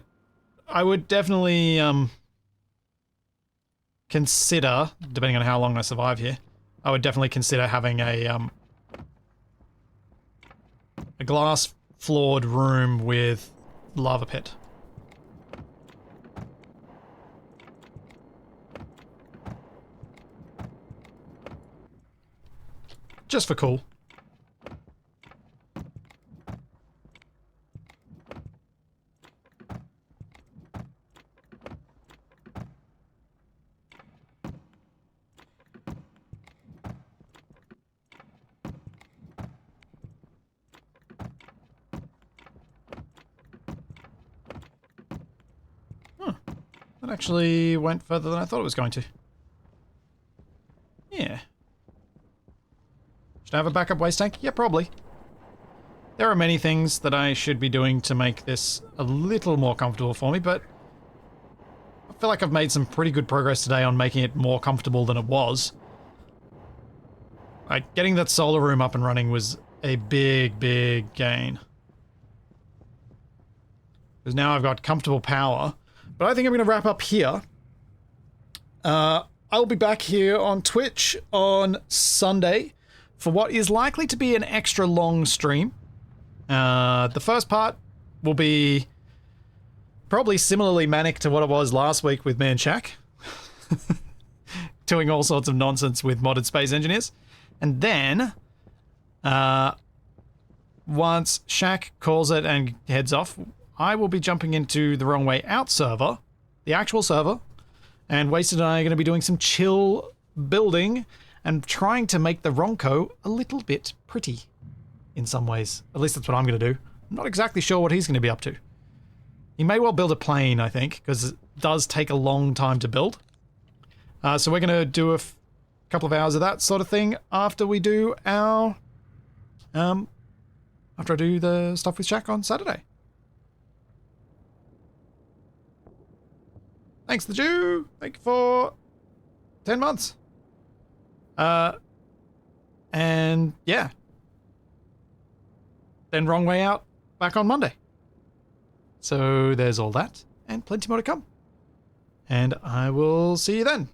[SPEAKER 1] I would definitely consider, depending on how long I survive here, I would definitely consider having a glass floored room with lava pit. Just for cool. That actually went further than I thought it was going to. Yeah. Should I have a backup waste tank? Yeah, probably. There are many things that I should be doing to make this a little more comfortable for me, but I feel like I've made some pretty good progress today on making it more comfortable than it was. Like, getting that solar room up and running was a big, big gain. Because now I've got comfortable power. But I think I'm going to wrap up here. I'll be back here on Twitch on Sunday for what is likely to be an extra long stream. The first part will be probably similarly manic to what it was last week with me and Shaq. Doing all sorts of nonsense with modded space engineers. And then, once Shaq calls it and heads off, I will be jumping into the Wrong Way Out server, the actual server, and Wasted and I are going to be doing some chill building and trying to make the Ronco a little bit pretty in some ways. At least that's what I'm going to do. I'm not exactly sure what he's going to be up to. He may well build a plane, I think, because it does take a long time to build. So we're going to do a couple of hours of that sort of thing after we do our... after I do the stuff with Shaq on Saturday. Thanks, the Jew. Thank you for 10 months. And yeah. Then Wrong Way Out back on Monday. So there's all that and plenty more to come. And I will see you then.